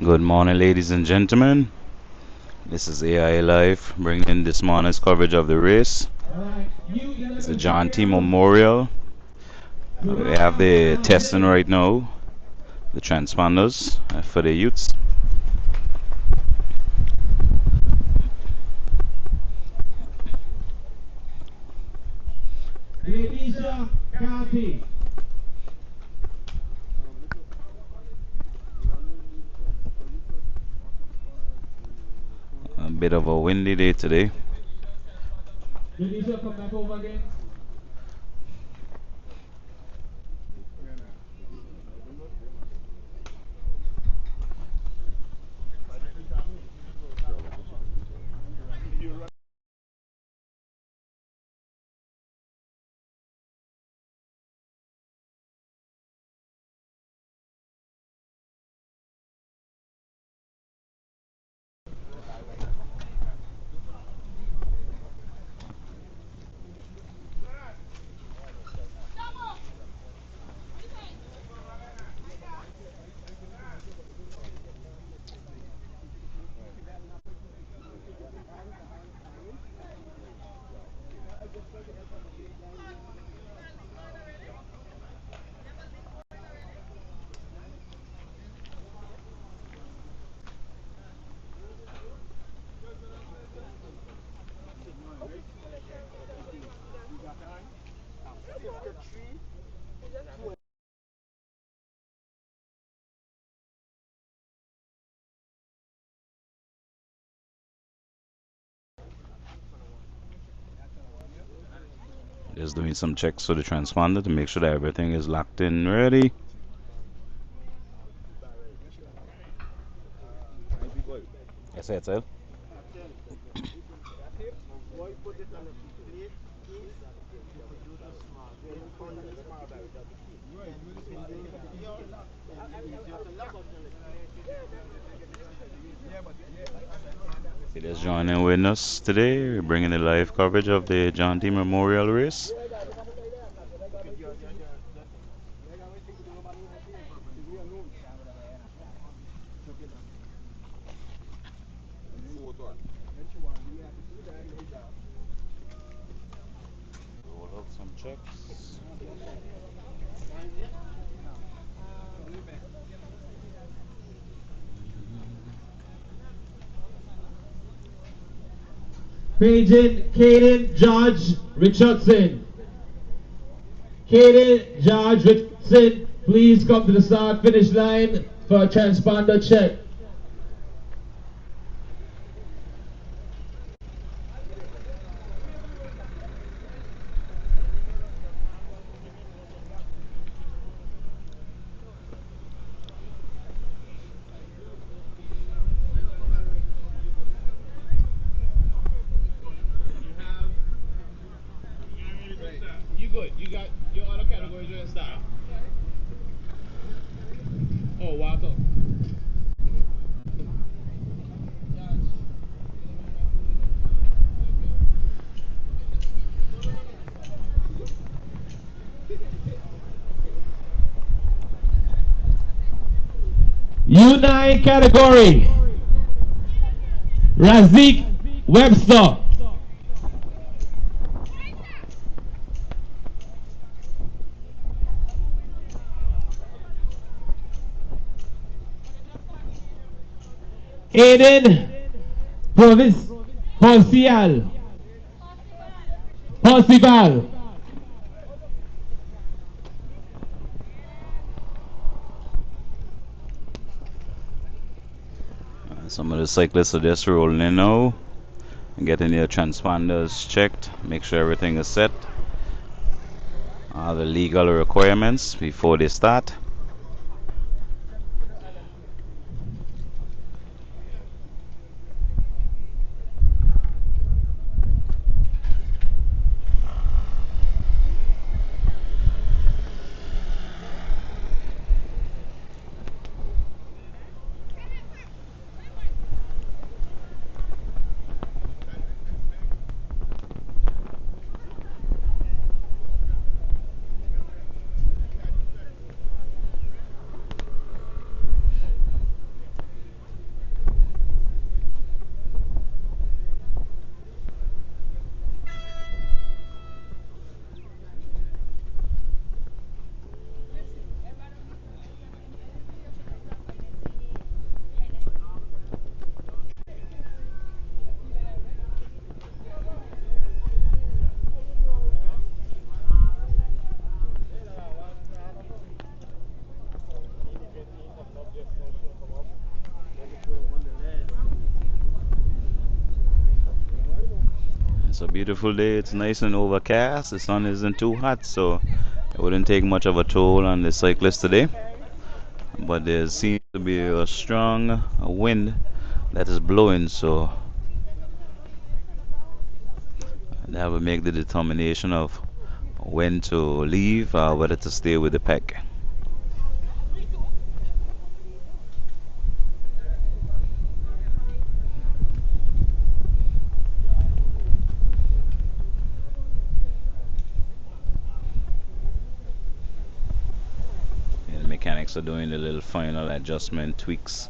Good morning, ladies and gentlemen. This is AI Live bringing this morning's coverage of the race. It's the John T. Memorial. We have the testing right now, the transponders for the youths. A bit of a windy day today. Just doing some checks for the transponder to make sure that everything is locked in ready. Yes, that's it. If you're just joining with us today, we're bringing the live coverage of the John T. Memorial Race. Roll out some checks. Paging Caden George Richardson. Caden George Richardson, please come to the start finish line for a transponder check. You good. You got your other categories and stuff. Oh, wow. U9 category. Razik Webster. Aiden Provis Porcial. Porcival. Some of the cyclists are just rolling in now and getting their transponders checked. Make sure everything is set. All the legal requirements before they start. It's a beautiful day. It's nice and overcast. The sun isn't too hot, so it wouldn't take much of a toll on the cyclist today. But there seems to be a strong wind that is blowing, so they have to make the determination of when to leave or whether to stay with the pack. And the mechanics are doing the little final adjustment tweaks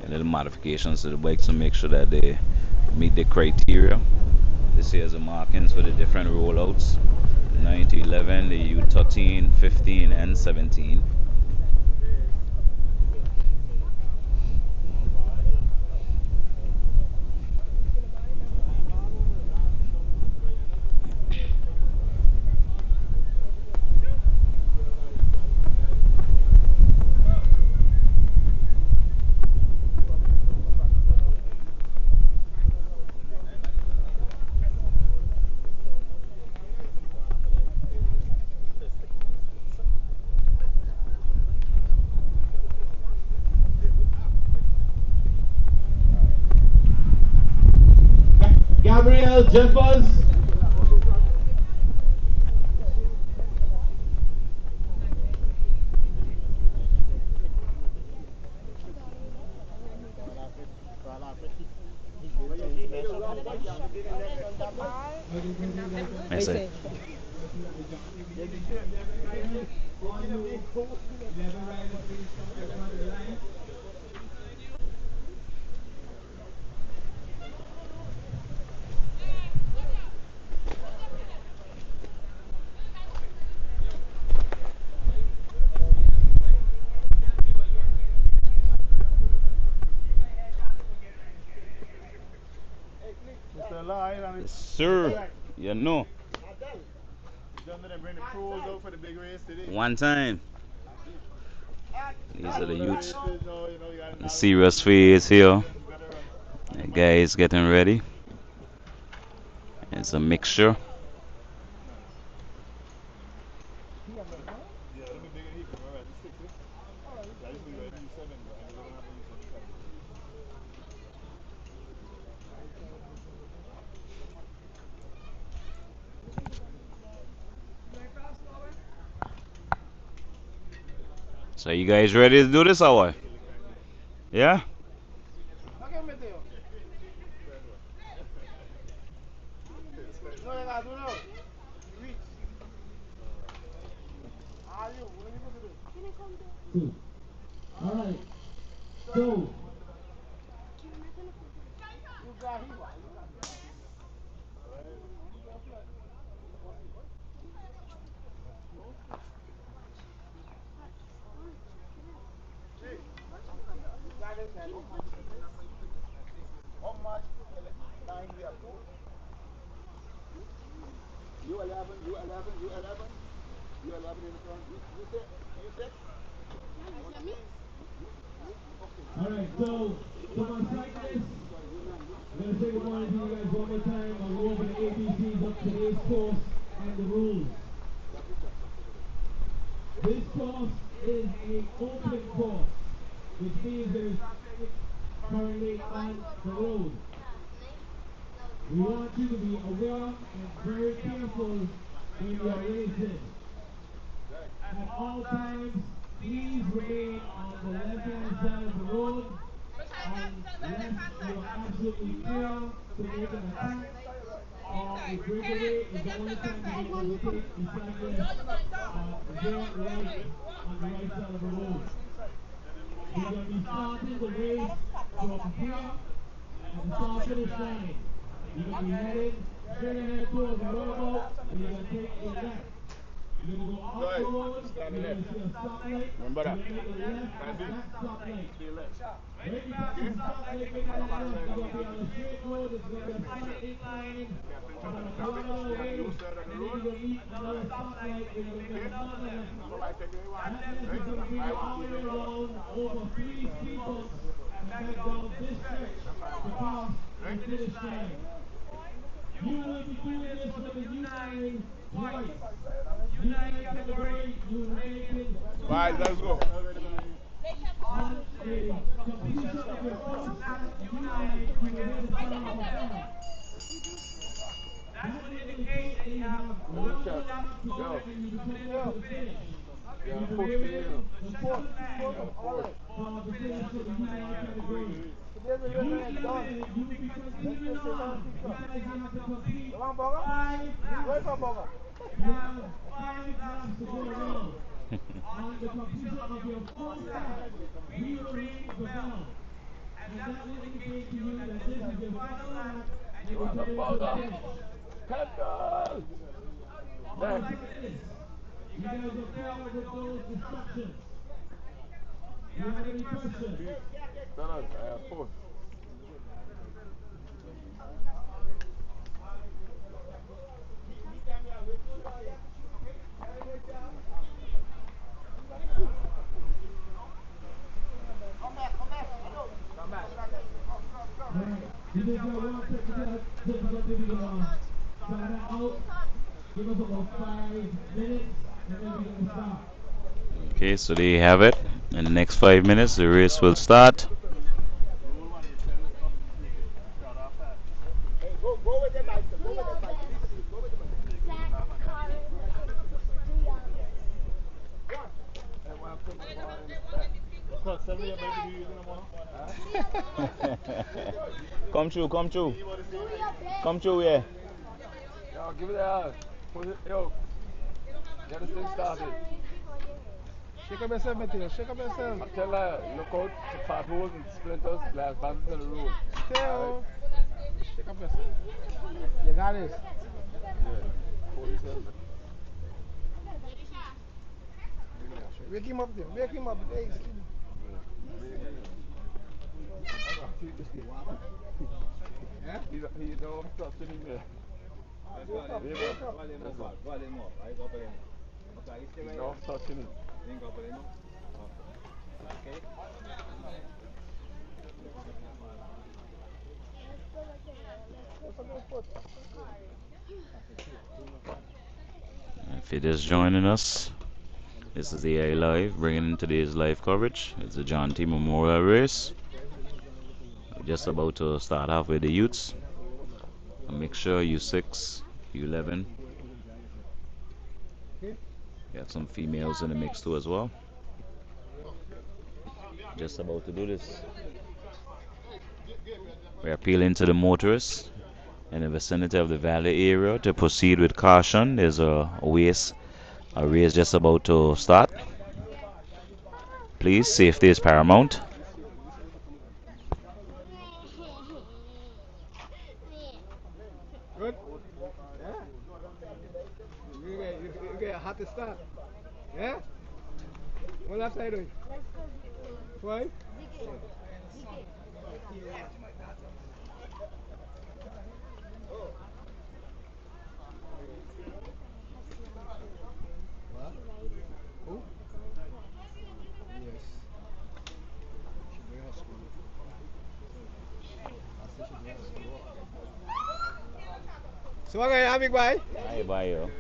and little modifications to the bike to make sure that they meet the criteria. This here is the markings for the different rollouts: the 9 to 11, the U13, 15, and 17. Gabriel Jeffers. I say, yes, sir. You know, one time. These are the youths. The serious phase here. The guy is getting ready. It's a mixture. So you guys ready to do this or what? Yeah? Two. All right. So, all right. So, to my cyclists, I'm gonna say good morning to you guys one more time. I'll go over the ABCs of today's course and the rules. This course is a open course, which means there's traffic currently on the road. We want you to be aware and very careful when you are racing. At all times, please remain on the left-hand side of the road unless you are absolutely clear to make an attack or a breakaway is the only time you can overtake the cyclist their right on the right side of the road. We're going to be starting the race from here at the start finish line. You're going to be heading straight ahead towards the roundabout and you're going to take a left. You're going to go up the road, you're going to see a stoplight, you're going to make a left at that stoplight. Right past the stoplight, make a left, you're going to be on a straight road, it's going to be a slight incline. You're going to come out of the way, and then you're going to meet another stoplight, and you're going to make another left. That left is going to bring you all the way around over 3 speed bumps and back down this stretch to pass the finish line. You will be doing this for the U9 twice. U9 category, you will be making two Right, let's laps. go. On the completion of your first lap, U9, you will then start off a bell. That will indicate that you have one more lap to go and you'll be coming into the finish. You'll be wearing the second leg for the finish for the U9 category. U11, you will be continuing on. Guys, you have to complete 5 laps. You have 5 laps to go around. On the completion of your fourth lap, we will ring the bell. And that will indicate to you that this is your final lap and you're coming into the finish. Outside of this, you guys are clear with those instructions. Do you have any questions? No, I have four. Alright, you just got one technical difficulty. Try that out. Give us about 5 minutes and then we're going to start. Okay, so there you have it. In the next 5 minutes, the race will start. Come true, come true. Come true, yeah. Yo, give it out. Put it, yo. Get this thing started. Shake up yourself, Matthias. Shake up yourself. I tell her, look out for potholes and splinters, glass bounces in the road. Still. Shake up yourself. You got this. Wake him up there. Wake him up. Hey, sleep. Yeah? He don't stop sitting there. Wake up. Wake up. He don't stop sitting. If you're just joining us, this is AI Live, bringing in today's live coverage. It's the John T. Memorial Race. We're just about to start off with the youths. And make sure U6, U11. Got some females in the mix too as well. Just about to do this. We're appealing to the motorists in the vicinity of the valley area to proceed with caution. There's a race just about to start. Please, safety is paramount. Good? Yeah? You get a hot to start. Yeah? What left side doing? Why? What? Who? Yes. She bring her school. I said she bring her school. So what going on, big boy? Hi, bye, yo.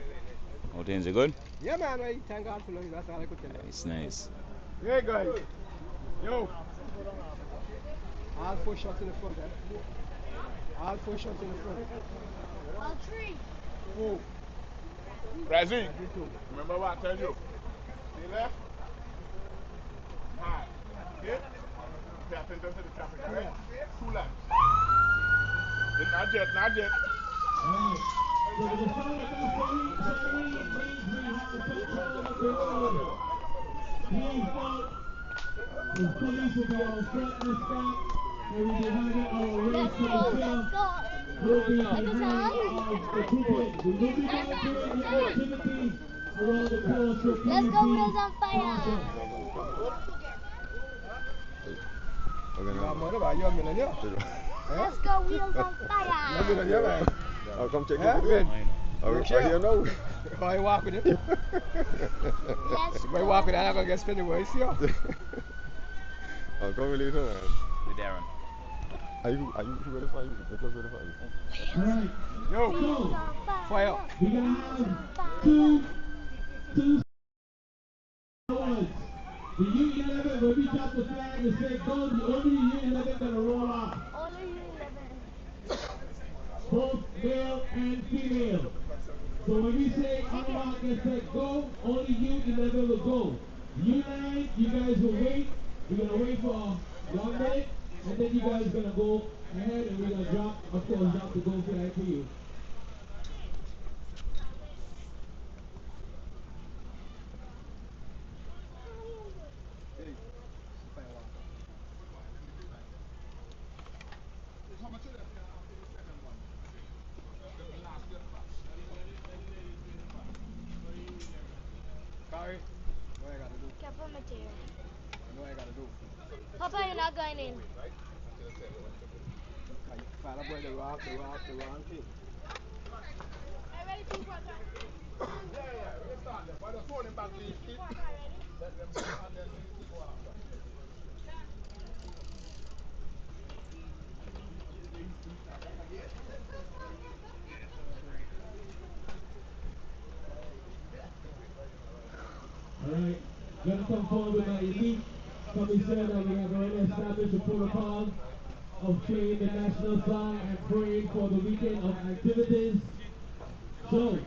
How things are good? Yeah, man. I thank God for long. That's all I could tell you. It's nice. Hey, guys. Yo. All 4 shots in the front, eh? All 4 shots in the front. All 3. Who? Brazil, You too. remember what I told you? Stay left. High. Okay? Pay attention to the traffic, alright? 2 laps. Not yet, not yet. Alright. So the final category means we have control of the road. Please vote. The police will be on front this stop. And we'll be having our race control. We'll be having our equipment. We will be monitoring your activities around the course. So please Let's go, be Wheels on fire. cautious. I'm on about you, man. Let's go, Wheels on fire. Yeah, man. I'll come check Yeah, it good. out. You know. How you walk with it? Let's When you walk with it, I'm going to get spinning away. See you? I'll come later, man. With Darren. Are you ready for you? The clothes ready for you? All right. Yo, Wheels So on fire. fire. we're gonna Wheels have on fire. two awards. The U11 when we drop the flag and say go, the only U11 gonna roll off. Only you 11. Both male and female. So when we say unlock and say go, only U11 will go. U9, you guys will wait. We're gonna wait for 1 minute, and then you guys gonna go ahead and we're gonna drop, of course, drop the gold flag for you. How much is that after the second one? The last get back. Sorry. What I gotta do? Careful material. What I gotta do? Papa, you're not going in. Father boy, the wrong thing. Yeah, we start them. Why the phone him back to his feet? Let them go and then we go after. Alright, gonna come forward with my elite. Somebody said that we have already established a protocol of playing the national song and praying for the weekend of activities. So,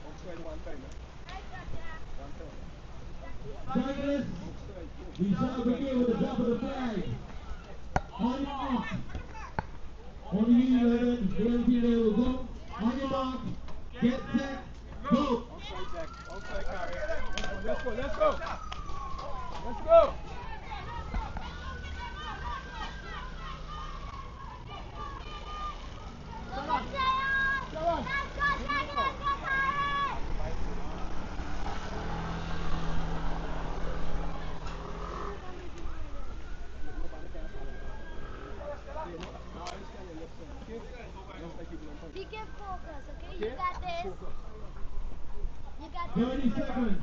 Outside one time, One time. cyclists, Outside we two. shall begin with the drop of the flag. On your mark. Only you 11, male and female will go. On your mark, get set, go. Outside Jack. Outside carry. Let's go. Let's go. Be careful, focus, okay? You got this. You got this. 30 seconds.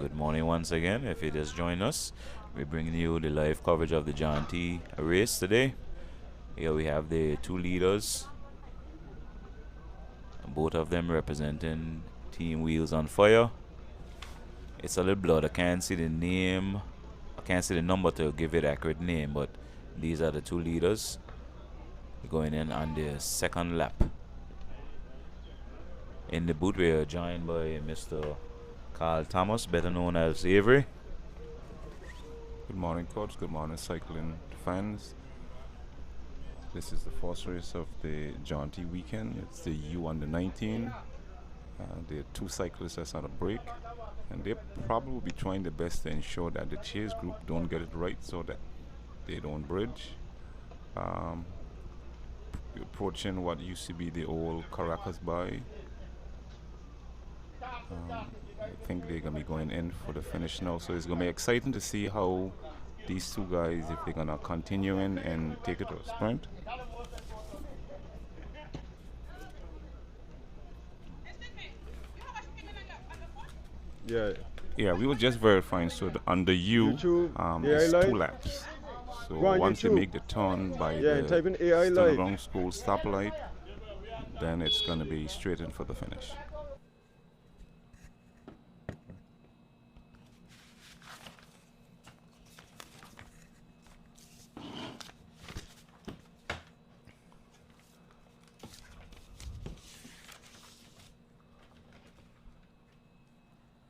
Good morning once again. If you just joined us, we're bringing you the live coverage of the John T race today. Here we have the two leaders, both of them representing Team Wheels on Fire. It's a little blurred. I can't see the name. I can't see the number to give it accurate name, but these are the two leaders going in on the second lap. In the booth, we are joined by Mr. Carl Thomas, better known as Avery. Good morning, coach. Good morning, cycling fans. This is the first race of the John T weekend. It's the U under 19. There are two cyclists that's on a break, and they probably will be trying their best to ensure that the chase group don't get it right so that they don't bridge. Approaching what used to be the old Caracas by. I think they're going to be going in for the finish now, so it's going to be exciting to see how these two guys, if they're going to continue in and take it to a sprint. Yeah, we were just verifying. So under U, it's 2 laps. So once you make the turn by the Stoneground School stoplight, then it's going to be straight in for the finish.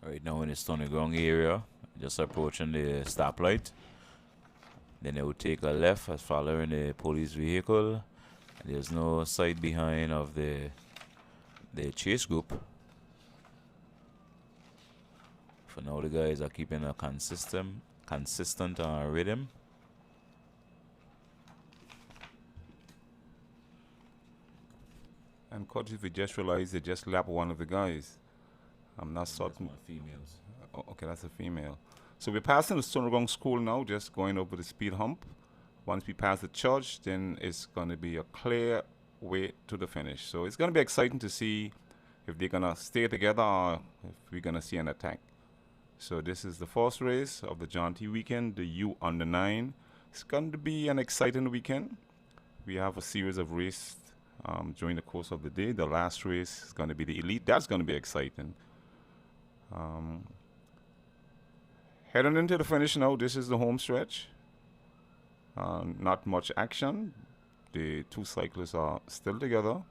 Right now in the Stony Ground area, just approaching the stoplight. Then they will take a left as following the police vehicle. There's no sight behind of the chase group. For now, the guys are keeping a consistent rhythm. And coach, if we just realized they just lapped one of the guys. I'm not certain. Females. Oh, okay, that's a female. So we're passing the Stoneground School now, just going over the speed hump. Once we pass the church, then it's going to be a clear way to the finish. So it's going to be exciting to see if they're going to stay together or if we're going to see an attack. So this is the first race of the John T weekend, the U under 9. It's going to be an exciting weekend. We have a series of races during the course of the day. The last race is going to be the Elite. That's going to be exciting. Heading into the finish now, this is the home stretch. Not much action. The two cyclists are still together.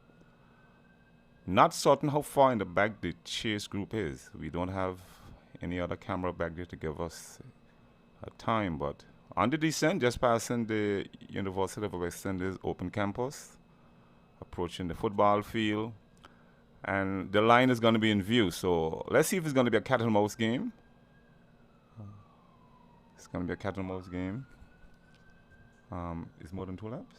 Not certain how far in the back the chase group is. We don't have any other camera back there to give us a time, but on the descent, just passing the University of West Indies open campus, approaching the football field. And the line is going to be in view, so let's see if it's going to be a cat and mouse game. It's going to be a cat and mouse game. It's more than 2 laps?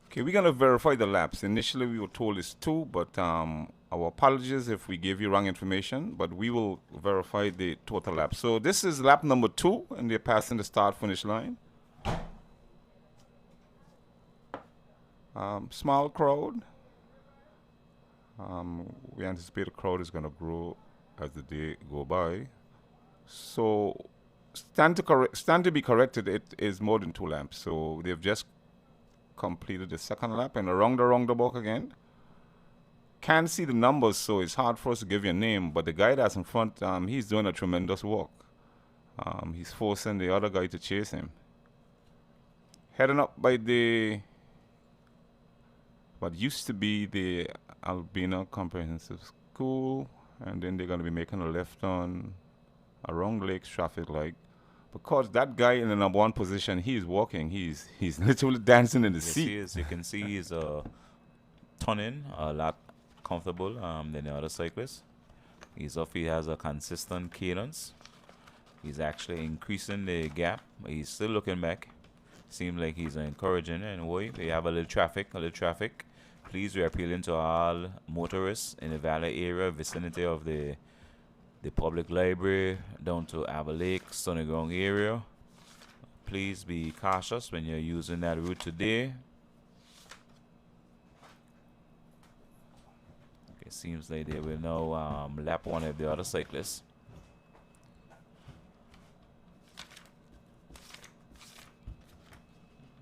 Okay, we're going to verify the laps. Initially, we were told it's 2, but our apologies if we gave you wrong information, but we will verify the total laps. So this is lap number 2, and they're passing the start-finish line. Small crowd. We anticipate the crowd is going to grow as the day go by. So stand to be corrected. It is more than 2 laps. So they've just completed the second lap and around the block again. Can't see the numbers, so it's hard for us to give you a name. But the guy that's in front, he's doing a tremendous work. He's forcing the other guy to chase him. Heading up by what used to be the Albina Comprehensive School, and then they're going to be making a left on around Lakes traffic light. Because that guy in the number 1 position, he's walking. He's literally dancing in the seat. He is. You can see he's turning a lot comfortable than the other cyclists. He has a consistent cadence. He's actually increasing the gap. He's still looking back. Seems like he's encouraging it in a way. We have a little traffic. Please, we're appealing to all motorists in the Valley area, vicinity of the public library, down to Ava Lake, Stony Ground area. Please be cautious when you're using that route today. It seems like they will now lap one of the other cyclists.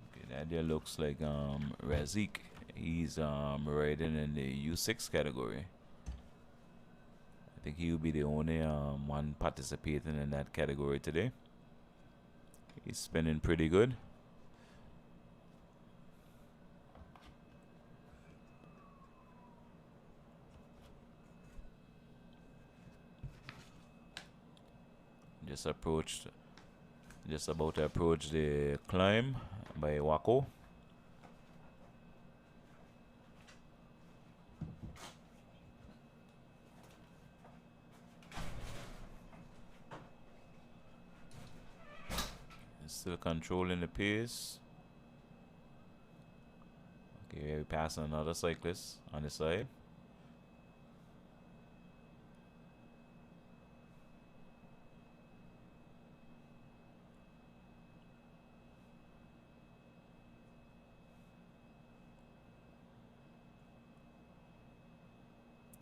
Okay, that there looks like Razik. He's riding in the U6 category. I think he will be the only one participating in that category today. He's spinning pretty good. Just about to approach the climb by Wako. Still controlling the pace. Okay, we pass another cyclist on the side.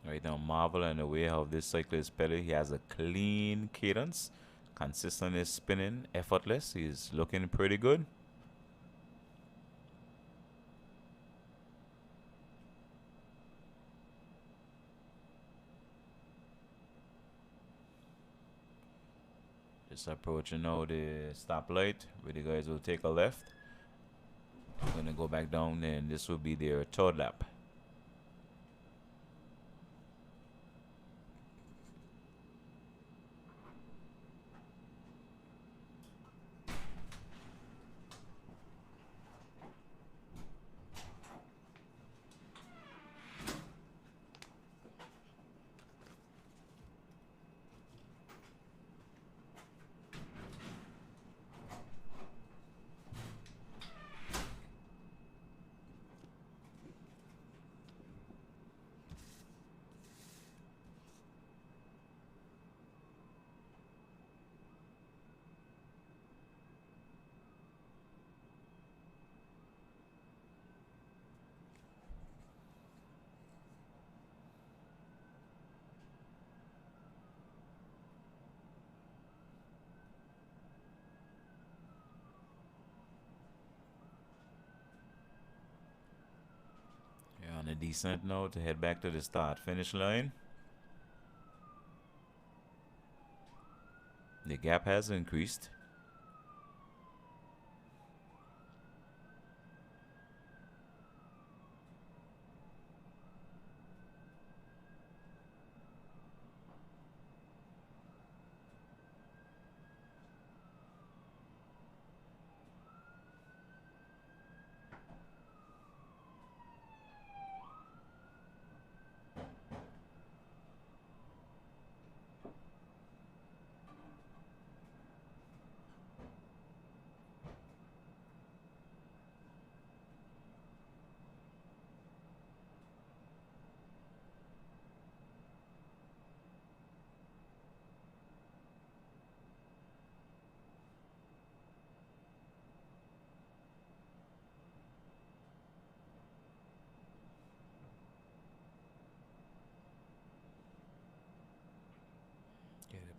Right now, marvel in the way how this cyclist pedal. He has a clean cadence, consistently spinning, effortless. He's looking pretty good. Just approaching now the stoplight, where the guys will take a left. I'm gonna go back down, and this will be their third lap. On a decent note to head back to the start finish line. The gap has increased.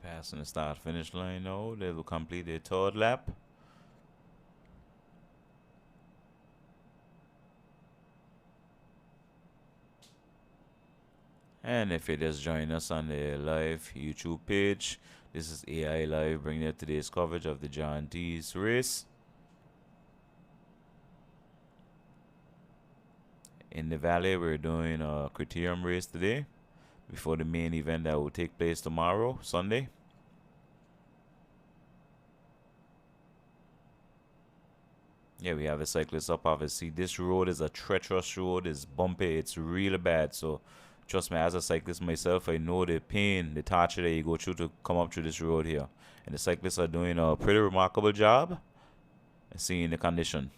Passing the start finish line now. They will complete their third lap. And if you just join us on the live YouTube page, this is AI Live bringing you today's coverage of the John T's race. In the Valley, we're doing a Criterium race today before the main event that will take place tomorrow, Sunday. Yeah, we have a cyclist up, obviously. This road is a treacherous road. It's bumpy. It's really bad. So, trust me, as a cyclist myself, I know the pain, the torture that you go through to come up through this road here. And the cyclists are doing a pretty remarkable job at seeing the condition.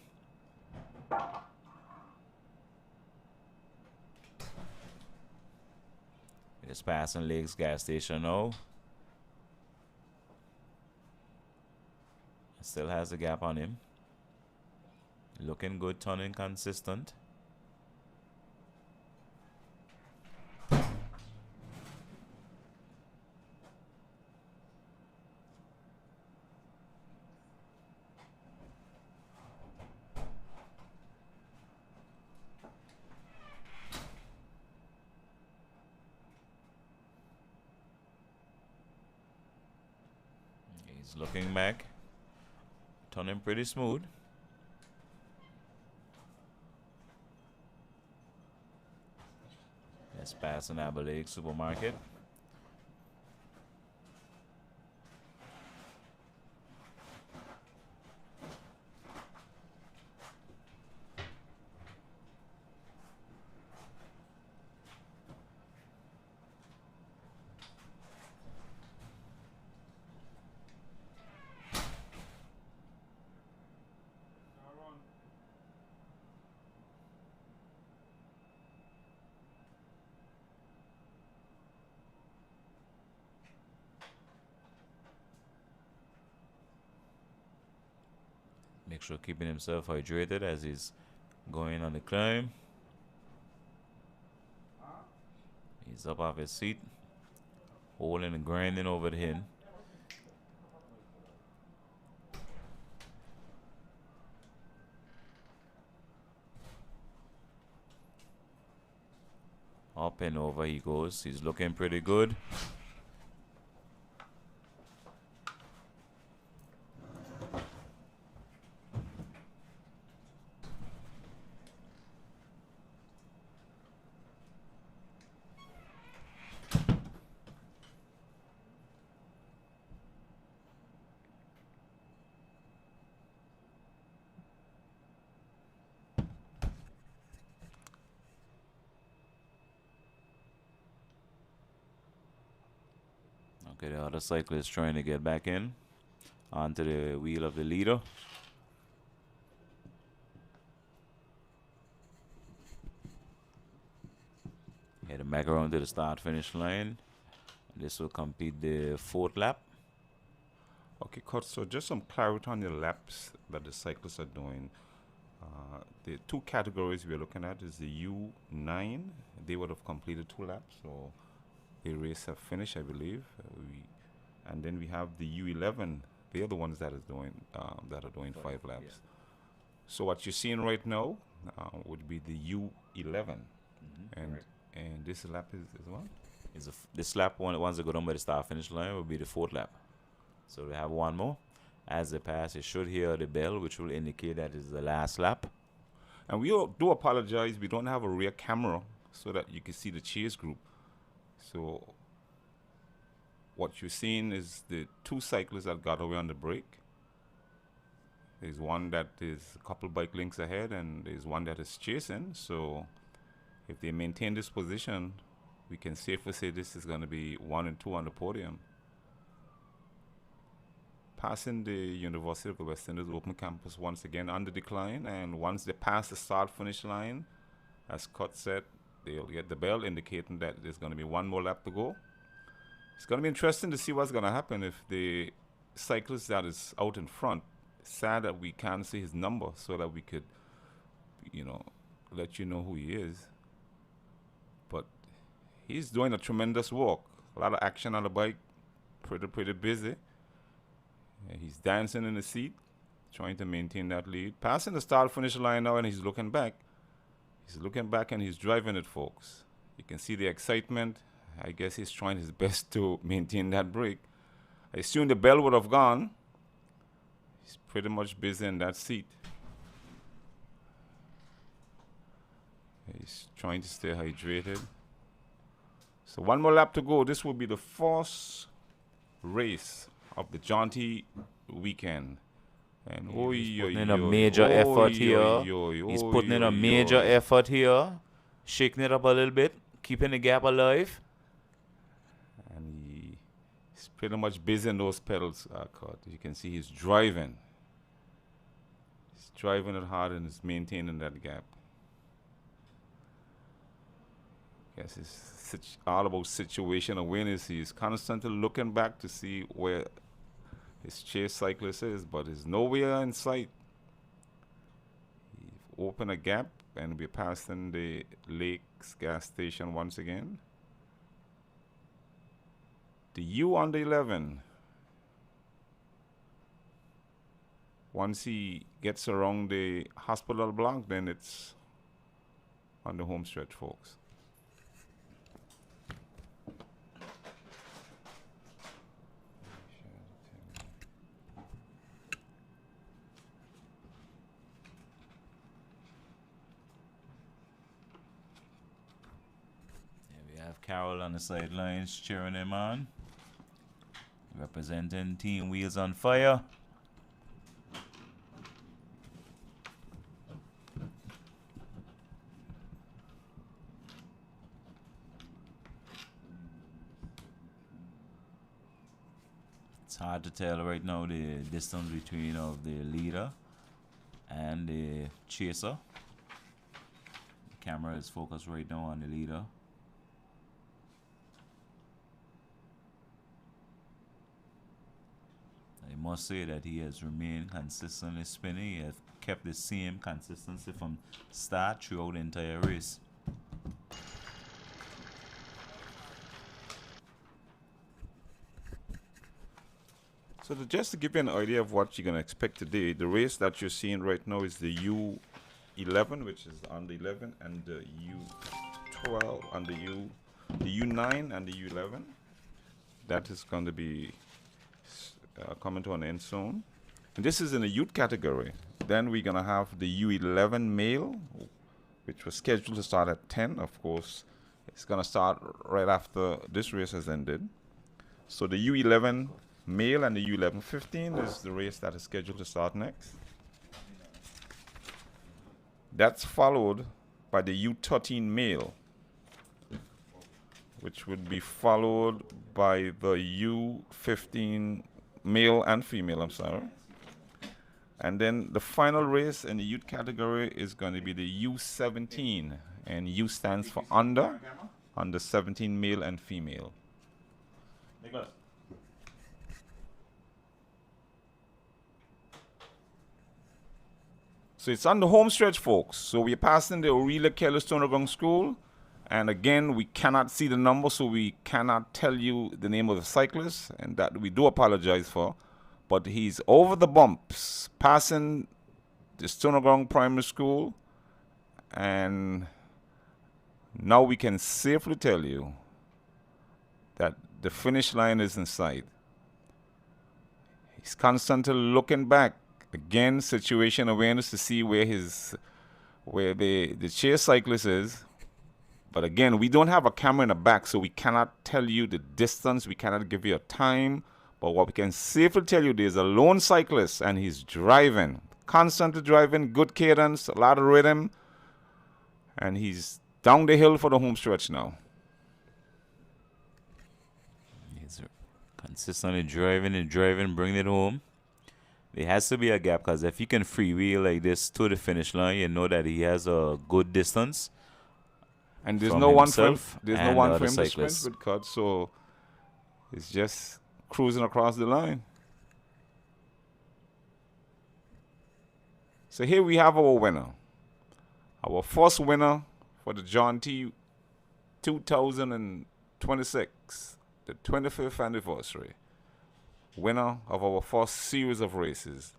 It's passing Lakes gas station now. Still has a gap on him. Looking good, turning consistent. He's looking back, turning pretty smooth. Let's pass an Abilene supermarket. Make sure keeping himself hydrated as he's going on the climb. He's up off his seat, holding and grinding over the hill. Up and over he goes. He's looking pretty good. Okay, the other cyclist trying to get back in onto the wheel of the leader. Heading back around to the start-finish line. This will complete the 4th lap. Okay, Kurt, so just some clarity on the laps that the cyclists are doing. The 2 categories we're looking at is the U9. They would have completed 2 laps, so the race have finished, I believe. And then we have the U11. They are the ones that are doing 5 laps. Yeah. So what you're seeing right now would be the U11, and this lap is what? This lap, once they go down by the start-finish line, will be the 4th lap. So they have one more. As they pass, you should hear the bell, which will indicate that it's the last lap. And we do apologize. We don't have a rear camera so that you can see the chase group. So what you're seeing is the 2 cyclists that got away on the break. There's one that is a couple bike lengths ahead, and there's one that is chasing. So if they maintain this position, we can safely say this is going to be 1 and 2 on the podium. Passing the University of the West Indies Open Campus once again on the decline, and once they pass the start-finish line, as Scott said, they'll get the bell indicating that there's going to be 1 more lap to go. It's going to be interesting to see what's going to happen if the cyclist that is out in front, sad that we can't see his number so that we could, let you know who he is. But he's doing a tremendous walk. A lot of action on the bike, pretty busy. He's dancing in the seat, trying to maintain that lead. Passing the start-finish line now, and he's looking back. He's looking back, and he's driving it, folks. You can see the excitement. I guess he's trying his best to maintain that break. I assume the bell would have gone. He's pretty much busy in that seat. He's trying to stay hydrated. So 1 more lap to go. This will be the 4th race of the jaunty weekend. And he's putting in a major effort here. He's putting in a major effort here. Shaking it up a little bit. Keeping the gap alive. And he's pretty much busy in those pedals, Kurt. You can see he's driving. He's driving it hard and he's maintaining that gap. Yes, it's all about situation awareness. He's constantly looking back to see where his chase cyclist is, but he's nowhere in sight. He opened a gap, and we're passing the Lakes gas station once again. The U on the 11. Once he gets around the hospital block, then it's on the home stretch, folks. Carol on the sidelines cheering him on. Representing Team Wheels on Fire. It's hard to tell right now the distance between of the leader and the chaser. The camera is focused right now on the leader. I must say that he has remained consistently spinning. He has kept the same consistency from start throughout the entire race. So just to give you an idea of what you're going to expect today, the race that you're seeing right now is the U11, which is under 11, and the U12, and the U9 and the U11. That is going to be coming to an end soon. And this is in the youth category. Then we're going to have the U11 male, which was scheduled to start at 10. Of course, it's going to start right after this race has ended. So the U11 male and the U11-15 is the race that is scheduled to start next. That's followed by the U13 male, which would be followed by the U15 male and female, I'm sorry. And then the final race in the youth category is going to be the U17, and U stands for under 17 male and female. Nicholas. So it's on the home stretch, folks. So we're passing the Aurelia Kelly Stonergang School. And again, we cannot see the number, so we cannot tell you the name of the cyclist. And that we do apologize for. But he's over the bumps, passing the Stonergang Primary School. And now we can safely tell you that the finish line is in sight. He's constantly looking back. Again, situation awareness to see where the chair cyclist is. But again, we don't have a camera in the back, so we cannot tell you the distance. We cannot give you a time. But what we can safely tell you, there's a lone cyclist, and he's driving, constantly driving, good cadence, a lot of rhythm. And he's down the hill for the home stretch now. He's consistently driving and driving, bringing it home. There has to be a gap, because if he can freewheel like this to the finish line, you know that he has a good distance. And there's no one for him. There's no one for him to cyclists. sprint with cut, so it's just cruising across the line. So here we have our winner. Our first winner for the John T 2026, the 25th anniversary. Winner of our first series of races.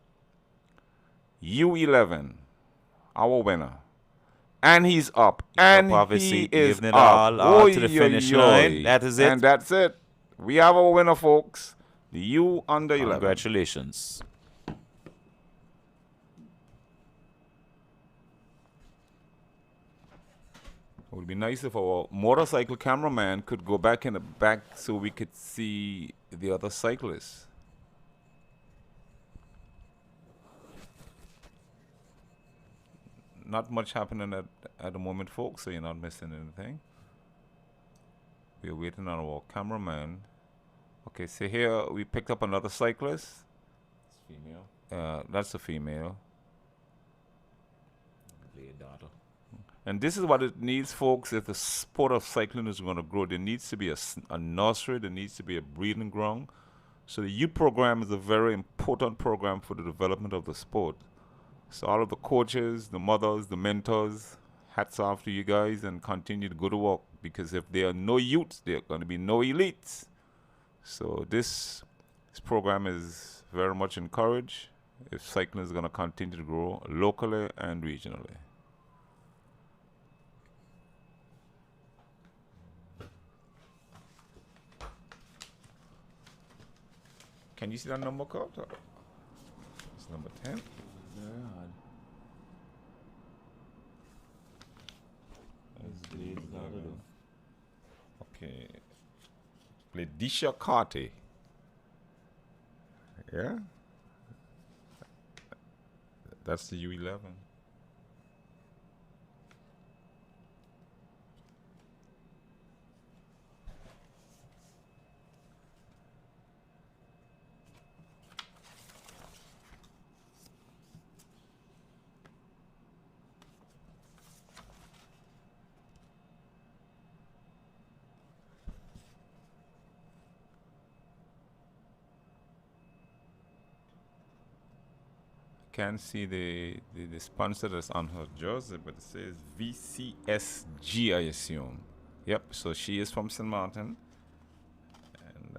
U11, our winner. And he's up. And he is giving it up. all to the finish line. That is it. And that's it. We have our winner, folks. The U under 11. Congratulations. It would be nice if our motorcycle cameraman could go back in the back so we could see the other cyclists. Not much happening at the moment, folks, so you're not missing anything. We're waiting on our cameraman. Okay, so here we picked up another cyclist. It's female. That's a female. Their daughter. And this is what it needs, folks, if the sport of cycling is going to grow. There needs to be a nursery. There needs to be a breeding ground. So the youth program is a very important program for the development of the sport. So all of the coaches, the mothers, the mentors, hats off to you guys, and continue to go to work. Because if there are no youths, there are going to be no elites. So this program is very much encouraged if cycling is going to continue to grow locally and regionally. Can you see that number card? It's number 10. Very hard. That's Blade's daughter, though. Ledisha Carty. Yeah, that's the U11. Can't see the sponsor that's on her jersey, but it says VCSG, I assume. Yep, so she is from St. Martin. And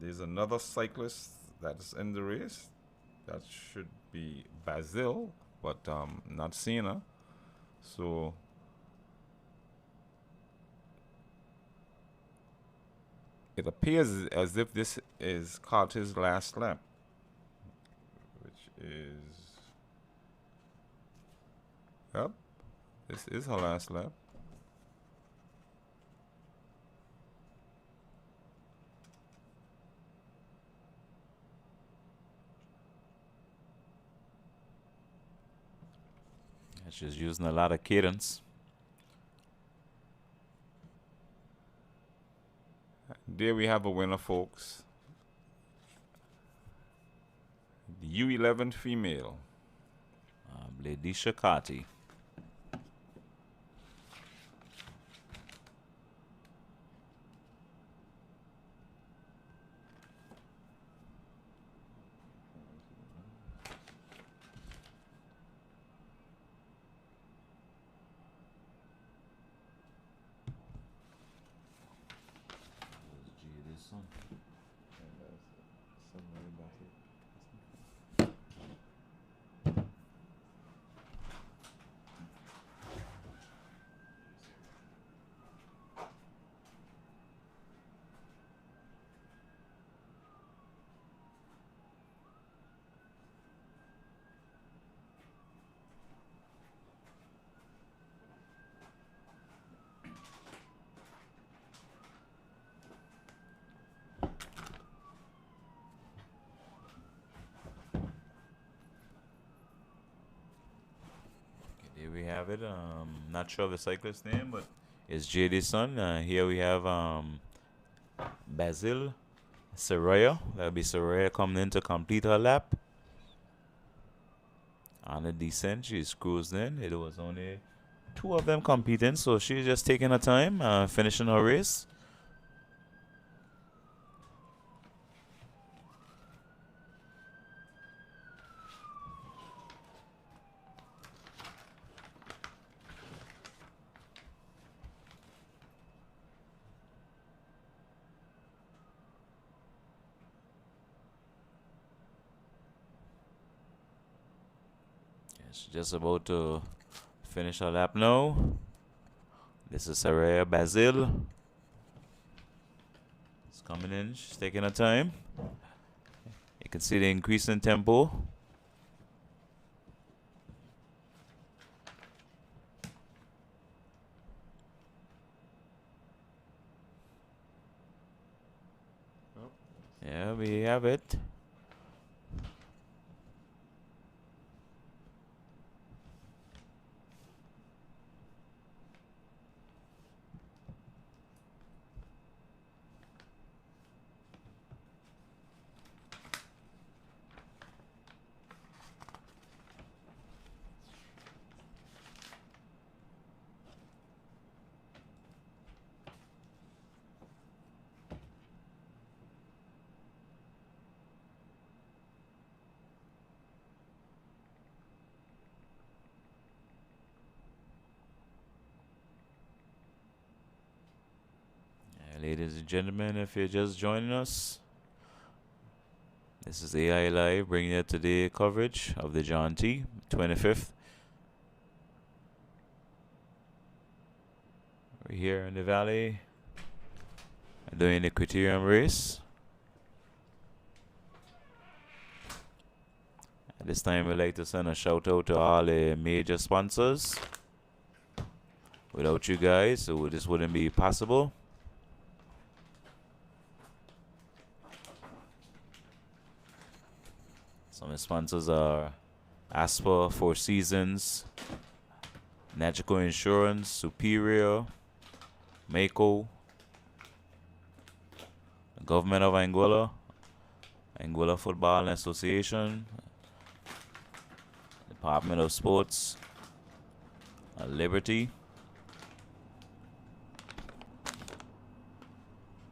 there's another cyclist that's in the race. That should be Basil, but not seeing her. So it appears as if this is Carter's last lap, which is, yep, this is her last lap. She's using a lot of cadence. There we have a winner, folks. The U11 female. Ledisha Carty. Here we have it. Not sure of the cyclist's name, but it's JD's son. Here we have Basil Soraya. That'll be Soraya coming in to complete her lap. On the descent, she's cruising in. It was only two of them competing, so she's just taking her time, finishing her race. She's just about to finish her lap now. This is Saraya Basil. She's coming in. She's taking her time. You can see the increase in tempo. Yeah, we have it. Ladies and gentlemen, if you're just joining us, this is AI Live bringing you today coverage of the John T. 25th. We're here in the valley doing the Criterium race. At this time, we'd like to send a shout out to all the major sponsors. Without you guys, this wouldn't be possible. Some sponsors are Asper, Four Seasons, Nagico Insurance, Superior, Mako, the Government of Angola, Angola Football Association, Department of Sports, Liberty.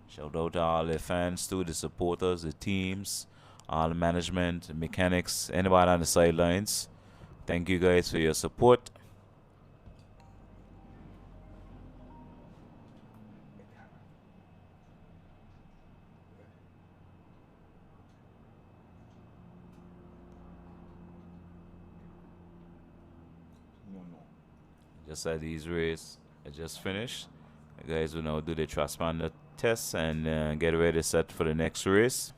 Shout out to all the fans too, the supporters, the teams, all the management, the mechanics, anybody on the sidelines. Thank you guys for your support. Just like these races I just finished, you guys will now do the transponder test and get ready set for the next race.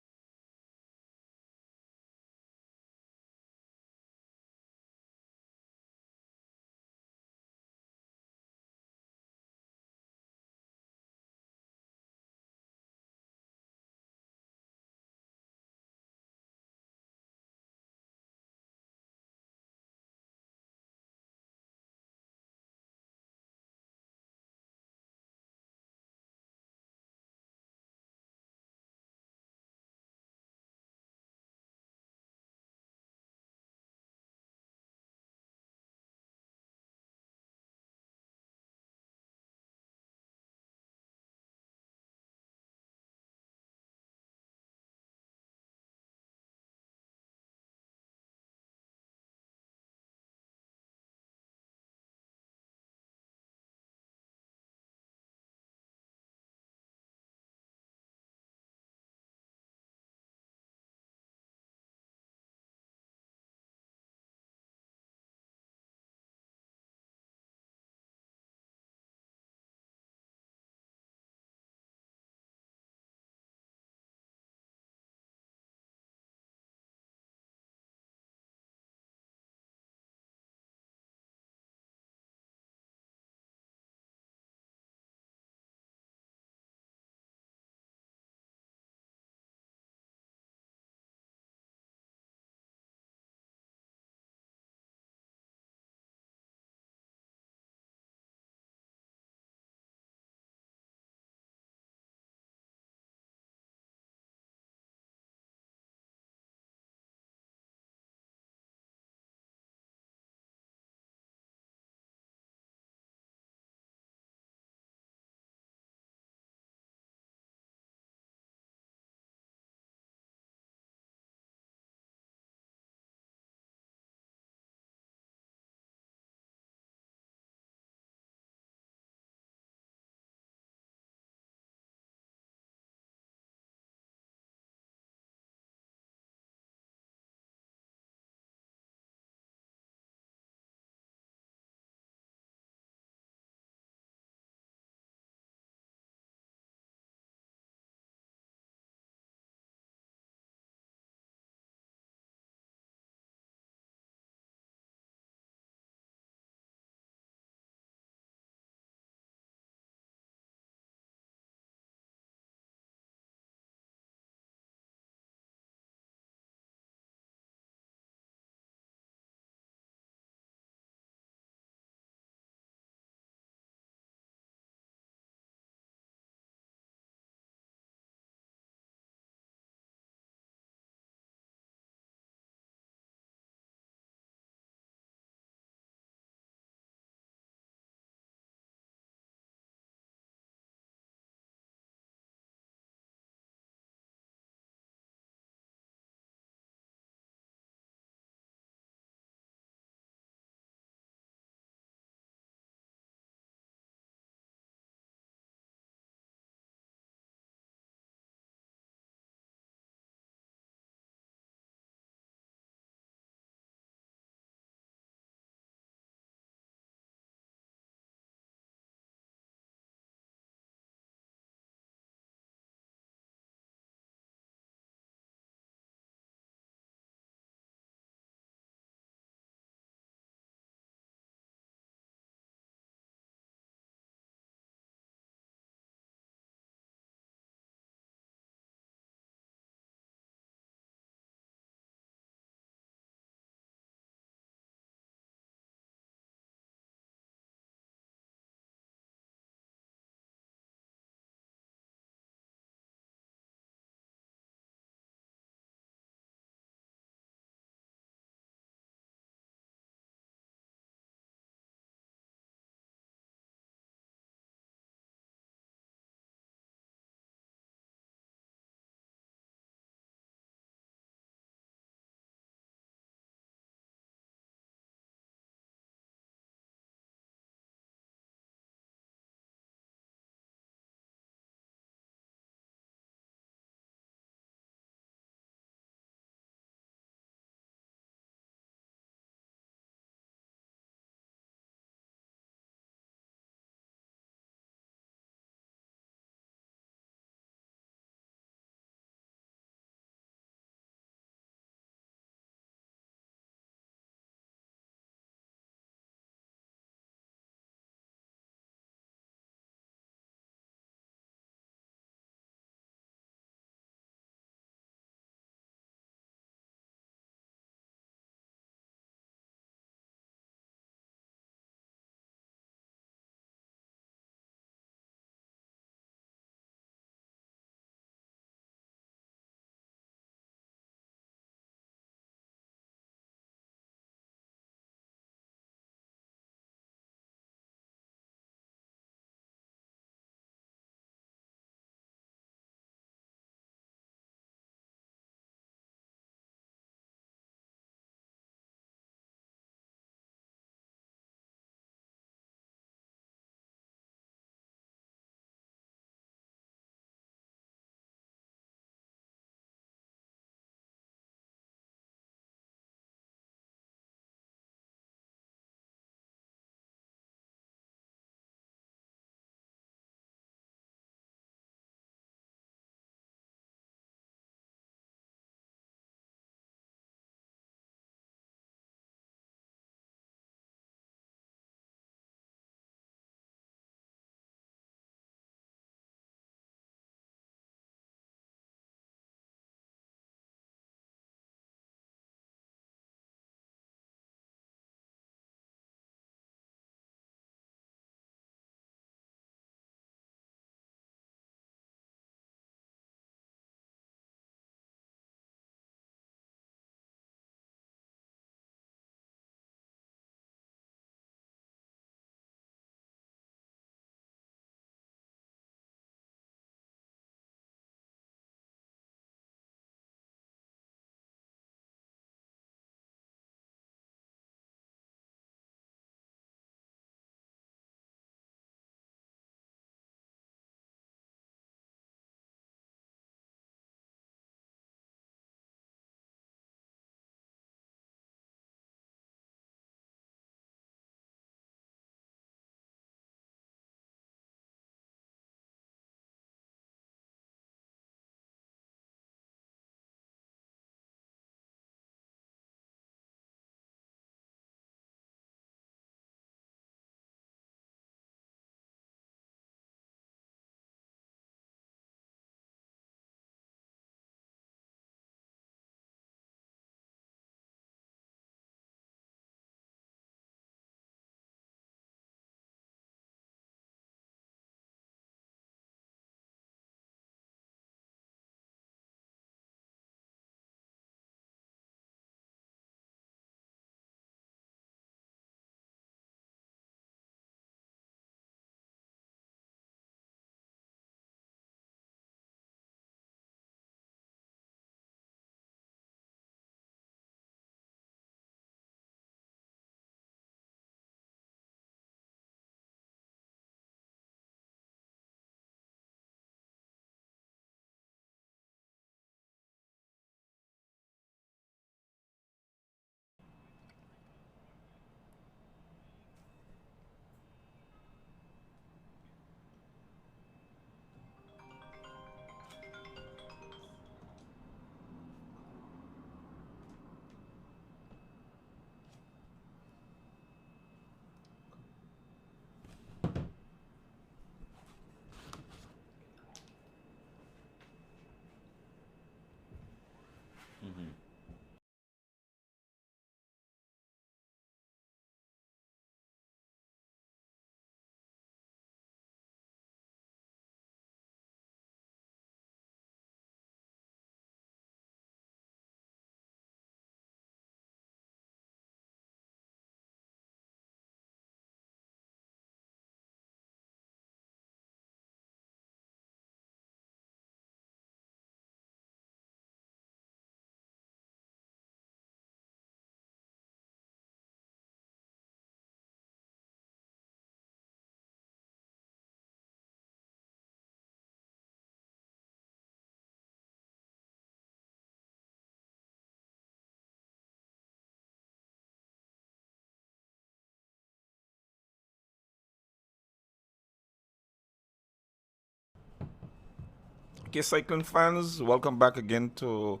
Okay, cycling fans, welcome back again to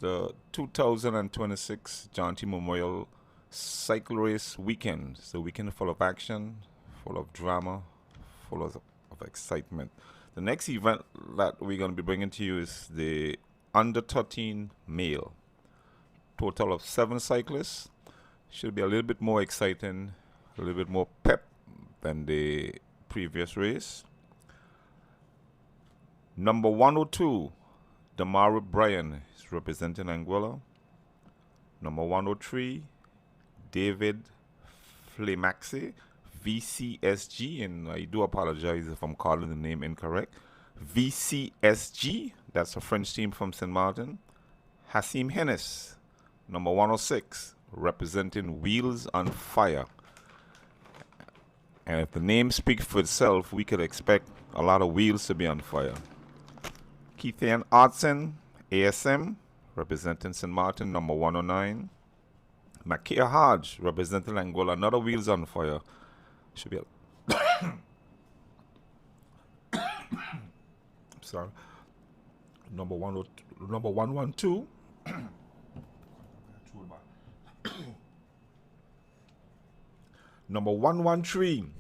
the 2026 John T. Memorial Cycle Race Weekend. It's a weekend full of action, full of drama, full of excitement. The next event that we're going to be bringing to you is the under 13 male. Total of 7 cyclists. Should be a little bit more exciting, a little bit more pep than the previous race. Number 102, Damari Bryan is representing Anguilla. Number 103, David Flemaxi, VCSG, and I do apologize if I'm calling the name incorrect. VCSG, that's a French team from St. Martin. Hasim Hennis, number 106, representing Wheels on Fire. And if the name speaks for itself, we could expect a lot of wheels to be on fire. Keithian Artson, ASM, representing St. Martin, number 109. Makia Hodge, representing Angola, another wheels on fire. Should be a sorry. Number 112. Number 113,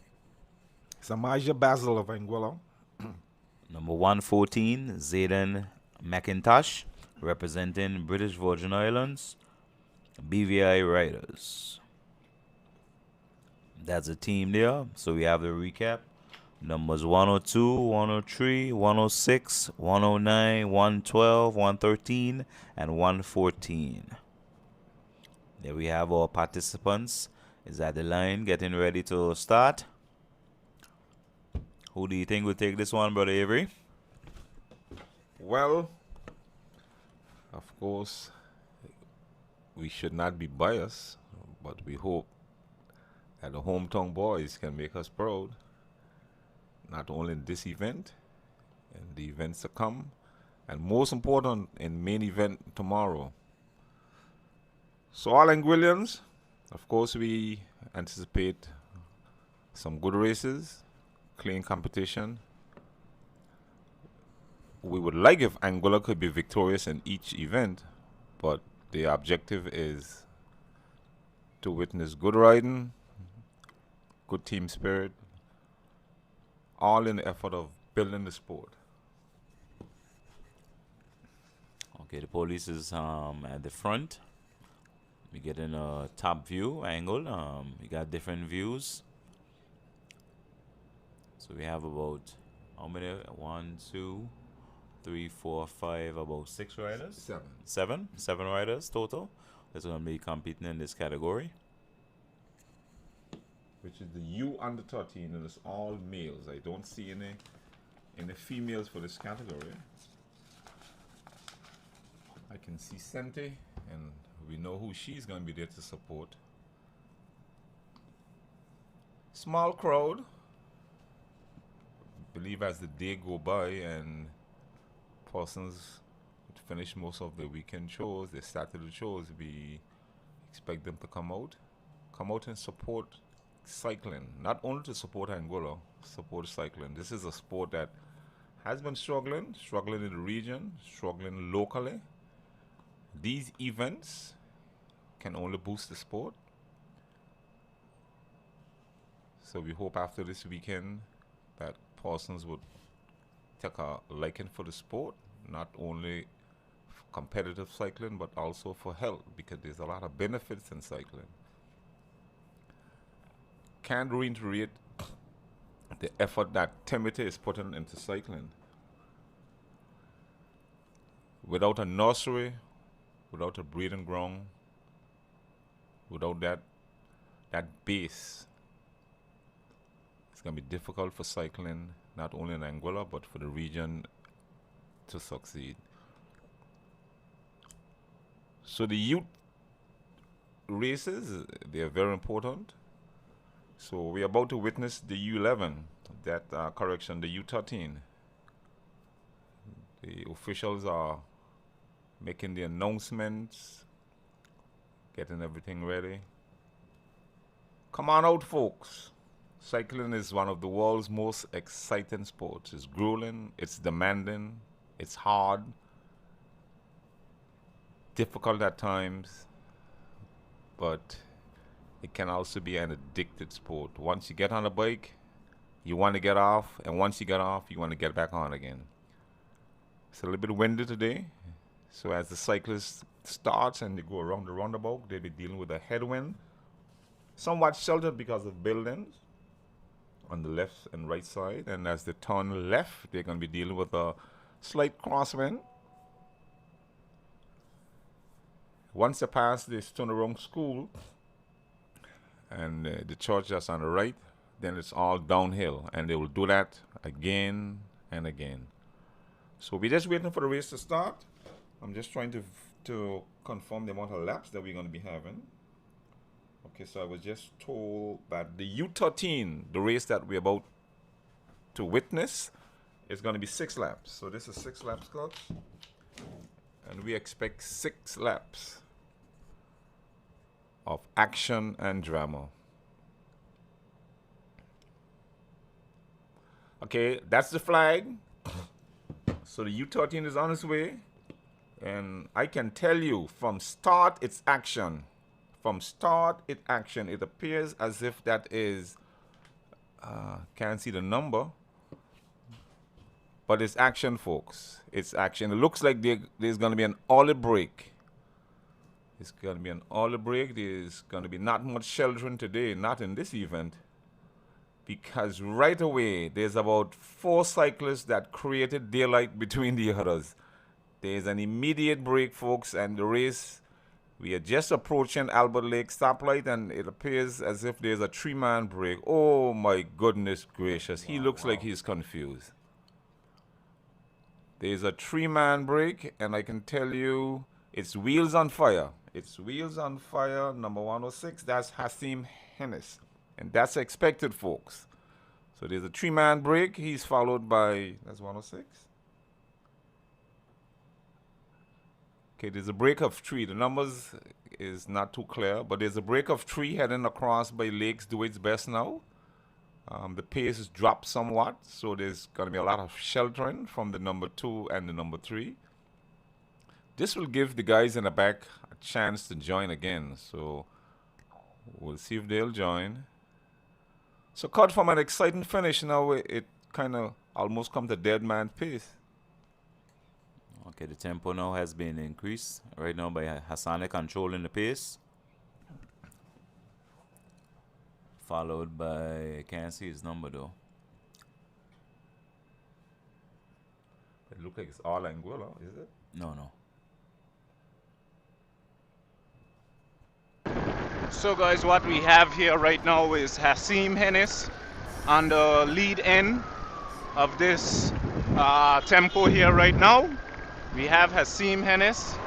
Samaja Basil of Anguilla. Number 114, Zayden McIntosh, representing British Virgin Islands, BVI Riders. That's a team there. So we have the recap. Numbers 102, 103, 106, 109, 112, 113, and 114. There we have our participants. Is at the line getting ready to start. Who do you think will take this one, Brother Avery? Well, of course, we should not be biased, but we hope that the hometown boys can make us proud, not only in this event, and the events to come, and most important, in main event tomorrow. So all Anguillians, of course, we anticipate some good races, clean competition. We would like if Angola could be victorious in each event, but the objective is to witness good riding, good team spirit, all in the effort of building the sport. Okay, the police is at the front. We get in a top view angle. We got different views. So we have about how many? 1, 2, 3, 4, 5, about 6 riders. 7. 7 riders total. That's going to be competing in this category. Which is the U under 13, and it's all males. I don't see any females for this category. I can see Sente, and we know who she's going to be there to support. Small crowd. Believe as the day go by and persons finish most of the weekend shows, they started the shows, we expect them to come out and support cycling. Not only to support Angola, support cycling. This is a sport that has been struggling in the region, struggling locally. These events can only boost the sport. So we hope after this weekend that persons would take a liking for the sport, not only for competitive cycling, but also for health, because there's a lot of benefits in cycling. Can't reiterate the effort that Timothy is putting into cycling. Without a nursery, without a breeding ground, without that base, it's going to be difficult for cycling, not only in Angola, but for the region to succeed. So the youth races, they are very important. So we're about to witness the U11, the U13. The officials are making the announcements, getting everything ready. Come on out, folks. Cycling is one of the world's most exciting sports. It's grueling, it's demanding, It's hard, difficult at times, but it can also be an addicted sport. Once you get on a bike, you want to get off, and once you get off, you want to get back on again. It's a little bit windy today, so as the cyclist starts and they go around the roundabout, they'll be dealing with a headwind, somewhat sheltered because of buildings on the left and right side, and as they turn left, they're going to be dealing with a slight crosswind. Once they pass this turnaround school and the church that's on the right, then it's all downhill, and they will do that again and again. So we're just waiting for the race to start. I'm just trying to confirm the amount of laps that we're going to be having. Okay, so I was just told that the U13, the race that we're about to witness, is going to be 6 laps. So this is 6 laps, clubs, and we expect 6 laps of action and drama. Okay, that's the flag. So the U13 is on its way, and I can tell you from start it's action. From start it's action. It appears as if that is, can't see the number, but it's action, folks. It's action. It looks like there's going to be an olive break. It's going to be an olive break. There's going to be not much sheltering today, not in this event, because right away there's about 4 cyclists that created daylight between the others. There's an immediate break, folks, and the race, we are just approaching Albert Lake stoplight, and it appears as if there's a 3-man break. Oh my goodness gracious, he looks like he's confused. There's a 3-man break, and I can tell you it's wheels on fire. It's wheels on fire, number 106, that's Hasim Hennis. And that's expected, folks. So there's a 3-man break. He's followed by, that's 106. Okay, there's a break of 3. The numbers is not too clear, but there's a break of 3 heading across by Lakes Do Its Best now. The pace has dropped somewhat, so there's going to be a lot of sheltering from the number 2 and the number 3. This will give the guys in the back a chance to join again, so we'll see if they'll join. So cut from an exciting finish, now it kind of almost comes to dead man pace. Okay, the tempo now has been increased right now by Hassane controlling the pace. Followed by, I can't see his number though. It looks like it's all Anguilla, is it? No, no. So guys, what we have here right now is Hasim Hennis on the lead end of this tempo here right now. We have Hasim Hennis.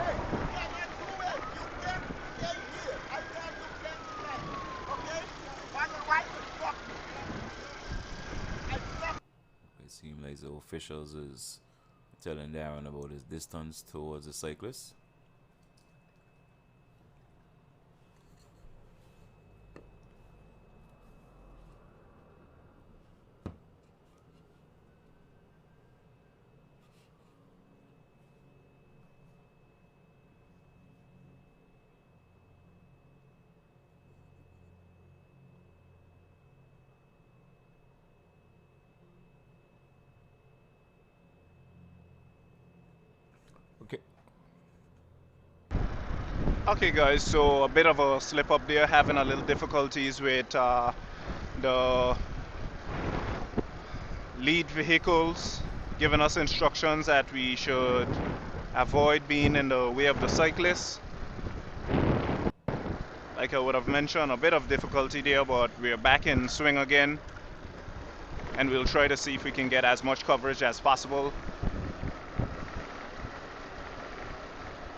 It seems like the officials is telling Darren about his distance towards the cyclist. Okay guys, so a bit of a slip up there, having a little difficulties with the lead vehicles giving us instructions that we should avoid being in the way of the cyclists. Like I would have mentioned, a bit of difficulty there, but we're back in swing again, and we'll try to see if we can get as much coverage as possible.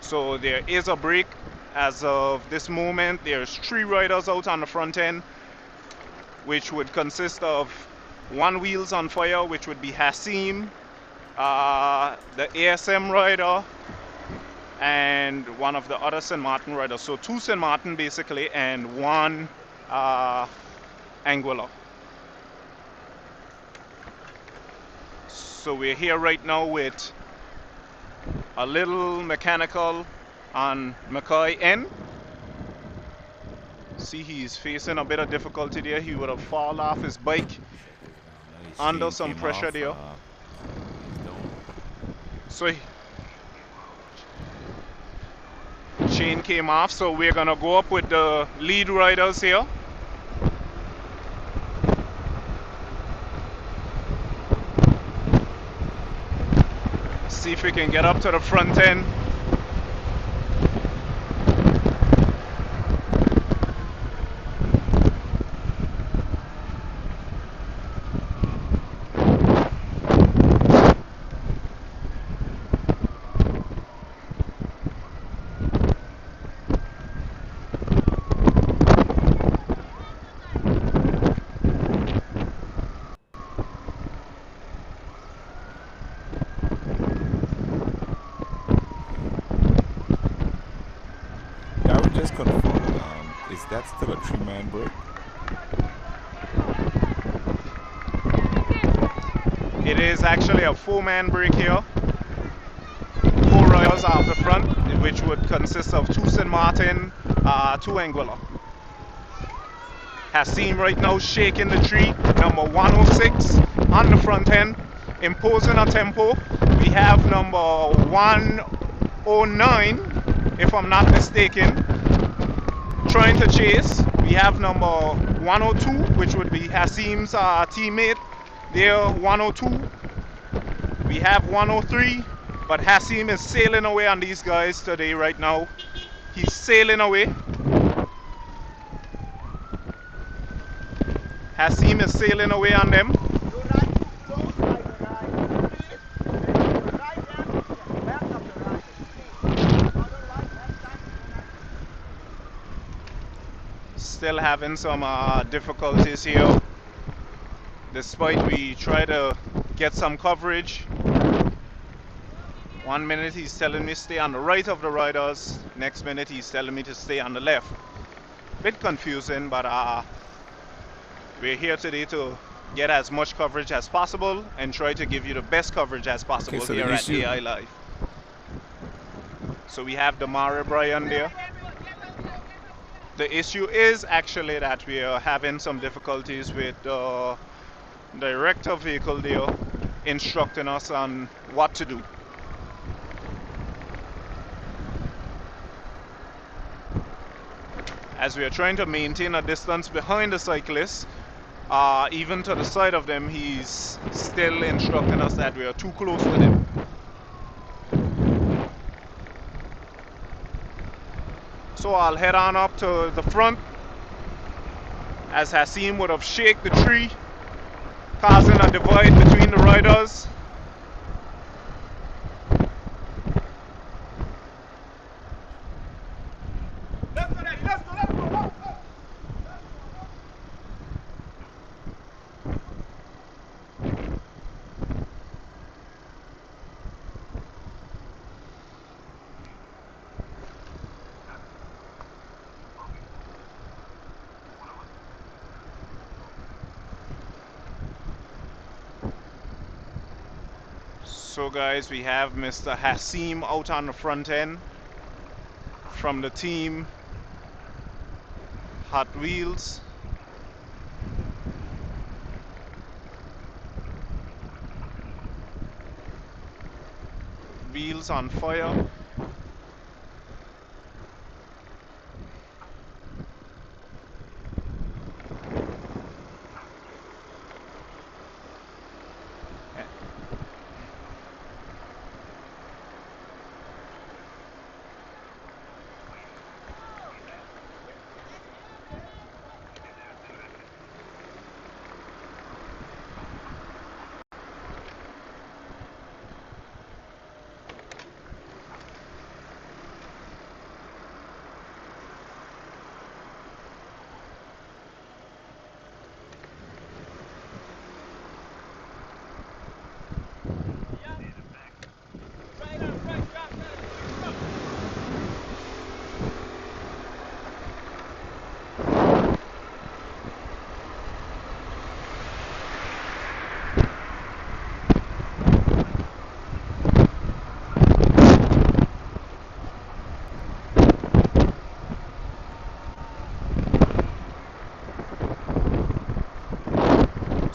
So there is a break. As of this moment, there's 3 riders out on the front end, which would consist of 1 wheels on fire, which would be Hasim, the ASM rider, and one of the other St. Martin riders. So 2 St. Martin basically, and 1 Anguilla. So we're here right now with a little mechanical on McCoy end. See, he's facing a bit of difficulty there. He would have fallen off his bike His under chain some came pressure off. there. He's down. So chain came off, so we're gonna go up with the lead riders here. See if we can get up to the front end. Darren just confirmed. Is that still a 3-man break? It is actually a 4-man break here. 4 riders out the front, which would consist of 2 St. Martin, 2 Anguilla. Hassim right now shaking the tree, number 106 on the front end, imposing a tempo. We have number 109, if I'm not mistaken, trying to chase. We have number 102, which would be Hassim's teammate there, 102. We have 103, but Hassim is sailing away on these guys today right now. He's sailing away. Hassim is sailing away on them. Still having some difficulties here. Despite we try to get some coverage. 1 minute he's telling me stay on the right of the riders. Next minute he's telling me to stay on the left. Bit confusing, but we're here today to get as much coverage as possible and try to give you the best coverage as possible Okay, so here the at issue. AI Live. So we have Damari Bryan there. The issue is actually that we are having some difficulties with the director vehicle there instructing us on what to do. As we are trying to maintain a distance behind the cyclists, even to the side of them, he's still instructing us that we are too close with him. So I'll head on up to the front as Hassim would have shaken the tree, causing a divide between the riders. So guys, we have Mr. Hassim out on the front end from the team Hot Wheels. Wheels on fire.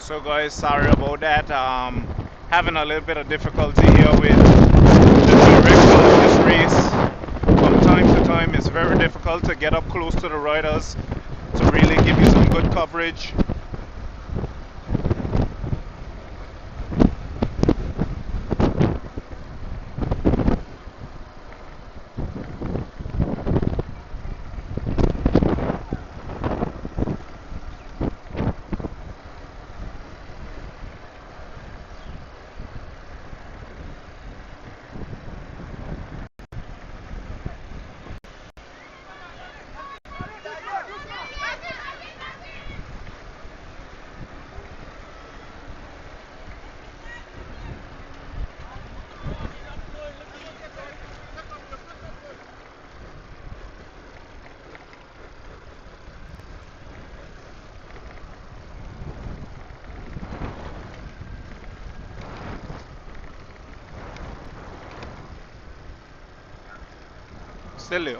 So guys, sorry about that. Having a little bit of difficulty here with the direction of this race. From time to time, it's very difficult to get up close to the riders to really give you some good coverage. Still there.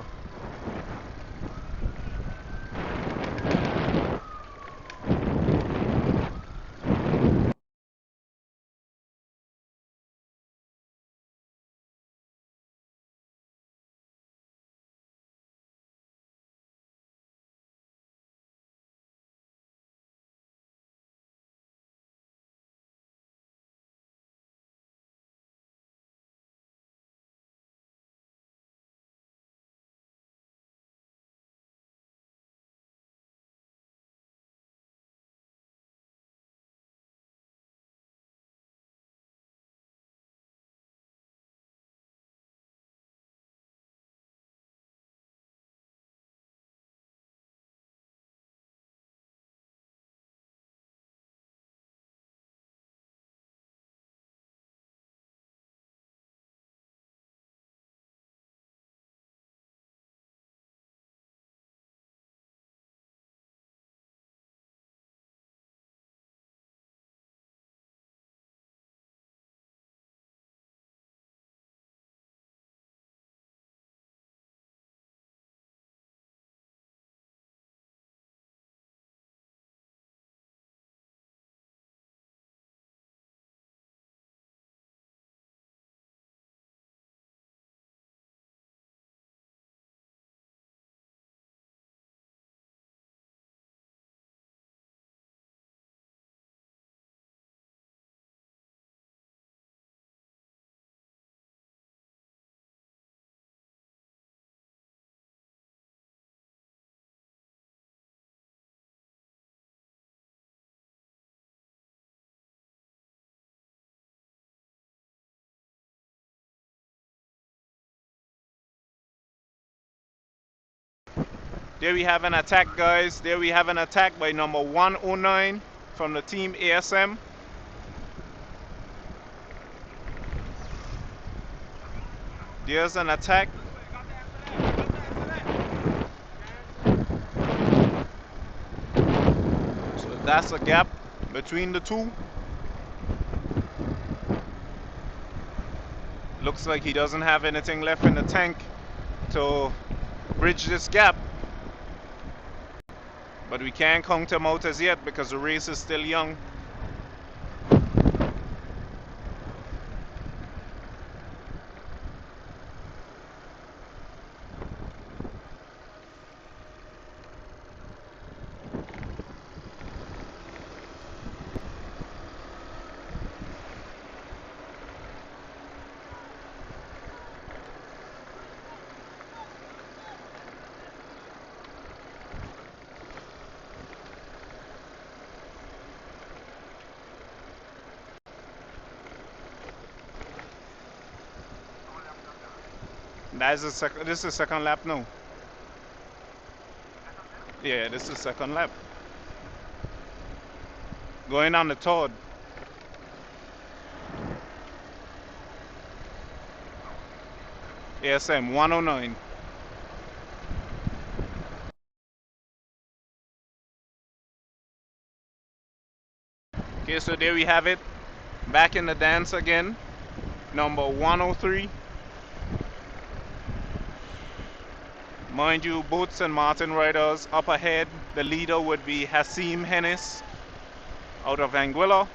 There we have an attack, guys. There we have an attack by number 109 from the team ASM. There's an attack. So that's a gap between the two. Looks like he doesn't have anything left in the tank to bridge this gap. But we can't count him out as yet because the race is still young. That's the second. This is second lap now. Yeah, this is second lap. Going on the third. ASM 109. Okay, so there we have it. Back in the dance again. Number 103. Mind you, both St. Martin riders up ahead. The leader would be Hasim Hennis out of Anguilla.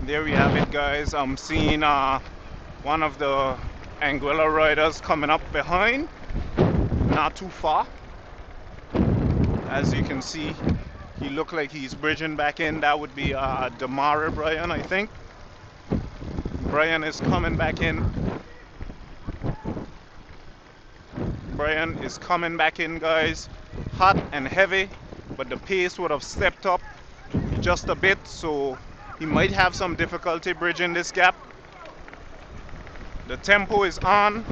There we have it, guys. I'm seeing one of the Anguilla riders coming up behind, not too far. As you can see, he looked like he's bridging back in. That would be Damara Brian, I think. Brian is coming back in. Brian is coming back in, guys. Hot and heavy, but the pace would have stepped up just a bit, so he might have some difficulty bridging this gap. The tempo is on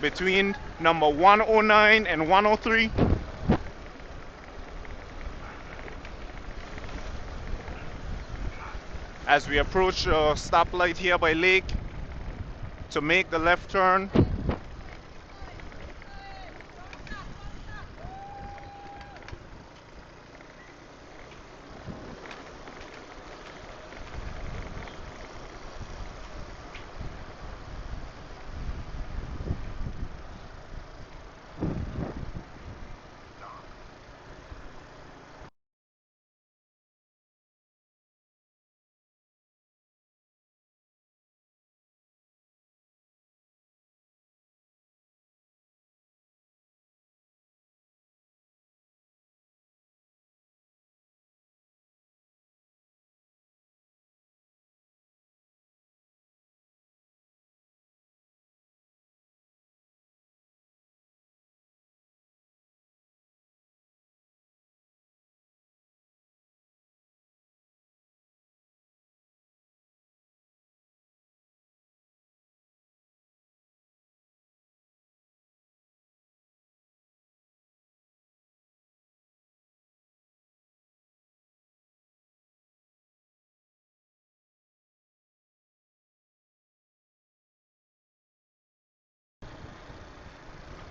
between number 109 and 103. As we approach the stoplight here by Lake to make the left turn.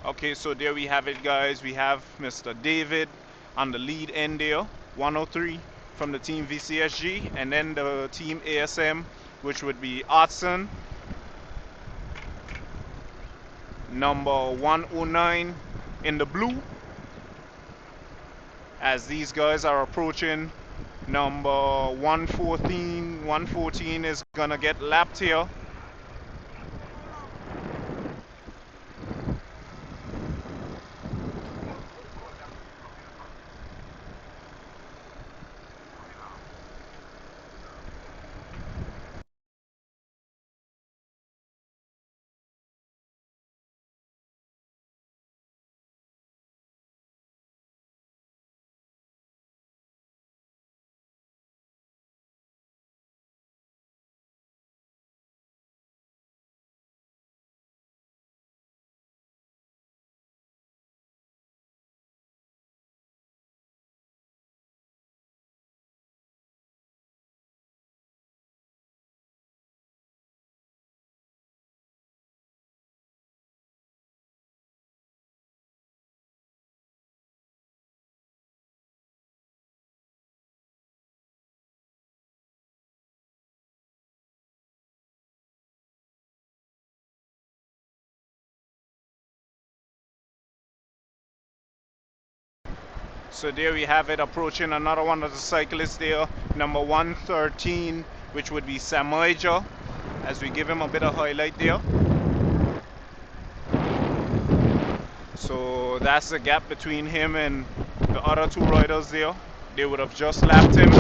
Okay, so there we have it, guys. We have Mr. David on the lead end there, 103 from the team VCSG, and then the team ASM, which would be Artson, number 109 in the blue, as these guys are approaching number 114. 114 is gonna get lapped here. So there we have it, approaching another one of the cyclists there, number 113, which would be Samaija. as we give him a bit of highlight there. So that's the gap between him and the other two riders there. They would have just lapped him.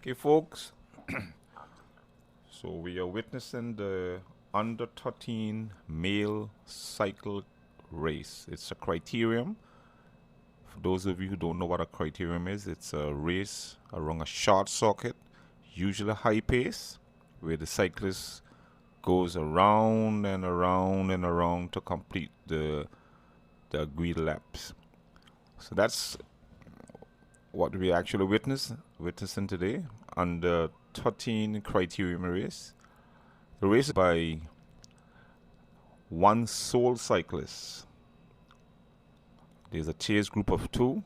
Okay, folks. So we are witnessing the under 13 male cycle race. It's a criterium. For those of you who don't know what a criterium is, it's a race around a short circuit, usually high pace, where the cyclist goes around and around and around to complete the agreed laps. So that's what we actually witnessing today under 13 criterium race. The race is by one sole cyclist. There's a chase group of two.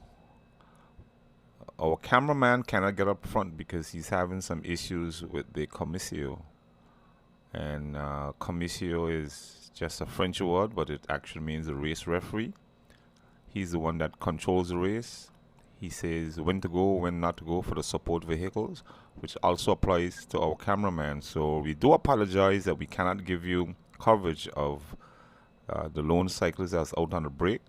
Our cameraman cannot get up front because he's having some issues with the commissaire. And commissaire is just a French word, but it actually means the race referee. He's the one that controls the race. He says when to go, when not to go for the support vehicles, which also applies to our cameraman. So we do apologize that we cannot give you coverage of the lone cyclist that's out on the break.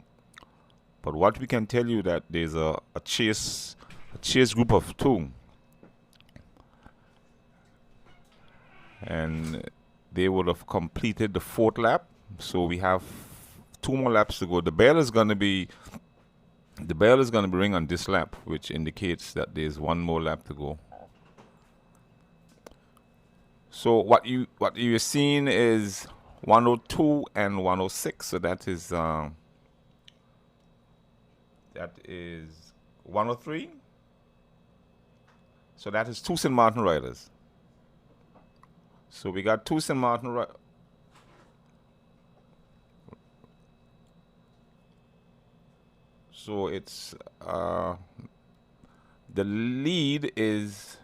But what we can tell you that there's a chase group of two, and they would have completed the 4th lap. So we have 2 more laps to go. The bell is going to be ring on this lap, which indicates that there's 1 more lap to go. So what you're seeing is 102 and 106. So that is 103. So that is 2 St. Martin riders. So we got 2 St. Martin riders. So it's the lead is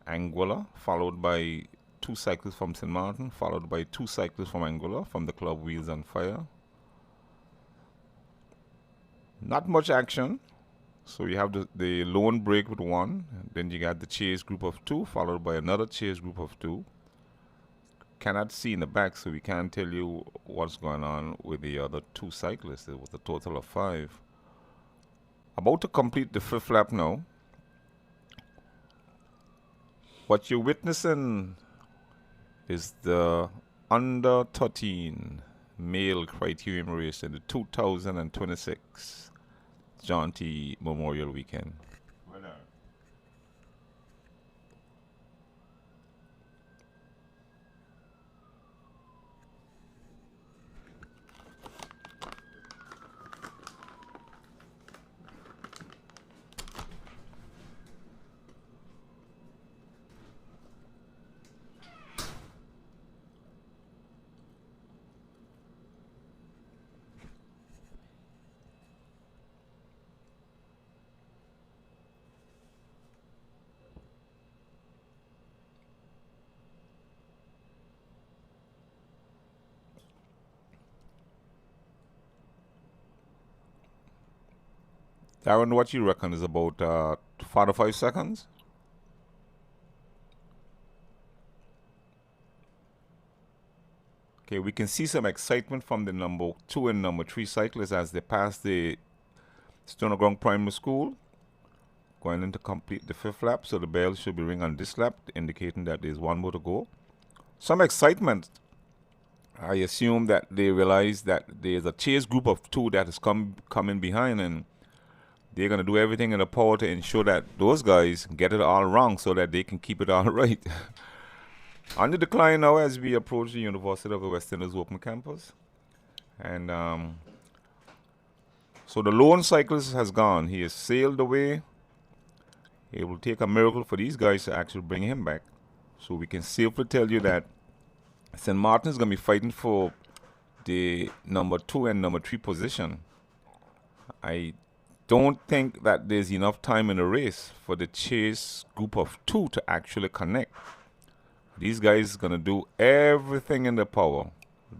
Anguilla, followed by 2 cyclists from St. Martin, followed by 2 cyclists from Anguilla from the club Wheels on Fire. Not much action. So you have the lone break with 1, then you got the chase group of 2, followed by another chase group of 2. Cannot see in the back, so we can't tell you what's going on with the other 2 cyclists. It was a total of 5. About to complete the 5th lap now. What you're witnessing is the under 13 male criterium race in the 2026 John T. Memorial Weekend. Darren, what you reckon is about 4 to 5 seconds? Okay, we can see some excitement from the number 2 and number 3 cyclists as they pass the Stoner Ground Primary School, going in to complete the 5th lap. So the bell should be ringing on this lap, indicating that there's 1 more to go. Some excitement. I assume that they realize that there's a chase group of 2 that is coming behind, and they're going to do everything in their power to ensure that those guys get it all wrong so that they can keep it all right. On the decline now as we approach the University of the West Indies Open Campus. And So the lone cyclist has gone. He has sailed away. It will take a miracle for these guys to actually bring him back. So we can safely tell you that St. Martin is going to be fighting for the number 2 and number 3 position. I don't think that there's enough time in the race for the chase group of 2 to actually connect. These guys are going to do everything in their power.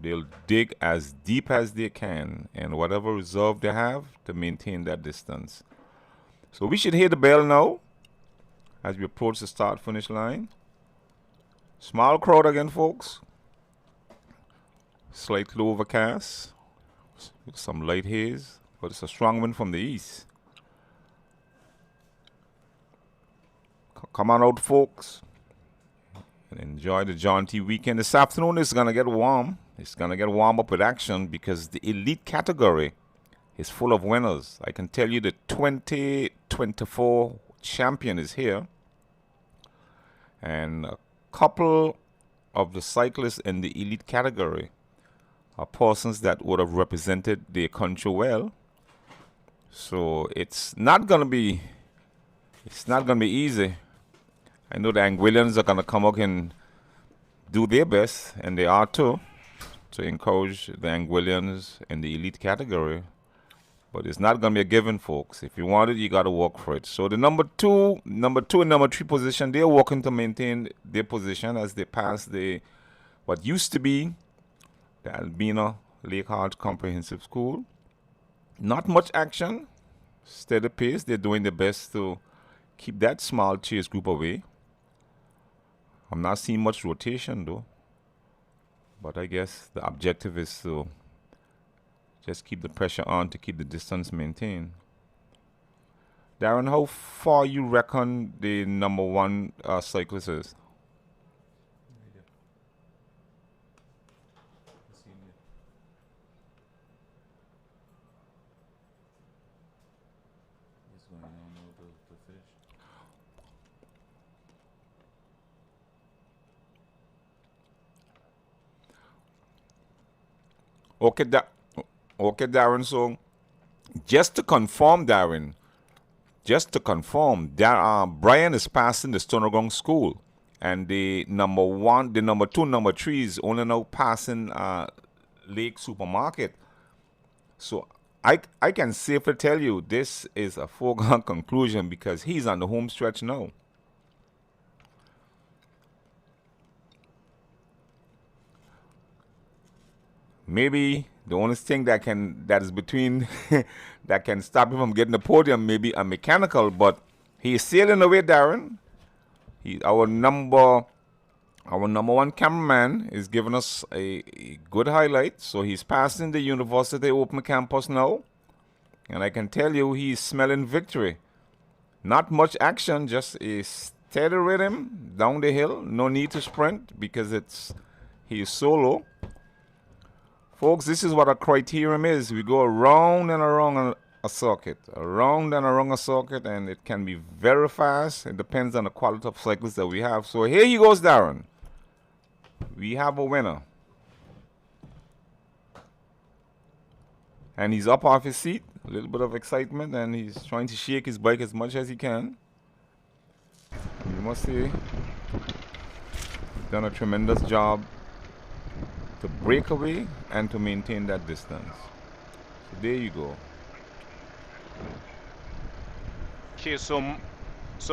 They'll dig as deep as they can and whatever reserve they have to maintain that distance. So we should hear the bell now as we approach the start-finish line. Small crowd again, folks. Slightly overcast with some light haze, but it's a strong wind from the east. Come on out, folks, and enjoy the John T weekend. This afternoon is going to get warm. It's going to get warm up with action because the elite category is full of winners. I can tell you the 2024 champion is here. And a couple of the cyclists in the elite category are persons that would have represented their country well. So it's not going to be easy. I know the Anguillians are going to come out and do their best, and they are too, to encourage the Anguillians in the elite category. But it's not going to be a given, folks. If you want it, you got to work for it. So the number two and number 3 position, they're working to maintain their position as they pass what used to be the Albina Lake Hart Comprehensive School. Not much action, steady pace. They're doing their best to keep that small chase group away. I'm not seeing much rotation though. But I guess the objective is to just keep the pressure on to keep the distance maintained. Darren, how far you reckon the number 1 cyclist is? Okay, Darren, so just to confirm, Brian is passing the Stonergong School, and the number 1, the number 2, number 3 is only now passing Lake Supermarket. So I can safely tell you this is a foregone conclusion because he's on the home stretch now. Maybe the only thing that is between that can stop him from getting the podium maybe a mechanical, but he's sailing away, Darren. Our number 1 cameraman is giving us a good highlight. So he's passing the University Open Campus now, and I can tell you he's smelling victory. Not much action, just a steady rhythm down the hill. No need to sprint because he's solo. Folks, this is what a criterium is. We go around and around a circuit, and it can be very fast. It depends on the quality of cyclists that we have. So here he goes, Darren. We have a winner. And he's up off his seat, a little bit of excitement, and he's trying to shake his bike as much as he can. You must say, he's done a tremendous job to break away and to maintain that distance. So there you go. Okay, so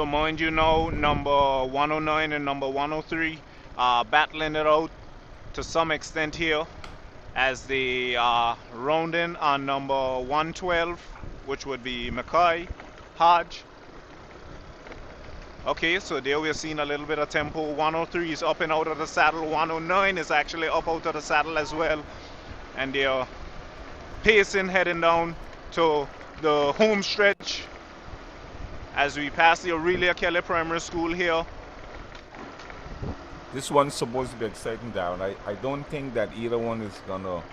mind you now, number 109 and number 103 are battling it out to some extent here as they are rounding on number 112, which would be Mackay, Hodge. Okay, so there we're seeing a little bit of tempo. 103 is up and out of the saddle. 109 is actually up out of the saddle as well. And they're pacing, heading down to the home stretch as we pass the Aurelia Kelly Primary School here. This one's supposed to be exciting, Darren. I don't think that either one is gonna,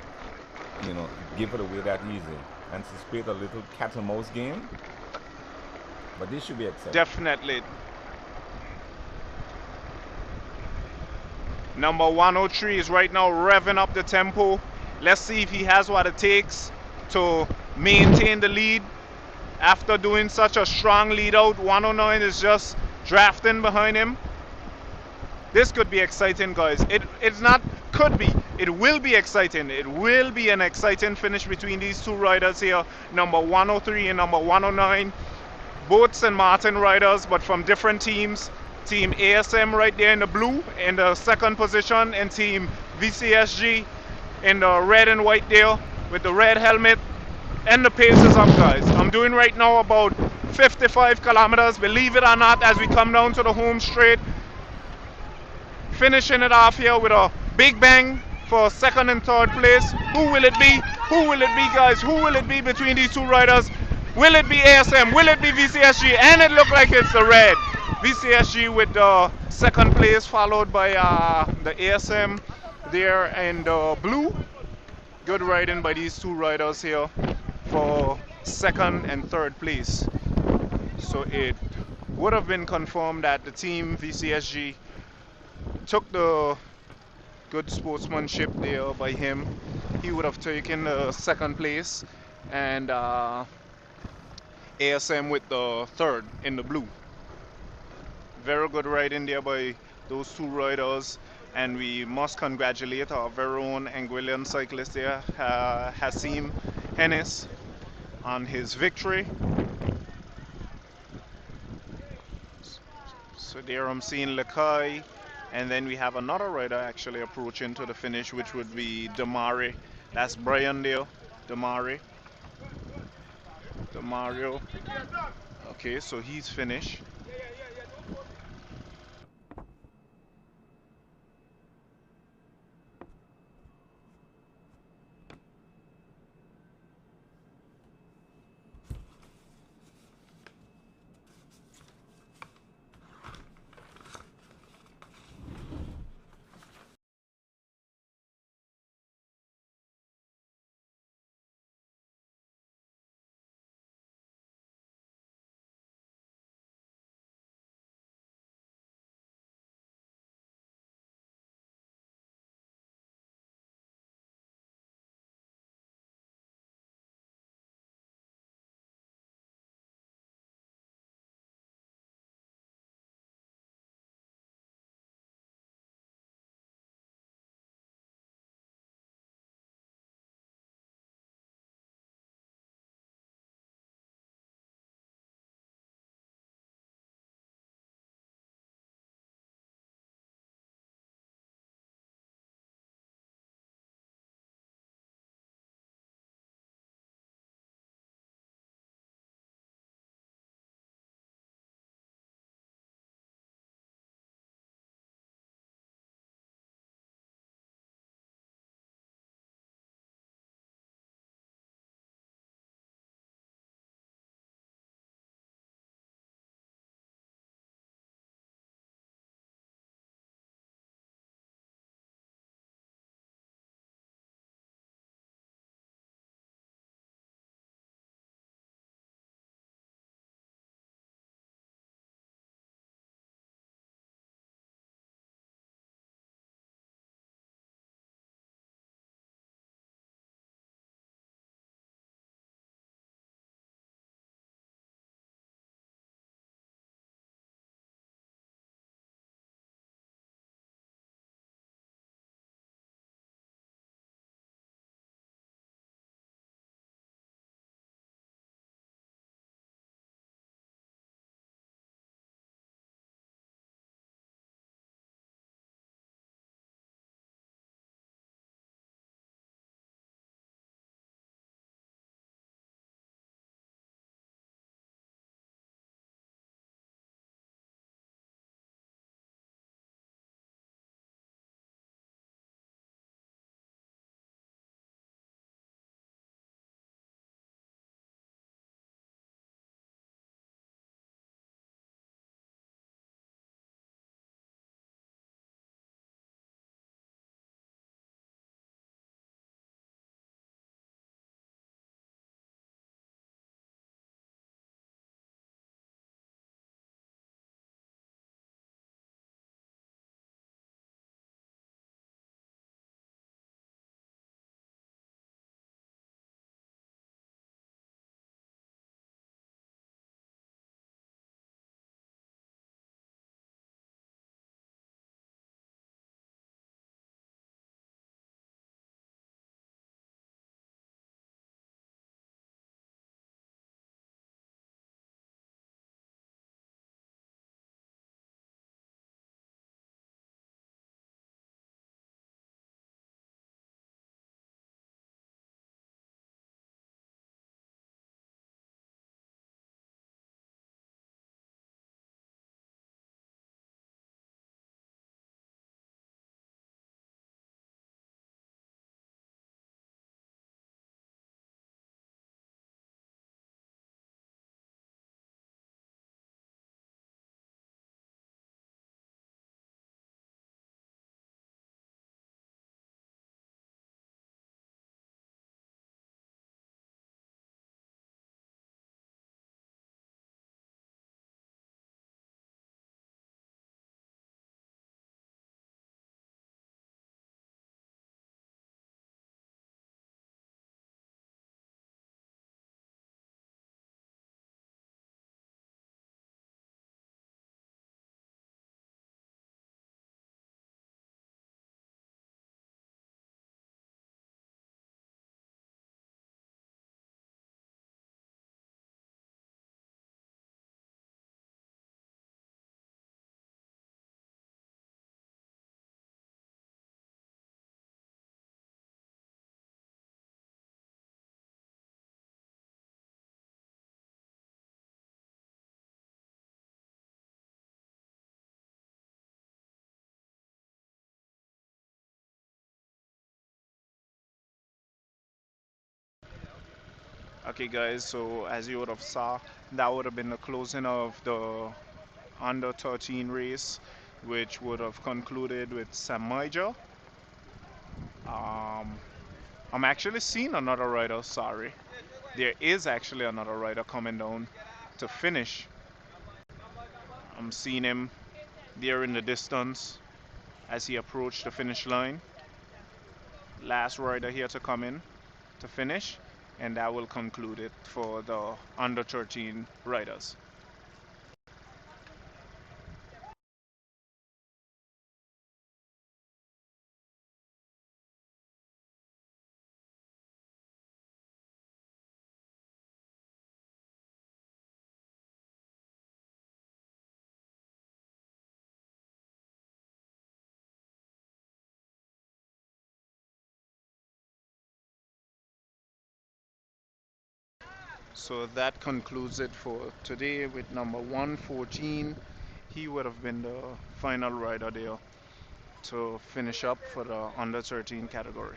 give it away that easy. Anticipate a little cat and mouse game. But this should be exciting. Definitely. Number 103 is right now revving up the tempo. Let's see if he has what it takes to maintain the lead after doing such a strong lead out. 109 is just drafting behind him. This could be exciting, guys. It's not could be. It will be exciting. It will be an exciting finish between these two riders here, number 103 and number 109. Both St. Martin riders, but from different teams. Team ASM right there in the blue in the second position, and Team VCSG in the red and white there with the red helmet. And the pace is up, guys. I'm doing right now about 55 kilometers, believe it or not, as we come down to the home straight. Finishing it off here with a big bang for second and third place. Who will it be? Who will it be, guys? Who will it be between these two riders? Will it be ASM? Will it be VCSG? And it looks like it's the red. VCSG with the second place, followed by the ASM there in the blue. Good riding by these two riders here for second and third place. So it would have been confirmed that the team VCSG took the good sportsmanship there by him. He would have taken the second place, and ASM with the third in the blue. Very good riding there by those two riders, and we must congratulate our very own Anguillan cyclist there, Hassim Hennis, on his victory. So there I'm seeing Lakai, and then we have another rider actually approaching to the finish, which would be Damari. That's Brian there, Damari. Damario. Okay, so he's finished. Okay, guys, so as you would have saw, that would have been the closing of the under 13 race, which would have concluded with Samaija. Um, I'm actually seeing another rider, sorry. There is actually another rider coming down to finish. I'm seeing him there in the distance as he approached the finish line. Last rider here to come in to finish, and that will conclude it for the under 13 riders. So that concludes it for today with number 114. He would have been the final rider there to finish up for the under 13 category.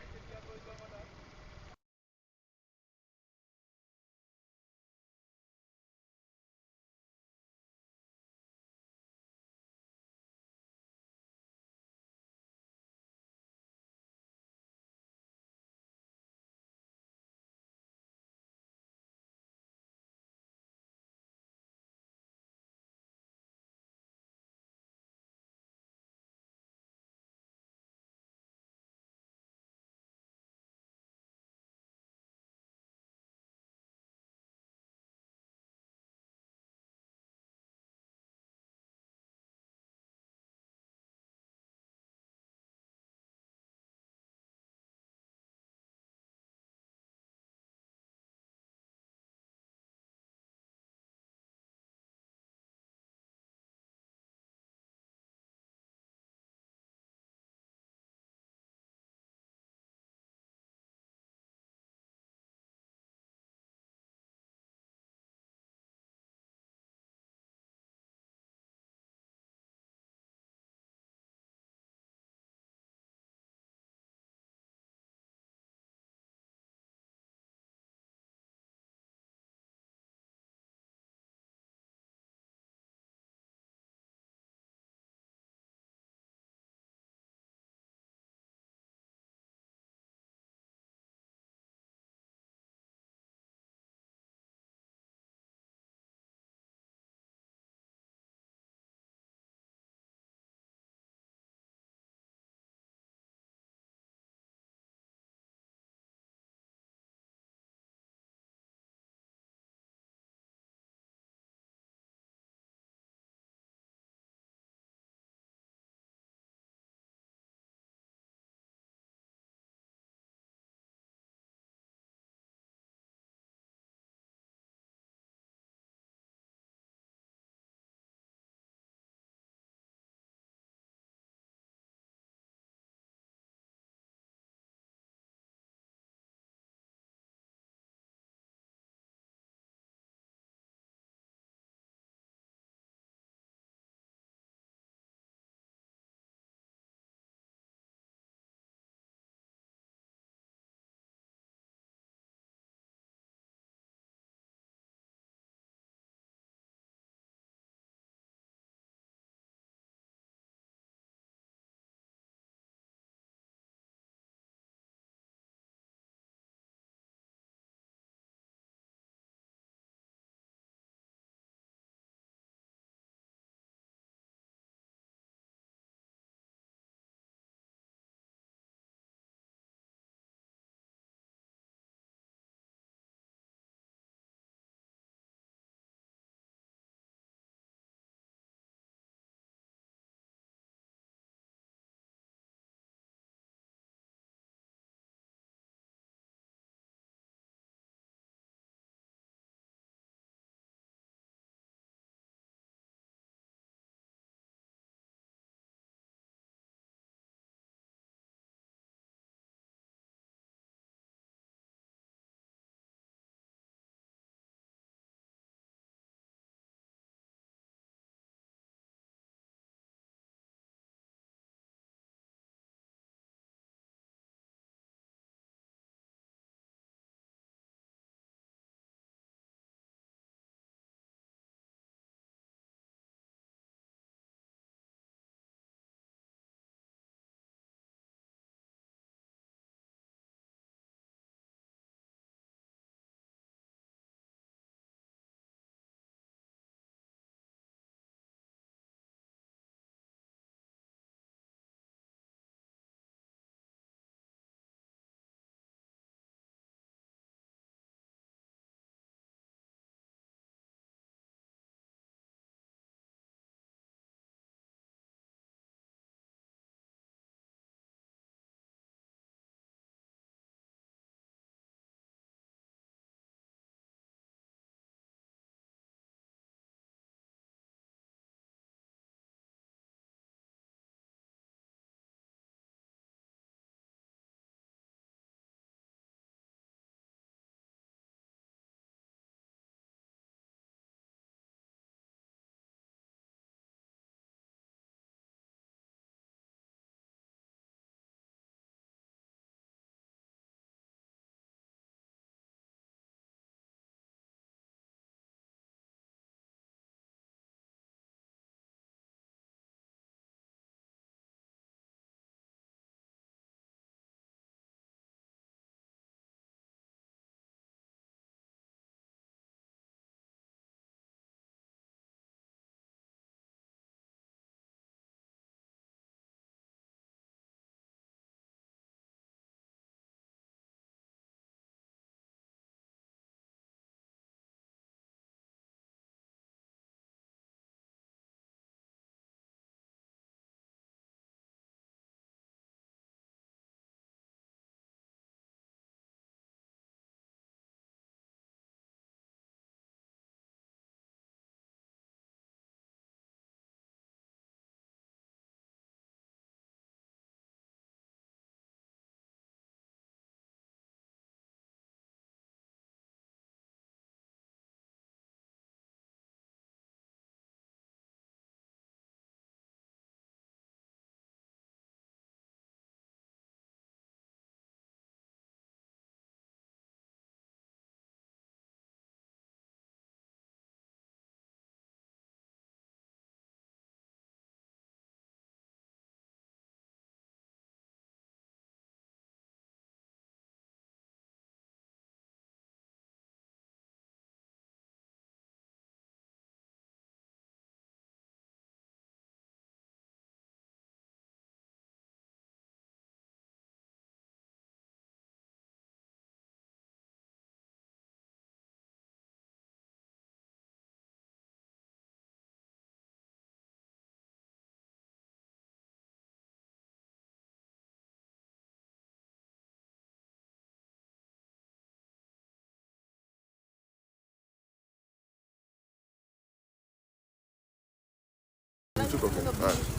Bluetooth, okay. All right.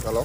Hello?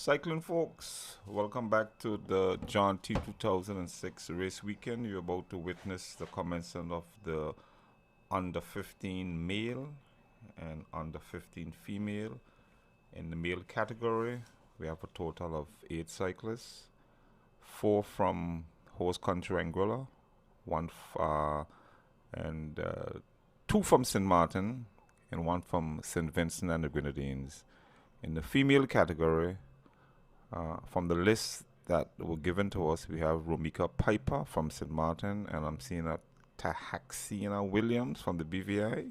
Cycling folks, welcome back to the John T 2006 race weekend. You're about to witness the commencement of the under 15 male and under 15 female. In the male category, we have a total of 8 cyclists, 4 from host country Anguilla, and 2 from St. Martin, and 1 from St. Vincent and the Grenadines. In the female category, from the list that were given to us, we have Romika Piper from St. Martin, and I'm seeing a Tahaxina Williams from the BVI.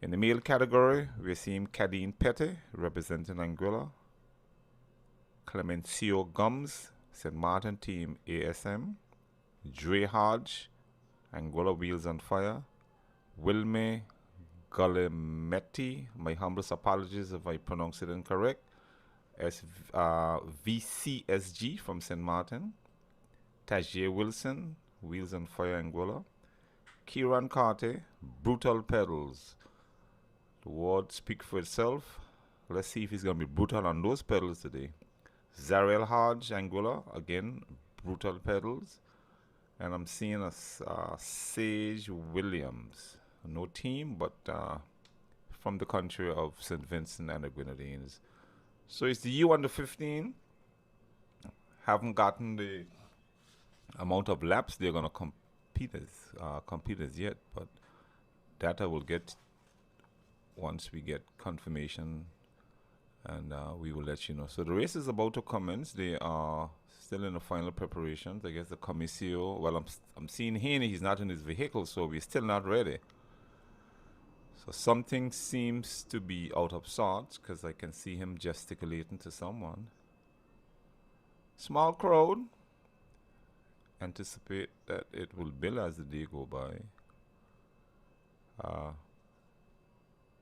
In the male category, we're seeing Cadine Petty representing Anguilla, Clemencio Gums, St. Martin Team ASM, Dre Hodge, Anguilla Wheels on Fire, Wilme Galimetti, my humblest apologies if I pronounce it incorrect, VCSG from St. Martin, Tajir Wilson, Wheels on Fire Anguilla, Kieran Carte, Brutal Pedals. The word speaks for itself. Let's see if he's going to be brutal on those pedals today. Zariel Hodge, Anguilla, again, Brutal Pedals. And I'm seeing a Sage Williams. No team, but from the country of St. Vincent and the Grenadines. So it's the U under 15. Haven't gotten the amount of laps they're going to compete as yet, but that I will get once we get confirmation, and we will let you know. So the race is about to commence. They are still in the final preparations. I guess the Comisio, well, I'm seeing Haney, he's not in his vehicle, so we're still not ready. So something seems to be out of sorts, because I can see him gesticulating to someone. Small crowd. Anticipate that it will build as the day go by.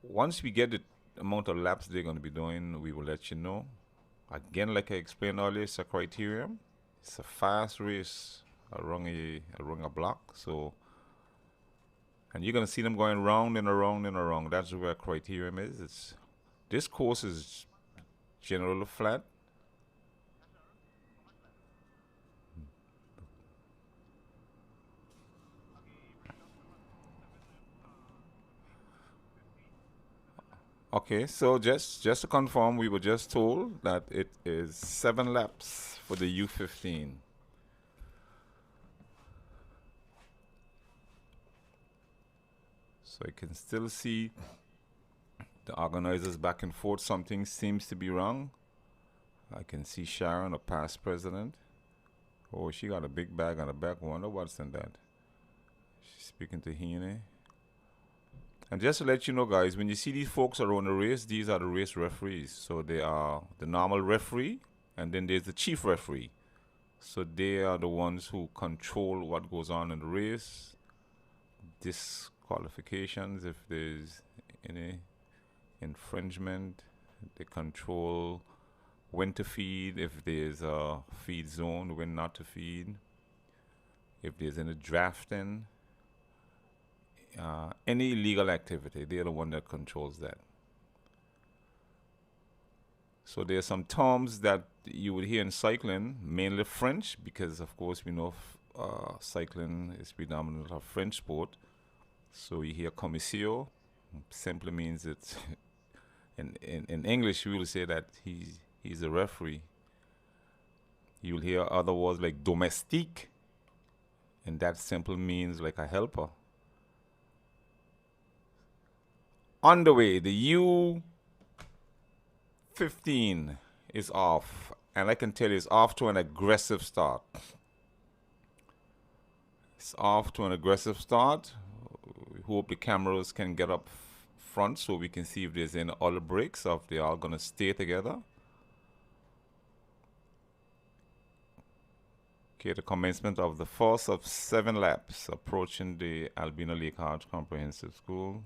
Once we get the amount of laps they're going to be doing, we will let you know. Again, like I explained earlier, it's a Criterium. It's a fast race around a block. So, and you're going to see them going round and around and around. That's where Criterium is. This course is generally flat. Okay, so just to confirm, we were just told that it is 7 laps for the U15. So I can still see the organizers back and forth. Something seems to be wrong. I can see Sharon, a past president. Oh, she got a big bag on the back. Wonder what's in that. She's speaking to Heaney. And just to let you know, guys, when you see these folks around the race, these are the race referees. So they are the normal referee, and then there's the chief referee. So they are the ones who control what goes on in the race, disqualifications, if there's any infringement. They control when to feed, if there's a feed zone, when not to feed, if there's any drafting. Any illegal activity, they're the one that controls that. So there are some terms that you would hear in cycling, mainly French, because of course we know cycling is predominantly a French sport. So you hear commissaire, simply means it's in English we will say that he's a referee. You will hear other words like domestique, and that simply means like a helper. On the way, the U15 is off, and I can tell you it's off to an aggressive start. It's off to an aggressive start. We hope the cameras can get up front so we can see if there's any oil breaks or if they're all going to stay together. Okay, the commencement of the first of 7 laps approaching the Albina Lake Arch Comprehensive School.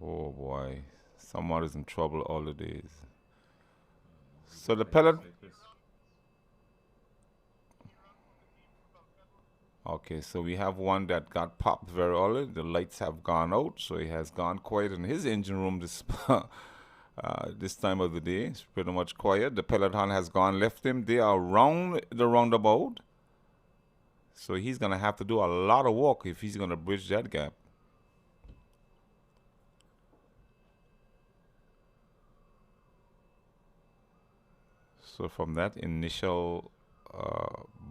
Oh boy, someone is in trouble all the days. So the pellet. Okay, so we have one that got popped very early. The lights have gone out, so he has gone quiet in his engine room this this time of the day. It's pretty much quiet. The peloton has gone left him. They are round the roundabout, so he's gonna have to do a lot of work if he's gonna bridge that gap. So from that initial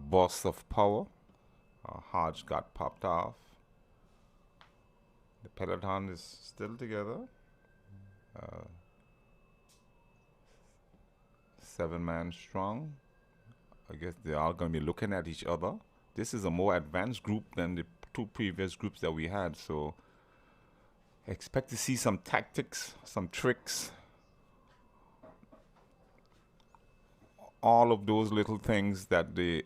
burst of power, Hodge got popped off. The peloton is still together. 7-man strong. I guess they are going to be looking at each other. This is a more advanced group than the two previous groups that we had, so expect to see some tactics, some tricks, all of those little things that the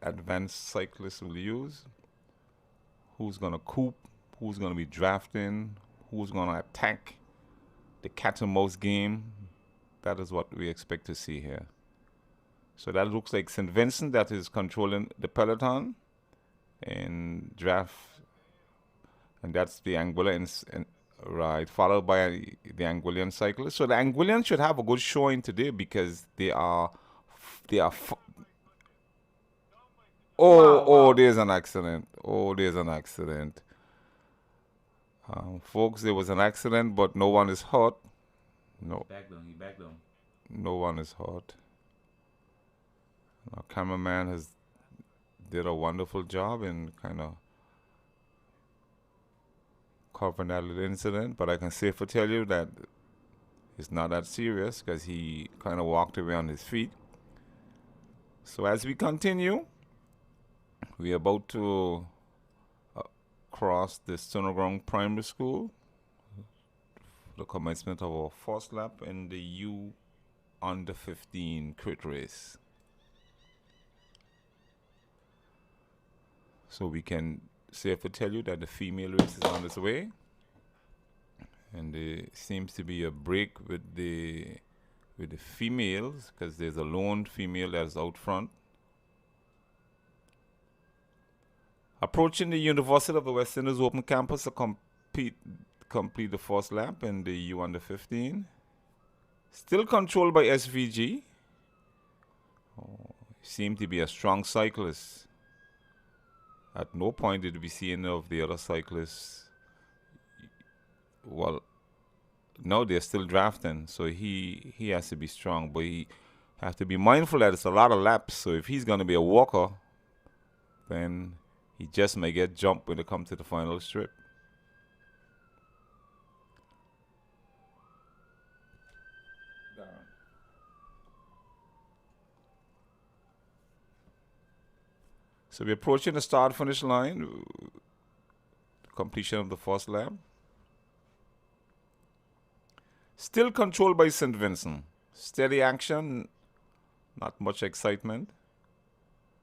advanced cyclists will use. Who's going to coop, who's going to be drafting, who's going to attack, the cat and mouse game. That is what we expect to see here. So that looks like St. Vincent that is controlling the peloton in draft, and that's the Anguilla, right, followed by the Anguillan cyclist. So the Anguillan should have a good showing today because they are. Oh, there's an accident. Oh, there's an accident. Folks, there was an accident, but no one is hurt. No. He backed them. No one is hurt. Our cameraman has did a wonderful job in kind of covering that little incident, but I can safely tell you that it's not that serious because he kind of walked away on his feet. So as we continue, we're about to cross the Stoneground Primary School, the commencement of our first lap in the U under 15 crit race. So we can safely tell you that the female race is on its way, and there seems to be a break with the females because there's a lone female that's out front. Approaching the University of the West Indies Open Campus to complete the first lap in the U under 15. Still controlled by SVG. Seem to be a strong cyclist. At no point did we see any of the other cyclists. Well, now they're still drafting, so he has to be strong, but he has to be mindful that it's a lot of laps. So if he's going to be a walker, then he just may get jumped when it comes to the final strip. So we're approaching the start-finish line, completion of the first lap. Still controlled by St. Vincent. Steady action, not much excitement.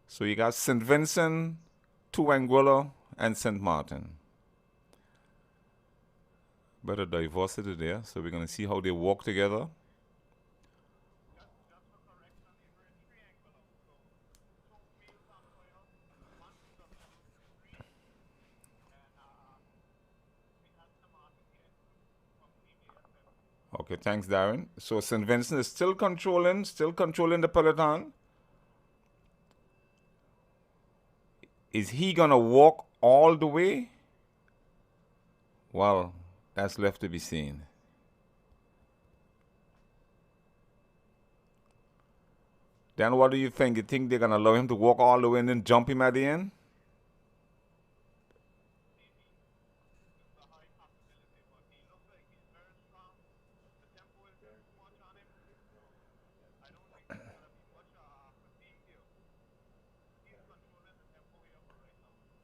So you got St. Vincent, 2 Anguilla, and St. Martin. Better diversity there, so we're going to see how they walk together. Okay, thanks, Darren. So St. Vincent is still controlling the peloton. Is he gonna walk all the way? Well, that's left to be seen. Dan, what do you think? You think they're gonna allow him to walk all the way and then jump him at the end?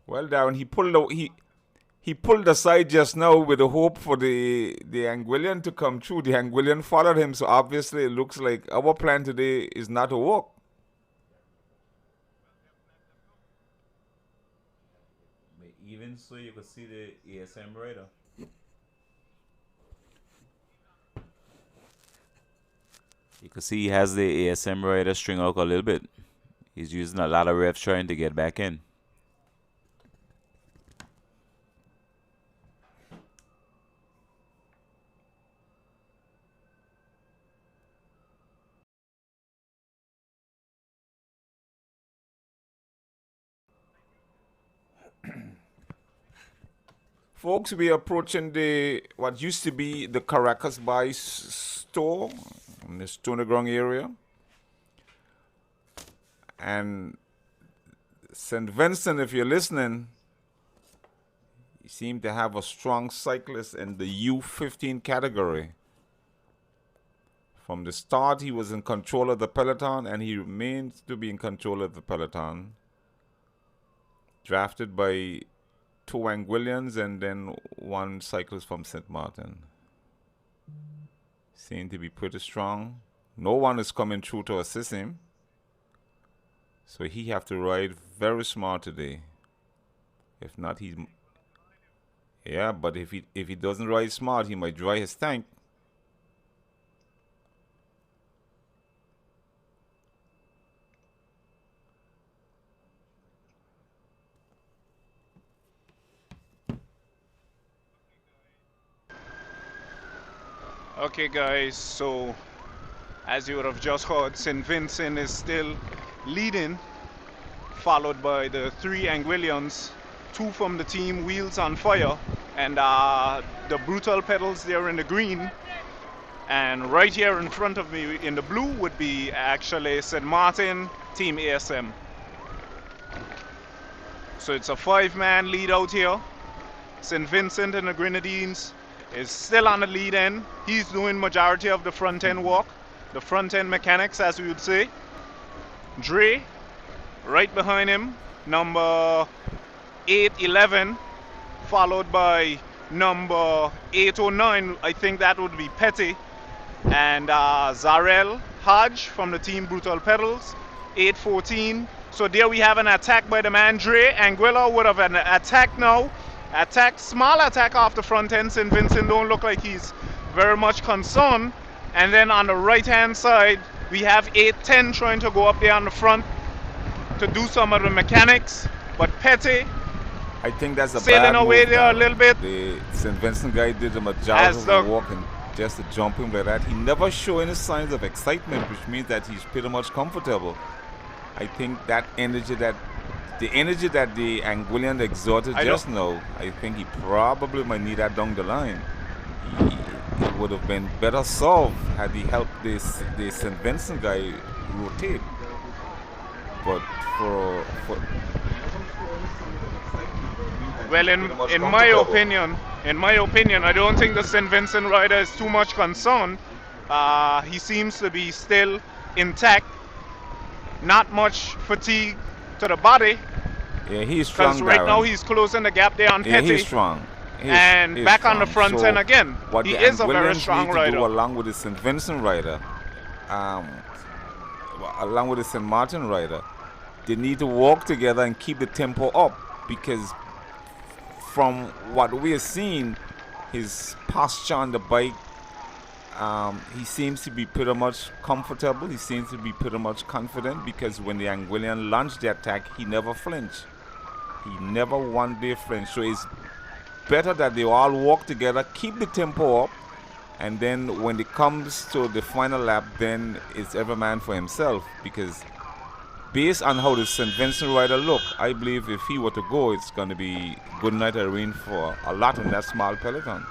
Well, Darren, he pulled aside just now with the hope for the Anguillan to come through. The Anguillan followed him, so obviously it looks like our plan today is not to walk. But even so, you could see the ASM rider. You could see he has the ASM rider string out a little bit. He's using a lot of revs trying to get back in. Folks, we are approaching the what used to be the Caracas Buy store in the Stony Ground area. And St. Vincent, if you're listening, he seemed to have a strong cyclist in the U15 category. From the start, he was in control of the peloton, and he remains to be in control of the peloton. Drafted by two Anguillians and then one cyclist from St. Martin. Seem to be pretty strong. No one is coming through to assist him. So he have to ride very smart today. If not, he's... Yeah, but if he doesn't ride smart, he might dry his tank. Okay guys, so as you would have just heard, St. Vincent is still leading, followed by the three Anguillians, two from the team Wheels on Fire, and the Brutal Pedals there in the green. And right here in front of me in the blue would be actually St. Martin, Team ASM. So it's a 5-man lead out here. St. Vincent and the Grenadines is still on the lead end. He's doing majority of the front end walk, the front end mechanics as we would say. Dre right behind him, number 811, followed by number 809, I think that would be Petty, and Zarel Hodge from the team Brutal Pedals, 814. So there we have an attack by the man Dre. Anguilla would have an attack now. Attack, small attack off the front end. St. Vincent don't look like he's very much concerned. And then on the right hand side, we have 810 trying to go up there on the front to do some of the mechanics. But Petty, I think that's a sailing bad away move there now. a little bit. The St. Vincent guy did him a job of walking just to jump him like that. He never showed any signs of excitement, which means that he's pretty much comfortable. I think that energy that the Anguillian exerted just now, I think he probably might need that down the line. He would have been better solved had he helped the St. Vincent guy rotate. But for well, in my opinion, I don't think the St. Vincent rider is too much concerned. He seems to be still intact. Not much fatigue to the body. Yeah, he's strong. Because right now he's closing the gap there on Petty. Yeah, he's strong. He's back on the front end again. What he the is a very strong need rider. to do along with the St. Vincent rider, along with the St. Martin rider, they need to walk together and keep the tempo up, because from what we are seeing, his posture on the bike, he seems to be pretty much comfortable. He seems to be pretty much confident, because when the Anguillian launched the attack, he never flinched. He never one day flinched. So it's better that they all walk together, keep the tempo up, and then when it comes to the final lap, then it's every man for himself. Because based on how the St. Vincent rider look, I believe if he were to go, it's going to be good night Irene for a lot in that small peloton.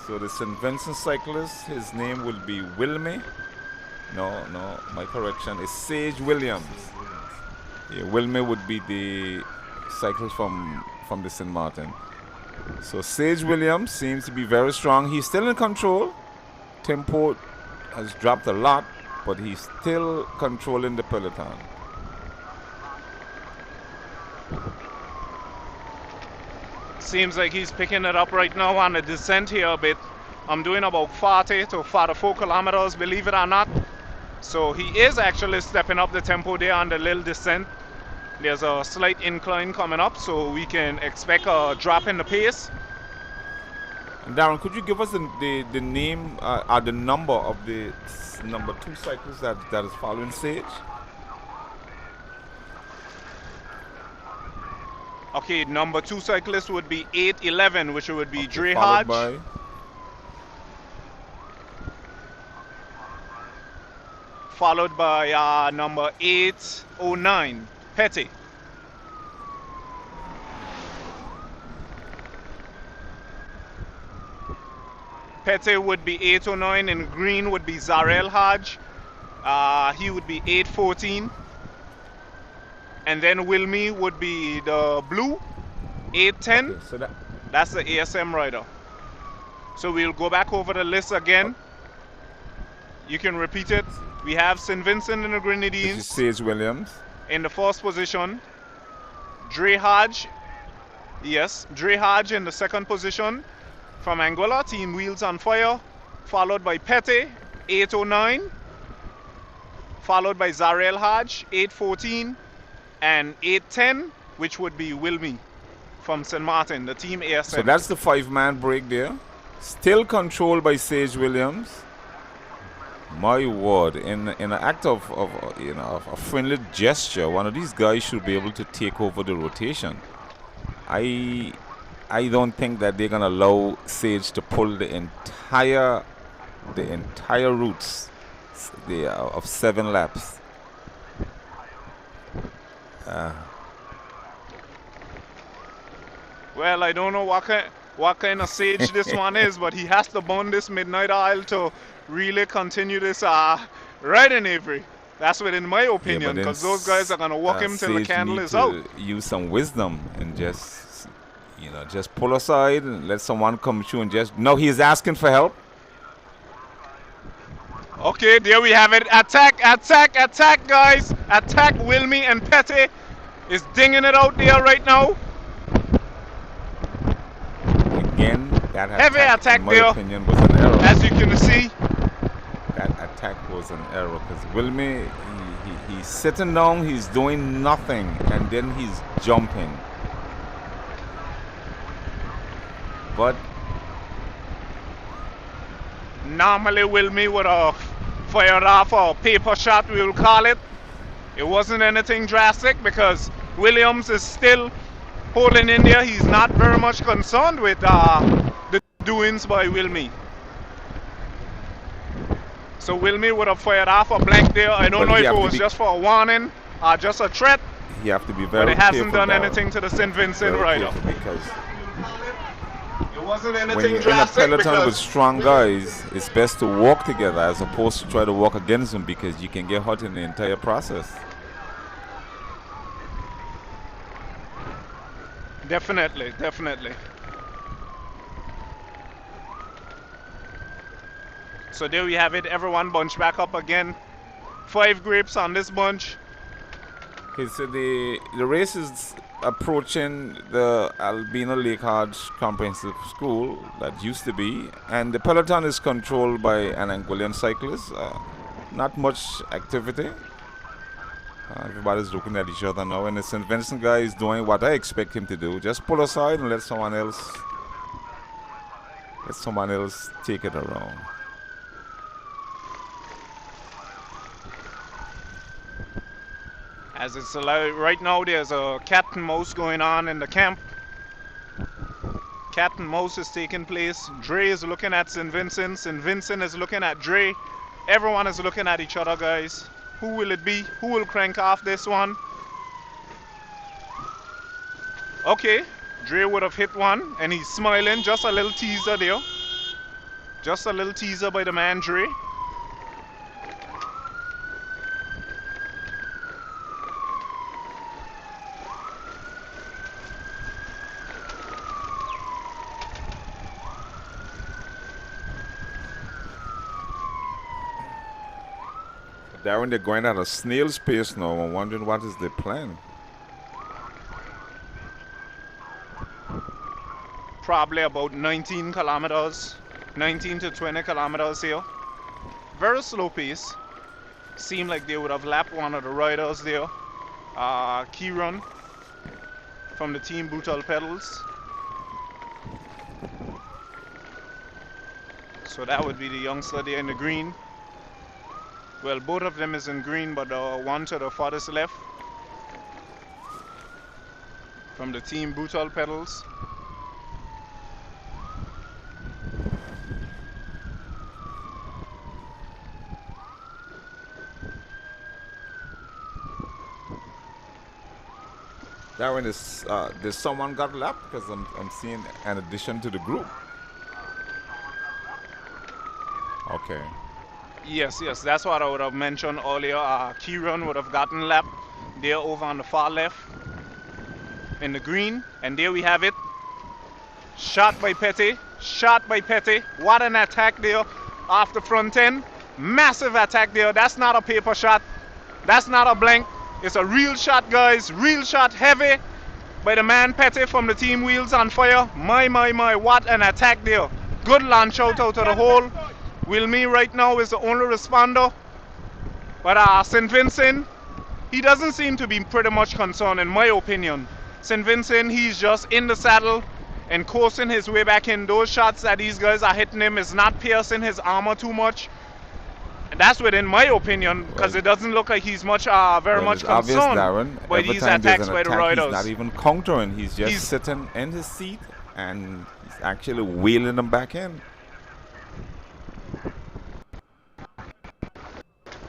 So the St. Vincent cyclist, his name will be Wilme. No, my correction is Sage Williams. Yeah, Wilme would be the cyclist from the St. Martin. So Sage Williams seems to be very strong. He's still in control. Tempo has dropped a lot, but he's still controlling the peloton. Seems like he's picking it up right now on the descent here a bit. I'm doing about 40 to 44 kilometers, believe it or not. So he is actually stepping up the tempo there on the little descent. There's a slight incline coming up, so we can expect a drop in the pace. And Darren, could you give us the name the number of the number 2 cyclist that is following Sage? Okay, number 2 cyclist would be 811, which would be Okay, Dre followed Hodge. by Followed by number 809, Petty. Petty would be 809, and green would be Zarel Hodge. He would be 814. And then Wilmy would be the blue, 810. okay, so that That's the ASM rider. So we'll go back over the list again. You can repeat it. We have St. Vincent and the this is Grenadines Sage Williams. in the first position. Dre Hodge, yes, Dre Hodge in the second position from Angola, Team Wheels on Fire, followed by Pete, 809, followed by Zarel Hodge, 814, and 810, which would be Wilmy from St. Martin, the Team ASM. So that's the 5-man break there. Still controlled by Sage Williams. My word, in an act of a friendly gesture, one of these guys should be able to take over the rotation. I don't think that they're gonna allow Sage to pull the entire routes of 7 laps. Well, I don't know what kind of Sage this one is, but he has to burn this midnight oil to really continue this riding, Avery. That's within my opinion, because those guys are going to walk him till the candle is out. Use some wisdom and just pull aside and let someone come through and just... No, he's asking for help. Okay, there we have it. Attack, attack, attack, guys. Attack Wilmy and Petty is dinging it out there right now. Again, that Heavy attack in my there, opinion, was an error. as you can see. That attack was an error because Wilmy, he's sitting down, he's doing nothing, and then he's jumping. But normally Wilmy would have fired off a paper shot, we will call it. It wasn't anything drastic because Williams is still holding in there. He's not very much concerned with the doings by Wilmy. So Wilmy would have fired off a blank there. I don't know if it was just for a warning or just a threat. you have to be very But it careful. hasn't done now. anything to the St. Vincent Very rider. careful, because It wasn't when anything you're in a drastic peloton with because strong guys, it's best to walk together as opposed to try to walk against them, because you can get hurt in the entire process. definitely, definitely. So there we have it. Everyone bunch back up again. 5 grapes on this bunch. Okay, so the race is approaching the Albino Lake Hodge Comprehensive School that used to be, and the peloton is controlled by an Angolan cyclist. Not much activity. Everybody's looking at each other now, and the St. Vincent guy is doing what I expect him to do. Just pull aside and let someone else take it around. As it's allowed right now, there's a cat and mouse going on in the camp. Cat and mouse is taking place. Dre is looking at St. Vincent. St. Vincent is looking at Dre. Everyone is looking at each other, guys. Who will it be? Who will crank off this one? Okay, Dre would have hit one, and he's smiling. Just a little teaser there. Just a little teaser by the man Dre. Darren, they're going at a snail's pace now. I'm wondering what is the plan. Probably about 19 kilometers, 19 to 20 kilometers here. Very slow pace. Seemed like they would have lapped one of the riders there. Kieran from the team Brutal Pedals. So that would be the youngster there in the green. Well, both of them is in green, but one to the farthest left from the team Brutal Pedals. Darren, is there's someone got left? Because I'm seeing an addition to the group. Okay. Yes, that's what I would have mentioned earlier. Kieran would have gotten lap there over on the far left in the green. And there we have it. Shot by Petty. What an attack there off the front end. Massive attack there. That's not a paper shot. That's not a blank. It's a real shot, guys. Real shot, heavy by the man Petty from the team Wheels on Fire. My. What an attack there. Good launch out of the hole. Wilmy right now is the only responder. But St. Vincent, he doesn't seem to be pretty much concerned, in my opinion. St. Vincent, he's just in the saddle and coursing his way back in. Those shots that these guys are hitting him is not piercing his armor too much. And that's within my opinion, because it doesn't look like he's very much it's obvious, concerned Darren, by every these time there's attacks an by the attack, riders. he's not even countering. He's just sitting in his seat and he's actually wheeling them back in.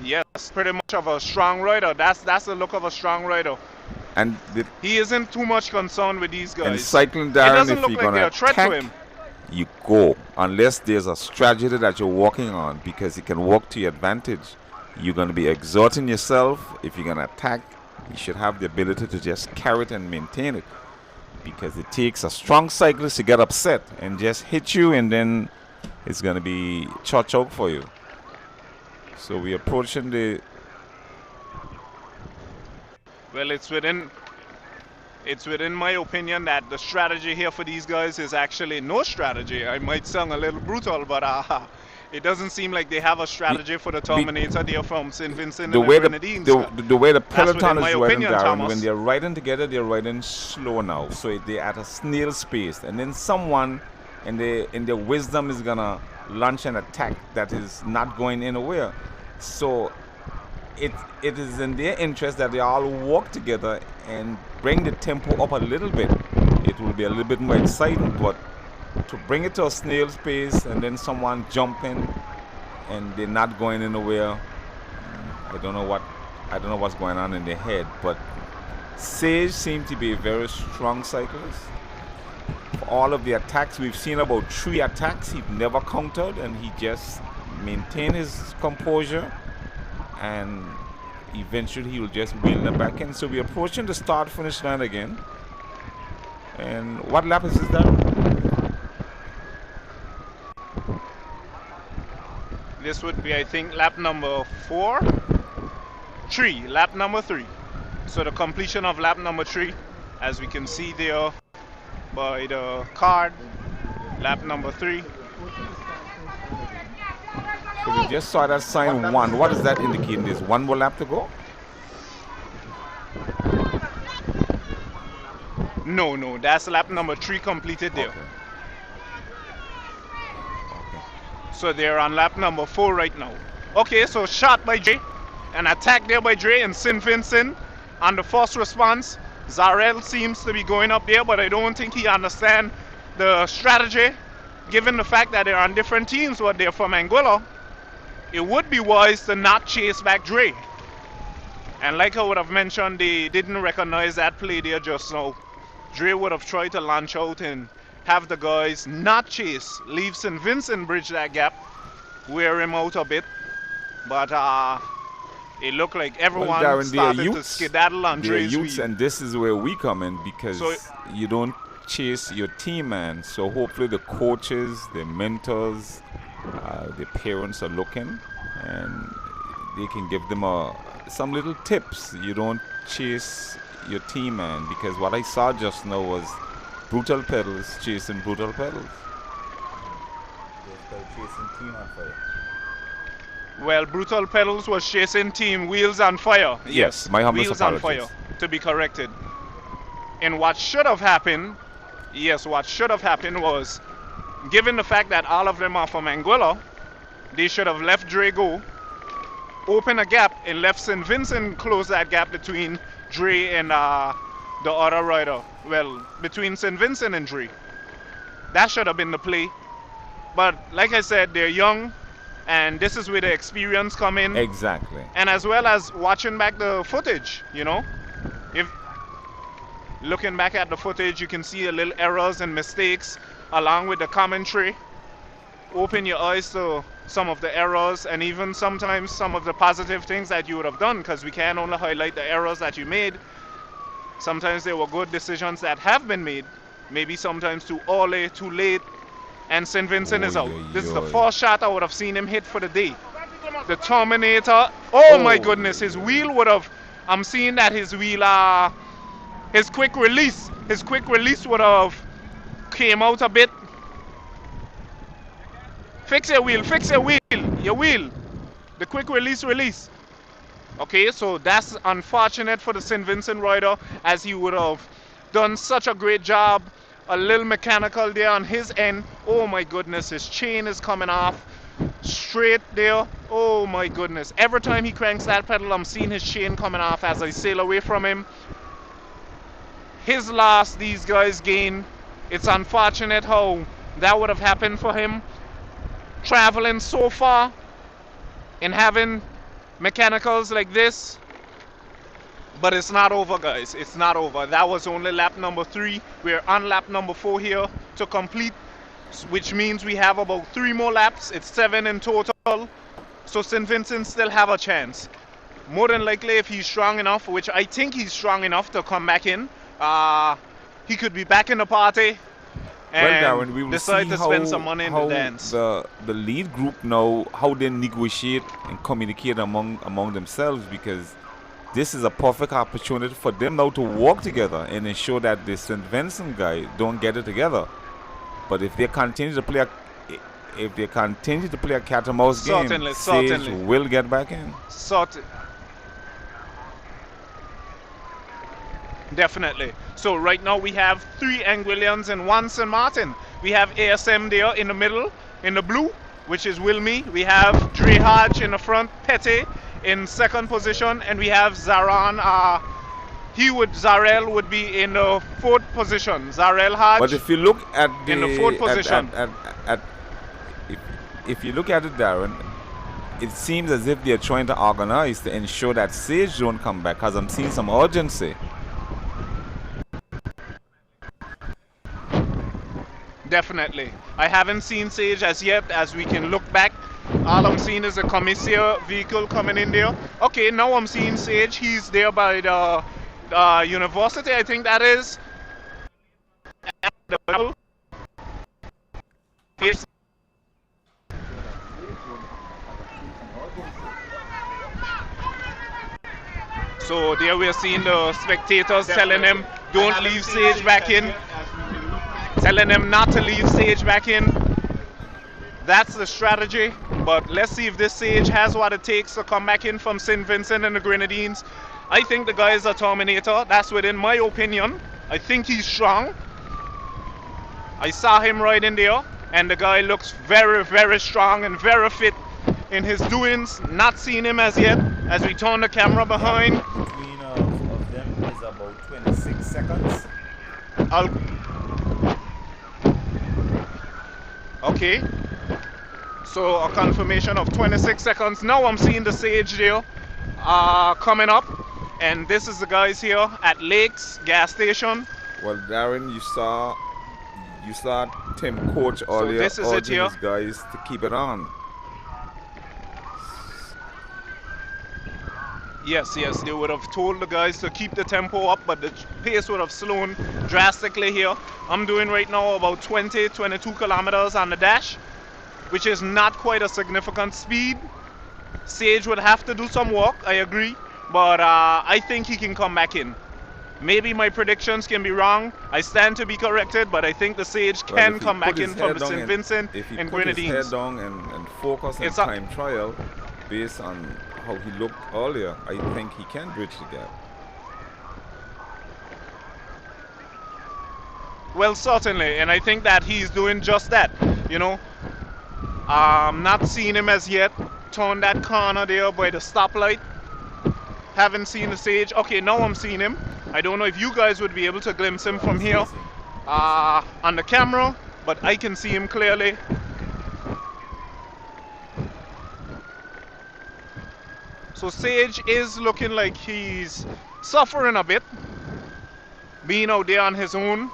Yes, pretty much of a strong rider. That's the look of a strong rider. And he isn't too much concerned with these guys. And cycling, Darren, if you're gonna attack, you go. Unless there's a strategy that you're working on, because it can work to your advantage. You're gonna be exerting yourself. If you're gonna attack, you should have the ability to just carry it and maintain it. Because it takes a strong cyclist to get upset and just hit you, and then it's gonna be choke for you. So we're approaching the... Well, it's within my opinion that the strategy here for these guys is actually no strategy. I might sound a little brutal, but it doesn't seem like they have a strategy for the Terminator there from St. Vincent and the Grenadines. The way the peloton is riding, Darren, Thomas. when they're riding together, they're riding slow now. So they're at a snail's pace. And then someone in their wisdom is going to launch an attack that is not going anywhere. So it is in their interest that they all work together and bring the tempo up a little bit. It will be a little bit more exciting, but to bring it to a snail's pace and then someone jumping and they're not going anywhere, I don't know what's going on in their head. But Sage seemed to be a very strong cyclist. For all of the attacks, we've seen about 3 attacks he'd never countered, and he just maintained his composure, and eventually he will just wheel them back in. So we're approaching the start finish line again. And what lap is that? This would be, I think, lap number 3. Lap number 3. So the completion of lap number 3, as we can see there by the card, lap number 3. So we just saw that sign 1. What is that indicating? There's 1 more lap to go? No, that's lap number 3 completed there. Okay. So they're on lap number 4 right now. Okay, so shot by Dre, an attack there by Dre and St. Vincent on the first response. Zarel seems to be going up there, but I don't think he understands the strategy, given the fact that they're on different teams, but they're from Anguilla. It would be wise to not chase back Dre. And like I would have mentioned, they didn't recognize that play there just now. Dre would have tried to launch out and have the guys not chase, leave St. Vincent bridge that gap, wear him out a bit. But it looked like everyone started to skedaddle on Dre's wheel. And this is where we come in, because you don't chase your team, man. So hopefully the coaches, the mentors, the parents are looking, and they can give them some little tips. You don't chase your team, man, because what I saw just now was Brutal Pedals chasing Brutal Pedals. Chasing Team on Fire. Well, Brutal Pedals was chasing Team Wheels on Fire. Yes, my humble Wheels on Fire, to be corrected. And what should have happened, was given the fact that all of them are from Anguilla, they should have left Dre go, open a gap, and left St. Vincent close that gap between Dre and the other rider. Well, between St. Vincent and Dre. That should have been the play. But like I said, they're young, and this is where the experience come in. Exactly. And as well as watching back the footage, you know. If looking back at the footage, you can see a little errors and mistakes along with the commentary. Open your eyes to some of the errors and even sometimes some of the positive things that you would have done, because we can't only highlight the errors that you made. Sometimes there were good decisions that have been made, maybe sometimes too early, too late, and St. Vincent is out. This is the first shot I would have seen him hit for the day. The Terminator, oh my goodness, his wheel would have, I'm seeing that his wheel, his quick release would have came out a bit. Fix your wheel, your wheel. The quick release. Okay, so that's unfortunate for the St. Vincent rider, as he would have done such a great job. A little mechanical there on his end. Oh my goodness, his chain is coming off straight there. Oh my goodness. Every time he cranks that pedal, I'm seeing his chain coming off as I sail away from him. His loss, these guys gain. It's unfortunate how that would have happened for him. Traveling so far and having mechanicals like this. But it's not over, guys. It's not over. That was only lap number 3. We're on lap number 4 here to complete, which means we have about 3 more laps. It's 7 in total. So St. Vincent still have a chance. More than likely, if he's strong enough, which I think he's strong enough to come back in, he could be back in the party and Darren, we will decide see to spend some money in the dance. The lead group now, how they negotiate and communicate among themselves, because this is a perfect opportunity for them now to work together and ensure that the St. Vincent guy don't get it together. But if they continue to play a cat and mouse game, Sage will get back in. Definitely. So right now we have 3 Anguillians and 1 St. Martin. We have ASM there in the middle, in the blue, which is Wilmy. We have Dre Hodge in the front, Pete in second position, and we have Zaran. Zarel would be in the 4th position. Zarel Hodge. But if you look at in the 4th position, if you look at it, Darren, it seems as if they're trying to organize to ensure that Sage don't come back, because I'm seeing some urgency. Definitely. I haven't seen Sage as yet, as we can look back. All I'm seeing is a commissioner vehicle coming in there. Okay, now I'm seeing Sage. He's there by the university, I think that is. So there we're seeing the spectators telling him, don't leave Sage back in. Telling him not to leave Sage back in. That's the strategy. But let's see if this Sage has what it takes to come back in from St. Vincent and the Grenadines. I think the guy is a Terminator. That's within my opinion. I think he's strong. I saw him right in there, and the guy looks very, very strong and very fit in his doings. Not seen him as yet, as we turn the camera behind. Between of them is about 26 seconds. Okay. So a confirmation of 26 seconds. Now I'm seeing the Sage there coming up. And this is the guys here at Lakes gas station. Well, Darren, you saw Tim Coach earlier urging his guys to keep it on. Yes, they would have told the guys to keep the tempo up, but the pace would have slowed drastically here. I'm doing right now about 22 kilometers on the dash, which is not quite a significant speed. Sage would have to do some work, I agree, but I think he can come back in. Maybe my predictions can be wrong. I stand to be corrected, but I think the Sage can come back in from the St. Vincent and Grenadines. If he put his head down and focus on time trial based on how he looked earlier, I think he can bridge the gap. Well, certainly, and I think that he's doing just that. You know, not seen him as yet. Turn that corner there by the stoplight. Haven't seen the Sage. Okay, now I'm seeing him. I don't know if you guys would be able to glimpse him from here on the camera, but I can see him clearly. So Sage is looking like he's suffering a bit, being out there on his own.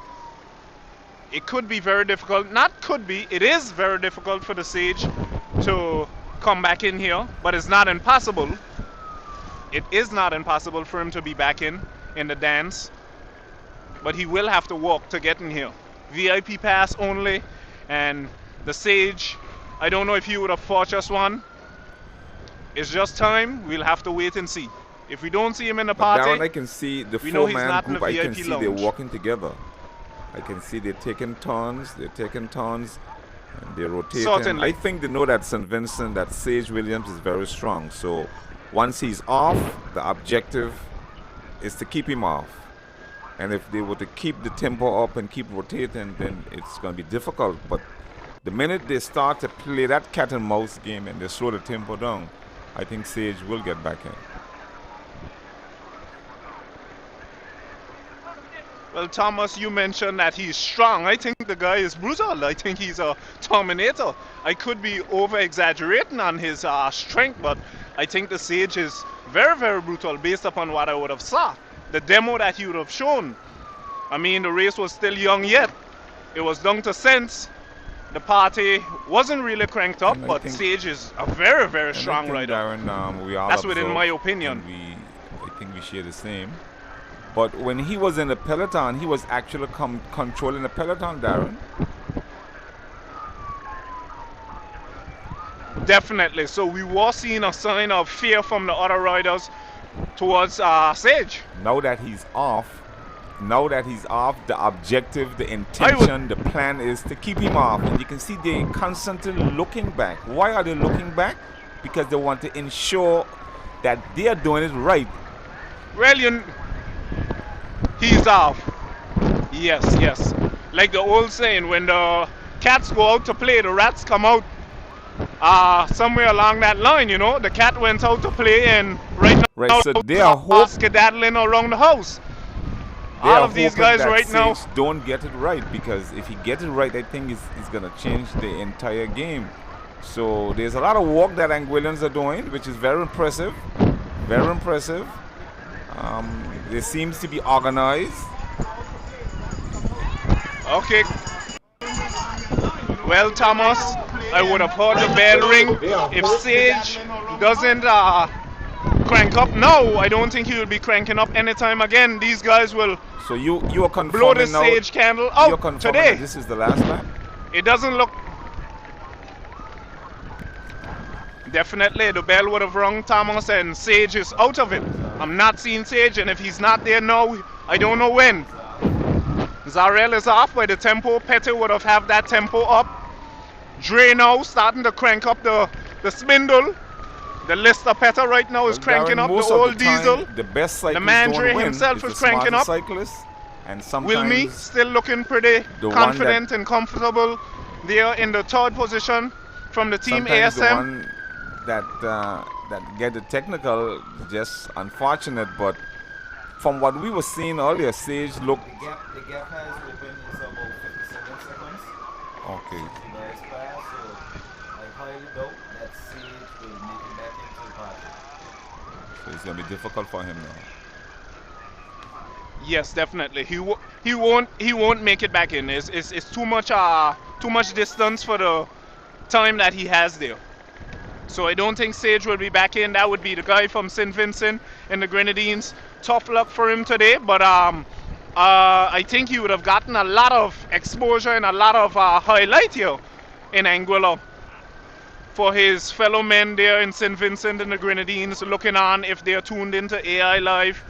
It could be very difficult. Not could be, it is very difficult for the Sage to come back in here, but it's not impossible. It is not impossible for him to be back in the dance, but he will have to walk to get in here. VIP pass only, and the Sage, I don't know if he would have purchased one. It's just time. We'll have to wait and see. If we don't see him in the party, Darren, I can see the we know he's four-man not in the group. I can VIP see they're lounge. walking together. I can see they're taking turns. They're taking turns, and they're rotating. Certainly. I think they know that St. Vincent, that Sage Williams is very strong. So once he's off, the objective is to keep him off. And if they were to keep the tempo up and keep rotating, then it's going to be difficult. But the minute they start to play that cat and mouse game and they slow the tempo down, I think Sage will get back in. Well, Thomas, you mentioned that he's strong. I think the guy is brutal. I think he's a Terminator. I could be over-exaggerating on his strength, but I think the Sage is very, very brutal based upon what I would have saw. The demo that he would have shown. I mean, the race was still young yet. It was down to sense. The party wasn't really cranked up, but Sage is a very, very strong rider. Darren, we all That's within observed, my opinion. and I think we share the same. But when he was in the peloton, he was actually controlling the peloton, Darren. Definitely. So we were seeing a sign of fear from the other riders towards Sage. Now that he's off, the objective, the intention, the plan is to keep him off. And you can see they're constantly looking back. Why are they looking back? Because they want to ensure that they are doing it right. Well, he's off. Yes, yes. Like the old saying, when the cats go out to play, the rats come out. Somewhere along that line, you know, the cat went out to play, and right now so they are skedaddling around the house. They All are of these hoping guys that right now Sage don't get it right, because if he gets it right, I think it's going to change the entire game. So there's a lot of work that Anguillans are doing, which is very impressive. Very impressive. They seems to be organized. Okay. Well, Thomas, I would have heard the bell ring. If Sage doesn't crank up now, I don't think he will be cranking up anytime again. These guys will So you are confirming blow the now, Sage candle you're out confirming today. that this is the last lap? It doesn't look... Definitely, the bell would have rung, Thomas, and Sage is out of it. I'm not seeing Sage, and if he's not there now, I don't know when. Zarel is off by the tempo. Petty would have that tempo up. Dre now starting to crank up the spindle. The Lister Petty right now is cranking Darren, up the most of old time, diesel. The best cyclist The man Dre don't win. himself It's is the cranking smarter up. cyclist, and sometimes Wilmy still looking pretty the one confident and comfortable there in the third position from the team sometimes the ASM. one that get the technical, just unfortunate. But from what we were seeing earlier, Sage looked The gap has opened is about 57 seconds. okay. In the expire, so I highly doubt that Sage will make it back into the party. So it's gonna be difficult for him now. Yes, definitely. He won't make it back in. It's too much distance for the time that he has there. So I don't think Sage will be back in. That would be the guy from St. Vincent and the Grenadines. Tough luck for him today, but I think he would have gotten a lot of exposure and a lot of highlight here in Anguilla for his fellow men there in St. Vincent and the Grenadines looking on if they're tuned into AI Live,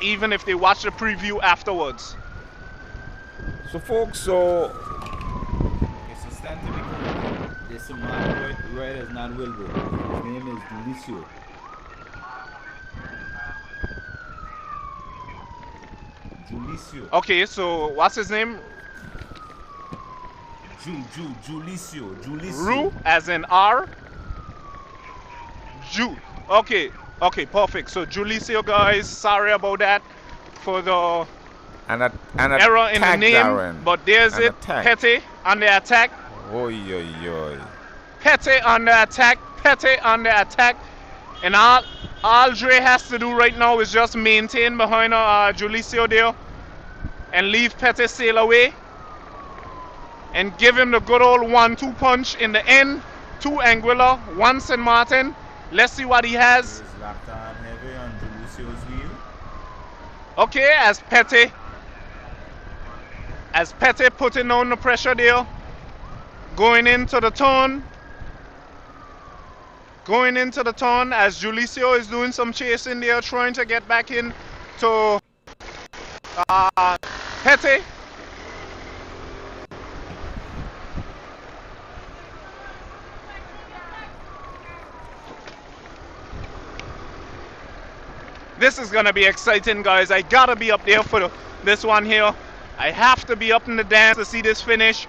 even if they watch the preview afterwards. So folks, Okay, so stand to be corrected. There's some man right as not Wilbur. His name is Delicio. Delicio. Okay, so what's his name? Ru as in R. Ju. Okay, okay, perfect. So Julicio, guys, sorry about that for the And a error in the tag, name, Darren. but there's And a it. tag. Petty on the attack. Oi, oi, oi. Petty on the attack. Petty on the attack. And all Dre has to do right now is just maintain behind Julicio there and leave Petty sail away and give him the good old 1-2 punch in the end. 2 Anguilla, 1 St. Martin. Let's see what he has. He's locked on heavy on Julicio's wheel. Okay, as Petty putting on the pressure there, going into the turn as Julicio is doing some chasing there, trying to get back in to Petty. This is gonna be exciting, guys. I gotta be up there for this one here. I have to be up in the dance to see this finish.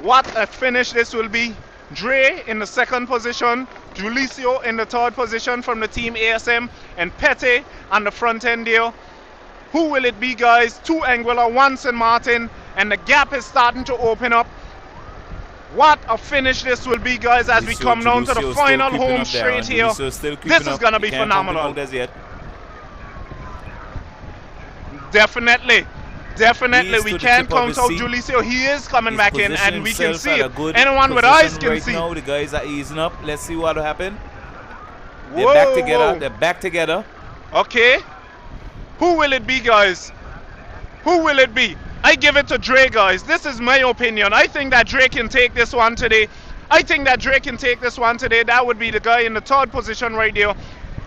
What a finish this will be. Dre in the 2nd position, Julicio in the 3rd position from the team ASM, and Petty on the front end there. Who will it be, guys? 2 Anguilla, 1 St. Martin, and the gap is starting to open up. What a finish this will be, guys, as we come down to the final home straight here. This is going to be phenomenal. Definitely. Definitely, we can't count out Julicio. He is coming back in, and we can see it. Anyone with eyes can see. Now the guys are easing up. Let's see what will happen. They're back together. They're back together. Okay. Who will it be, guys? Who will it be? I give it to Dre, guys. This is my opinion. I think that Dre can take this one today. That would be the guy in the 3rd position right there.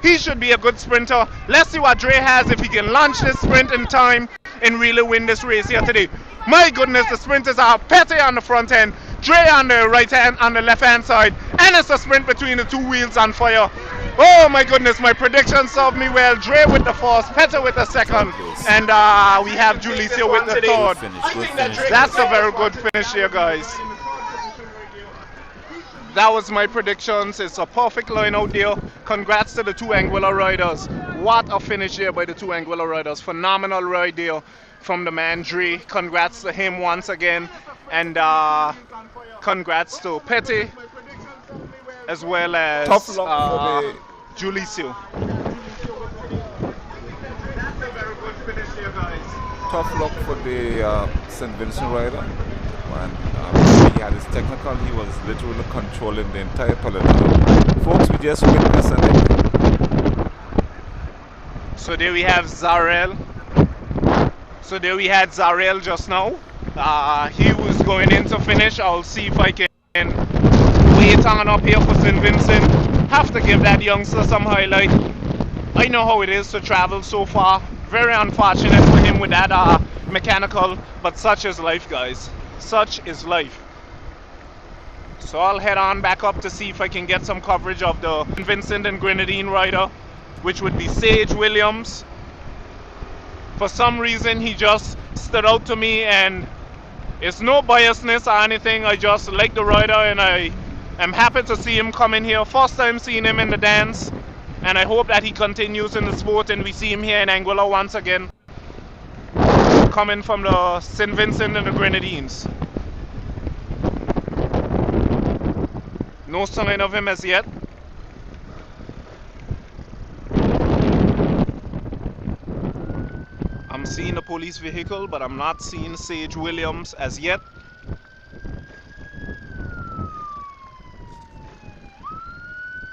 He should be a good sprinter. Let's see what Dre has, if he can launch this sprint in time and really win this race here today. My goodness, the sprinters are Petty on the front end, Dre on the right hand, on the left hand side, and it's a sprint between the 2 wheels on fire. Oh my goodness, my prediction served me well. Dre with the 1st, Petty with the 2nd, and we have Julicio with the 3rd. That's a very good finish here, guys. That was my predictions. It's a perfect line out there. Congrats to the 2 Anguilla riders. What a finish here by the 2 Anguilla riders. Phenomenal ride there from the man Dre. Congrats to him once again. And congrats to Petty as well as Julicio. That's a very good finish here, guys. Tough luck for the St. Vincent rider. And he had his technical, he was literally controlling the entire peloton. Folks, we just witnessed it. So there we have Zarel. So there we had Zarel just now. He was going in to finish. I'll see if I can wait on up here for St. Vincent. Have to give that youngster some highlight. I know how it is to travel so far. Very unfortunate for him with that mechanical, but such is life, guys. Such is life. So I'll head on back up to see if I can get some coverage of the Vincent and Grenadine rider, which would be Sage Williams. For some reason, he just stood out to me, and it's no biasness or anything. I just like the rider, and I am happy to see him come in here. First time seeing him in the dance, and I hope that he continues in the sport and we see him here in Anguilla once again, coming from the St. Vincent and the Grenadines. No sign of him as yet. I'm seeing a police vehicle, but I'm not seeing Sage Williams as yet.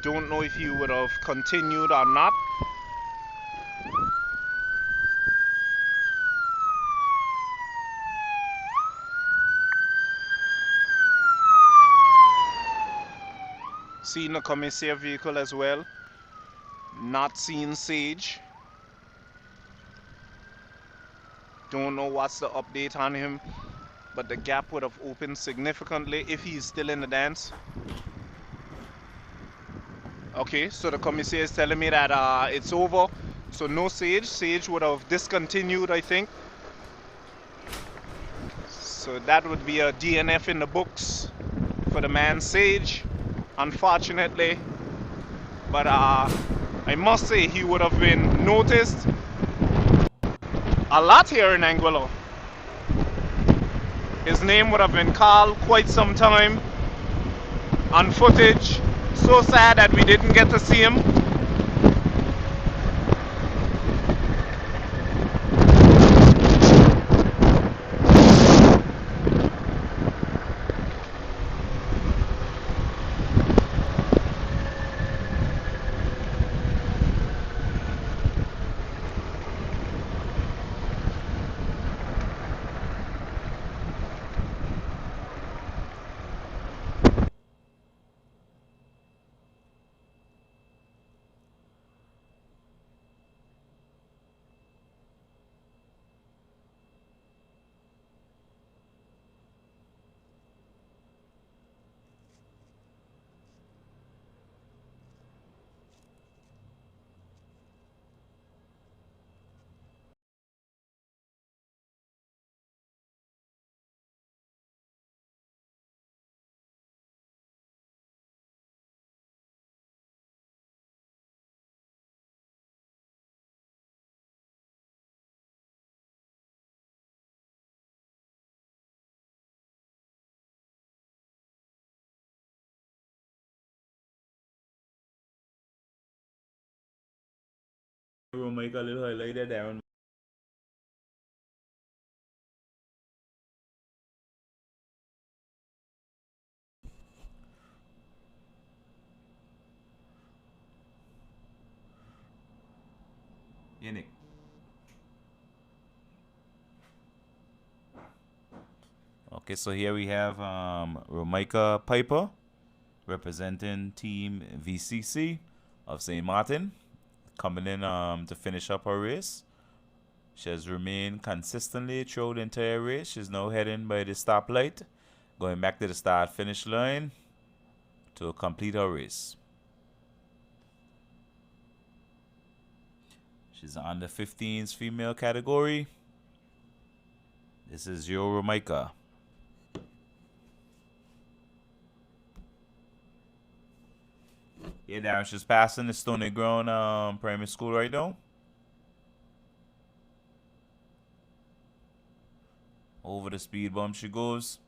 Don't know if he would have continued or not. Seeing a commissaire vehicle as well. Not seeing Sage. Don't know what's the update on him, but the gap would have opened significantly if he's still in the dance. Okay, so the commissaire is telling me that it's over, so no Sage. Sage would have discontinued, I think. So that would be a DNF in the books for the man Sage, unfortunately. But I must say he would have been noticed a lot here in Anguilla. His name would have been called quite some time on footage. So sad that we didn't get to see him. We'll make a little highlighter there. Yannick. Okay, so here we have Romaika Piper representing Team VCC of St. Martin, coming in to finish up her race. She has remained consistently throughout the entire race. She's now heading by the stoplight, going back to the start-finish line to complete her race. She's on the 15s female category. This is your Romaika. Yeah, Darren, she's passing the Stony Ground primary school right now. Over the speed bump she goes.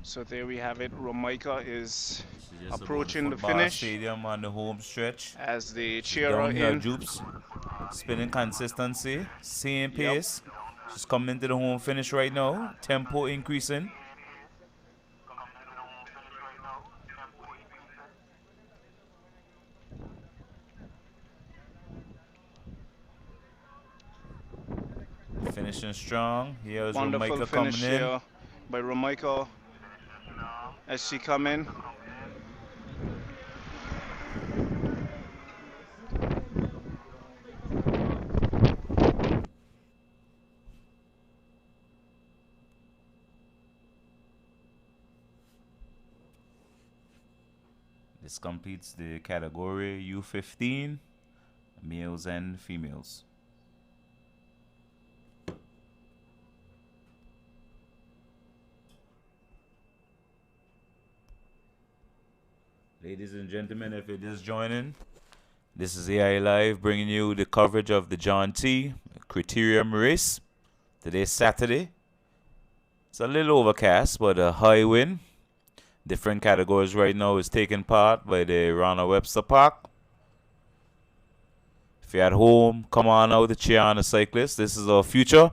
So there we have it. Romaika is She's just approaching the above finish stadium on the home stretch. as they She's cheer her down here, in. Jupes. Spinning consistency, same Yep. pace. She's coming into the home finish right now. Tempo increasing. Finishing strong. Here's Wonderful Romaika finish coming in. here by Romaika as she come in. This completes the category U15, males and females. Ladies and gentlemen, if you're just joining, this is AI Live bringing you the coverage of the John T. Criterium race. Today's Saturday. It's a little overcast, but a high wind. Different categories right now is taking part by the Rana Webster Park. If you're at home, come on out to cheer on the cyclists. This is our future.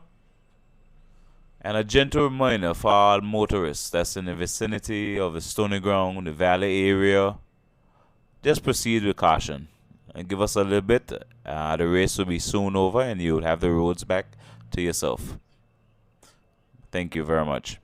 And a gentle reminder for all motorists that's in the vicinity of the Stony Ground, the Valley area, just proceed with caution and give us a little bit. The race will be soon over and you'll have the roads back to yourself. Thank you very much.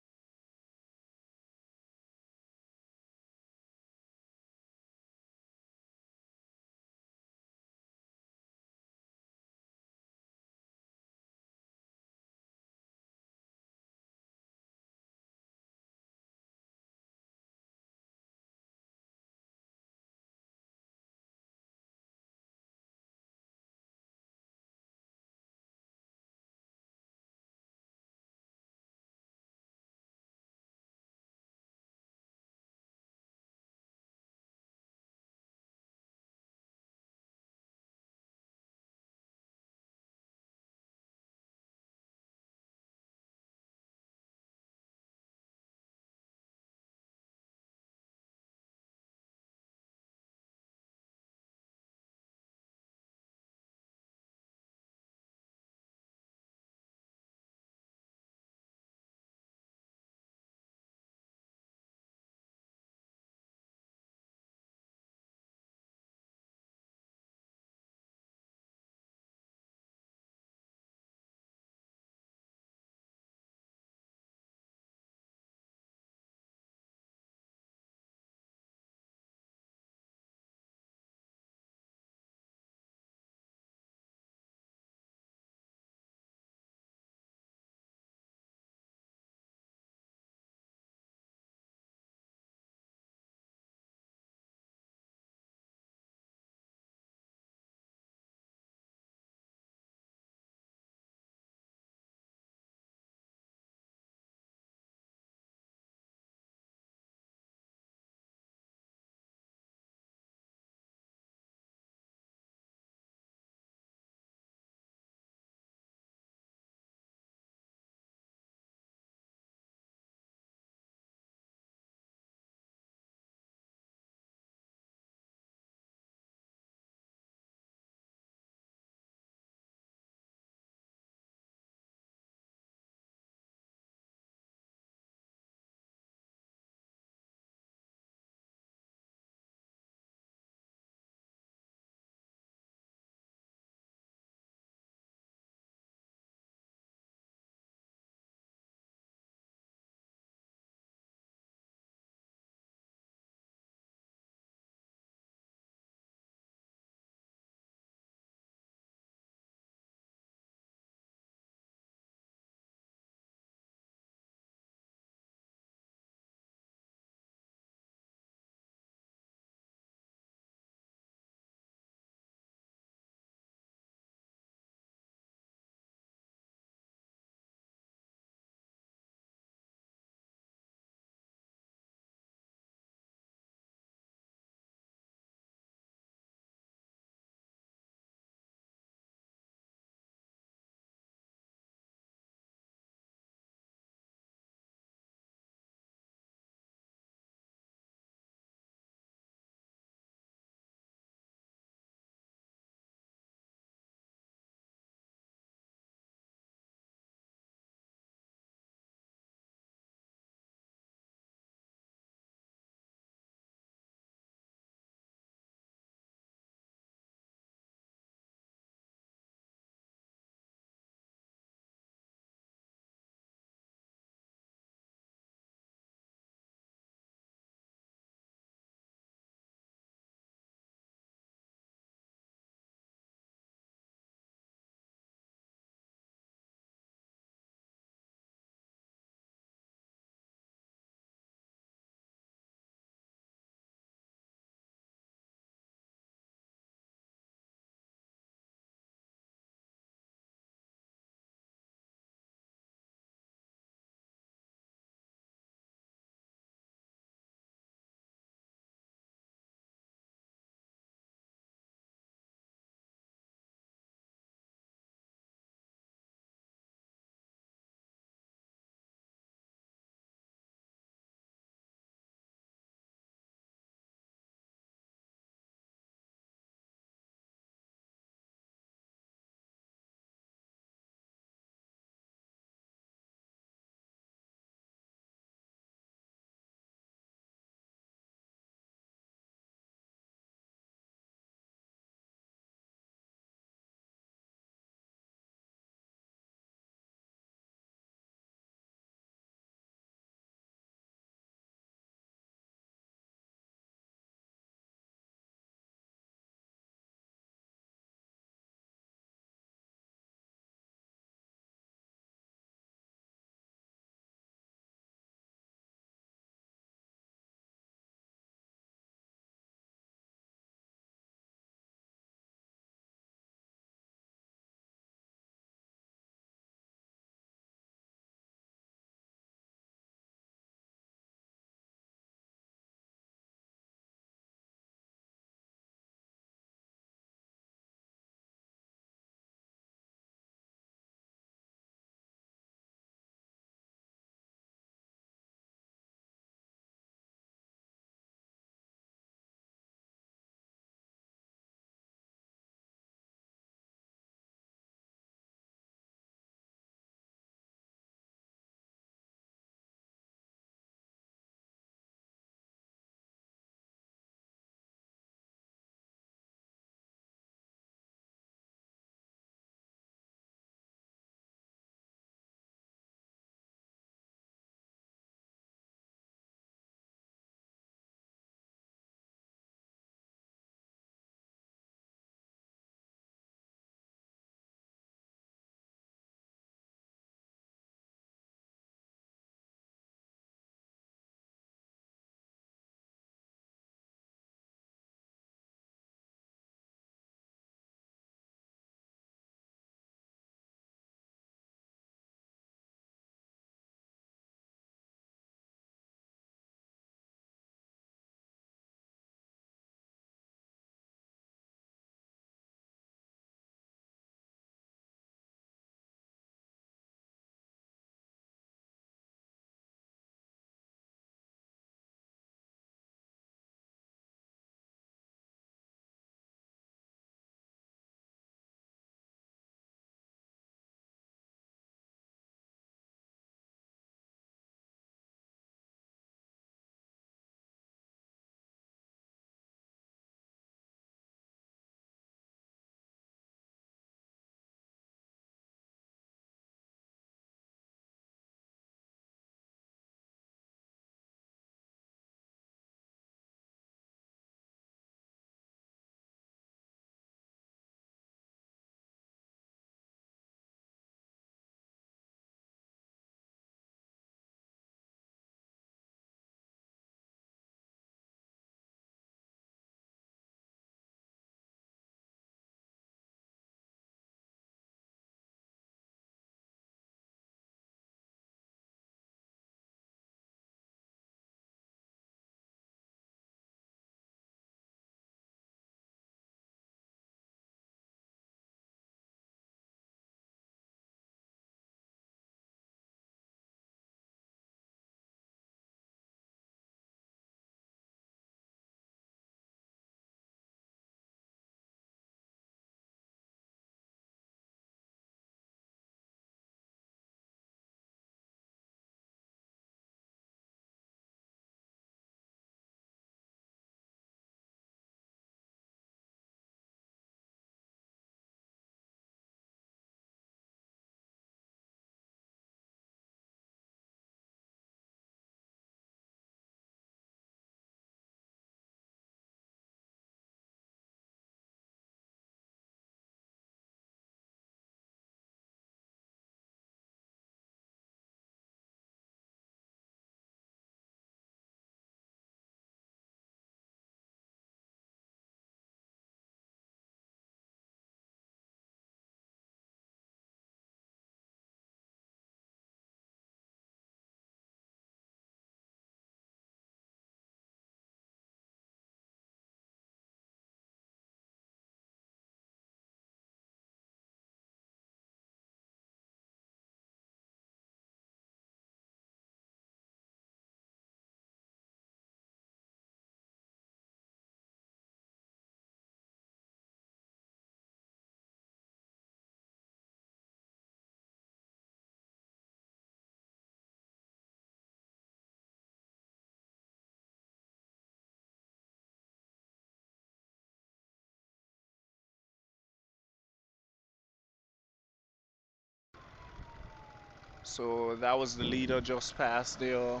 So that was the leader just passed there.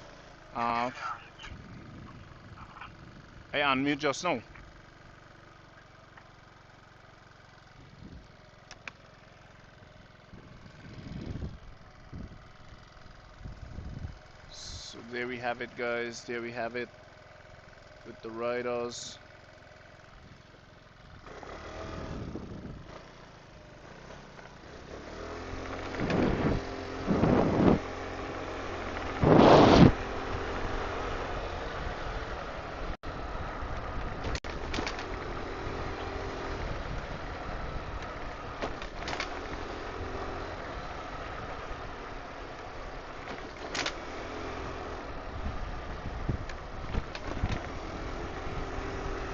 Uh, I unmute just now. So there we have it, guys. There we have it with the riders.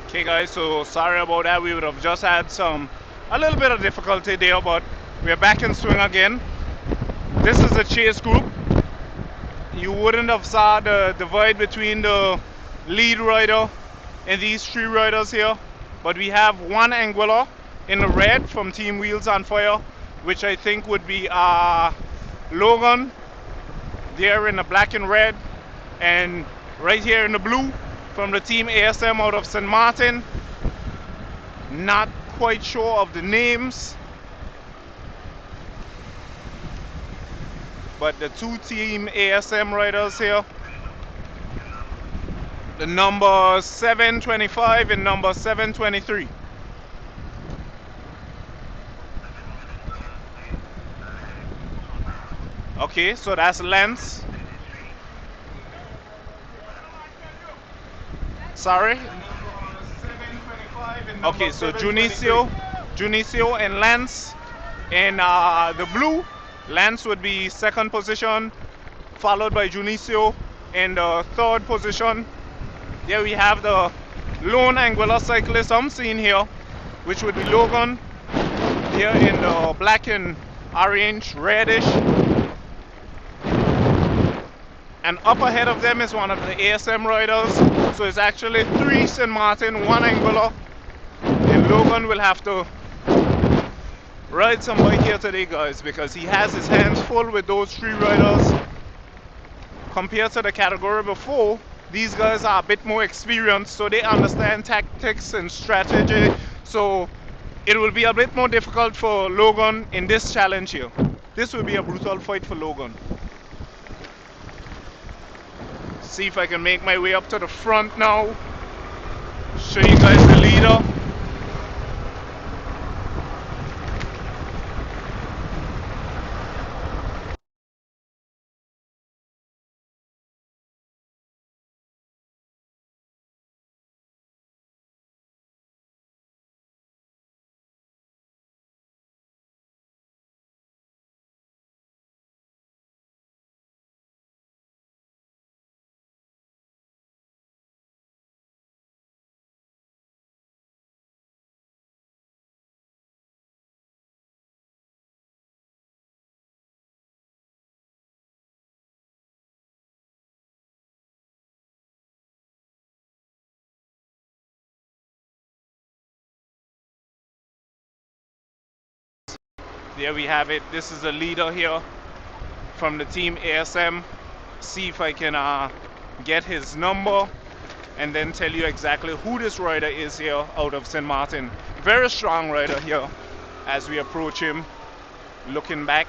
Okay, guys, so sorry about that. We would have just had a little bit of difficulty there, but we're back in swing again. This is a chase group. You wouldn't have saw the divide between the lead rider and these three riders here, but we have one Anguilla in the red from Team Wheels on Fire, which I think would be Logan there in the black and red, and right here in the blue from the Team ASM out of St. Martin. Not quite sure of the names, but the two Team ASM riders here, the number 725 and number 723. Okay, so that's Lance. Sorry. Okay, so Junicio and Lance. And the blue, Lance would be second position, followed by Junicio in the third position. There we have the lone Anguilla cyclist I'm seeing here, which would be Logan, here in the black and orange, reddish. And up ahead of them is one of the ASM riders. So it's actually three St. Martin, one Anguilla. And Logan will have to ride some bike here today, guys, because he has his hands full with those three riders. Compared to the category before, these guys are a bit more experienced, so they understand tactics and strategy. So it will be a bit more difficult for Logan in this challenge here. This will be a brutal fight for Logan. See if I can make my way up to the front now. Show you guys the leader. There we have it. This is the leader here from the Team ASM. See if I can get his number and then tell you exactly who this rider is here out of St. Martin. Very strong rider here as we approach him. Looking back.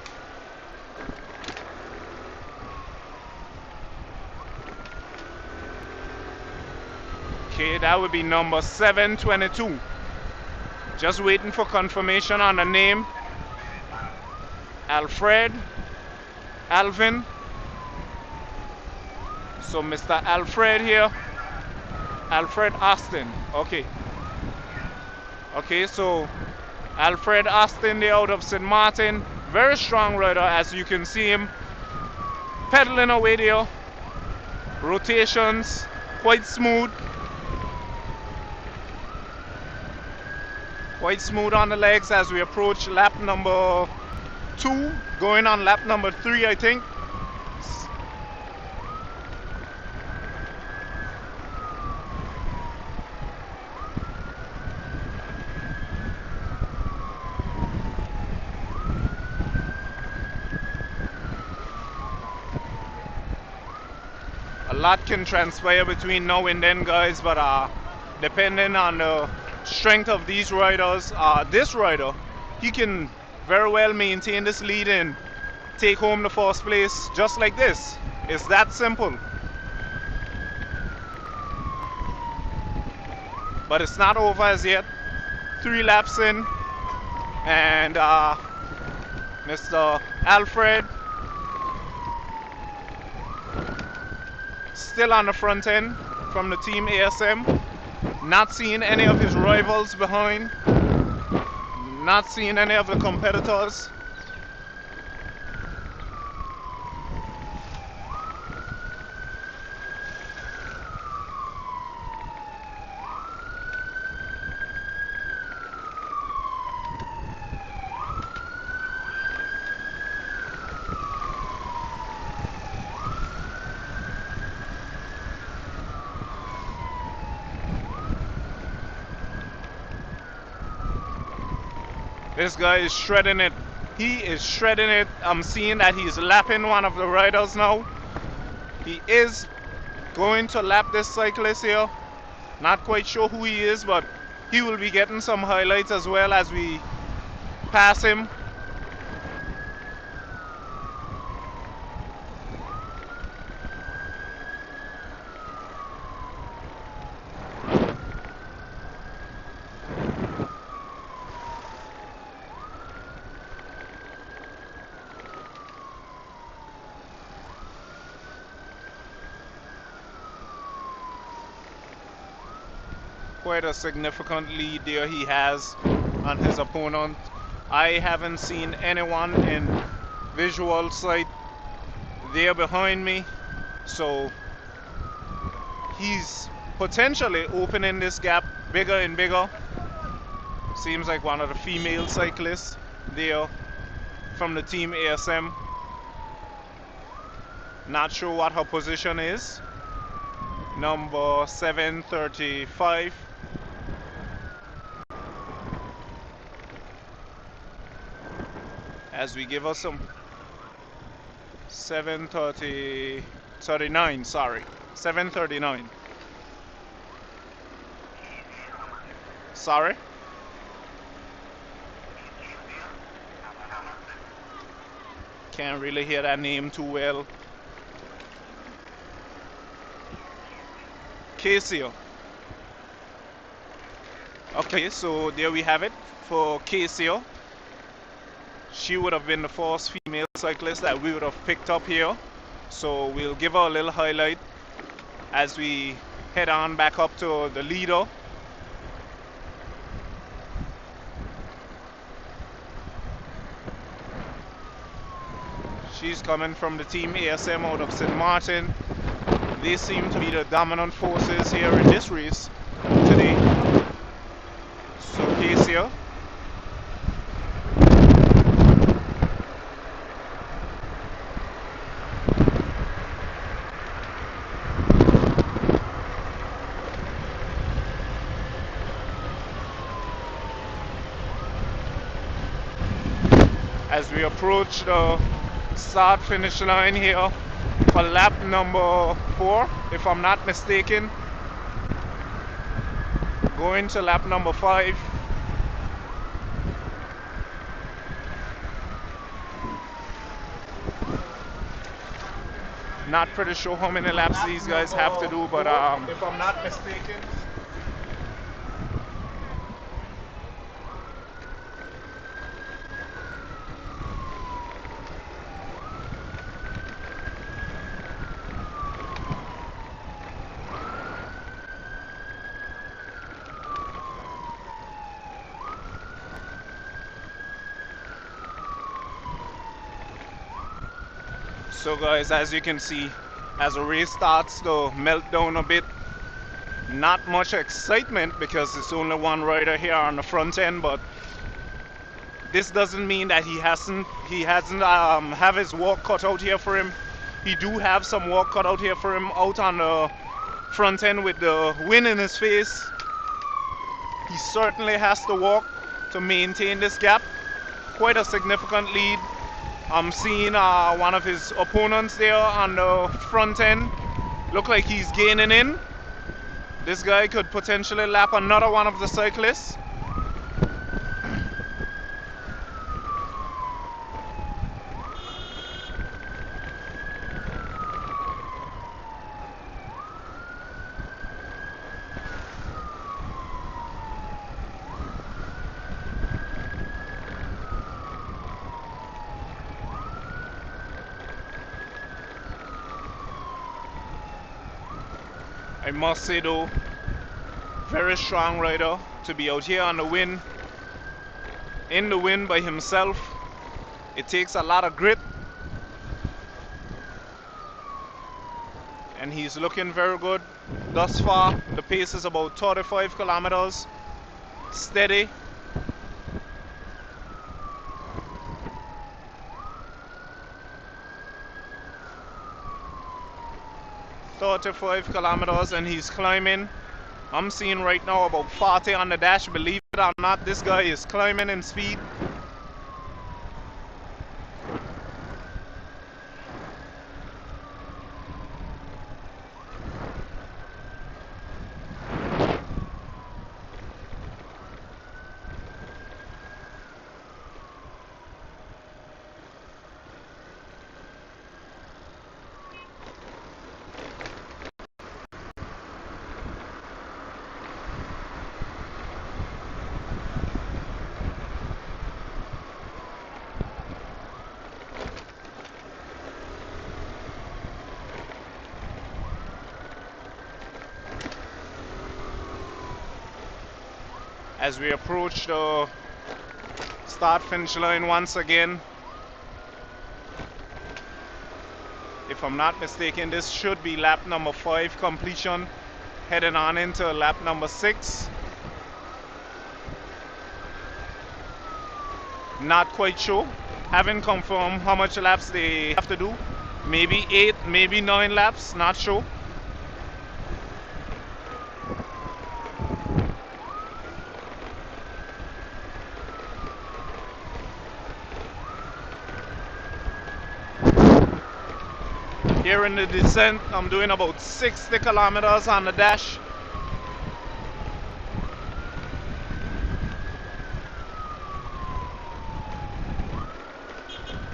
Okay, that would be number 722. Just waiting for confirmation on the name. Alvin. So Mr. Alfred here. Alfred Austin. Okay. Okay, so Alfred Austin there out of St. Martin. Very strong rider, as you can see him pedaling away there. Rotations, quite smooth. Quite smooth on the legs as we approach lap number 2, going on lap number 3, I think. lot can transpire between now and then, guys, but depending on the strength of these riders, this rider, he can very well maintain this lead and take home the first place just like this. It's that simple. But it's not over as yet. 3 laps in, and Mr. Alfred still on the front end from the team ASM. Not seeing any of his rivals behind. Not seeing any of the competitors. This guy is shredding it. He is shredding it. I'm seeing that he's lapping one of the riders now. He is going to lap this cyclist here. Not quite sure who he is, but he will be getting some highlights as well as we pass him. Quite a significant lead there he has on his opponent. I haven't seen anyone in visual sight there behind me, so he's potentially opening this gap bigger and bigger. Seems like one of the female cyclists there from the team ASM. Not sure what her position is. Number 735. As we give us some 39, sorry, 739. Sorry. Can't really hear that name too well. Casey. Okay, so there we have it for Casey. She would have been the first female cyclist that we would have picked up here. So we'll give her a little highlight as we head on back up to the leader. She's coming from the team ASM out of St. Martin. They seem to be the dominant forces here in this race today. So Casey. As we approach the start finish line here for lap number 4, if I'm not mistaken, going to lap number 5. Not pretty sure how many laps these guys have to do, but if I'm not mistaken. So guys, as you can see, as the race starts to melt down a bit, not much excitement because it's only one rider here on the front end, but this doesn't mean that he hasn't have his work cut out here for him. He do have some work cut out here for him out on the front end with the wind in his face. He certainly has to work to maintain this gap. Quite a significant lead. I'm seeing one of his opponents there on the front end Look like he's gaining in. This guy could potentially lap another one of the cyclists. I must say though, very strong rider to be out here on the wind, in the wind by himself. It takes a lot of grit, and he's looking very good thus far. The pace is about 35 kilometers, steady. .5 kilometers, and he's climbing. I'm seeing right now about 40 on the dash. Believe it or not, this guy is climbing in speed. As we approach the start finish line once again, if I'm not mistaken, this should be lap number 5 completion, heading on into lap number 6. Not quite sure, haven't confirmed how much laps they have to do. Maybe 8, maybe 9 laps, not sure. Here in the descent, I'm doing about 60 kilometers on the dash.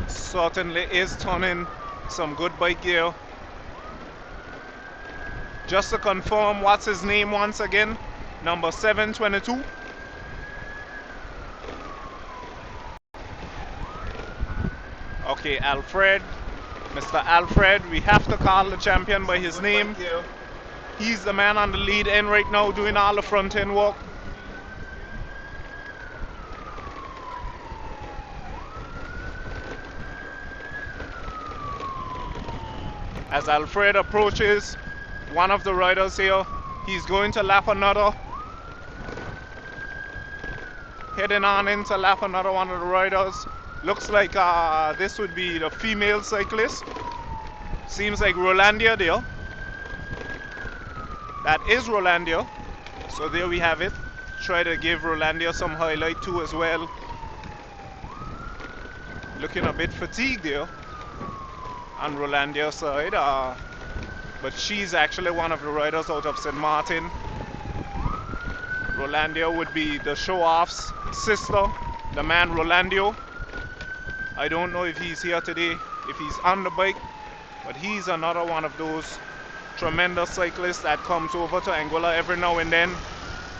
Certainly is turning some good bike gear. Just to confirm, what's his name once again? Number 722. Okay, Alfred. Mr. Alfred, we have to call the champion by his name. He's the man on the lead end right now doing all the front end work. As Alfred approaches one of the riders here, he's going to lap another. Heading on in to lap another one of the riders. Looks like this would be the female cyclist. Seems like Rolandia there. That is Rolandia. So there we have it. Try to give Rolandia some highlight too as well. Looking a bit fatigued there on Rolandia's side. But she's actually one of the riders out of St. Martin. Rolandia would be the show-off's sister, the man Rolandio. I don't know if he's here today, if he's on the bike, but he's another one of those tremendous cyclists that comes over to Anguilla every now and then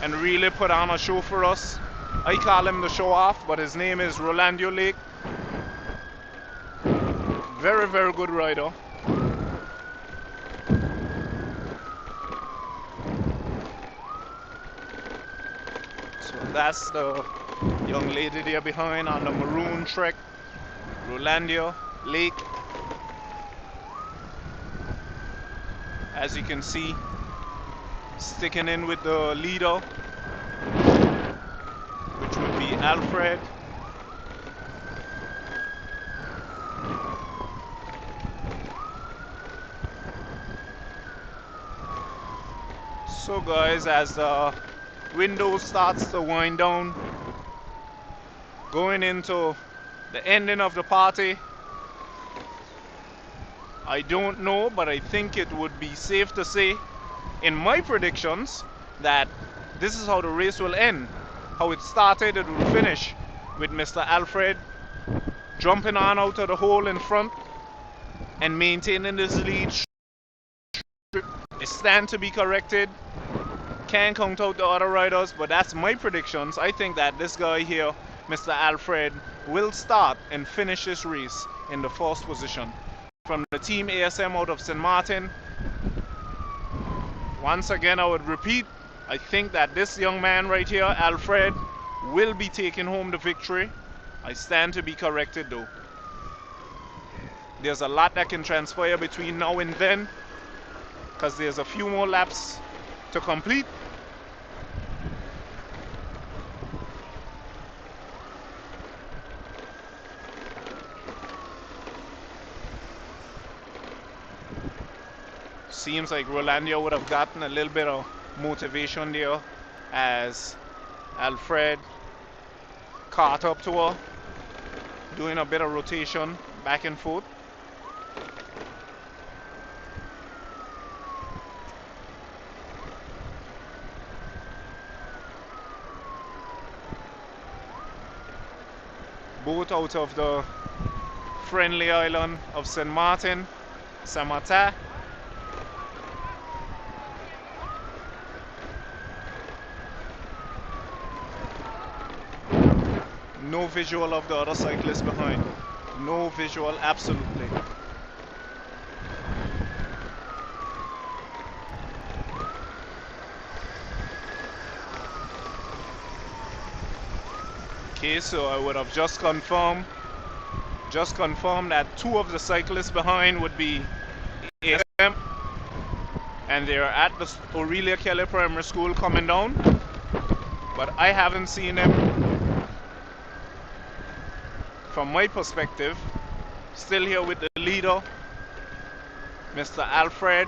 and really put on a show for us. I call him the show-off, but his name is Rolandio Lake. Very, very good rider. So that's the young lady there behind on the maroon Trek. Rolandia Lake, as you can see, sticking in with the leader, which would be Alfred. So guys, as the window starts to wind down, going into the ending of the party, I don't know, but I think it would be safe to say in my predictions that this is how the race will end. How it started, it will finish with Mr. Alfred jumping on out of the hole in front and maintaining his lead. It stand to be corrected. Can't count out the other riders, but that's my predictions. I think that this guy here, Mr. Alfred, will start and finish this race in the first position. From the team ASM out of St. Martin, once again I would repeat, I think that this young man right here, Alfred, will be taking home the victory. I stand to be corrected though. There's a lot that can transpire between now and then, because there's a few more laps to complete. Seems like Rolandia would have gotten a little bit of motivation there as Alfred caught up to her, doing a bit of rotation back and forth. Both out of the friendly island of St. Martin, Saint-Martin. No visual of the other cyclists behind. No visual, absolutely. Okay, so I would have just confirmed that two of the cyclists behind would be ASM, and they're at the Aurelia Kelly Primary School coming down, but I haven't seen them. From my perspective, still here with the leader, Mr. Alfred,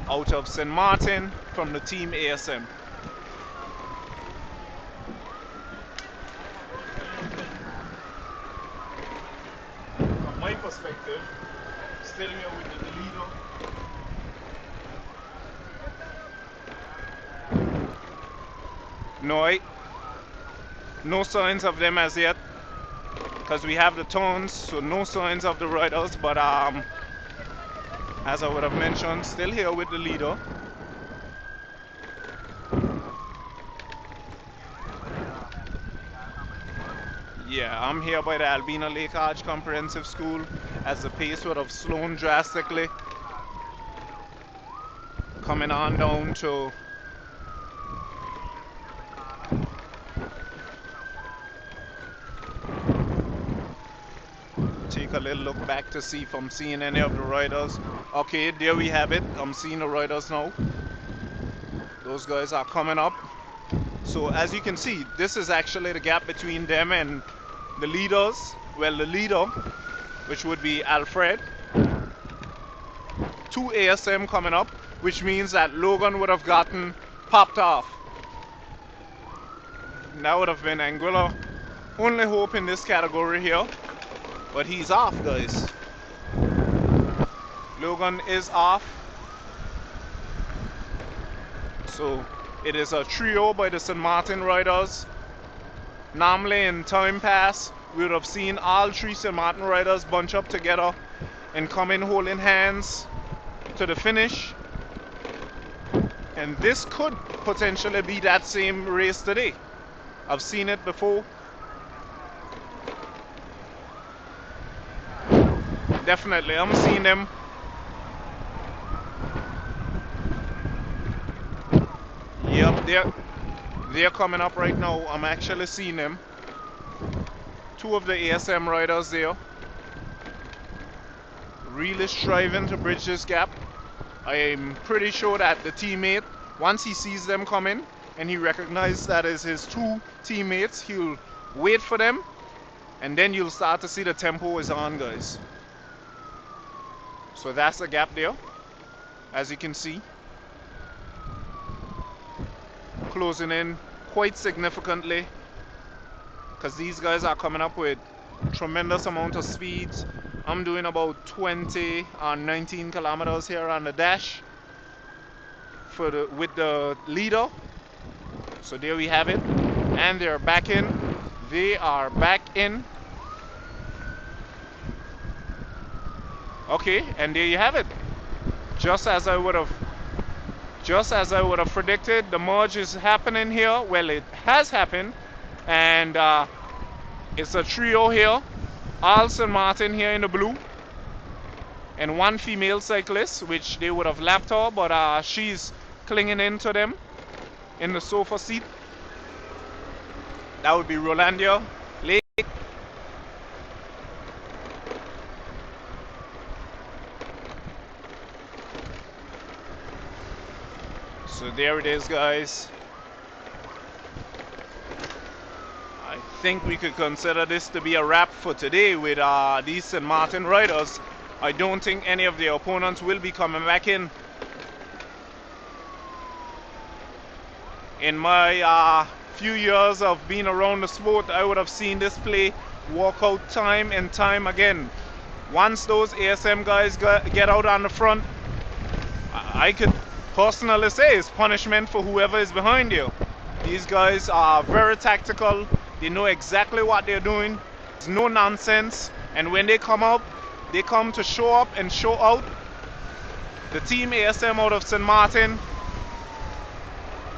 out of St. Martin from the team ASM. From my perspective, still here with the leader. No signs of them as yet, because we have the turns, so no signs of the riders, but as I would have mentioned, still here with the leader. Yeah, I'm here by the Albina Lake Arch Comprehensive School, as the pace would have slowed drastically, coming on down to take a little look back to see if I'm seeing any of the riders. Okay, there we have it. I'm seeing the riders now. Those guys are coming up. So as you can see, this is actually the gap between them and the leaders. Well, the leader, which would be Alfred. 2 ASM coming up, which means that Logan would have gotten popped off. That would have been Anguilla. Only hope in this category here. But he's off, guys. Logan is off. So it is a trio by the St. Martin riders. Normally in time past, we would have seen all 3 St. Martin riders bunch up together and come in holding hands to the finish. And this could potentially be that same race today. I've seen it before. Definitely, I'm seeing them. Yep, they're coming up right now. I'm actually seeing them. 2 of the ASM riders there, really striving to bridge this gap. I'm pretty sure that the teammate, once he sees them coming and he recognizes that is his 2 teammates, he'll wait for them, and then you'll start to see the tempo is on, guys. So that's the gap there, as you can see. Closing in quite significantly, because these guys are coming up with tremendous amount of speeds I'm doing about 20 or 19 kilometers here on the dash with the leader. So there we have it. And they're back in. They are back in. Okay, and there you have it. Just as I would have predicted, the merge is happening here. Well, it has happened, and it's a trio here. All St. Martin here in the blue, and one female cyclist, which they would have lapped her, but she's clinging into them in the sofa seat. That would be Rolandia Lake. So there it is, guys. I think we could consider this to be a wrap for today with these St. Martin riders. I don't think any of the opponents will be coming back in. In my few years of being around the sport, I would have seen this play walk out time and time again. Once those ASM guys get out on the front, I could personally say it's punishment for whoever is behind you. These guys are very tactical. They know exactly what they're doing. There's no nonsense. And when they come up, they come to show up and show out. The team ASM out of St. Martin,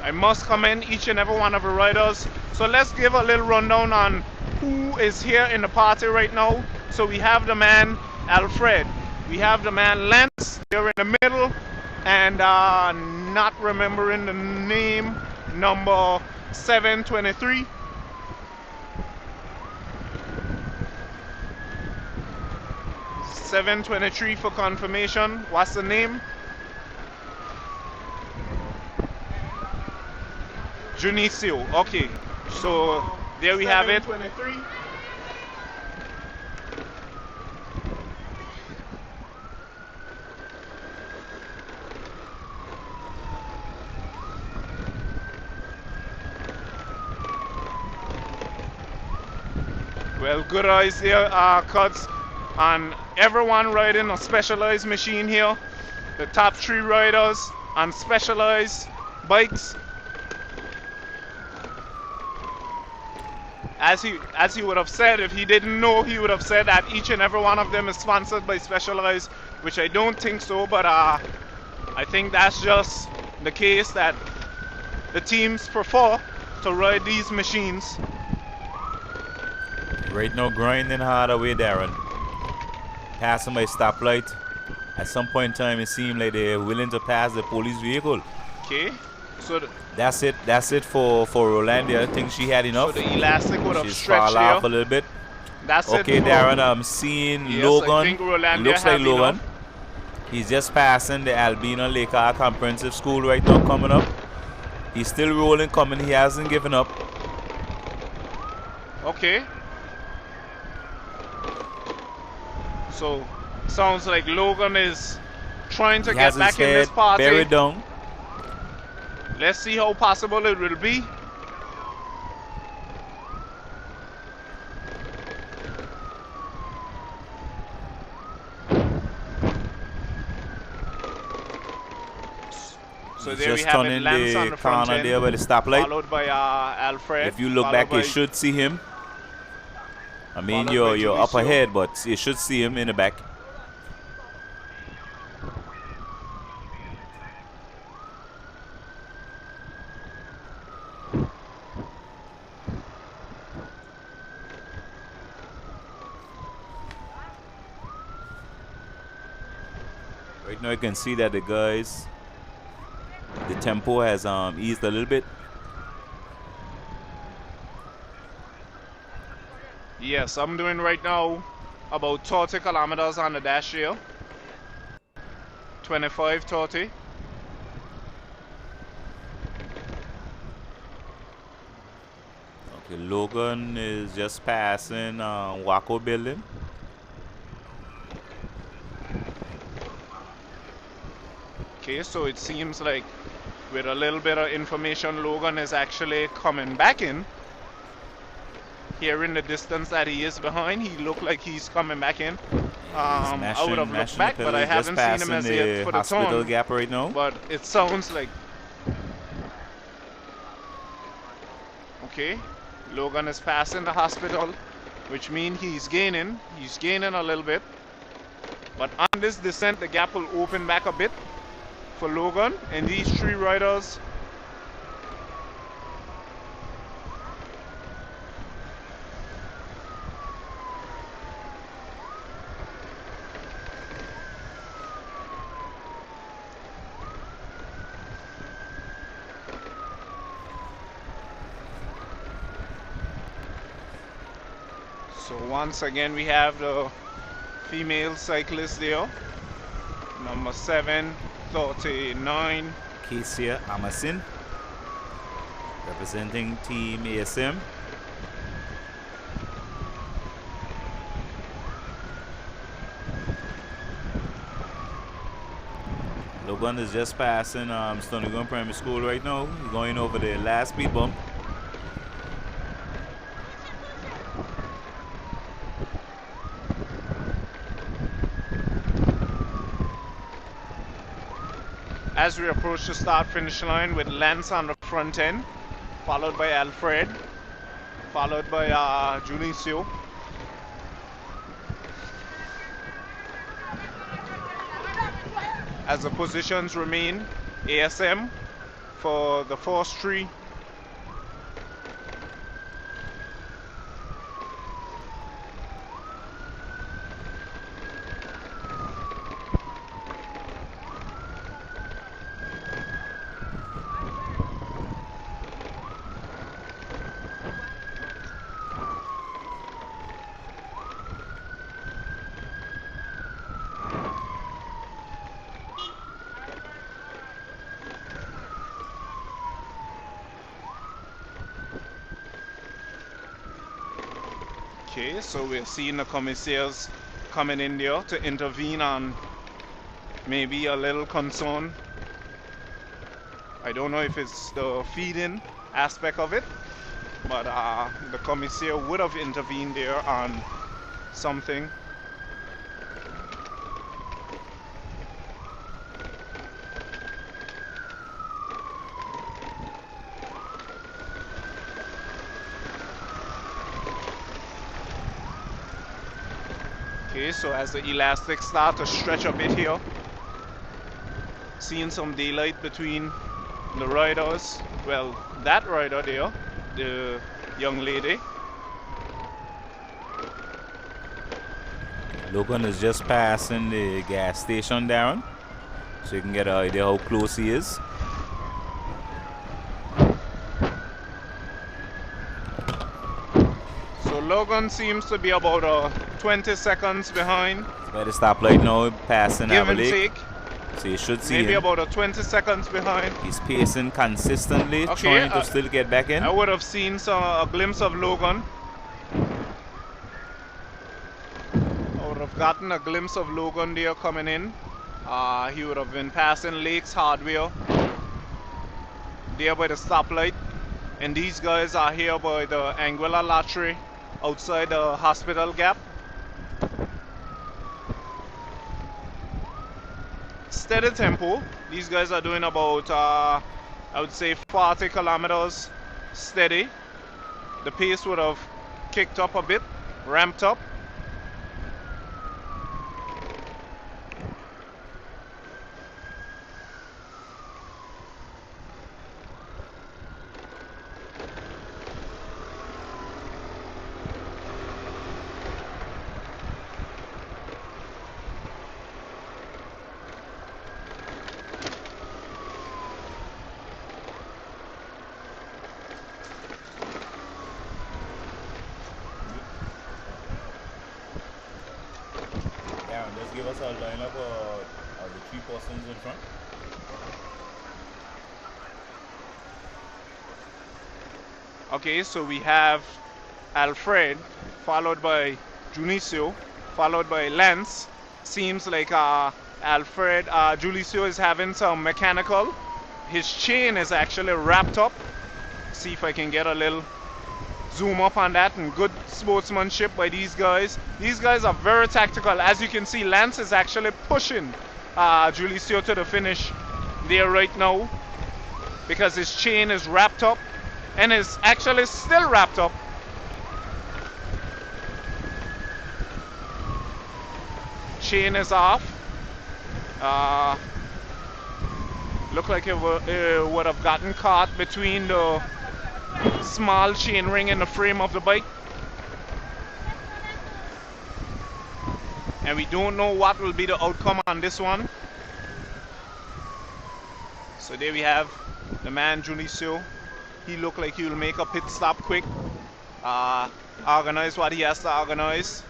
I must commend each and every one of the riders. So let's give a little rundown on who is here in the party right now. So we have the man Alfred. We have the man Lance. They're in the middle. And not remembering the name, number 723. $723 for confirmation. What's the name? Junicio. Okay. So there we have it. 723. Well, good eyes here, Cuts, and everyone riding a specialized machine here. The top 3 riders on specialized bikes. As he would have said, if he didn't know, he would have said that each and every one of them is sponsored by Specialized, which I don't think so, but I think that's just the case that the teams prefer to ride these machines. Right now, grinding hard away, Darren. Passing by stoplight. At some point in time, it seemed like they're willing to pass the police vehicle. Okay, so that's it for Rolandia. I think she had enough. So the elastic would have She's stretched fall off a little bit. That's okay, it. Darren, I'm seeing yes, Logan. I think Rolandia Looks like Logan. enough. He's just passing the Albina Lake Comprehensive School right now, coming up. He's still rolling, coming. He hasn't given up. Okay. So, sounds like Logan is trying to get back in this party. Buried down. Let's see how possible it will be. So there we have it, Lance on the front end, there by the stoplight. followed by Alfred. If you look back, you should see him. I mean, you're up ahead, but you should see him in the back. Right now, you can see that the guys, the tempo has eased a little bit. Yes, I'm doing right now about 30 kilometers on the dash here. 25, 30. Okay, Logan is just passing Waco building. Okay, so it seems like with a little bit of information, Logan is actually coming back in. Here in the distance that he is behind, he looked like he's coming back in. He's I would have looked mashing back, the but I pedal, just haven't seen him passing as yet the for the hospital turn. gap right now. But it sounds like... Okay, Logan is passing the hospital, which means he's gaining. He's gaining a little bit. But on this descent, the gap will open back a bit for Logan. And these three riders... So once again, we have the female cyclist there. Number 739. Kesia Amasin, representing Team ASM. Logan is just passing Stony Ground Primary School right now. He's going over the last speed bump. As we approach the start-finish line with Lance on the front end, followed by Alfred, followed by Junicio. As the positions remain, ASM for the first three. Okay, so we're seeing the commissaires coming in there to intervene on maybe a little concern. I don't know if it's the feeding aspect of it, but the commissaire would have intervened there on something. Okay, so as the elastics start to stretch a bit here, seeing some daylight between the riders. Well, that rider there, the young lady. Logan is just passing the gas station, Darren, so you can get an idea how close he is. So Logan seems to be about 20 seconds behind. By the stoplight now, passing Give and Avalake. take. So you should see Maybe him. about 20 seconds behind. He's pacing consistently, Okay, trying to still get back in. I would have seen a glimpse of Logan. I would have gotten a glimpse of Logan there coming in. He would have been passing Lake's Hardware there by the stoplight. And these guys are here by the Anguilla Latry outside the hospital gap. Steady tempo. These guys are doing about, I would say, 40 kilometers steady. The pace would have kicked up a bit, ramped up. Darren, just give us a lineup of the three persons in front. Okay, so we have Alfred, followed by Junicio, followed by Lance. Seems like Alfred, Junicio is having some mechanical. His chain is actually wrapped up. See if I can get a little zoom up on that, and good sportsmanship by these guys. These guys are very tactical. As you can see, Lance is actually pushing Julicio to the finish there right now because his chain is wrapped up and is actually still wrapped up. Chain is off. Look like it would have gotten caught between the small chain ring and the frame of the bike. And we don't know what will be the outcome on this one. So there we have the man Junicio. He looked like he will make a pit stop quick. Organize what he has to organize.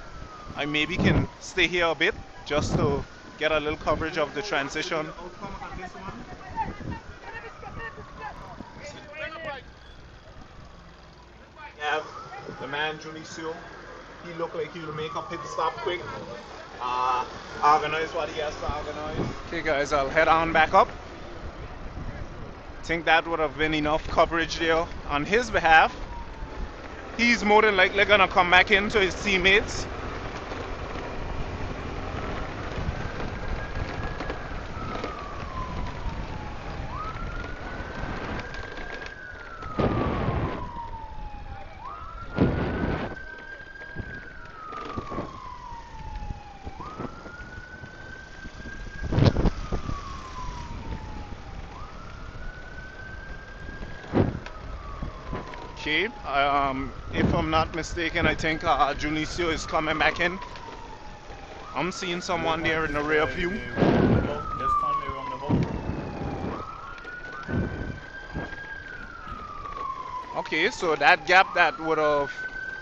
I maybe can stay here a bit just to get a little coverage of the transition. We have the man Junicio. He looked like he will make a pit stop quick. Organize what he has to organize. Okay guys, I'll head on back up. Think that would have been enough coverage there on his behalf. He's more than likely gonna come back into his teammates. Okay, if I'm not mistaken, I think Junicio is coming back in. I'm seeing someone there in the rear view. Okay, so that gap that would have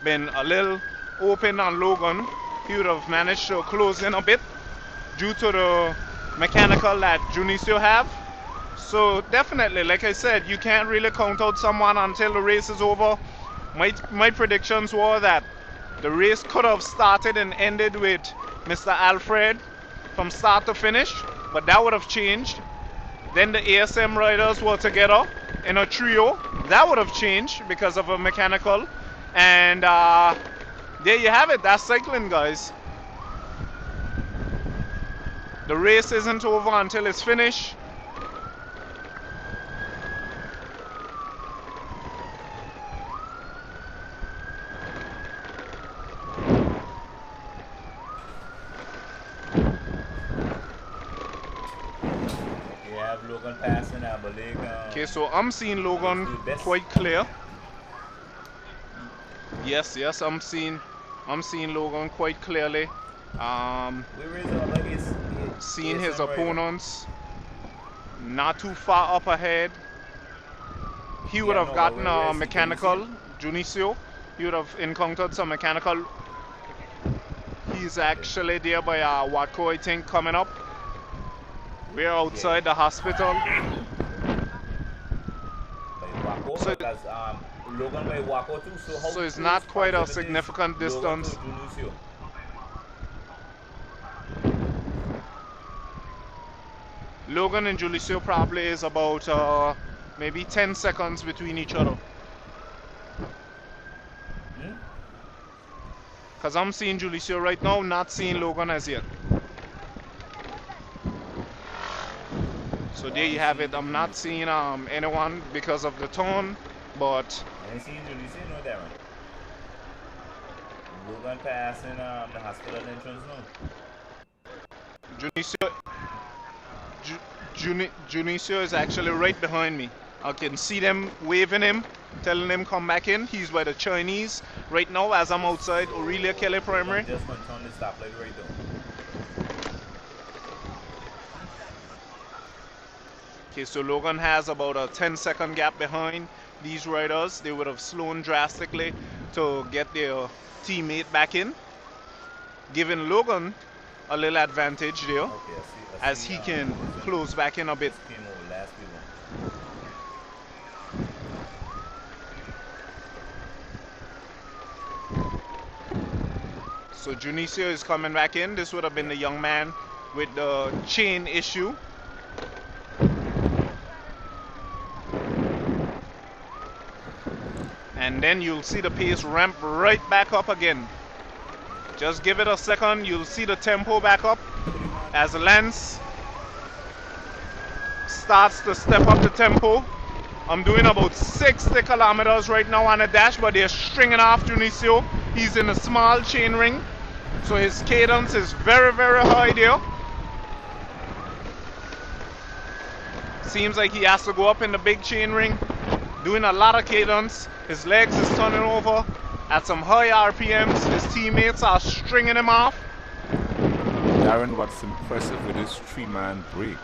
been a little open on Logan, he would have managed to close in a bit due to the mechanical that Junicio have. So definitely, like I said, you can't really count out someone until the race is over. My predictions were that the race could have started and ended with Mr. Alfred from start to finish, but that would have changed. Then the ASM riders were together in a trio. That would have changed because of a mechanical. And there you have it. That's cycling, guys. The race isn't over until it's finished. Logan passing, I believe. Okay, so I'm seeing Logan quite clear. Yes, I'm seeing Logan quite clearly. Seeing his opponents not too far up ahead. He would have gotten a mechanical, Junicio. He would have encountered some mechanical. He's actually there by Watco, I think, coming up. We're outside the hospital. So, so it's not quite a significant distance. Logan and Julicio probably is about maybe 10 seconds between each other. Because I'm seeing Julicio right now, not seeing Logan as yet. So there you have it. I'm not seeing anyone because of the tone, but I ain't seen Julicio, no Darren. Logan passing the hospital entrance now. Junicio is actually right behind me. I can see them waving him, telling him come back in. He's by the Chinese right now as I'm outside Aurelia Kelly Primary. Just going to turn the stoplight right there. Okay, so Logan has about a 10-second gap behind these riders. They would have slowed drastically to get their teammate back in, giving Logan a little advantage there. Okay, I see, as he can close back in a bit. So Junicio is coming back in. This would have been the young man with the chain issue. and then you'll see the pace ramp right back up again. Just give it a second, you'll see the tempo back up as Lance starts to step up the tempo. I'm doing about 60 kilometers right now on the dash, but they're stringing off Junicio. He's in a small chain ring, so his cadence is very, very high there. Seems like he has to go up in the big chain ring, doing a lot of cadence. His legs is turning over at some high RPMs. His teammates are stringing him off. Darren, what's impressive with this 3-man break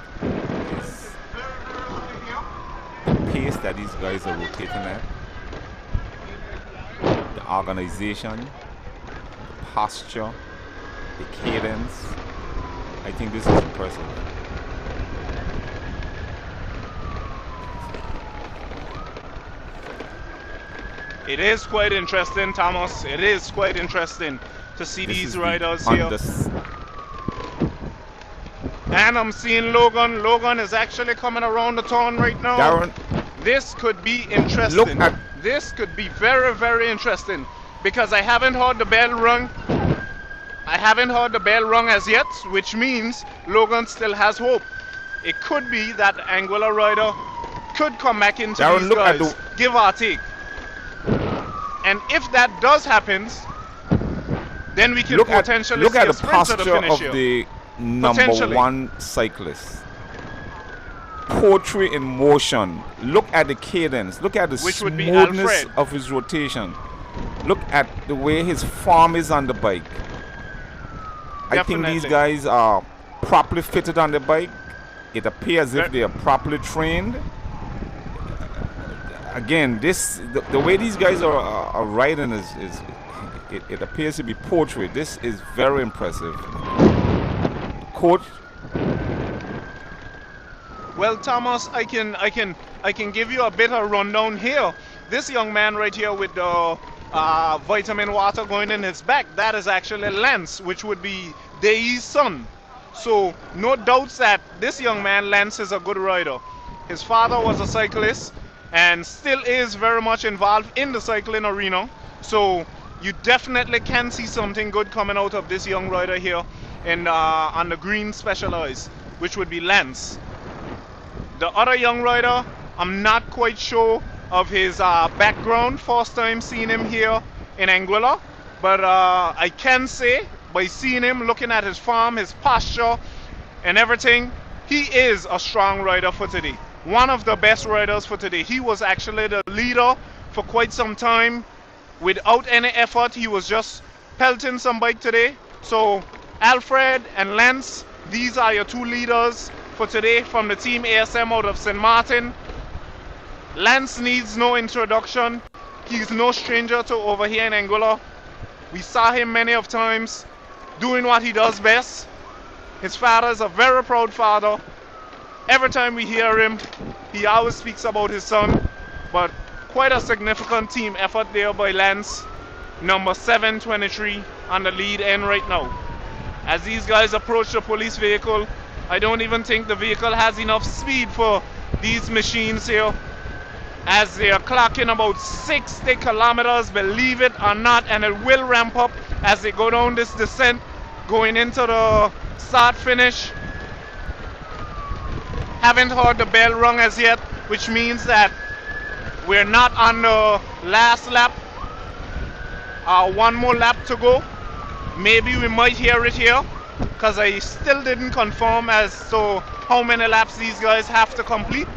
is the pace that these guys are rotating at, the organization, the posture, the cadence. I think this is impressive. It is quite interesting, Thomas. It is quite interesting to see these riders here. And I'm seeing Logan. Logan is actually coming around the turn right now. Darren, this could be interesting. This could be very, very interesting because I haven't heard the bell rung. I haven't heard the bell rung as yet, which means Logan still has hope. It could be that Anguilla rider could come back into Darren, these guys, give or take. And if that does happen, then we can potentially look see at a the sprint to the posture finish of here. the number one cyclist. Poetry in motion. Look at the cadence. Look at the smoothness of his rotation. Look at the way his form is on the bike. I think these guys are properly fitted on the bike. It appears as if they are properly trained. Again, the way these guys are riding it appears to be poetry. This is very impressive. Coach. Well, Thomas, I can give you a bit of rundown here. This young man right here with the vitamin water going in his back, that is actually Lance, which would be Dei's son. So no doubts that this young man, Lance, is a good rider. His father was a cyclist and still is very much involved in the cycling arena. So you definitely can see something good coming out of this young rider here in on the green Specialized, which would be Lance. The other young rider, I'm not quite sure of his background. First time seeing him here in Anguilla, but I can say by seeing him, looking at his form, his posture, and everything, he is a strong rider for today. One of the best riders for today. He was actually the leader for quite some time. Without any effort, he was just pelting some bike today. So Alfred and Lance, these are your two leaders for today from the team ASM out of St. Martin. Lance needs no introduction. He's no stranger to over here in Anguilla. We saw him many of times doing what he does best. His father is a very proud father. Every time we hear him, he always speaks about his son. But quite a significant team effort there by Lance, number 723 on the lead end right now. As these guys approach the police vehicle, I don't even think the vehicle has enough speed for these machines here, as they are clocking about 60 kilometers, believe it or not, and it will ramp up as they go down this descent going into the start finish. Haven't heard the bell rung as yet, which means that we're not on the last lap. One more lap to go. Maybe we might hear it here, because I still didn't confirm as to how many laps these guys have to complete.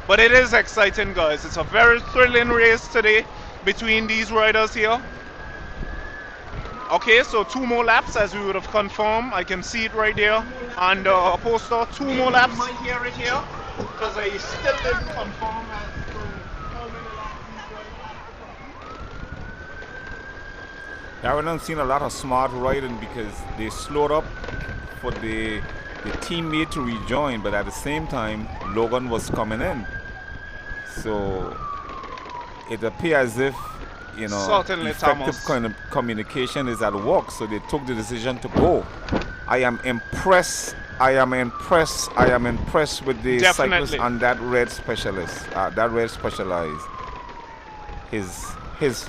But it is exciting, guys. It's a very thrilling race today between these riders here. Okay, so 2 more laps as we would have confirmed. I can see it right there on the poster. 2 more laps. You might hear it here, because I still didn't confirm as to how many laps these guys have. Darren, I've seen a lot of smart riding because they slowed up for the teammate to rejoin, but at the same time, Logan was coming in. So it appears as if, you know, certainly, effective Thomas. kind of communication is at work, so they took the decision to go. I am impressed. I am impressed with the cyclist on that red specialist, that red Specialized. His his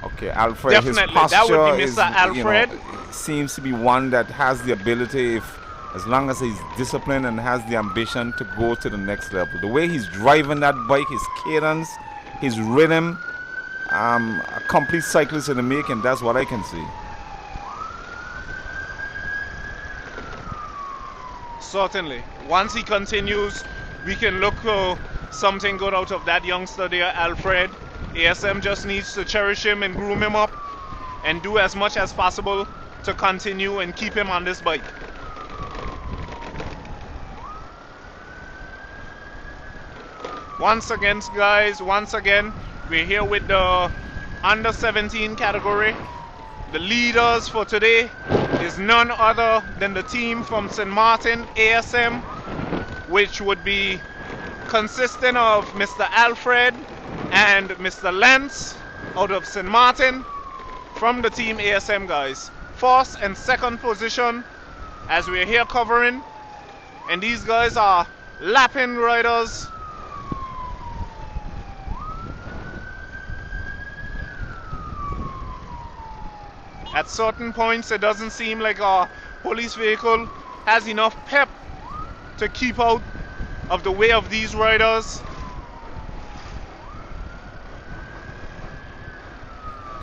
okay, Alfred, his Definitely, that would posture be is, Mr. Alfred. seems to be one that has the ability, if as long as he's disciplined and has the ambition to go to the next level. The way he's driving that bike, his cadence, his rhythm, a complete cyclist in the making. That's what I can see. Certainly. Once he continues, we can look for something good out of that youngster there, Alfred. ASM just needs to cherish him and groom him up and do as much as possible to continue and keep him on this bike. Once again, guys, we're here with the under 17 category. The leaders for today is none other than the team from St. Martin, ASM, which would be consisting of Mr. Alfred and Mr. Lance out of St. Martin from the team ASM, guys. First and second position as we're here covering, and these guys are lapping riders. At certain points, it doesn't seem like a police vehicle has enough pep to keep out of the way of these riders.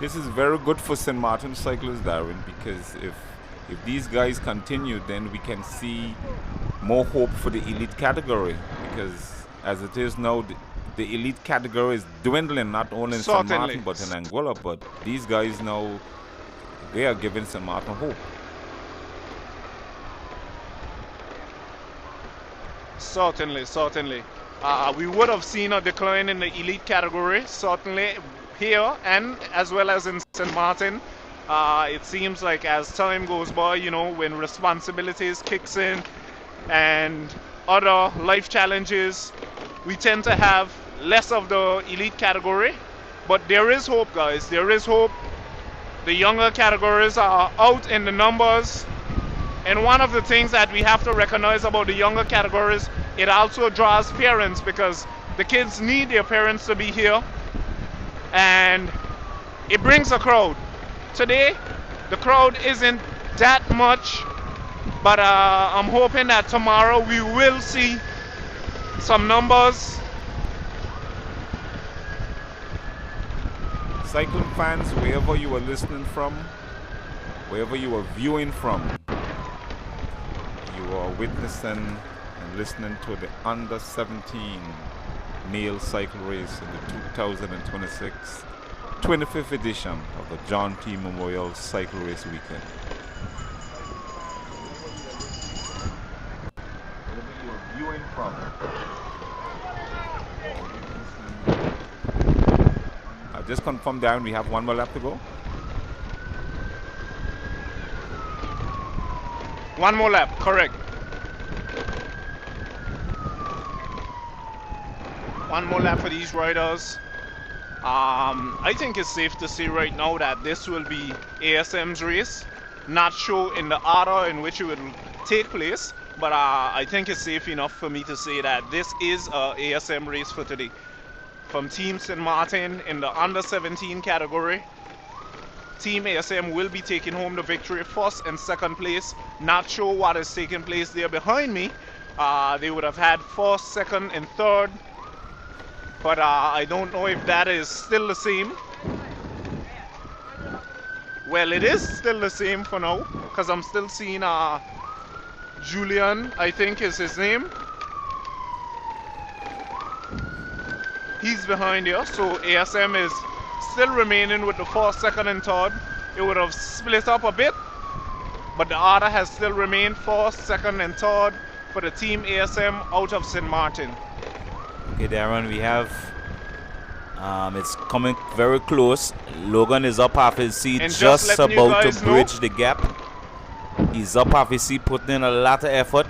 This is very good for St. Martin cyclists, Darren, because if these guys continue, then we can see more hope for the elite category. Because as it is now, the elite category is dwindling, not only in St. Martin but in Angola. But these guys now, they are giving St. Martin hope. Certainly. We would have seen a decline in the elite category, certainly here and as well as in St. Martin. It seems like as time goes by, when responsibilities kicks in and other life challenges, we tend to have less of the elite category. But there is hope, guys. There is hope. The younger categories are out in the numbers. And one of the things that we have to recognize about the younger categories, it also draws parents, because the kids need their parents to be here. And it brings a crowd. Today, the crowd isn't that much, but I'm hoping that tomorrow we will see some numbers. Cycling fans, wherever you are listening from, wherever you are viewing from, you are witnessing and listening to the under 17 male cycle race in the 2026 25th edition of the John T. Memorial Cycle Race Weekend. Wherever you are viewing from, just confirm down, we have one more lap to go. One more lap, correct. One more lap for these riders. I think it's safe to say right now that this will be ASM's race. Not sure in the order in which it will take place, but I think it's safe enough for me to say that this is a ASM race for today. From Team St. Martin in the under 17 category, Team ASM will be taking home the victory, first and second place. Not sure what is taking place there behind me. They would have had first, second, and third, but I don't know if that is still the same. Well, it is still the same for now, because I'm still seeing Julian, I think is his name. He's behind here, so ASM is still remaining with the first, second, and third. It would have split up a bit, but the order has still remained first, second, and third for the team ASM out of St. Martin. Okay, Darren, we have it's coming very close. Logan is up half his seat, And just letting you about to guys know, bridge the gap. He's up half his seat, putting in a lot of effort.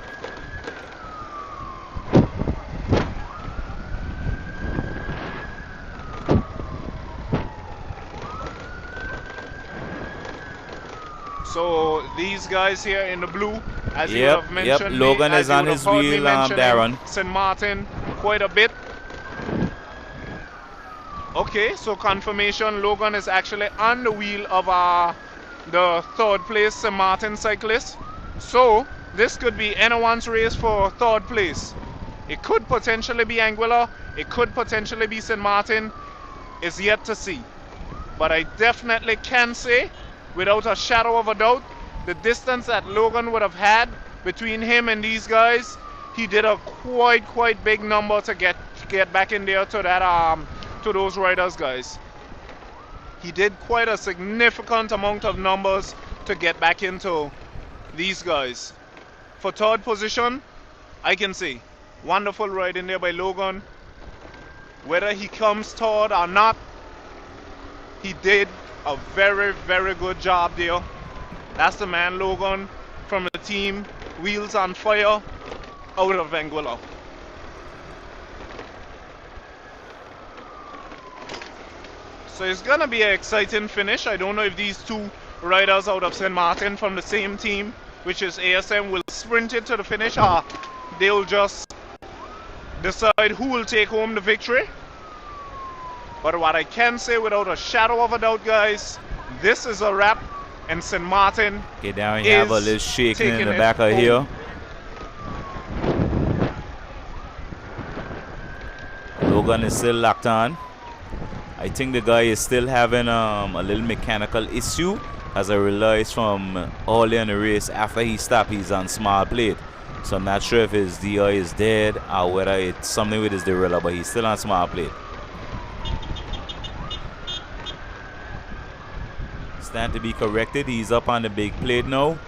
So these guys here in the blue, as you have mentioned, Logan is on his wheel, Darren. St. Martin quite a bit. Okay, so confirmation, Logan is actually on the wheel of the third place St. Martin cyclist. So this could be anyone's race for third place. It could potentially be Anguilla, it could potentially be St. Martin. It's yet to see. But I definitely can say, without a shadow of a doubt, the distance that Logan would have had between him and these guys, he did a quite big number to get back in there to that to those riders, guys. He did quite a significant amount of numbers to get back into these guys. For third position, I can see wonderful ride in there by Logan. Whether he comes third or not, he did a very good job there. That's the man, Logan, from the team Wheels on Fire out of Anguilla. So it's gonna be an exciting finish. I don't know if these two riders out of St. Martin from the same team, which is ASM, will sprint it to the finish, or they'll just decide who will take home the victory. But what I can say without a shadow of a doubt, guys, this is a wrap, and St. Martin Get down here, have a little shaking in the back of home. here. Logan is still locked on. I think the guy is still having a little mechanical issue as I realized from early in the race after he stopped he's on small plate. So I'm not sure if his DI is dead or whether it's something with his derailleur, but he's still on small plate. Stand to be corrected. He's up on the big plate now.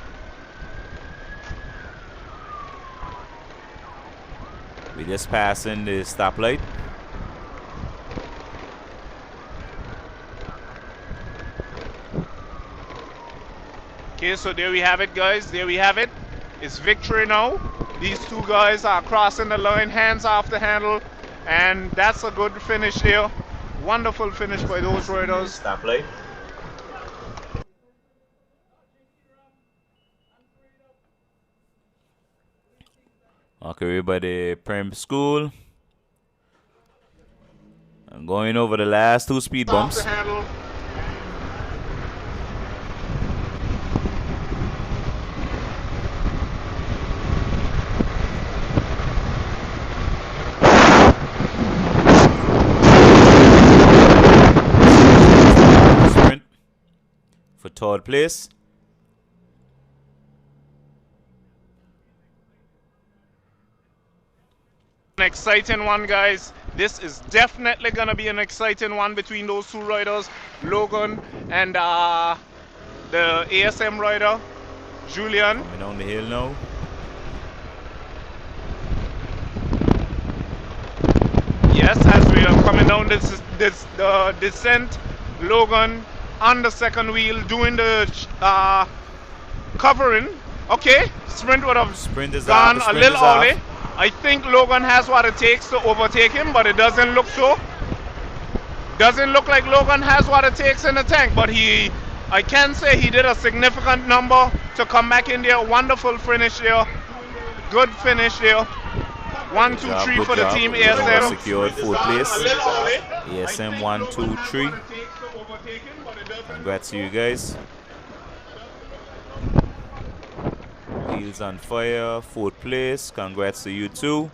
We just passing the stoplight. Okay, so there we have it, guys. There we have it. It's victory now. These two guys are crossing the line, hands off the handle, and that's a good finish there. Wonderful finish by those riders. Stoplight. Okay, everybody, Prem School. I'm going over the last two speed bumps. Off the handle. Sprint for third place. An exciting one, guys. This is definitely gonna be an exciting one between those two riders, Logan and the ASM rider, Julian. Coming down the hill now. Yes, as we are coming down this descent, Logan on the second wheel doing the covering. Okay, sprint would have Sprint is gone off. a little early. I think Logan has what it takes to overtake him, but it doesn't look so. Doesn't look like Logan has what it takes in the tank, but I can say he did a significant number to come back in there. Wonderful finish there. Good finish there. 1, 2, 3 for the team ASM. Secured fourth place. ASM 1, 2, 3. Congrats to you guys. Wheels on Fire, fourth place. Congrats to you too.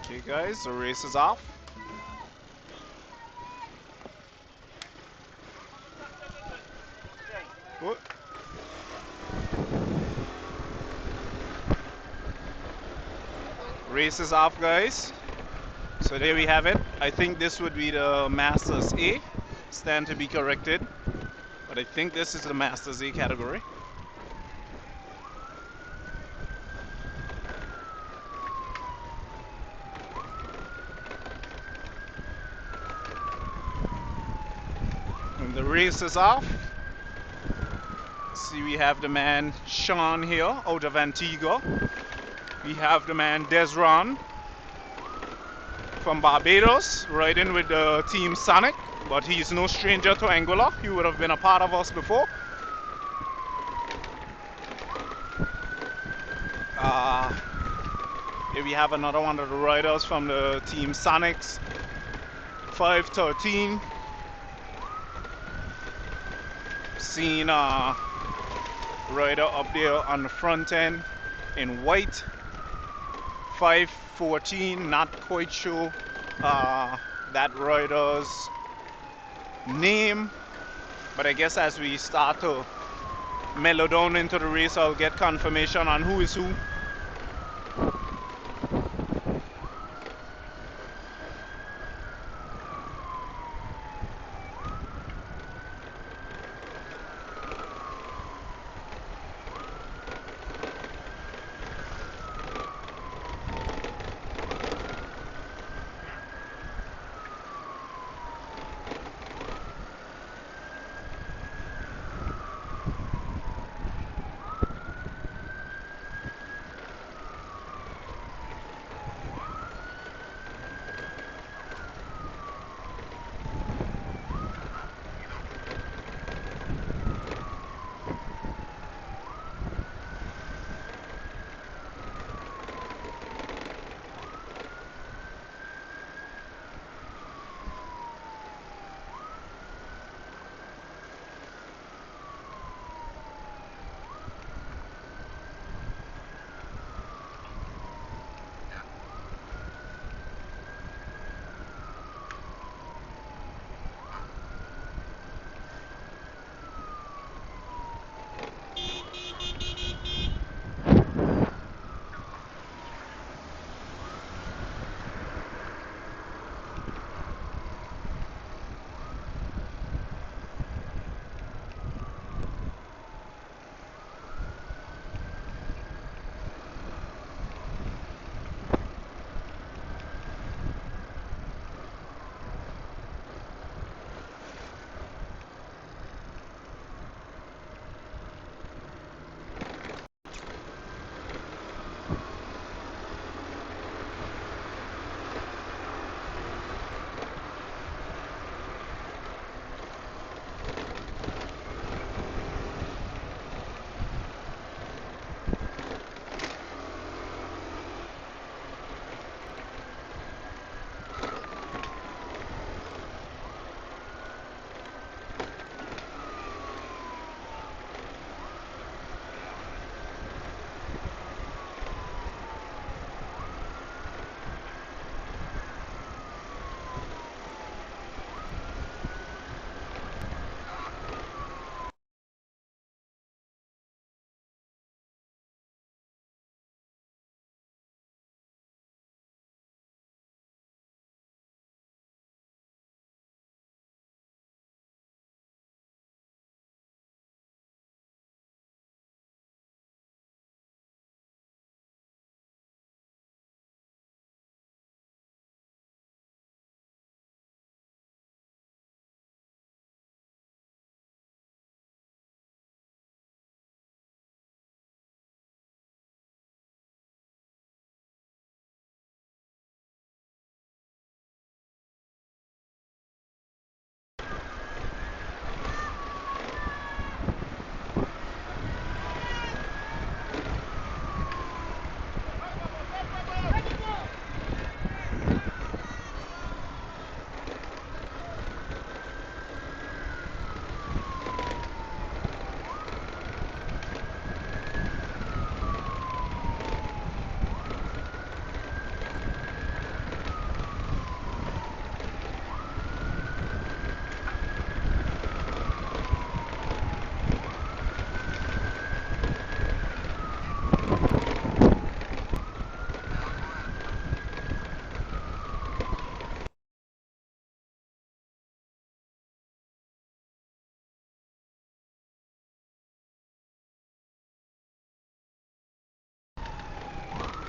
Okay, guys, the race is off. Whoop. Race is off, guys. So there we have it. I think this would be the Masters A. Stand to be corrected. But I think this is the Masters A category. And the race is off. See, we have the man Sean here out of Antigua. We have the man Desron from Barbados riding with the team Sonic, but he's no stranger to Anguilla. He would have been a part of us before. Here we have another one of the riders from the team Sonics, 513. Seen a rider up there on the front end in white, 514. Not quite sure that rider's name, but I guess as we start to mellow down into the race, I'll get confirmation on who is who.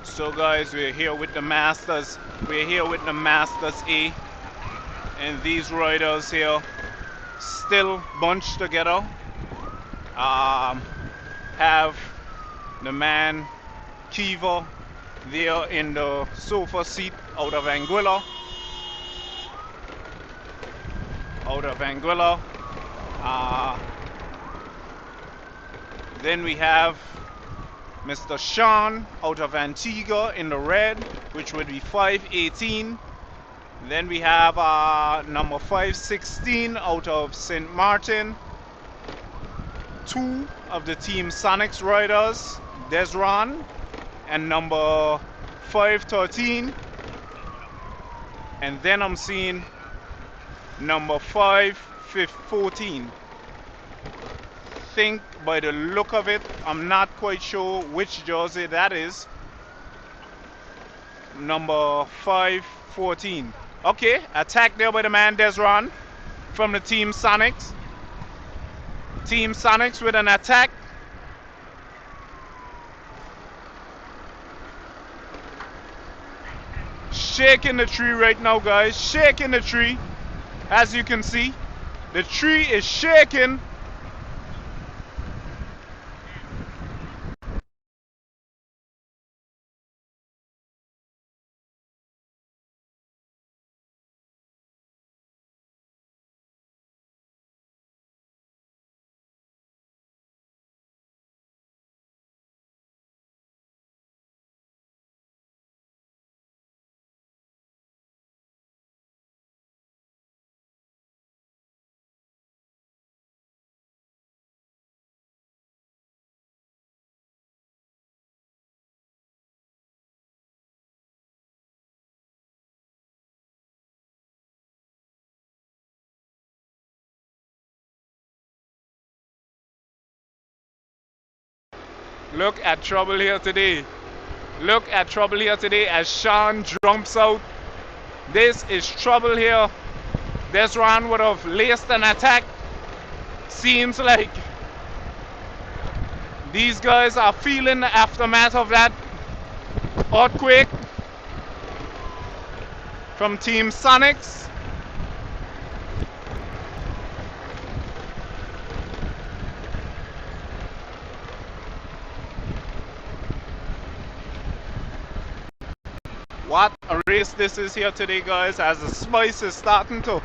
So guys, we're here with the Masters. We're here with the Masters A. And these riders here still bunched together. Have the man Kiva there in the sofa seat out of Anguilla. Out of Anguilla. Then we have Mr. Sean out of Antigua in the red, which would be 518. Then we have number 516 out of St. Martin. Two of the Team Sonics riders, Desron, and number 513. And then I'm seeing number 514. Think by the look of it, I'm not quite sure which jersey that is. Number 514. Okay, attack there by the man Desron from the Team Sonics. Team Sonics with an attack. Shaking the tree right now, guys. Shaking the tree. As you can see, the tree is shaking. Look at trouble here today. Look at trouble here today as Sean jumps out. This is trouble here. Desron would have laced an attack. Seems like these guys are feeling the aftermath of that earthquake from Team Sonics. What a race this is here today, guys, as the spice is starting to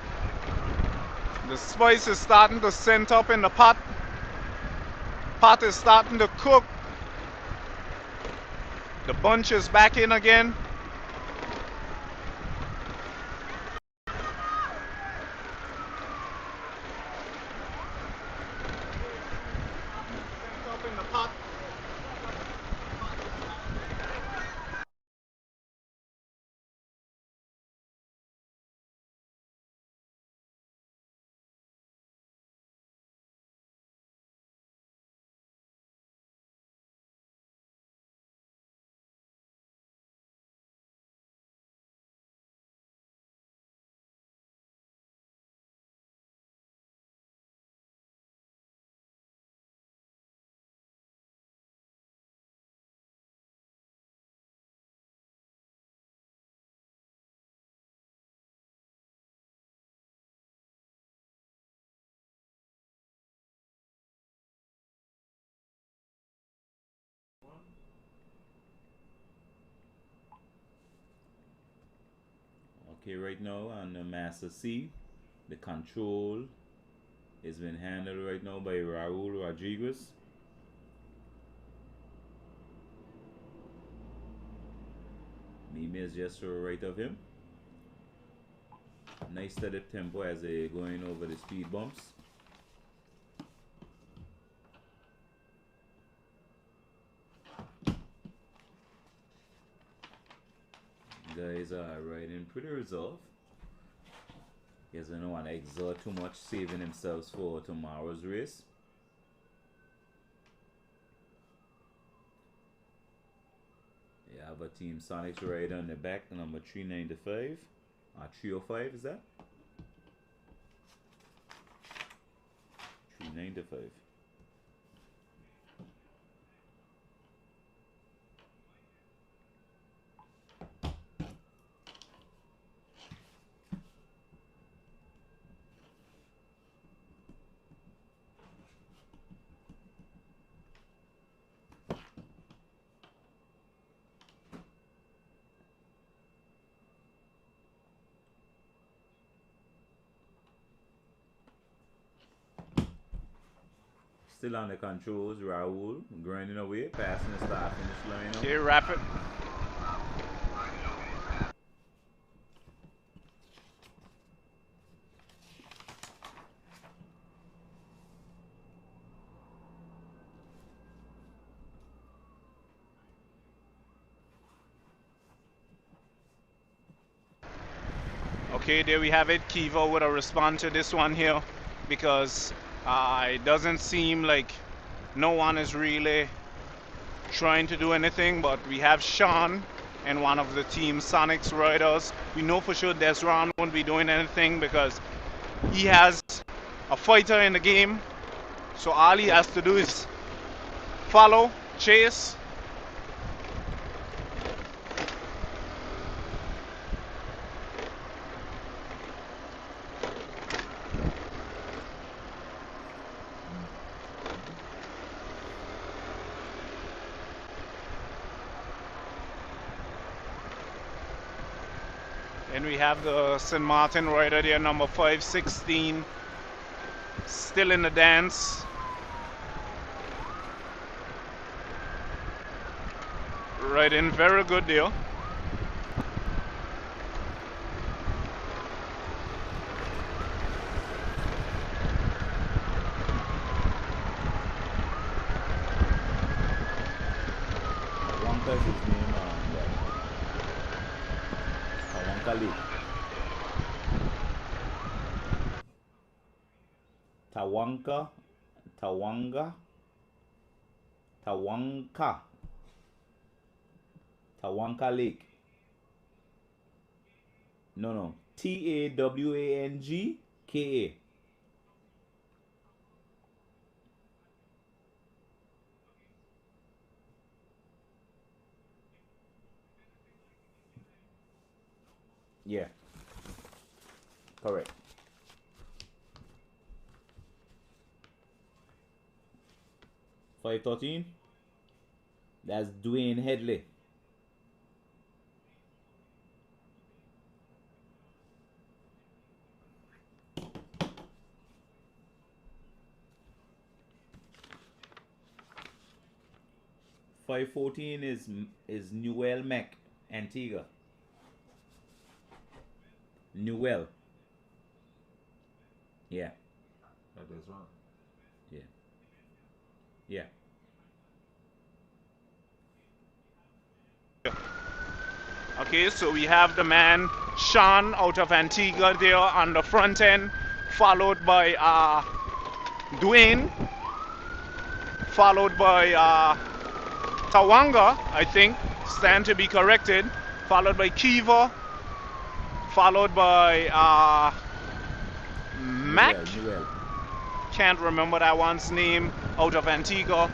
scent up in the pot. Pot is starting to cook. The bunch is back in again. Scent up in the pot. Okay, right now on the Master C, the control is being handled right now by Raul Rodriguez. Mimi is just to the right of him. Nice steady tempo as they going over the speed bumps. Guys are riding pretty resolved. He doesn't want to exert too much, saving themselves for tomorrow's race. You have a Team Sonics rider on the back, number 395. 305 is that? 395. still on the controls. Raul grinding away, passing the start finish line. Okay, rapid. Okay, there we have it. Kiva would have responded to this one here because it doesn't seem like no one is really trying to do anything, but we have Sean and one of the Team Sonics riders. We know for sure Desron won't be doing anything because he has a fighter in the game. So all he has to do is follow, chase. And we have the St. Martin rider there, number 516, still in the dance. Riding very good there. Tawanka is his name. Tawanka Lake. Tawanka. Tawanka. Tawanka. Tawanka Lake. No. Tawangka. Yeah. Correct. $5.13. That's Dwayne Headley. $5.14 is Newell Mac, Antigua. Newell. Yeah. That is wrong. Yeah. Yeah. Okay, so we have the man Sean out of Antigua there on the front end, followed by Dwayne, followed by Tawanga, I think, stand to be corrected, followed by Kiva, followed by Mac. Newell. Can't remember that one's name out of Antigua.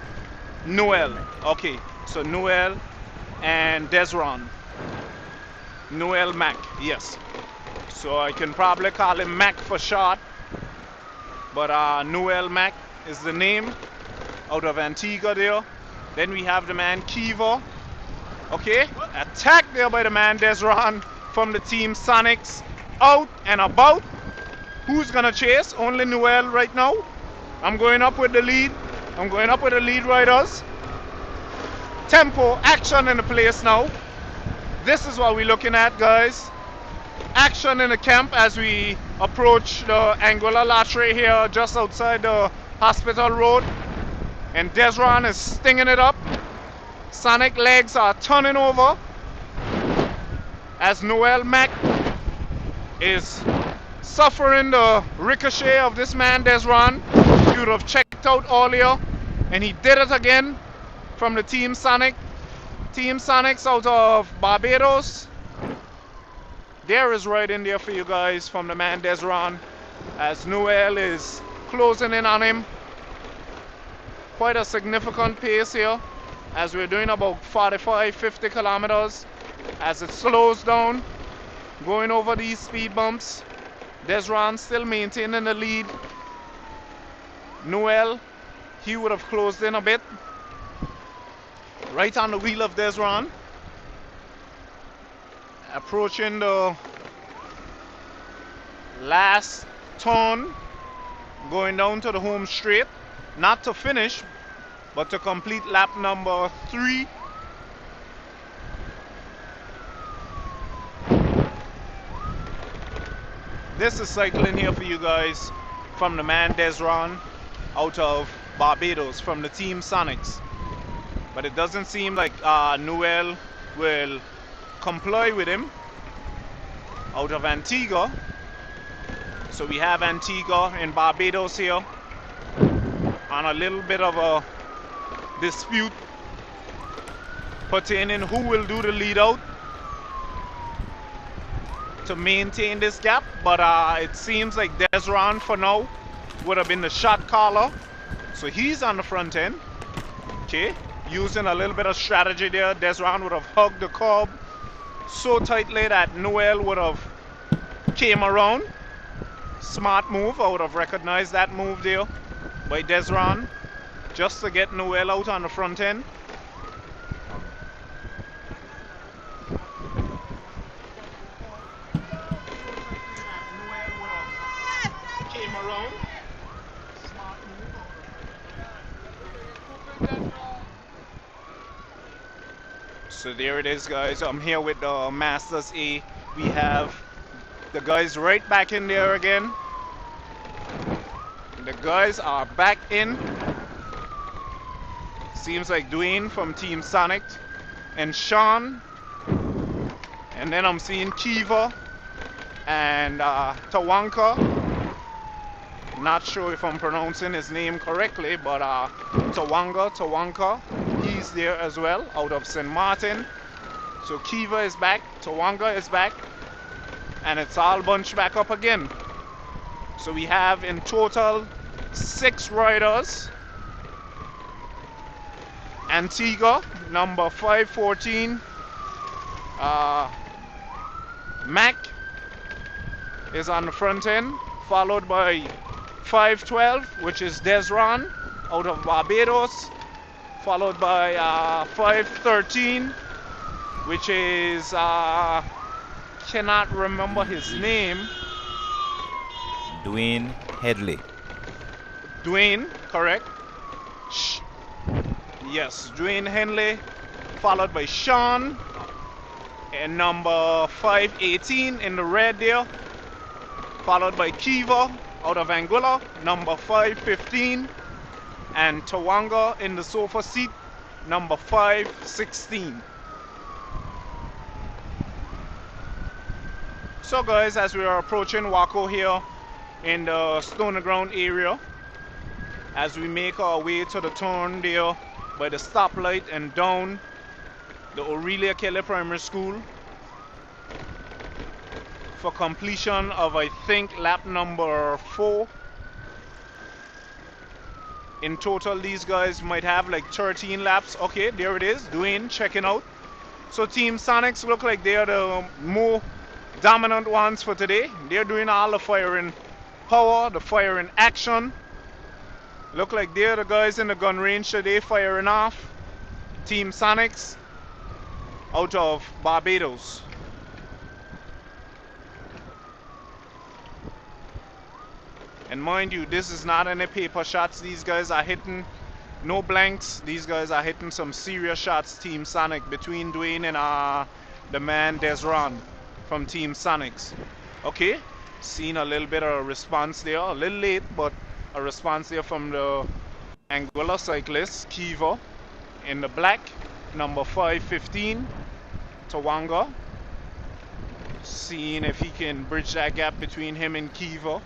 Noel. Okay, so Noel and Desron. Noel Mac, yes. So I can probably call him Mac for short. But Noel Mac is the name out of Antigua there. Then we have the man Kiva. Okay, attacked there by the man Desron from the Team Sonics. Out and about. Who's gonna chase? Only Noel right now. I'm going up with the lead. I'm going up with the lead riders. Tempo, action in the place now. This is what we're looking at, guys. Action in the camp as we approach the Anguilla Latre here just outside the hospital road. And Desron is stinging it up. Sonic legs are turning over as Noel Mac is suffering the ricochet of this man Desron. You would have checked out earlier, and he did it again from the Team Sonic. Team Sonics out of Barbados. There is right in there for you guys from the man Desron as Noel is closing in on him. Quite a significant pace here as we're doing about 45-50 kilometers as it slows down going over these speed bumps. Desron still maintaining the lead. Noel, he would have closed in a bit. Right on the wheel of Desron. Approaching the last turn, going down to the home straight. not to finish, but to complete lap number 3. This is cycling here for you guys from the man Desron out of Barbados from the Team Sonics. But it doesn't seem like Noel will comply with him out of Antigua. So we have Antigua and Barbados here on a little bit of a dispute pertaining who will do the lead out to maintain this gap. But it seems like Desron for now would have been the shot caller. So he's on the front end. Okay, using a little bit of strategy there. Desron would have hugged the curb so tightly that Noel would have came around. Smart move. I would have recognized that move there by Desron just to get Noel out on the front end. Came around. Smart move. So there it is, guys. I'm here with the Masters A. We have the guys right back in there again. The guys are back in. Seems like Dwayne from Team Sonic and Sean. And then I'm seeing Kiva and Tawanka. Not sure if I'm pronouncing his name correctly, but Tawanka, he's there as well, out of St. Martin. So Kiva is back, Tawanka is back, and it's all bunched back up again. So we have in total 6 riders. Antigua, number 514. Mac is on the front end, followed by 512, which is Desron out of Barbados, followed by 513, which is cannot remember his name. Dwayne Headley. Dwayne, correct? Yes, Dwayne Henley, followed by Sean, and number 518 in the red there, followed by Kiva out of Anguilla, number 515, and Tawanga in the sofa seat, number 516. So guys, as we are approaching Waco here in the Stone Ground area, as we make our way to the turn there by the stoplight and down the Aurelia Kelly Primary School for completion of, I think, lap number 4. In total, these guys might have like 13 laps. Okay, there it is. Dwayne checking out. So Team Sonics look like they are the more dominant ones for today. They're doing all the firing power, the firing action. Look like they're the guys in the gun range today firing off. Team Sonics out of Barbados. And mind you, this is not any paper shots. These guys are hitting no blanks. These guys are hitting some serious shots, Team Sonic, between Dwayne and the man Desron from Team Sonics. Okay, seen a little bit of a response there. A little late, but a response there from the Anguilla cyclist, Kiva, in the black, number 515, Tawanga. Seeing if he can bridge that gap between him and Kiva.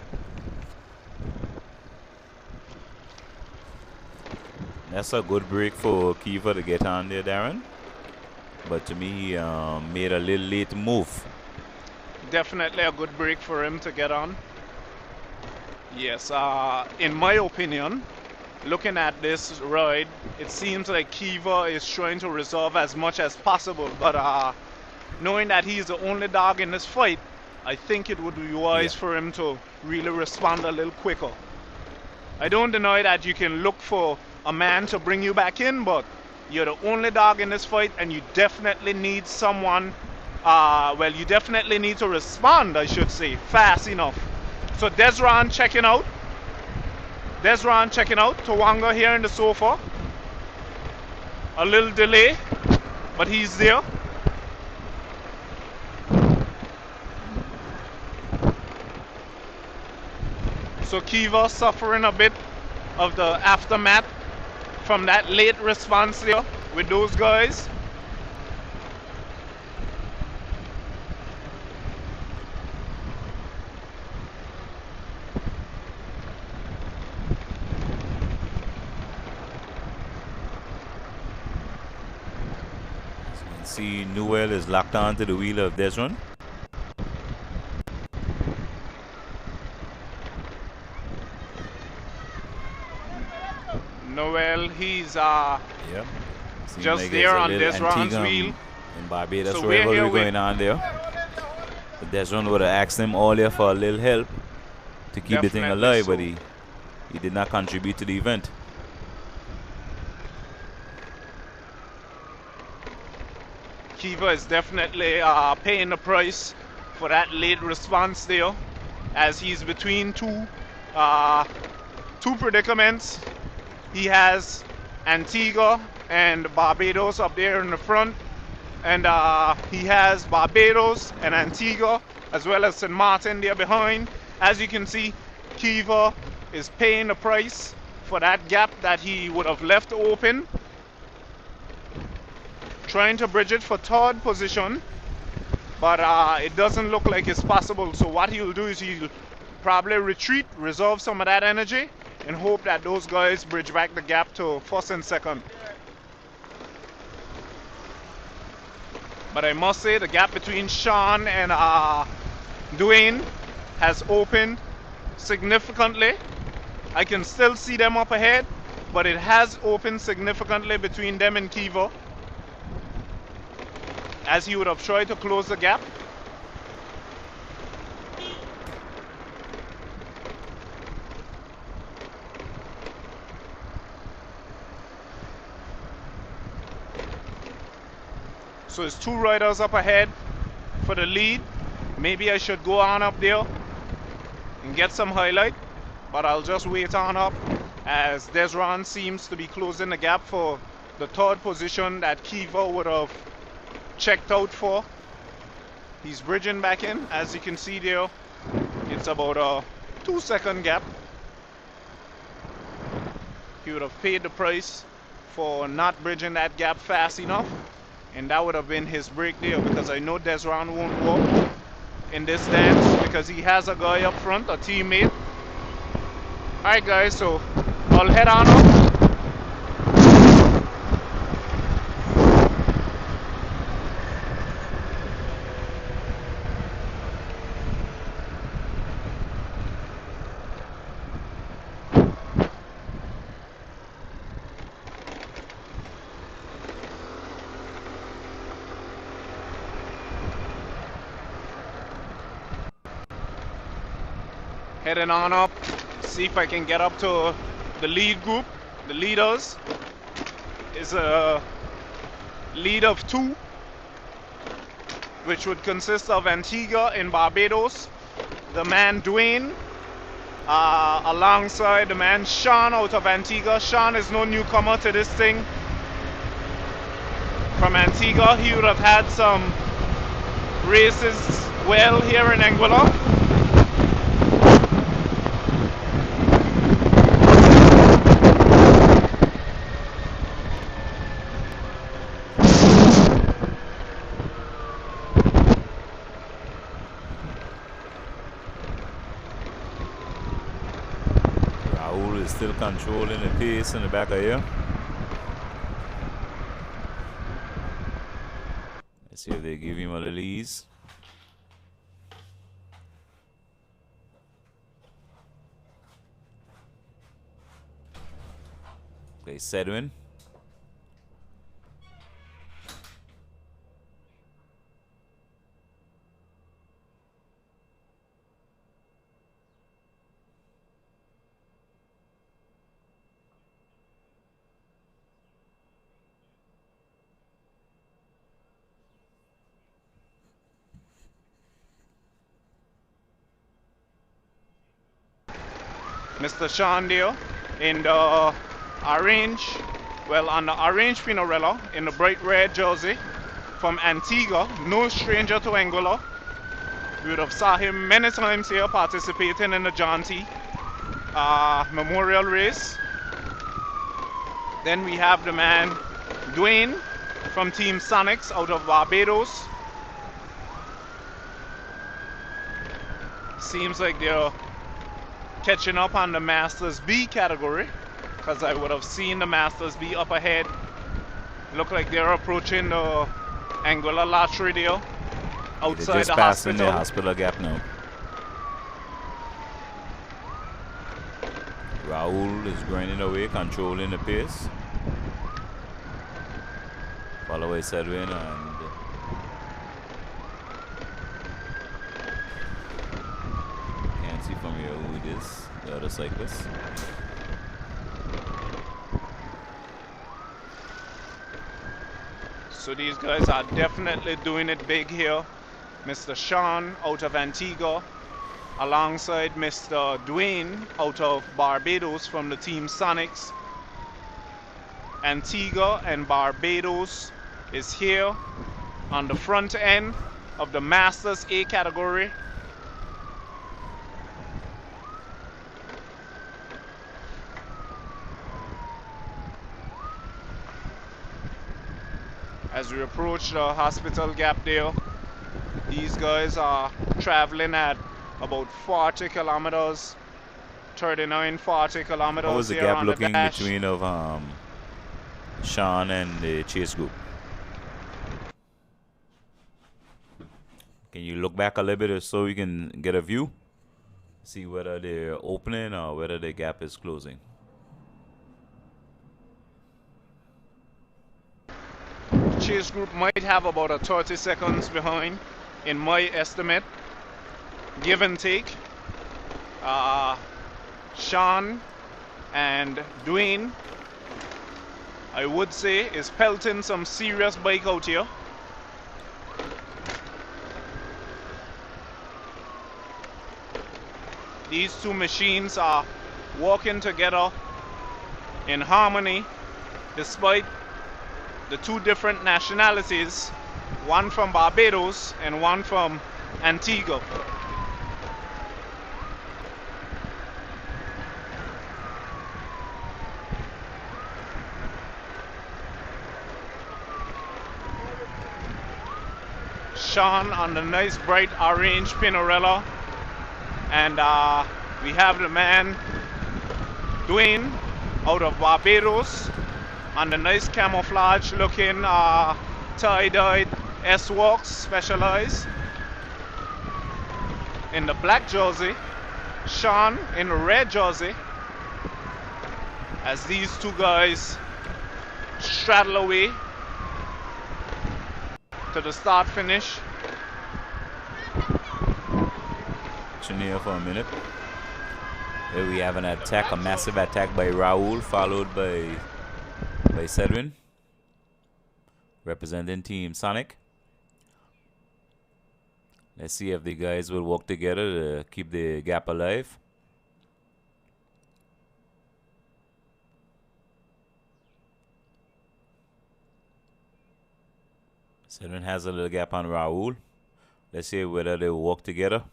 That's a good break for Kiva to get on there, Darren. But to me, he made a little late move. Definitely a good break for him to get on. Yes, in my opinion, looking at this ride, it seems like Kiva is trying to resolve as much as possible. But knowing that he's the only dog in this fight, I think it would be wise for him to really respond a little quicker. I don't deny that you can look for a man to bring you back in, but you're the only dog in this fight, and you definitely need someone, well, you definitely need to respond, I should say, fast enough. So Desron checking out. Desron checking out. Tawanga here in the sofa. A little delay, but he's there. So Kiva suffering a bit of the aftermath from that late response there with those guys. As you can see, Newell is locked onto the wheel of Desron. Noel, he's Yep. Seems just like there there's a on little Desron's Antigua wheel. in Barbados So we're here rivalry with- going on there. But Desron would have asked him earlier for a little help to keep the thing Definitely alive, so. but he did not contribute to the event. Kiva is definitely paying the price for that late response there, as he's between two predicaments. He has Antigua and Barbados up there in the front, and he has Barbados and Antigua as well as St. Martin there behind. As you can see, Kiva is paying the price for that gap that he would have left open, trying to bridge it for third position, but it doesn't look like it's possible. So what he'll do is he'll probably retreat, reserve some of that energy, and hope that those guys bridge back the gap to first and second. But I must say the gap between Sean and Dwayne has opened significantly. I can still see them up ahead, but it has opened significantly between them and Kiva, as he would have tried to close the gap. So it's two riders up ahead for the lead. Maybe I should go on up there and get some highlight, but I'll just wait on up, as Desron seems to be closing the gap for the third position that Kiva would have checked out for. He's bridging back in. As you can see there, it's about a 2-second gap. He would have paid the price for not bridging that gap fast enough, and that would have been his break there, because I know Desron won't walk in this dance because he has a guy up front, a teammate. Alright guys, so I'll head on up. Heading on up, see if I can get up to the lead group. The leaders is a lead of 2, which would consist of Antigua in Barbados, the man Dwayne, alongside the man Sean out of Antigua. Sean is no newcomer to this thing. From Antigua, he would have had some races well here in Anguilla. Raul is still controlling the pace in the back of here. Let's see if they give him a little ease. Okay, Sedwin. Mr. Sean there In the orange, well, on the orange Pinarello, in the bright red jersey from Antigua, no stranger to Angola. We would have saw him many times here participating in the John T. Memorial Race. Then we have the man Dwayne from Team Sonics out of Barbados. Seems like they're catching up on the Masters B category, because I would have seen the Masters B up ahead. Look like they're approaching the Anguilla Lottery there outside They're just the passing hospital. the hospital gap now. Raul is grinding away, controlling the pace. Follow by Sedwin and can't see from here who it is, the other cyclist. So these guys are definitely doing it big here. Mr. Sean out of Antigua alongside Mr. Dwayne out of Barbados from the Team Sonics. Antigua and Barbados is here on the front end of the Masters A category. As we approach the hospital gap there, these guys are traveling at about 40 kilometers, 39, 40 kilometers. How was the here gap on looking the dash. between of Sean and the chase group? Can you look back a little bit so we can get a view? See whether they're opening or whether the gap is closing. Chase group might have about a 30 seconds behind in my estimate, give and take. Sean and Dwayne, I would say, is pelting some serious bike out here. These two machines are working together in harmony despite the two different nationalities, one from Barbados and one from Antigua. Sean on the nice bright orange Pinarello, and we have the man Dwayne out of Barbados on the nice camouflage looking tie-dyed S-Works Specialized. In the black jersey, Sean in the red jersey, as these two guys straddle away to the start finish. Here for a minute. Here we have an attack, a massive attack by Raul, followed by Sedwin, representing Team Sonic. Let's see if the guys will work together to keep the gap alive. Sedwin has a little gap on Raul. Let's see whether they will work together.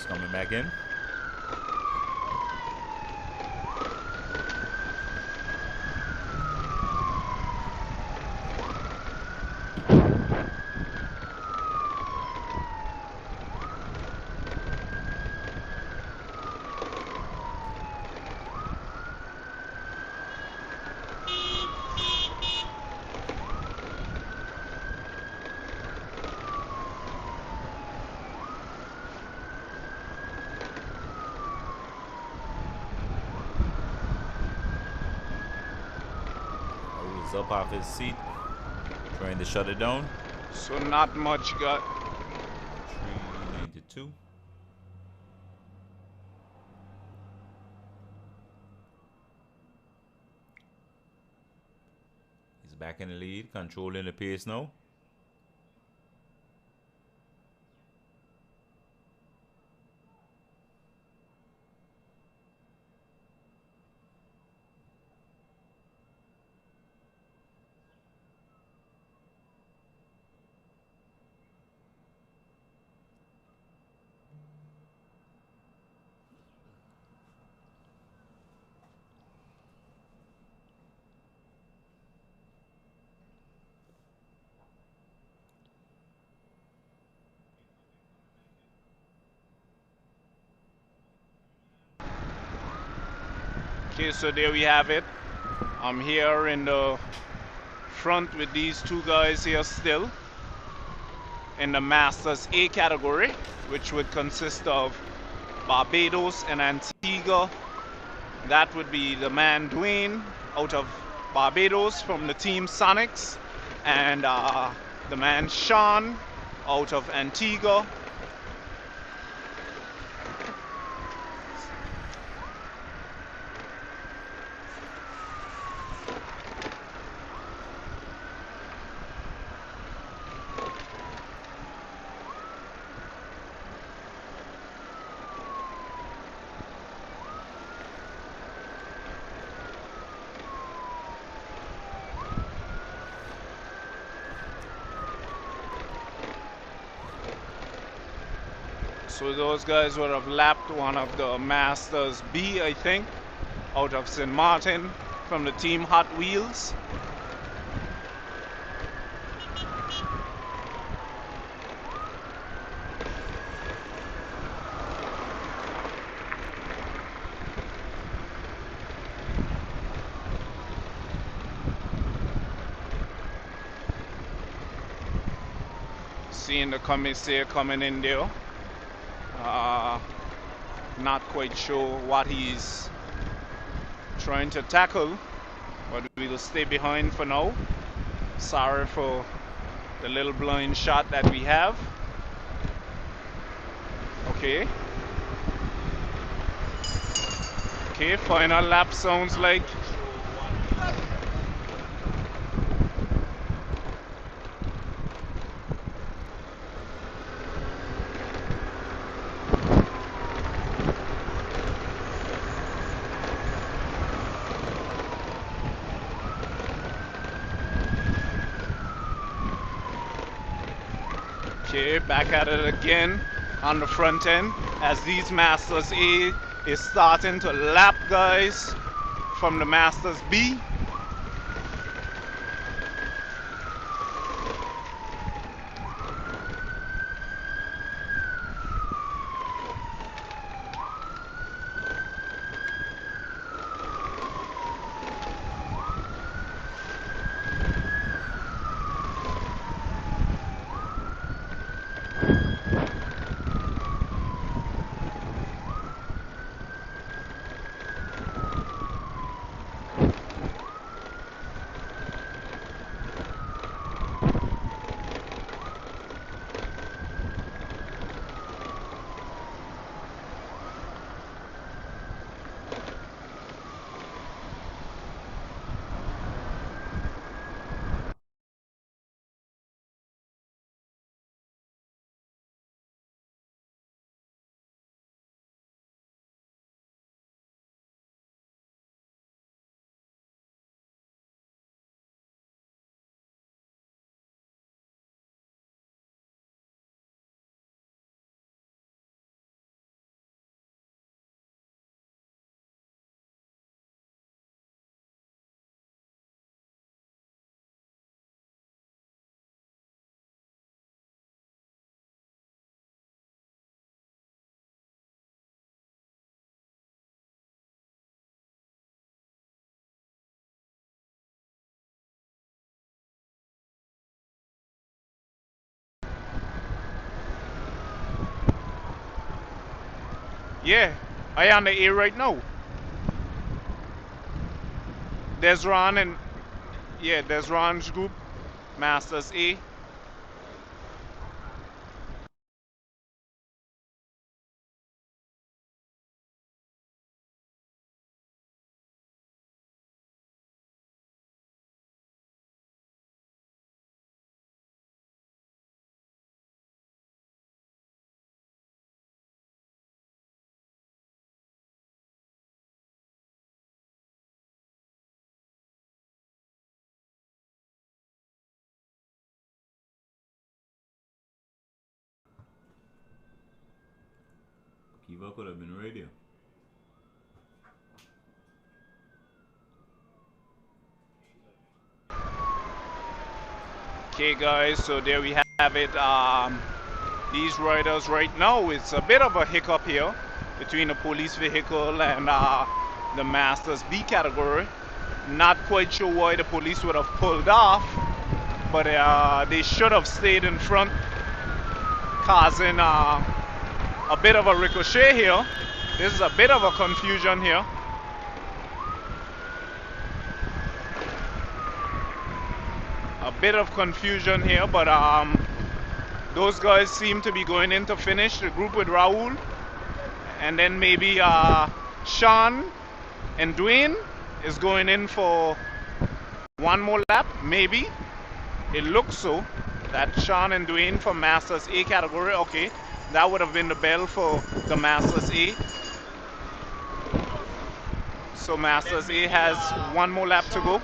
Coming back in. Up off his seat, trying to shut it down. So not much got. 2. He's back in the lead, controlling the pace now. Okay, so there we have it. I'm here in the front with these two guys here still in the Masters A category, which would consist of Barbados and Antigua. That would be the man Dwayne out of Barbados from the team Sonics, and the man Sean out of Antigua. So those guys would have lapped one of the Masters B, I think, out of St. Martin from the team Hot Wheels. Seeing the commissaire coming in there. Not quite sure what he's trying to tackle, but we'll stay behind for now. Sorry for the little blind shot that we have. Okay. Okay, final lap sounds like. Okay, back at it again on the front end as these Masters A is starting to lap guys from the Masters B. Yeah, I on the A right now. There's Ron and yeah, there's Ron's group, Masters A. Feedback would have been radio. Okay, guys, so there we have it. These riders right now, it's a bit of a hiccup here between the police vehicle and the Masters B category. Not quite sure why the police would have pulled off, but they should have stayed in front, causing a bit of a ricochet here. This is a bit of a confusion here. A bit of confusion here, but those guys seem to be going in to finish the group with Raul, and then maybe Sean and Dwayne is going in for one more lap, maybe. It looks so, that Sean and Dwayne for Masters A category. Okay, that would have been the bell for the Masters A. So Masters A has one more lap to go.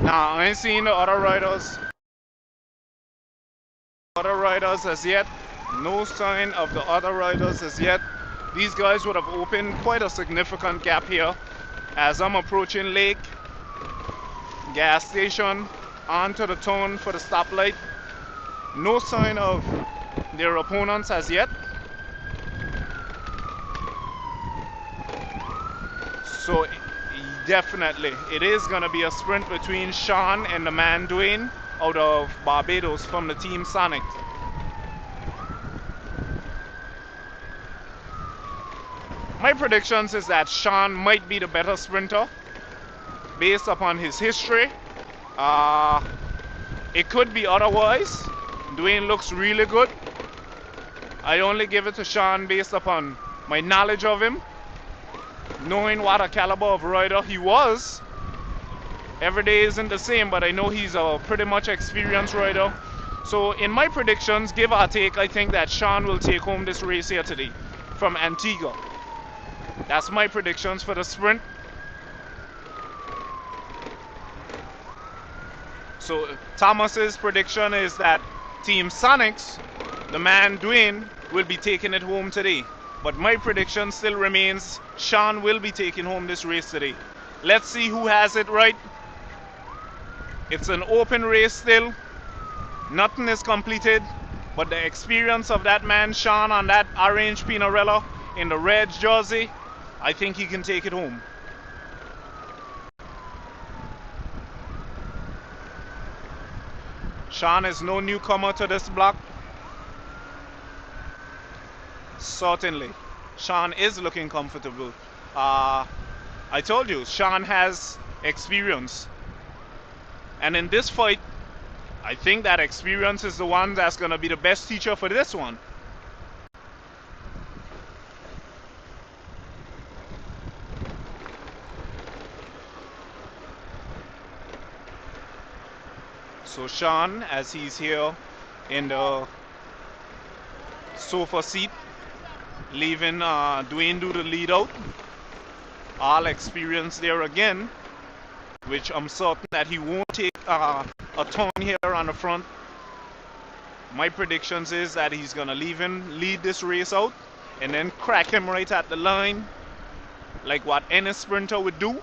Now, I ain't seen the other riders. Other riders as yet. No sign of the other riders as yet. These guys would have opened quite a significant gap here as I'm approaching Lake gas station onto the turn for the stoplight. No sign of their opponents as yet. So definitely it is going to be a sprint between Sean and the man Dwayne out of Barbados from the team Sonic. My predictions is that Sean might be the better sprinter based upon his history. It could be otherwise. Dwayne looks really good. I only give it to Sean based upon my knowledge of him, knowing what a caliber of rider he was. Every day isn't the same, but I know he's a pretty much experienced rider. So in my predictions, give or take, I think that Sean will take home this race here today from Antigua. That's my predictions for the sprint. So Thomas's prediction is that Team Sonics, the man Dwayne, will be taking it home today. But my prediction still remains Sean will be taking home this race today. Let's see who has it right. It's an open race still. Nothing is completed. But the experience of that man Sean on that orange Pinarello in the red jersey, I think he can take it home. Sean is no newcomer to this block. Certainly. Sean is looking comfortable. I told you, Sean has experience. And in this fight, I think that experience is the one that's going to be the best teacher for this one. So Sean, as he's here in the sofa seat, leaving Dwayne do the lead out. All experience there again, which I'm certain that he won't take a turn here on the front. My predictions is that he's gonna leave him lead this race out and then crack him right at the line, like what any sprinter would do.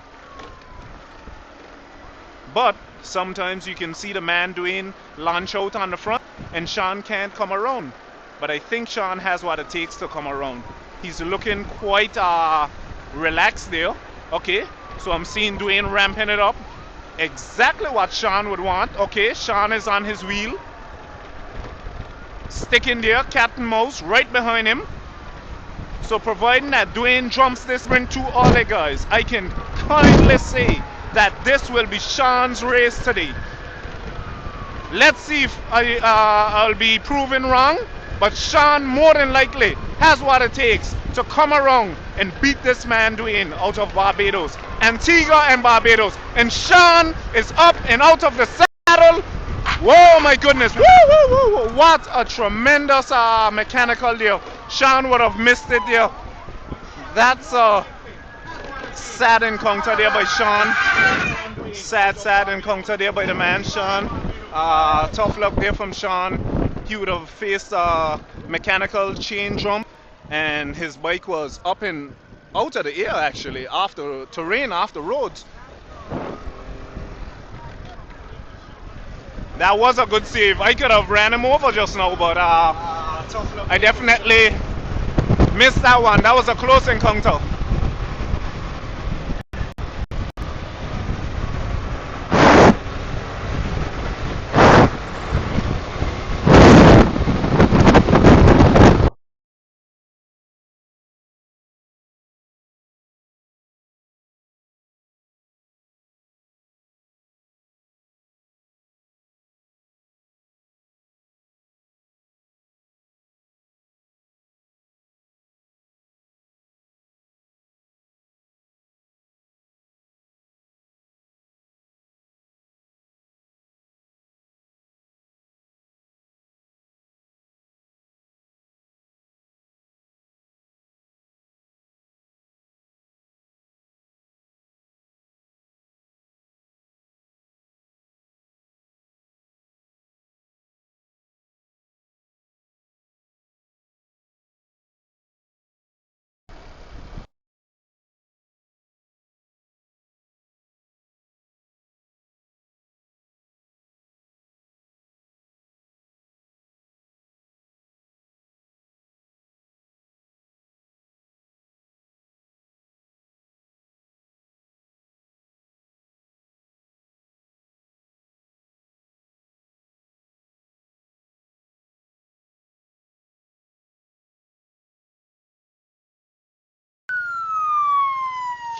But sometimes you can see the man Dwayne launch out on the front and Sean can't come around. But I think Sean has what it takes to come around. He's looking quite relaxed there. Okay, so I'm seeing Dwayne ramping it up. Exactly what Sean would want. Okay, Sean is on his wheel. Sticking there, cat and mouse, right behind him. So providing that Dwayne jumps this sprint too early, guys, I can kindly say that this will be Sean's race today. Let's see if I'll be proven wrong, but Sean more than likely has what it takes to come around and beat this man Dwayne out of Barbados, Antigua and Barbados. And Sean is up and out of the saddle. Whoa, my goodness. Woo, woo, woo, woo. What a tremendous mechanical there. Sean would have missed it there. That's a sad encounter there by Sean. Sad encounter there by the man, Sean. Tough luck there from Sean. He would have faced a mechanical chain jump, and his bike was up and out of the air actually after terrain, after roads. That was a good save. I could have ran him over just now, but I definitely missed that one. That was a close encounter.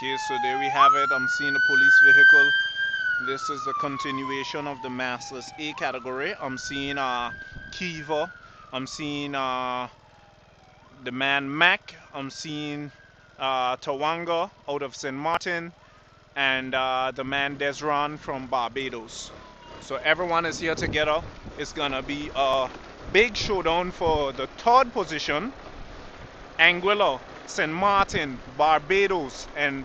Okay, so there we have it. I'm seeing a police vehicle. This is the continuation of the massless A category. I'm seeing Kiva. I'm seeing the man Mac. I'm seeing Tawanga out of St. Martin, and the man Desron from Barbados. So everyone is here together. It's gonna be a big showdown for the third position. Anguilla, St. Martin, Barbados, and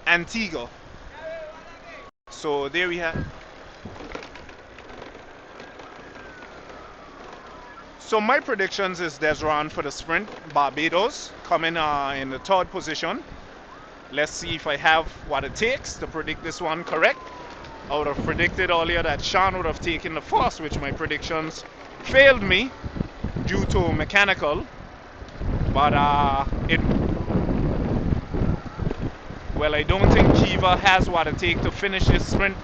Antigua. So there we have. So my predictions is Desron for the sprint, Barbados coming in the third position. Let's see if I have what it takes to predict this one correct. I would have predicted earlier that Sean would have taken the first, which my predictions failed me due to mechanical. But well, I don't think Kiva has what it takes to finish this sprint.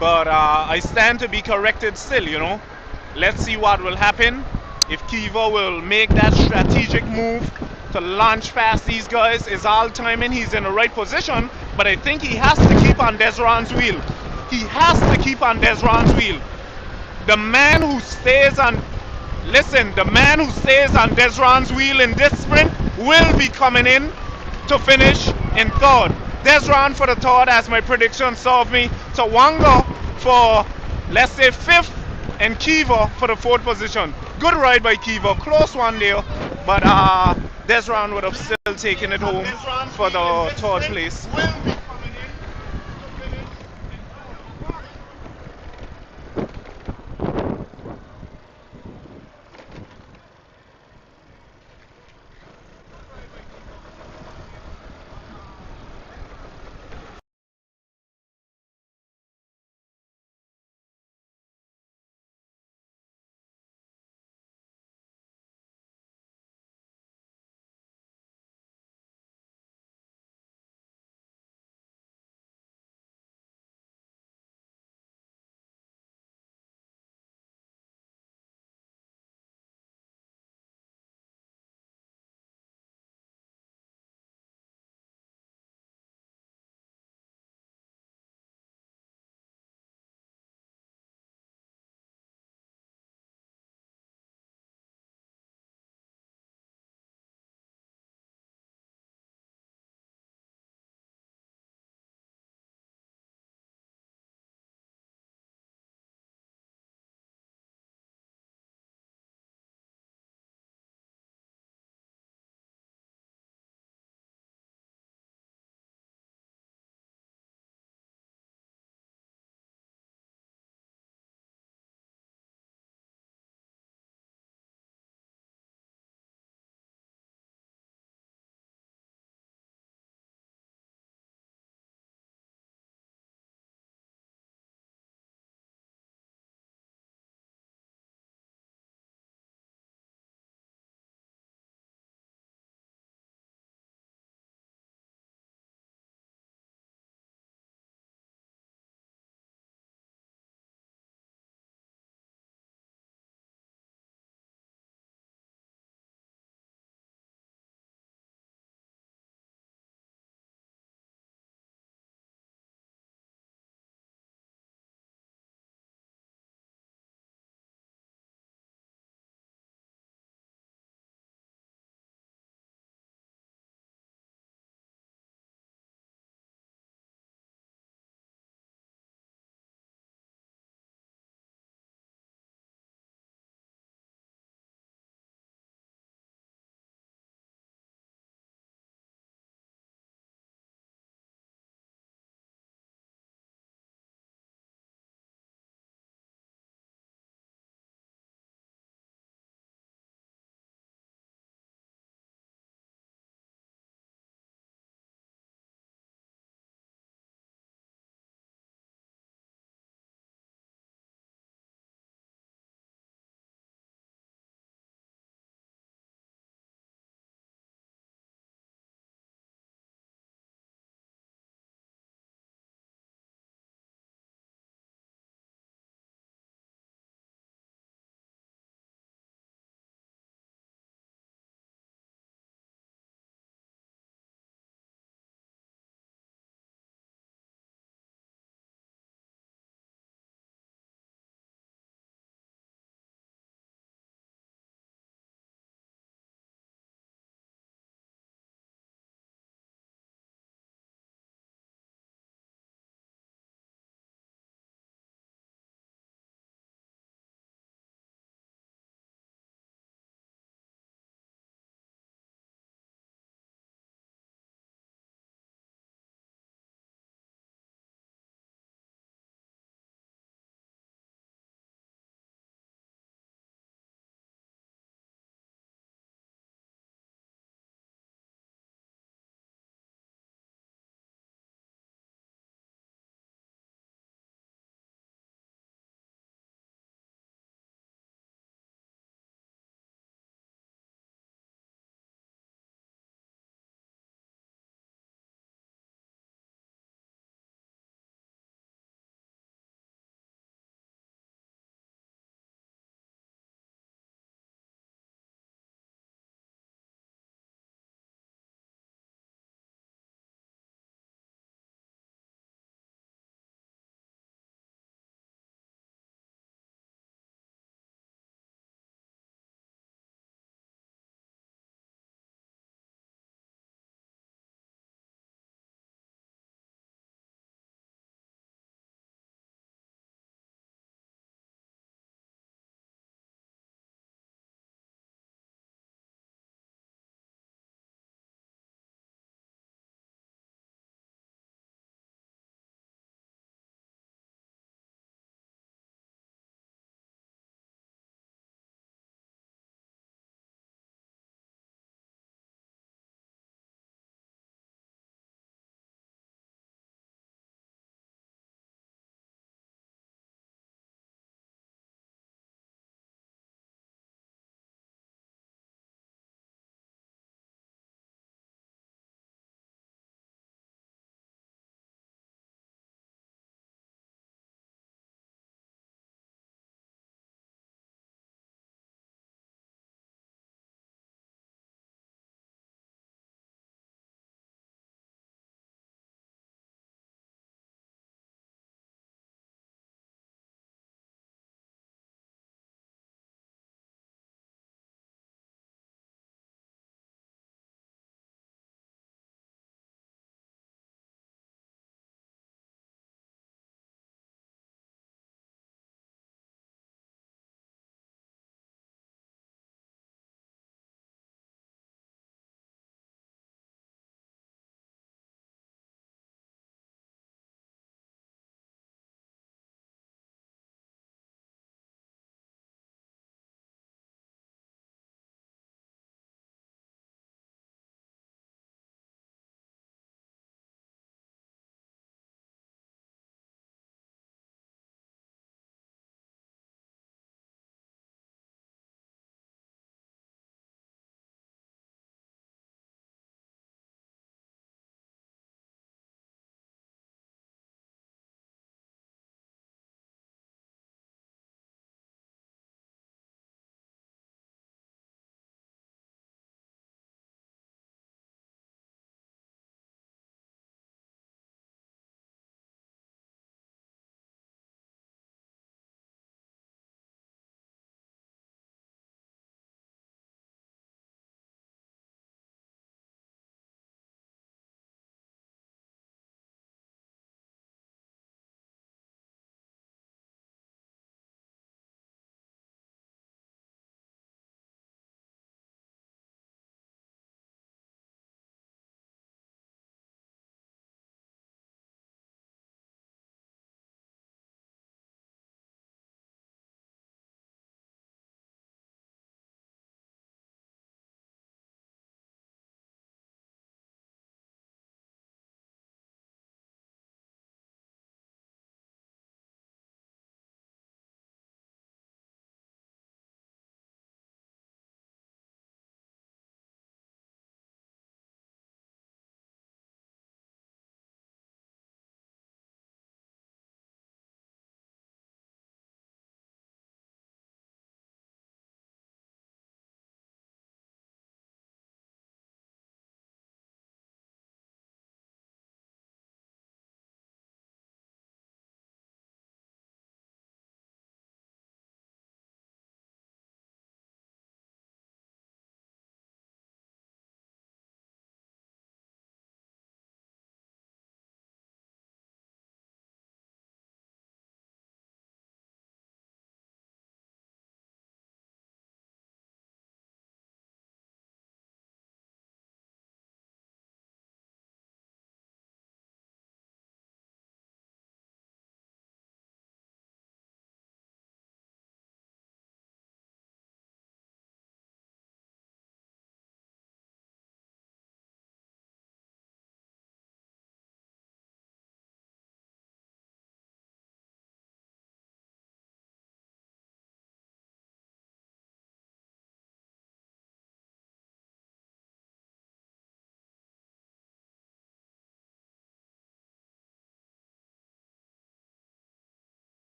But I stand to be corrected still, you know. Let's see what will happen. If Kiva will make that strategic move to launch past these guys, is all timing. He's in the right position, but I think he has to keep on Desron's wheel. He has to keep on Desron's wheel. The man who stays on, listen, the man who stays on Desron's wheel in this sprint will be coming in to finish in third. Desron for the third, as my prediction served me. Tawanga for, let's say, fifth, and Kiva for the fourth position. Good ride by Kiva, close one there, but Desron would have still taken it home for the third place.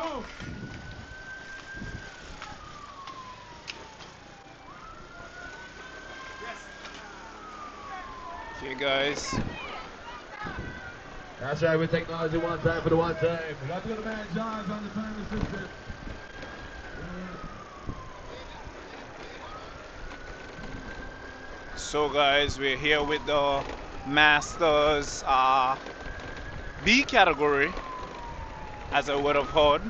go. Okay, guys. That's right, with technology, one time for the one time. We got to go to man Johns on the time assistant. So, guys, we're here with the Masters B category, as I would have heard.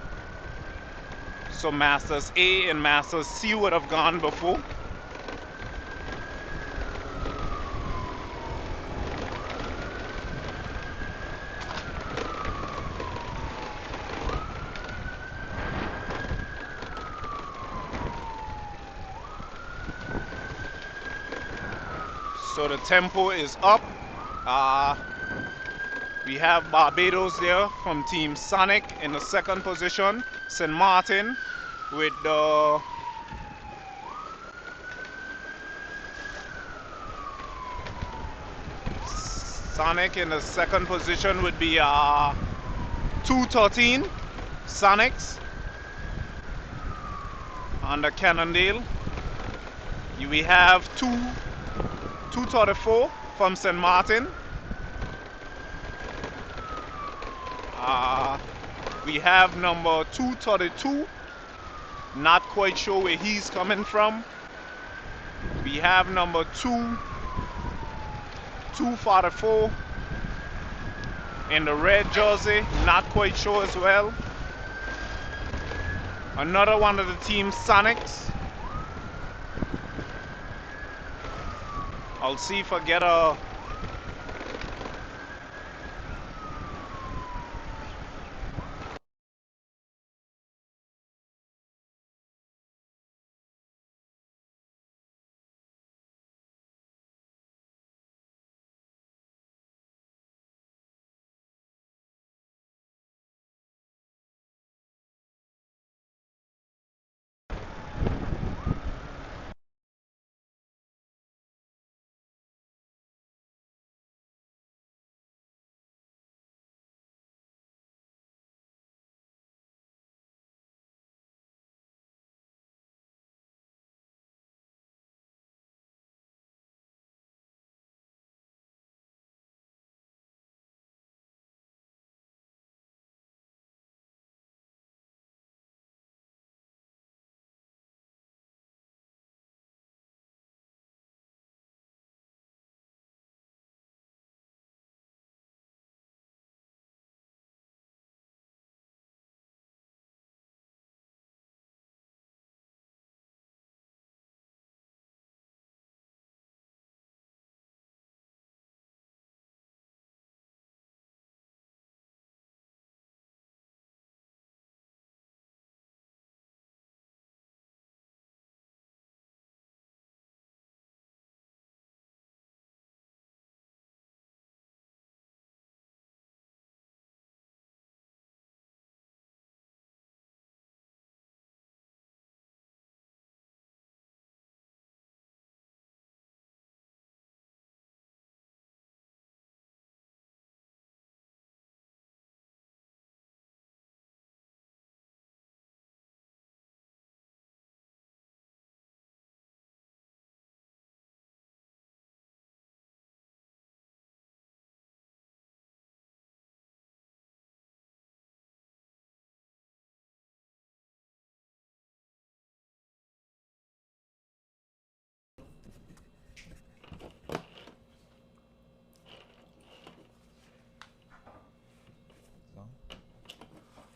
So, Masters A and Masters C would have gone before. So the tempo is up. We have Barbados there from Team Sonic in the second position. St. Martin with the Sonic in the second position would be 213 Sonics under Cannondale. We have 234 from St. Martin. We have number 232. Not quite sure where he's coming from. We have number 244 in the red jersey. Not quite sure as well. Another one of the Team Sonics. I'll see if I get a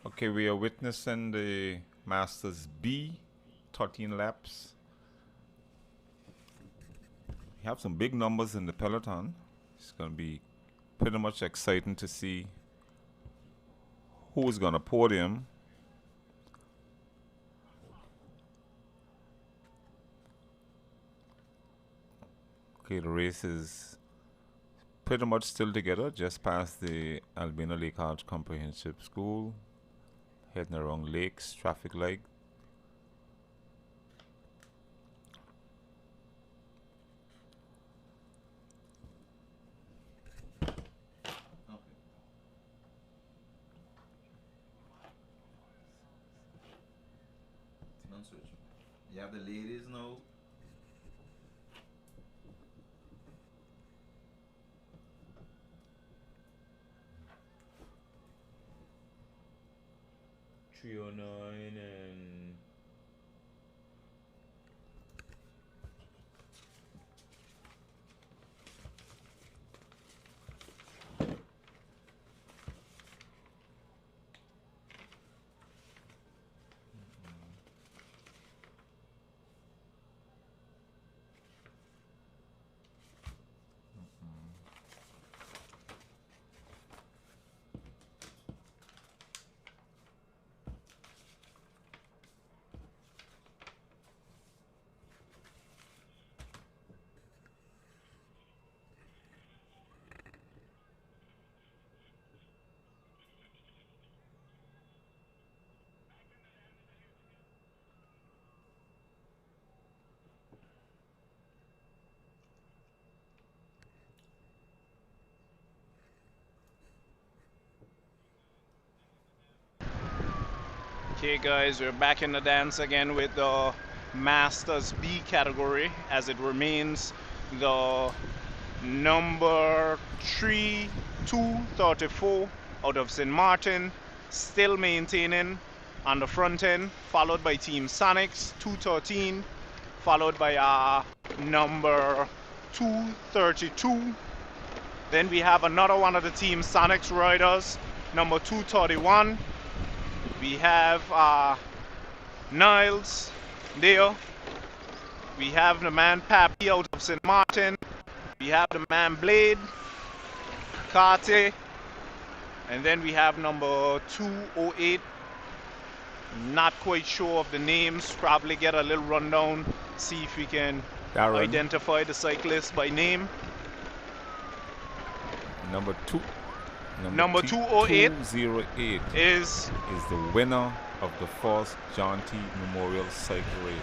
Okay, we are witnessing the Masters B, 13 laps. We have some big numbers in the peloton. It's going to be pretty much exciting to see who is going to podium. Okay, the race is pretty much still together, just past the Albina Lake Arch Comprehensive School, heading around Lakes traffic light. switch. You have the ladies now. $309 and Okay guys, we're back in the dance again with the Masters B category as it remains the number 3234 out of St. Martin, still maintaining on the front end, followed by Team Sonics 213, followed by number 232. Then we have another one of the Team Sonics riders, number 231. We have Niles there. We have the man Pappy out of St. Martin. We have the man Blade, Kate, and then we have number 208. Not quite sure of the names. Probably get a little rundown, see if we can Darren. identify the cyclist by name. Number 208 208 is the winner of the first John T. Memorial Cycle Race.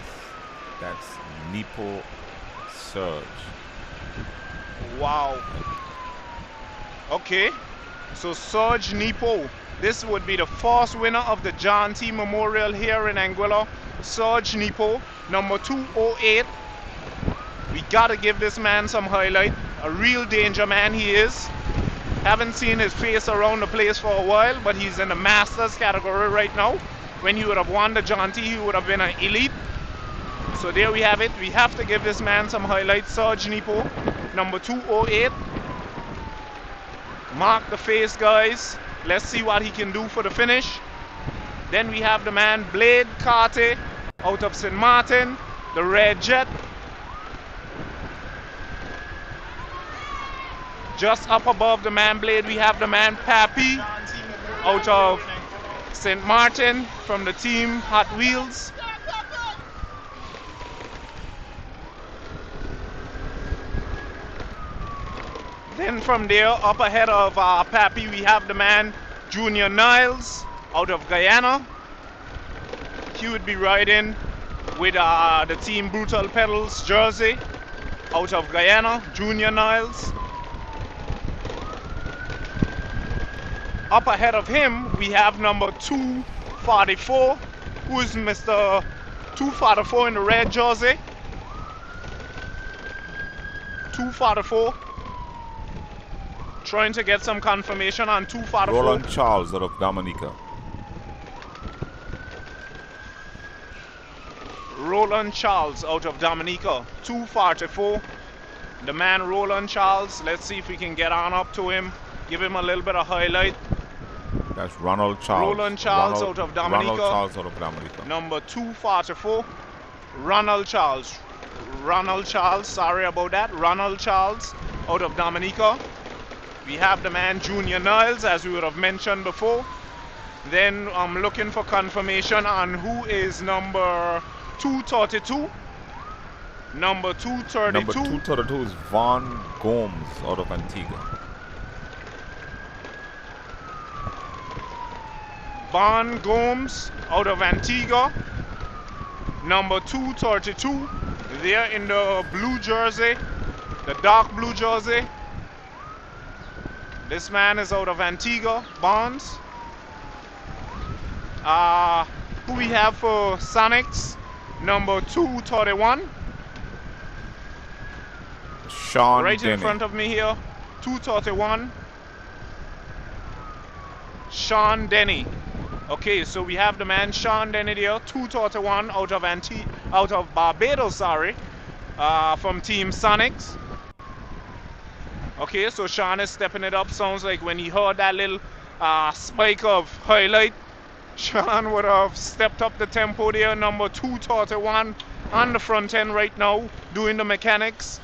That's Nepo Surge. wow. Okay, so Serge Nepo. This would be the first winner of the John T. Memorial here in Anguilla. Serge Nepo, number 208. We gotta give this man some highlight. A real danger man he is. Haven't seen his face around the place for a while, but he's in the Masters category right now. When he would have won the John T, he would have been an elite. So there we have it. We have to give this man some highlights. Serge Nepo, number 208. Mark the face, guys. Let's see what he can do for the finish. Then we have the man Blade Kate out of St. Martin, the Red Jet. Just up above the man Blade, we have the man Pappy out of St. Martin from the team Hot Wheels. Then from there, up ahead of Pappy, we have the man Junior Niles out of Guyana. He would be riding with the team Brutal Pedals jersey out of Guyana, Junior Niles. Up ahead of him, we have number 244, who is Mr. 244 in the red jersey. 244. Trying to get some confirmation on 244. Roland Charles out of Dominica. Roland Charles out of Dominica, 244. The man Roland Charles, let's see if we can get on up to him, give him a little bit of highlight. That's Ronald Charles. Roland Charles out of Dominica. Ronald Charles out of Dominica. Number 244, Ronald Charles. Ronald Charles, sorry about that. Ronald Charles out of Dominica. We have the man Junior Niles, as we would have mentioned before. Then I'm looking for confirmation on who is number 232. Number 232. Number 232 is Von Gomes out of Antigua. Von Gomes out of Antigua. Number 232. There in the blue jersey, the dark blue jersey. This man is out of Antigua, Bonds. Who we have for Sonics? number 231. Sean Right in Denny. front of me here, 231. Sean Denny. Okay, so we have the man Sean Denny there, 231 out of Barbados, sorry, from Team Sonics. Okay, so Sean is stepping it up. Sounds like when he heard that little spike of highlight, Sean would have stepped up the tempo there. Number 231 on the front end right now, doing the mechanics.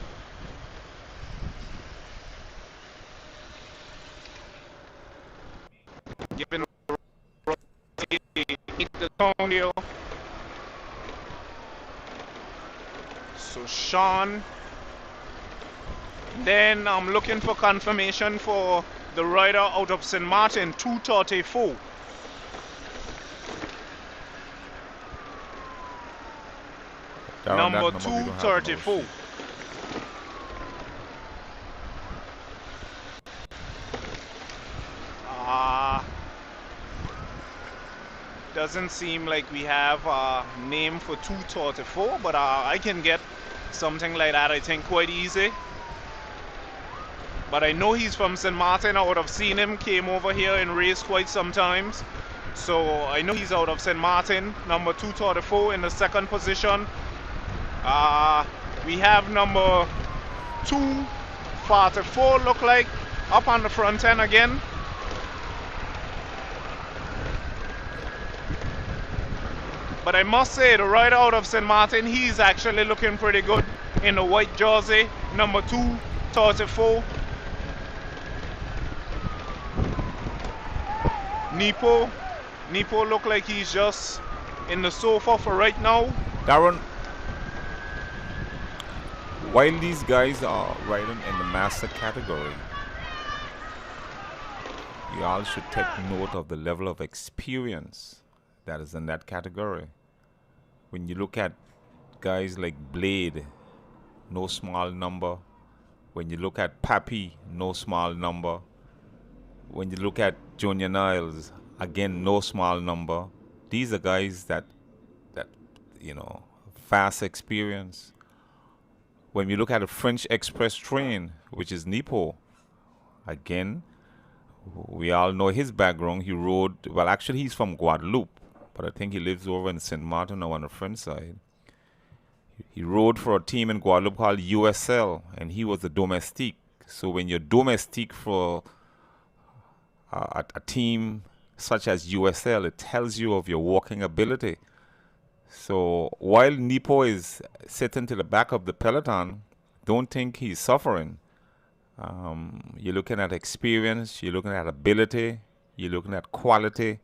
Giving the tone here. So Sean. Then I'm looking for confirmation for the rider out of St. Martin, 234. Number 234. Doesn't seem like we have a name for 234, but I can get something like that, I think, quite easy. But I know he's from St. Martin. I would have seen him, came over here and raced quite sometimes. So I know he's out of St. Martin. Number 234 in the second position. We have number 244 look like up on the front end again. But I must say, the rider out of St. Martin, he's actually looking pretty good in the white jersey. Number 234. Nepo look like he's just in the sofa for right now. Darren, while these guys are riding in the master category, you all should take note of the level of experience that is in that category. When you look at guys like Blade, no small number. When you look at Pappy, no small number. When you look at Junior Niles, again, no small number. These are guys that you know, fast experience. When we look at a French Express train, which is Nepo, again, we all know his background. He rode, well, actually, he's from Guadeloupe, but I think he lives over in St. Martin now on the French side. He rode for a team in Guadeloupe called USL, and he was a domestique. So when you're domestique for a team such as USL, it tells you of your walking ability. So while Nepo is sitting to the back of the peloton, don't think he's suffering. You're looking at experience, you're looking at ability, you're looking at quality.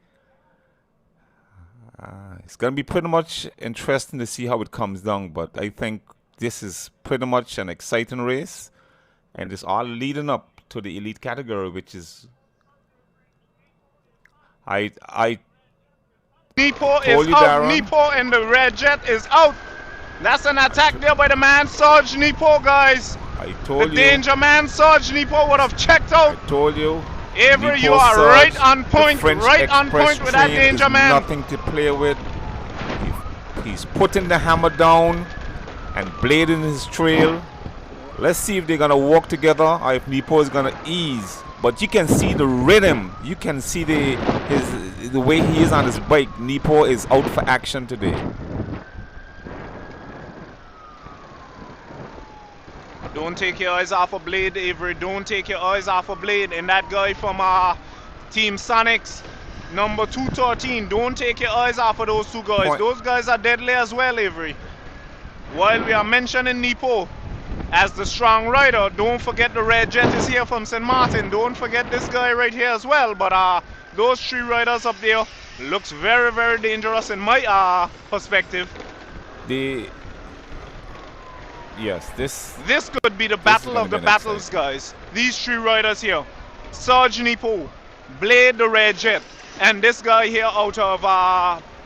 It's going to be pretty much interesting to see how it comes down, but I think this is pretty much an exciting race, and it's all leading up to the elite category, which is Nepo is out. Darren. Nepo and the red jet is out. That's an attack there by the man Sarge Nepo, guys. I told the you. Danger man Sarge Nepo would have checked out. I told you. Avery, Nepo you are Sarge, right on point. Right on Express point with that train Danger is man. Nothing to play with. He's putting the hammer down and blading his trail. Let's see if they're gonna walk together or if Nepo is gonna ease. But you can see the rhythm. You can see the way he is on his bike. Nepo is out for action today. Don't take your eyes off of Blade, Avery. Don't take your eyes off of Blade. And that guy from Team Sonics, number 213. Don't take your eyes off of those two guys. Those guys are deadly as well, Avery. While we are mentioning Nepo as the strong rider, don't forget the red jet is here from St. Martin. Don't forget this guy right here as well. But those three riders up there looks very, very dangerous in my perspective. Yes, this could be the battle of the battles, guys. These three riders here, Sarge Nepo, Blade the red jet, and this guy here out of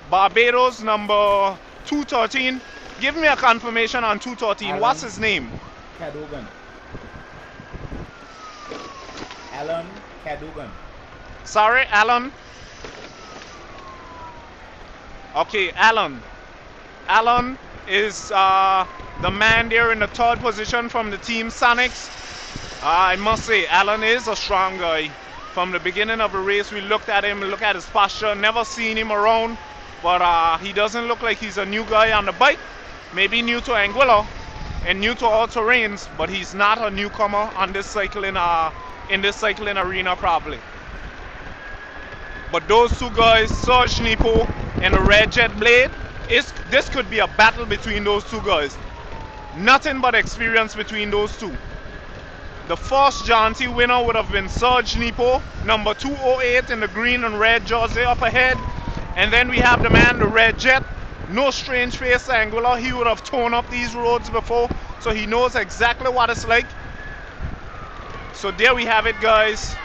Barbados, number 213. Give me a confirmation on 213. What's his name? Cadogan. Alan Cadogan. Sorry, Alan. Okay, Alan. Alan is the man there in the third position from the team Sonics. I must say, Alan is a strong guy. From the beginning of the race, we looked at him, look at his posture, never seen him around, but he doesn't look like he's a new guy on the bike. Maybe new to Anguilla and new to all terrains, but he's not a newcomer on this cycling in this cycling arena probably. But those two guys, Serge Nipo and the Red Jet Blade, this could be a battle between those two guys. Nothing but experience between those two. The first jaunty winner would have been Serge Nipo, number 208 in the green and red jersey up ahead. And then we have the man, the Red Jet. No strange face Anguilla. He would have torn up these roads before, so he knows exactly what it's like. So there we have it, guys.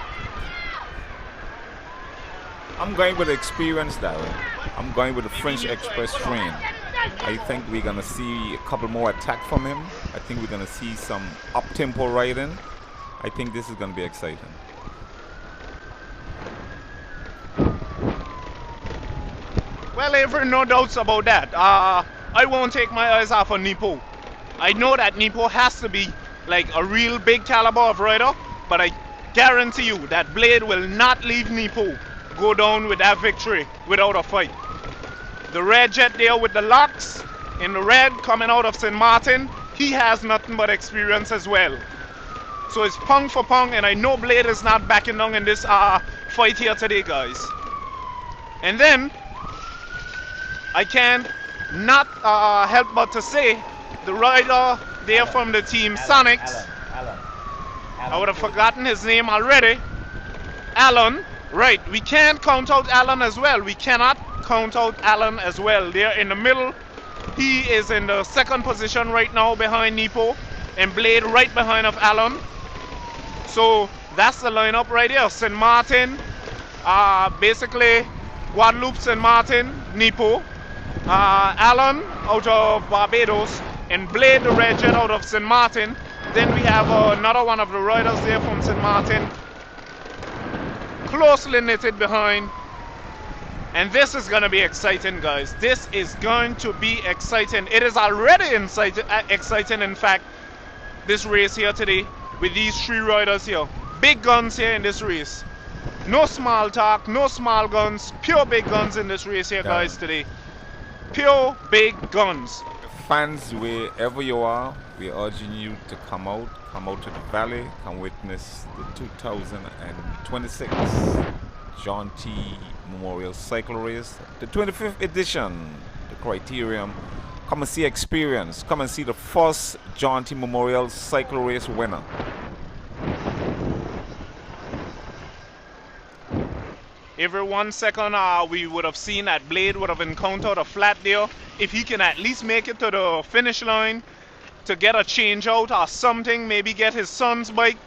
I'm going with experience, Darren. I'm going with the French Express train. I think we're going to see a couple more attacks from him. I think we're going to see some up-tempo riding. I think this is going to be exciting. Well, Avery, no doubts about that. I won't take my eyes off of Nipo. I know that Nipo has to be like a real big caliber of rider, but I guarantee you that Blade will not leave Nipo go down with that victory without a fight. The Red Jet there with the locks in the red coming out of St. Martin, he has nothing but experience as well. So it's pound for pound, and I know Blade is not backing down in this fight here today, guys. And then I can't not help but to say the rider there from the team Sonics. I would have forgotten his name already. Alan. Right, we can't count out Alan as well. We cannot count out Alan as well. There in the middle, he is in the second position right now behind Nipo, and Blade right behind of Alan. So that's the lineup right here. St. Martin, basically Guadeloupe, St. Martin, Nipo, Alan out of Barbados, and Blade the Red Jet out of St. Martin. Then we have another one of the riders there from St. Martin, closely knitted behind. And this is going to be exciting, guys. This is going to be exciting. It is already exciting, in fact, this race here today with these three riders here. Big guns here in this race. No small talk, no small guns. Pure big guns in this race here, guys, today. Pure big guns. Fans, wherever you are, we're urging you to come out to the valley, come witness the 2026 John T. Memorial Cycle Race, the 25th edition, the Criterium. Come and see experience, come and see the first John T. Memorial Cycle Race winner. Every 1 second we would have seen that Blade would have encountered a flat there. If he can at least make it to the finish line to get a change out or something, maybe get his son's bike,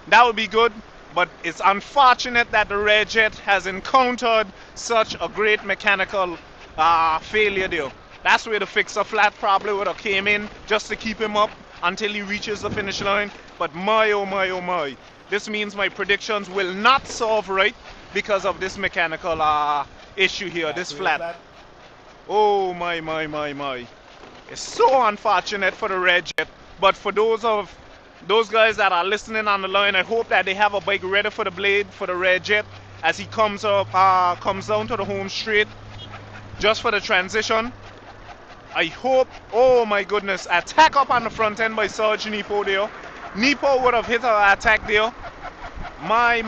that would be good. But it's unfortunate that the Red Jet has encountered such a great mechanical failure there. That's where the fixer flat probably would have came in just to keep him up until he reaches the finish line. But my oh my oh my, this means my predictions will not solve right because of this mechanical issue here, this flat. Oh my my my my. It's so unfortunate for the Red Jet, but for those guys that are listening on the line, I hope that they have a bike ready for the Blade, for the Red Jet, as he comes down to the home straight, just for the transition. I hope, oh my goodness, attack up on the front end by Serge Nipo there. Nipo would have hit an attack there. My.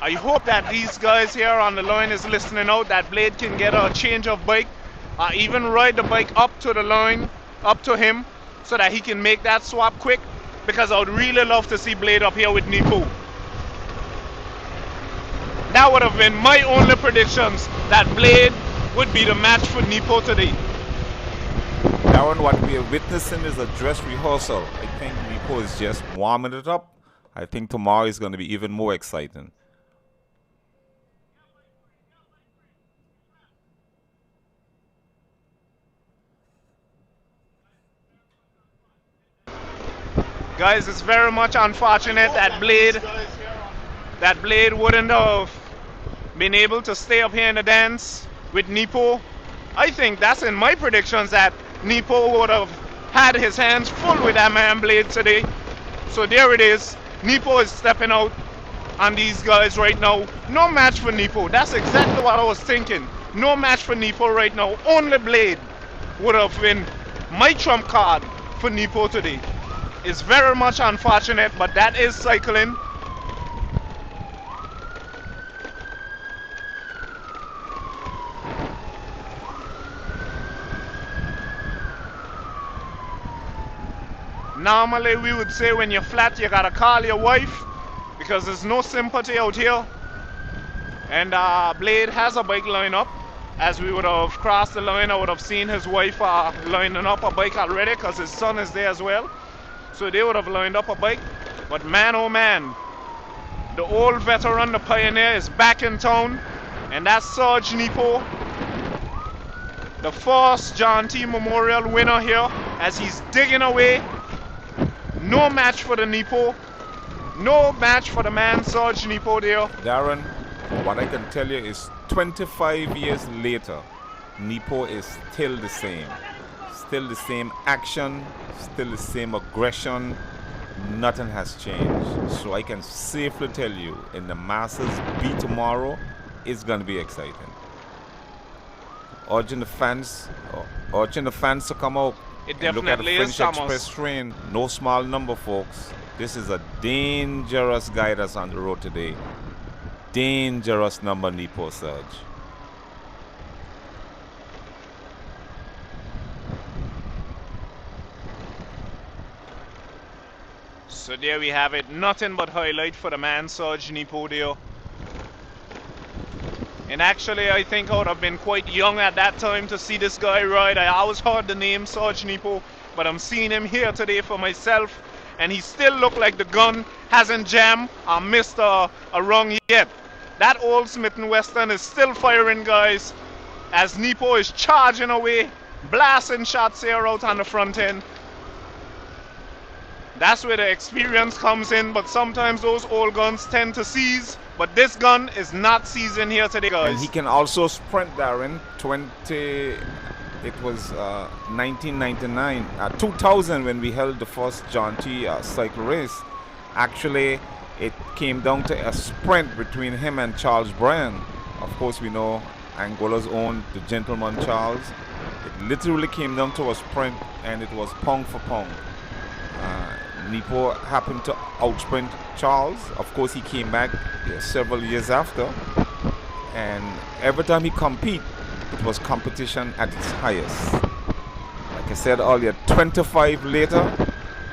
I hope that these guys here on the line is listening out, that Blade can get a change of bike, even ride the bike up to the line, up to him, so that he can make that swap quick, because I would really love to see Blade up here with Nipo. That would have been my only predictions, that Blade would be the match for Nipo today. Darren, what we are witnessing is a dress rehearsal. I think Nipo is just warming it up. I think tomorrow is going to be even more exciting. Guys, it's very much unfortunate that Blade wouldn't have been able to stay up here in the dance with Nipo. I think that's in my predictions that Nepo would have had his hands full with that man Blade today. So there it is. Nepo is stepping out on these guys right now. No match for Nepo. That's exactly what I was thinking. No match for Nepo right now. Only Blade would have been my trump card for Nepo today. It's very much unfortunate, but that is cycling. Normally we would say when you're flat you gotta call your wife because there's no sympathy out here. And Blade has a bike line up. As we would have crossed the line, I would have seen his wife lining up a bike already because his son is there as well. So they would have lined up a bike. But man, oh man, the old veteran, the pioneer, is back in town. And that's Sarge Nepo, the first John T. Memorial winner here as he's digging away. No match for the Nepo. No match for the man Sarge Nepo there. Darren, what I can tell you is 25 years later, Nepo is still the same. Still the same action, still the same aggression. Nothing has changed. So I can safely tell you, in the Masters B tomorrow, it's going to be exciting. Urging the fans to come out. It And look at the definitely is, French Thomas. Express train. No small number, folks. This is a dangerous guy that's on the road today. Dangerous number, Nepo Surge. So there we have it. Nothing but highlight for the man Sarge Nepo there. And actually, I think I would have been quite young at that time to see this guy ride. I always heard the name Sarge Nepo, but I'm seeing him here today for myself. And he still look like the gun hasn't jammed or missed a rung yet. That old Smith & Wesson is still firing, guys, as Nepo is charging away, blasting shots here out on the front end. That's where the experience comes in, but sometimes those old guns tend to seize. But this gun is not seizing here today, guys. And he can also sprint, Darren. It was 1999, 2000 when we held the first John T. cycle race. Actually, it came down to a sprint between him and Charles Bryan. Of course, we know Angola's own, the gentleman Charles. It literally came down to a sprint, and it was pound for pound. Nepo happened to outsprint Charles. Of course, he came back several years after, and every time he compete, it was competition at its highest. Like I said earlier, 25 later,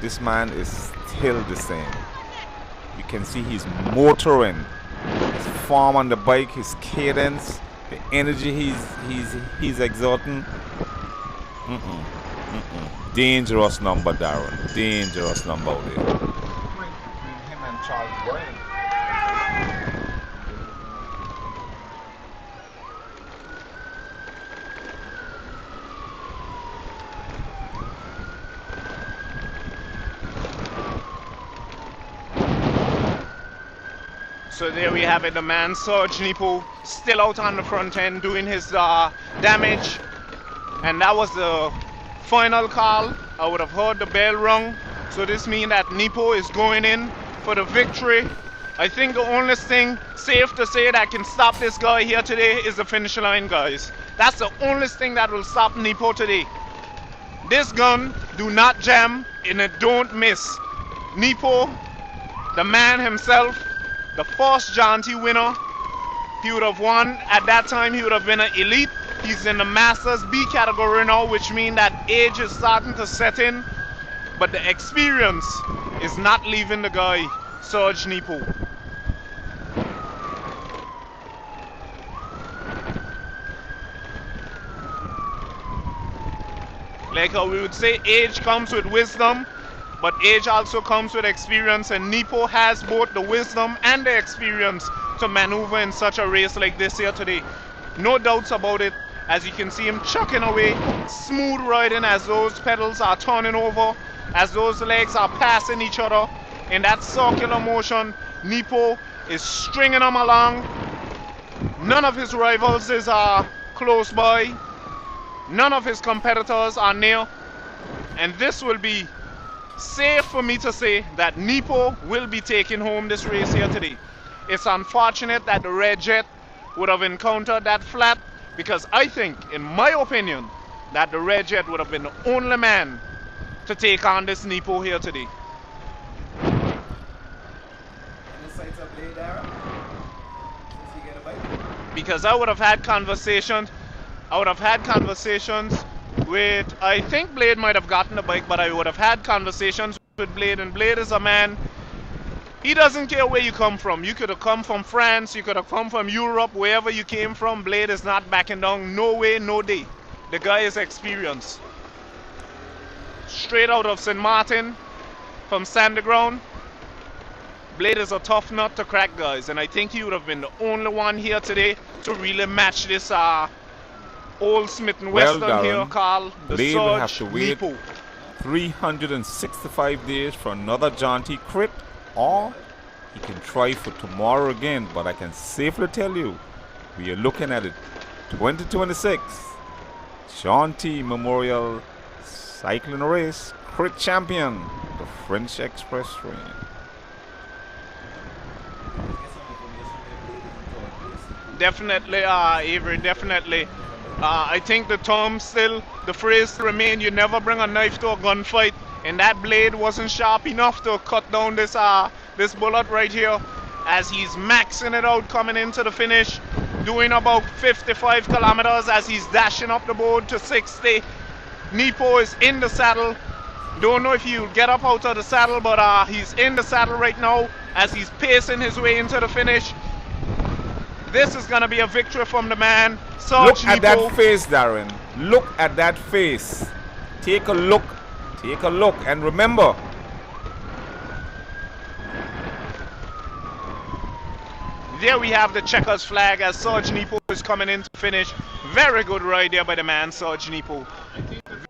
this man is still the same. You can see he's motoring, his form on the bike, his cadence, the energy he's exerting. Dangerous number, Darren. Dangerous number out there. Between him and Charles Bryan. So there we have it, the man Sarge Nepo still out on the front end doing his damage. And that was the final call. I would have heard the bell rung. So this means that Nepo is going in for the victory. I think the only thing safe to say that can stop this guy here today is the finish line, guys. That's the only thing that will stop Nepo today. This gun do not jam and it don't miss. Nepo, the man himself, the first John T winner, he would have won. At that time, he would have been an elite. He's in the Masters B category now, which means that age is starting to set in. But the experience is not leaving the guy, Sarge Nepo. Like how we would say, age comes with wisdom, but age also comes with experience, and Nepo has both the wisdom and the experience to maneuver in such a race like this here today. No doubts about it, as you can see him chucking away, smooth riding as those pedals are turning over, as those legs are passing each other in that circular motion. Nepo is stringing them along. None of his rivals is close by. None of his competitors are near. And this will be safe for me to say that Nepo will be taking home this race here today. It's unfortunate that the Red Jet would have encountered that flat, because I think, in my opinion, that the Red Jet would have been the only man to take on this Nepo here today. Any sights of Blade, Darren? Since he get a bike? Because I would have had conversations with, I think Blade might have gotten the bike, but I would have had conversations with Blade, and Blade is a man, he doesn't care where you come from. You could have come from France, you could have come from Europe, wherever you came from, Blade is not backing down, no way, no day. The guy is experienced. Straight out of St. Martin, from Sandy Ground, Blade is a tough nut to crack, guys, and I think he would have been the only one here today to really match this old Smith & Wesson Darren, here called the Blade will have Surge to wait Nepo. 365 days for another jaunty crit, or he can try for tomorrow again. But I can safely tell you, we are looking at it 2026 Jaunty Memorial Cycling Race Crit Champion, the French Express Train. Definitely, Avery, definitely. I think the term still, the phrase still remain, you never bring a knife to a gunfight, and that Blade wasn't sharp enough to cut down this bullet right here, as he's maxing it out coming into the finish, doing about 55 kilometers as he's dashing up the board to 60. Nepo is in the saddle. Don't know if he'll get up out of the saddle, but he's in the saddle right now as he's pacing his way into the finish. This is going to be a victory from the man, Sarge Look at Nepo. that face, Darren. Look at that face. Take a look. Take a look. And remember, there we have the checkers flag as Sarge Nepo is coming in to finish. Very good ride there by the man, Sarge Nepo.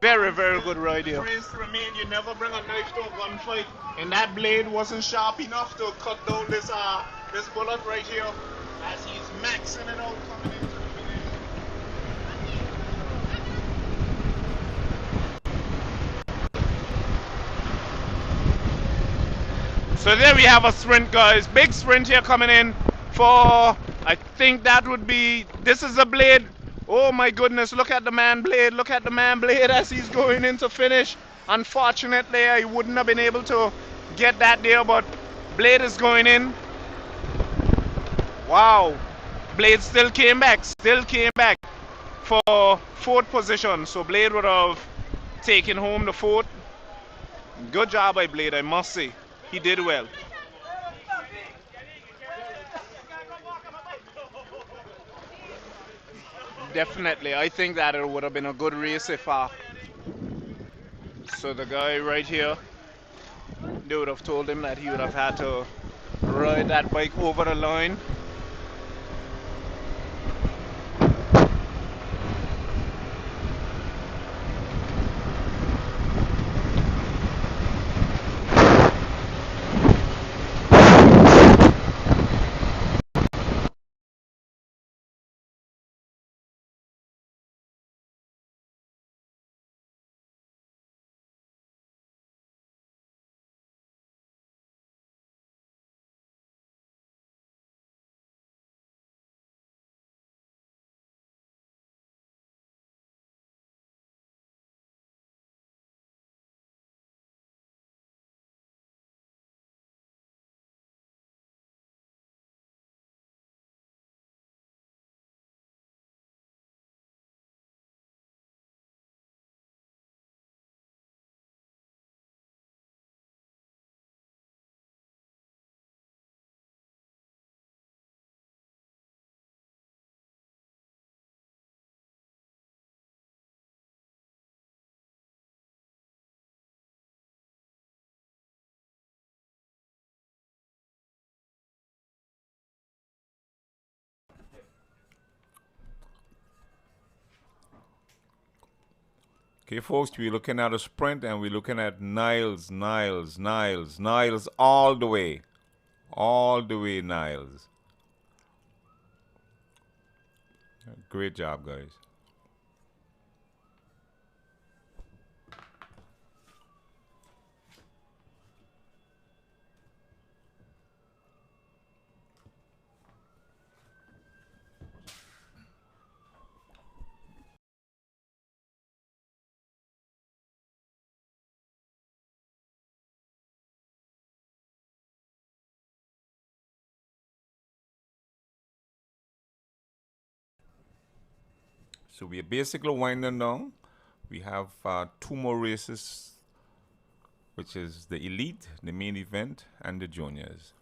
Very, very good ride there. Phrase to remain, you never bring a knife to a gunfight, and that Blade wasn't sharp enough to cut down this bullet right here as he's maxing it out coming into the finish. So there we have a sprint, guys. Big sprint here coming in for, I think that would be, this is a Blade. Oh my goodness, look at the man Blade. Look at the man Blade as he's going into finish. Unfortunately, I wouldn't have been able to get that there, but Blade is going in. Wow. Blade still came back for fourth position. So Blade would have taken home the fourth. Good job by Blade, I must say. He did well. Definitely, I think that it would have been a good race if so the guy right here, they would have told him that he would have had to ride that bike over the line. okay, folks, we're looking at a sprint and we're looking at Niles all the way. All the way, Niles. Great job, guys. So we are basically winding down. We have 2 more races, which is the elite, the main event, and the juniors.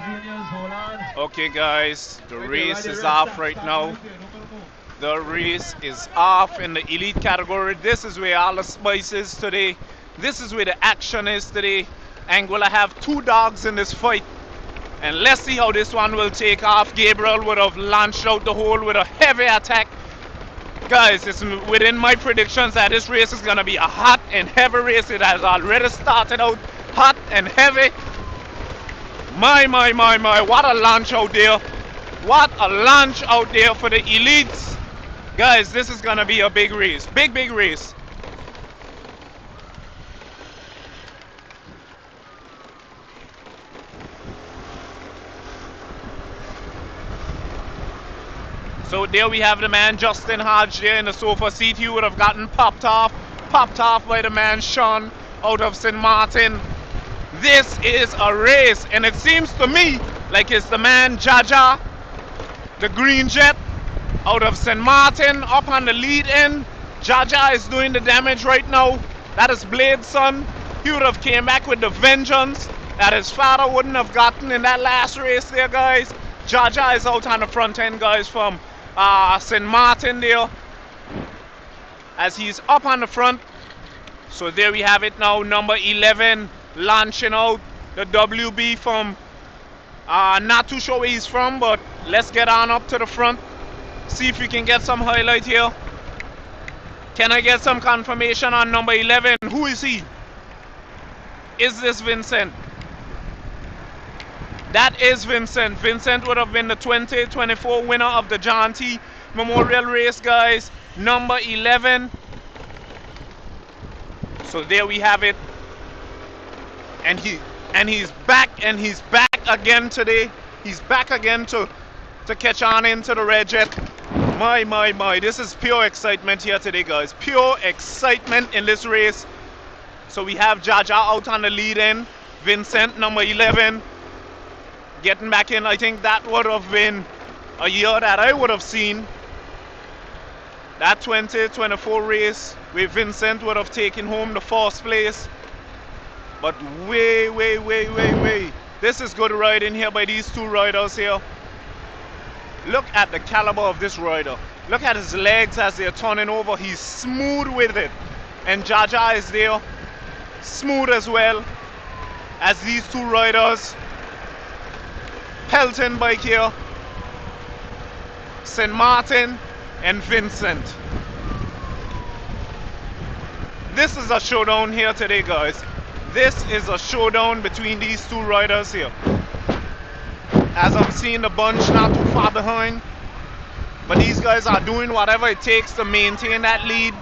juniors, hold on. Okay, guys, the Right there, race right there, is right. off Stop, right stop now. right there. Don't gotta move. The race is off in the elite category. This is where all the spice is today. This is where the action is today. And we'll have two dogs in this fight. And let's see how this one will take off. Gabriel would have launched out the hole with a heavy attack. Guys, it's within my predictions that this race is going to be a hot and heavy race. It has already started out hot and heavy. My. What a launch out there. What a launch out there for the elites. Guys, this is going to be a big race. Big race. So there we have the man Justin Hodge there in the sofa seat. He would have gotten popped off by the man Sean out of St. Martin. This is a race, and it seems to me like it's the man Jaja, the Green Jet, out of St. Martin up on the lead end. Jaja is doing the damage right now. That is Blade's son. He would have came back with the vengeance that his father wouldn't have gotten in that last race there, guys. Jaja is out on the front end, guys, from St. Martin there, as he's up on the front. So there we have it now, number 11 launching out the WB from not too sure where he's from, but let's get on up to the front, see if we can get some highlight here. Can I get some confirmation on number 11? Who is he? Is this Vincent? That is Vincent. Vincent would have been the 2024 winner of the John T. Memorial Race, guys. Number 11. So there we have it. And he's back again today. He's back again to catch on into the Red Jet. My. This is pure excitement here today, guys. Pure excitement in this race. So we have Jaja out on the lead end. Vincent, number 11. Getting back in. I think that would have been a year that I would have seen. That 2024 race where Vincent would have taken home the first place. But way. This is good riding here by these two riders here. Look at the caliber of this rider. Look at his legs as they're turning over. He's smooth with it. And Jaja is there. Smooth as well as these two riders. Pelton bike here, St. Martin and Vincent. This is a showdown here today, guys. This is a showdown between these two riders here. As I'm seeing the bunch not too far behind, but these guys are doing whatever it takes to maintain that lead.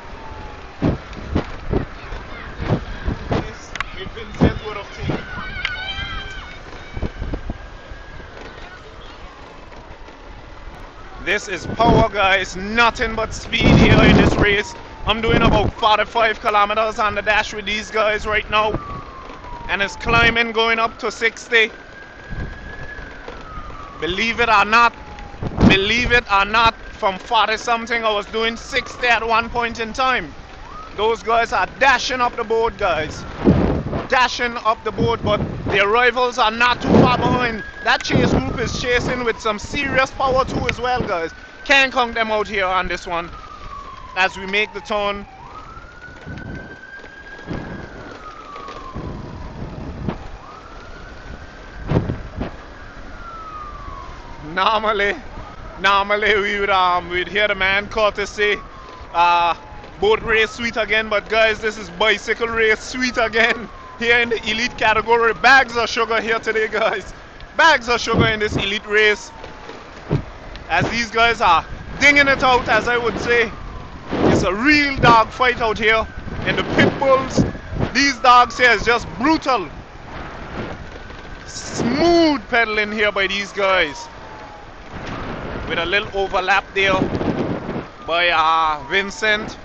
Vincent would have taken. This is power, guys. Nothing but speed here in this race. I'm doing about 45 kilometers on the dash with these guys right now. And it's climbing, going up to 60. Believe it or not, from 40 something I was doing 60 at one point in time. Those guys are dashing up the board, guys. Dashing up the board, but their rivals are not too far behind. That chase group is chasing with some serious power too as well, guys. Can't count them out here on this one as we make the turn. Normally we'd hear the man Curtis say boat race sweet again, but guys, this is bicycle race sweet again. Here in the elite category, bags of sugar here today, guys. Bags of sugar in this elite race. As these guys are dinging it out, as I would say. It's a real dog fight out here. And the pit bulls, these dogs here is just brutal. Smooth pedaling here by these guys. With a little overlap there by Vincent.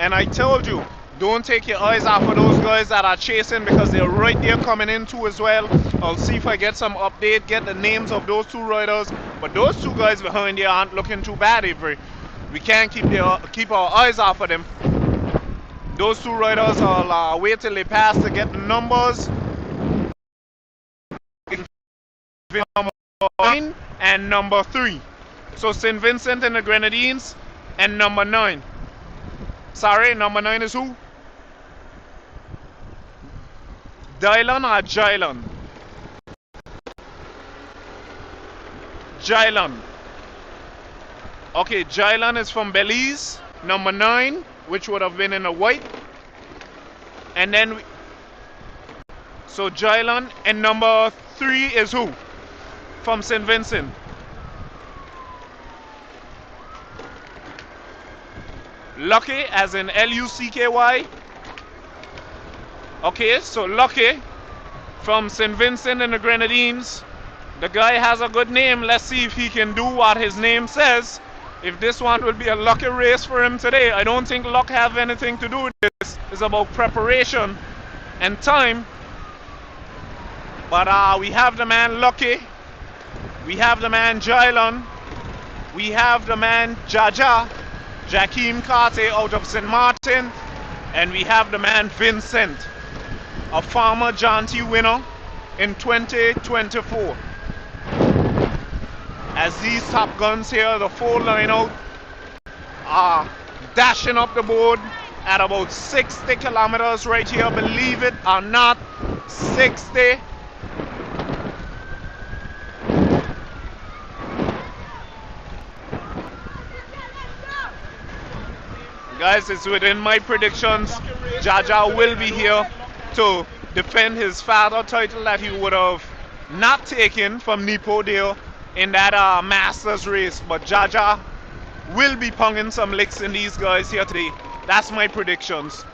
And I told you, don't take your eyes off of those guys that are chasing, because they're right there coming in too as well. I'll see if I get some update, get the names of those two riders. But those two guys behind there aren't looking too bad, Avery. We can't keep our eyes off of them. Those two riders, I'll wait till they pass to get the numbers. and number 3. So St. Vincent and the Grenadines and number 9. Sorry, number 9 is who? Dylan or Jylon? Jylon. Okay, Jylon is from Belize. Number 9, which would have been in the white. And then, so Jylon, and number 3 is who? From St. Vincent. Lucky, as in Lucky. Okay, so Lucky from St. Vincent and the Grenadines. The guy has a good name. Let's see if he can do what his name says. If this one will be a lucky race for him today. I don't think luck have anything to do with this. It's about preparation and time. But we have the man Lucky. We have the man Jylon. We have the man Jaja, Jakeem Karte out of St. Martin. And we have the man Vincent, a former Jaunty winner in 2024. As these top guns here, the 4 line out, are dashing up the board at about 60 kilometers right here, believe it or not, 60. Guys, it's within my predictions. Jaja will be here to defend his father title that he would have not taken from Nipo Dale in that Masters race. But Jaja will be ponging some licks in these guys here today. That's my predictions.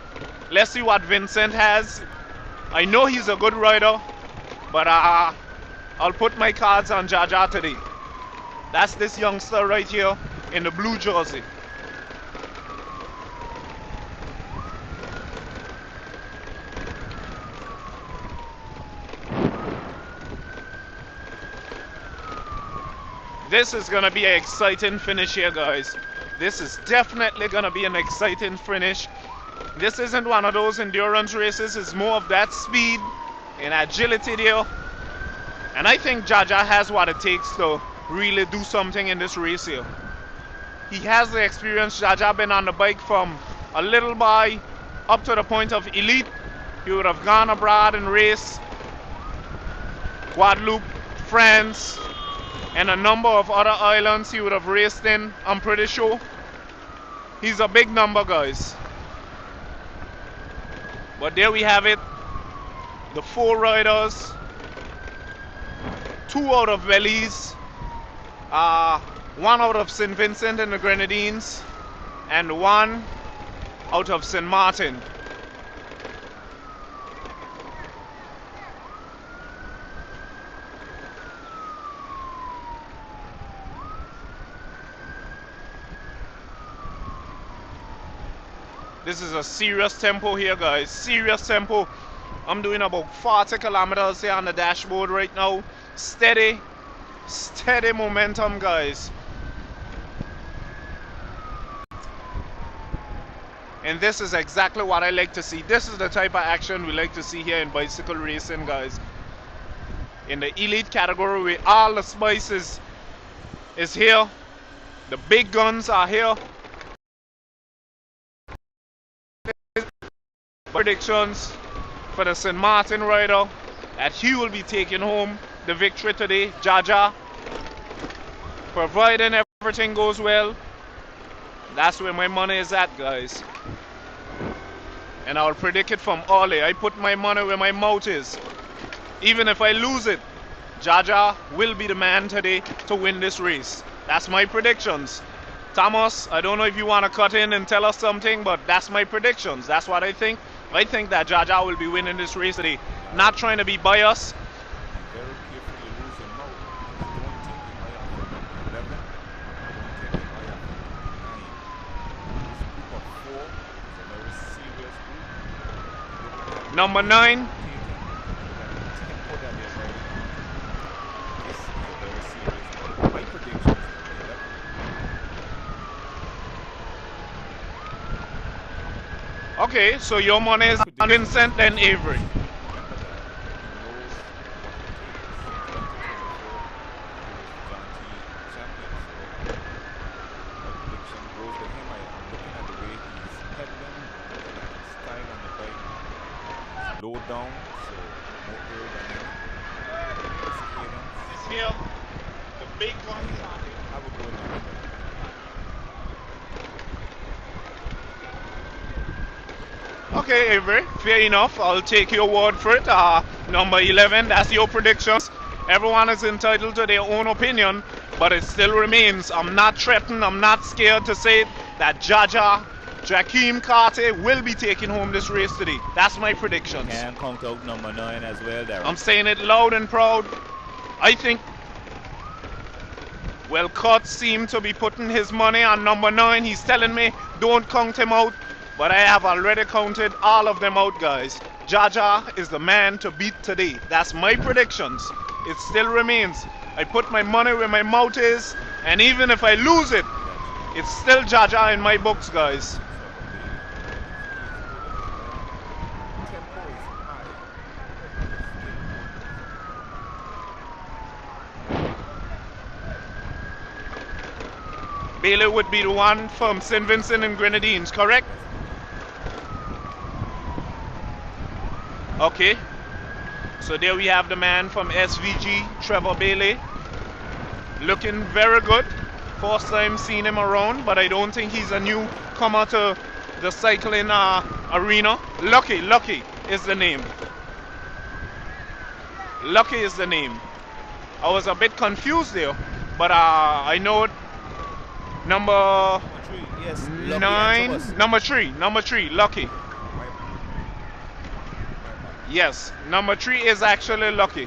Let's see what Vincent has. I know he's a good rider, but I'll put my cards on Jaja today. That's this youngster right here in the blue jersey. This is going to be an exciting finish here, guys. This is definitely going to be an exciting finish. This isn't one of those endurance races. It's more of that speed and agility there. And I think Jaja has what it takes to really do something in this race here. He has the experience. Jaja been on the bike from a little boy up to the point of elite. He would have gone abroad and raced Guadeloupe, France, and a number of other islands he would have raced in, I'm pretty sure. He's a big number, guys. But there we have it. The 4 riders. 2 out of Belize. 1 out of St. Vincent and the Grenadines. And 1 out of St. Martin. This is a serious tempo here, guys. Serious tempo. I'm doing about 40 kilometers here on the dashboard right now. Steady momentum, guys. And this is exactly what I like to see. This is the type of action we like to see here in bicycle racing, guys. In the elite category, where all the spices is here. The big guns are here. Predictions for the St. Martin rider that he will be taking home the victory today. Jaja, providing everything goes well, that's where my money is at, guys. And I'll predict it from Ole. I put my money where my mouth is. Even if I lose it, Jaja will be the man today to win this race. That's my predictions. Thomas, I don't know if you want to cut in and tell us something, but that's my predictions. That's what I think. I think that Jaja will be winning this race today. Not trying to be biased. Very careful you lose your mouth. Don't take the eye off the 11. Don't take the eye off the 9. This group of 4 is a very serious group. Number 9. This is a very serious group. My prediction is number 11. Okay, so your money is on Vincent and Avery. Remember that. He knows what it takes. 2024, he was low down, so no air dynamic. This cadence, This here, the big one. I would go with number 11. Okay, Avery, fair enough. I'll take your word for it. Number 11, that's your predictions. Everyone is entitled to their own opinion, but it still remains. I'm not threatened, I'm not scared to say that Jakeem Carter will be taking home this race today. That's my predictions. Can count out number 9 as well, Darren. I'm saying it loud and proud. I think, well, Cut seemed to be putting his money on number 9. He's telling me don't count him out. But I have already counted all of them out, guys. Jaja is the man to beat today. That's my predictions. It still remains. I put my money where my mouth is, and even if I lose it, it's still Jaja in my books, guys. Bailey would be the one from St. Vincent and Grenadines, correct? Okay, so there we have the man from SVG, Trevor Bailey, looking very good. First time seeing him around, but I don't think he's a newcomer to the cycling arena. Lucky is the name. Lucky is the name. I was a bit confused there, but I know it. Number 3, yes. 9, number 3, Lucky. Yes, number 3 is actually Lucky.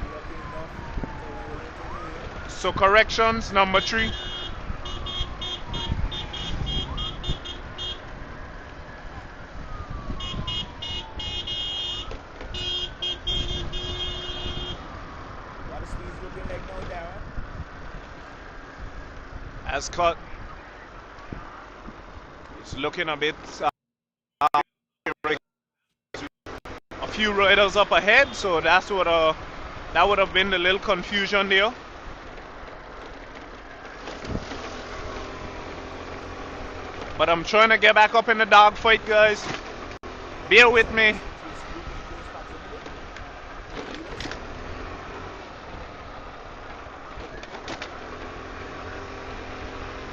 So corrections, number 3. What is Steve's looking like now, Darren? As cut. It's looking a bit a few riders up ahead, so that's what that would have been the little confusion there. But I'm trying to get back up in the dogfight, guys. Bear with me.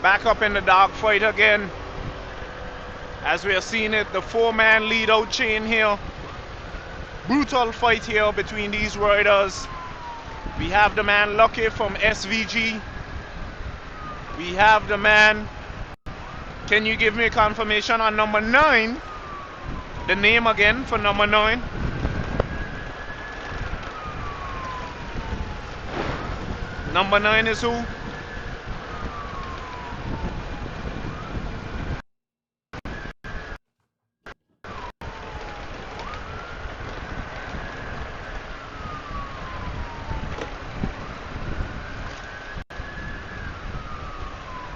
Back up in the dogfight again. As we are seeing it, the 4-man lead-out chain here. Brutal fight here between these riders. We have the man Lucky from SVG. We have the man. Can you give me a confirmation on number 9? The name again for number 9. Number 9 is who?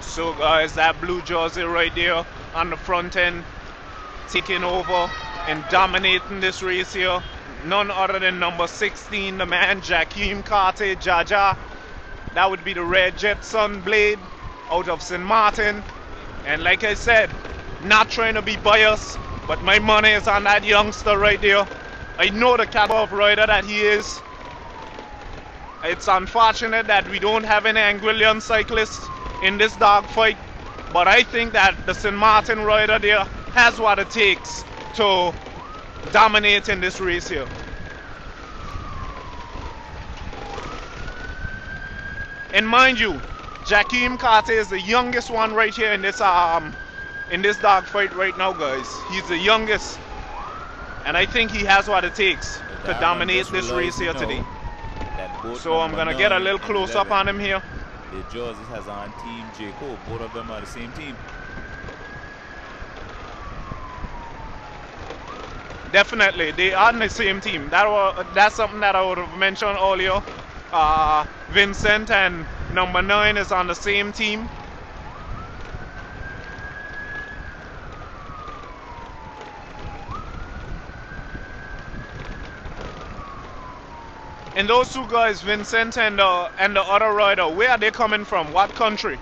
So guys, that blue jersey right there on the front end, taking over and dominating this race here. None other than number 16, the man Jakeem Carter, Jaja. That would be the red Jetson blade out of St. Martin. And like I said, not trying to be biased, but my money is on that youngster right there. I know the caliber of rider that he is. It's unfortunate that we don't have any Anguillian cyclists in this dogfight, but I think that the St. Martin rider there has what it takes to dominate in this race here. And mind you, Jakeem Carter is the youngest one right here in this dogfight right now, guys. He's the youngest, and I think he has what it takes to dominate this race here today. So I'm gonna get a little close up on him here. The jerseys has on Team Jacob. Both of them are the same team. Definitely, they are on the same team. That's something that I would have mentioned earlier. Vincent and number 9 is on the same team. And those two guys, Vincent and the other rider, where are they coming from? What country?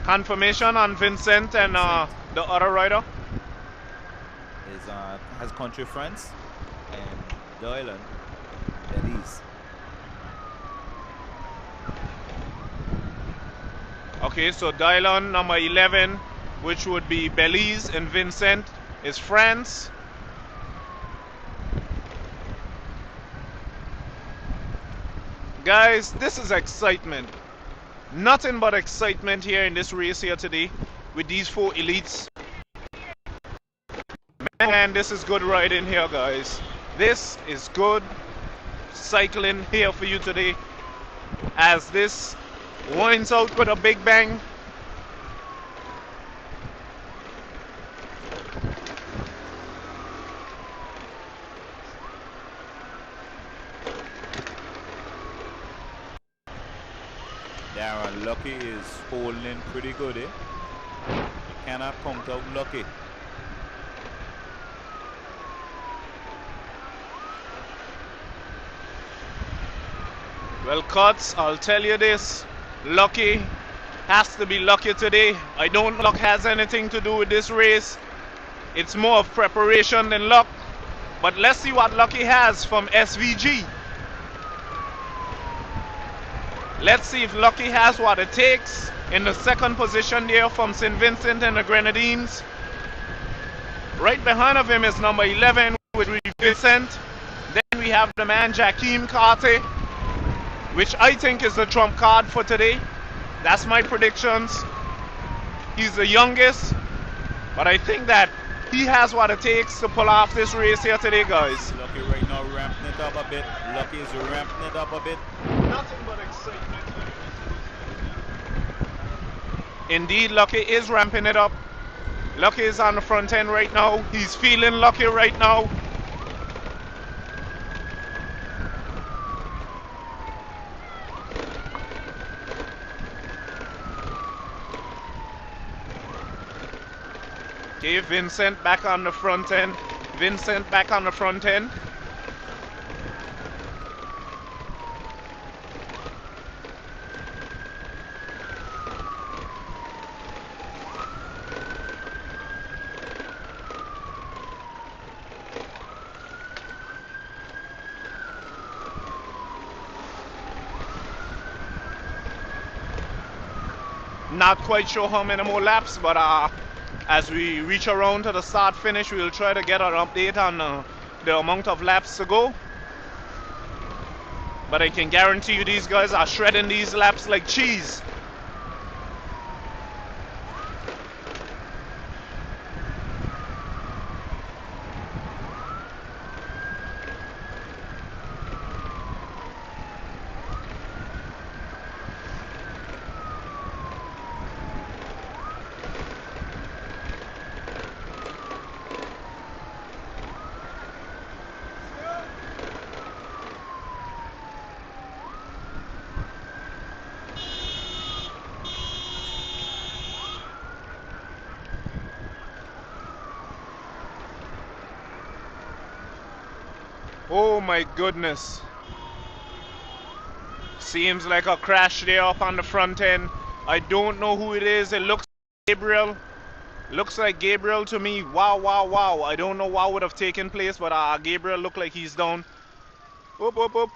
Confirmation on Vincent and Vincent the other rider. is has country France and Dylan Belize. Okay, so Dylan number 11, which would be Belize, and Vincent is France. Guys, this is excitement. Nothing but excitement here in this race here today with these 4 elites. Man, this is good riding here, guys. This is good cycling here for you today as this winds out with a big bang. Darren Lucky is holding pretty good, eh? You cannot count out Lucky. Well, Cuts, I'll tell you this. Lucky has to be lucky today. I don't think luck has anything to do with this race. It's more of preparation than luck. But let's see what Lucky has from SVG. Let's see if Lucky has what it takes in the second position there from St. Vincent and the Grenadines. Right behind of him is number 11 with Vincent. Then we have the man Jakeem Carter, which I think is the trump card for today. That's my predictions. He's the youngest, but I think that he has what it takes to pull off this race here today, guys. Lucky right now ramping it up a bit. Lucky is ramping it up a bit. Nothing but excitement. Indeed, Lucky is ramping it up. Lucky is on the front end right now. He's feeling lucky right now. Okay, Vincent back on the front end. Vincent back on the front end. Not quite sure how many more laps, but as we reach around to the start finish, we'll try to get an update on the amount of laps to go. But I can guarantee you these guys are shredding these laps like cheese. Oh my goodness. Seems like a crash there up on the front end. I don't know who it is. It looks like Gabriel. Looks like Gabriel to me. Wow, wow, wow. I don't know what would have taken place, but Gabriel looked like he's down. Whoop, whoop, whoop.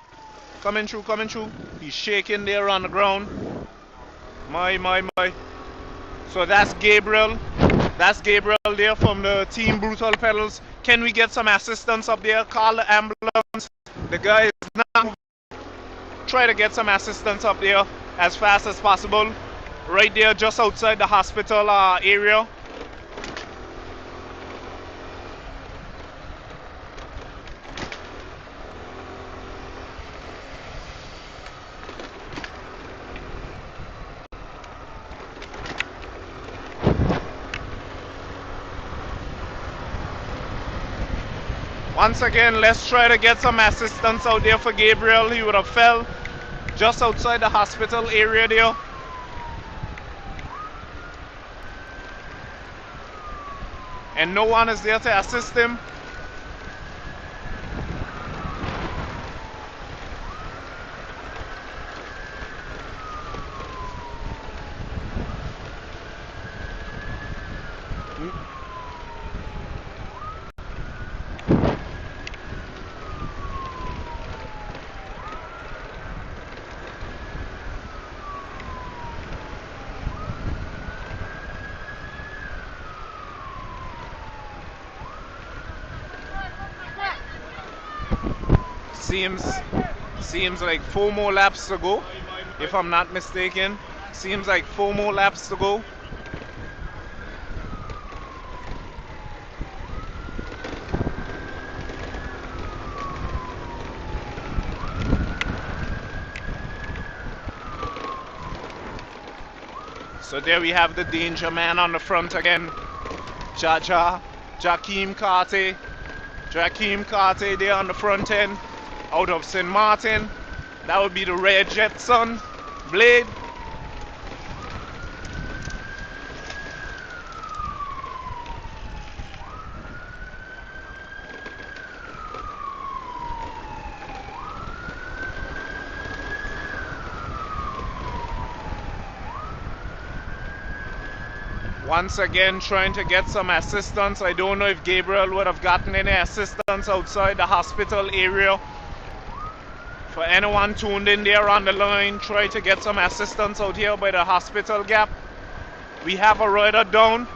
Coming through, coming through. He's shaking there on the ground. My. So that's Gabriel. That's Gabriel there from the Team Brutal Pedals. Can we get some assistance up there? Call the ambulance. The guy is now. Try to get some assistance up there as fast as possible. Right there, just outside the hospital area. Once again, let's try to get some assistance out there for Gabriel. He would have fell just outside the hospital area there. And no one is there to assist him. Seems like 4 more laps to go, if I'm not mistaken. Seems like 4 more laps to go. So there we have the danger man on the front again. Jakeem Carter. Jakeem Carter there on the front end. Out of St. Martin. That would be the Red Jetson Blade. Once again trying to get some assistance. I don't know if Gabriel would have gotten any assistance outside the hospital area. For anyone tuned in there on the line, try to get some assistance out here by the hospital gap. We have a rider down.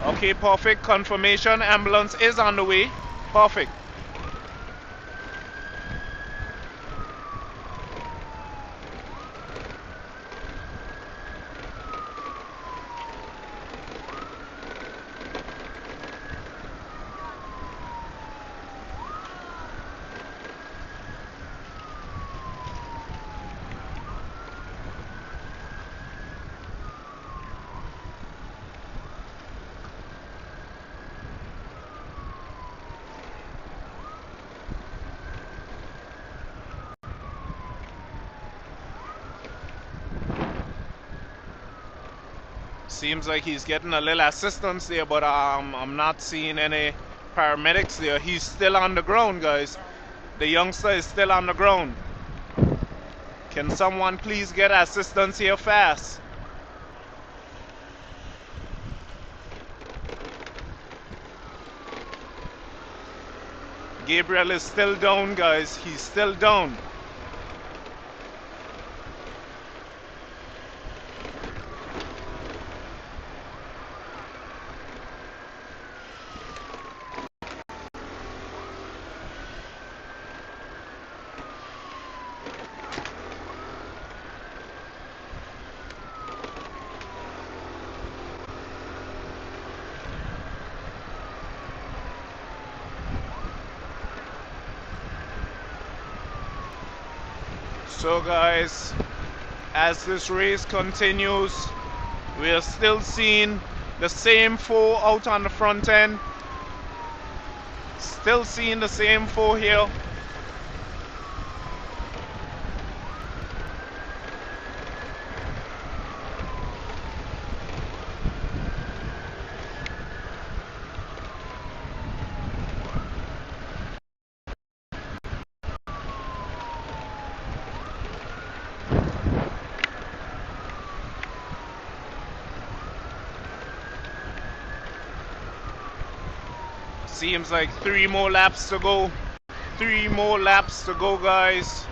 Okay, perfect. Confirmation. Ambulance is on the way. Perfect. Seems like he's getting a little assistance there, but I'm not seeing any paramedics there. He's still on the ground, guys. The youngster is still on the ground. Can someone please get assistance here fast? Gabriel is still down, guys. He's still down. So guys, as this race continues, we are still seeing the same 4 out on the front end. Still seeing the same 4 here. Seems like 3 more laps to go. 3 more laps to go, guys.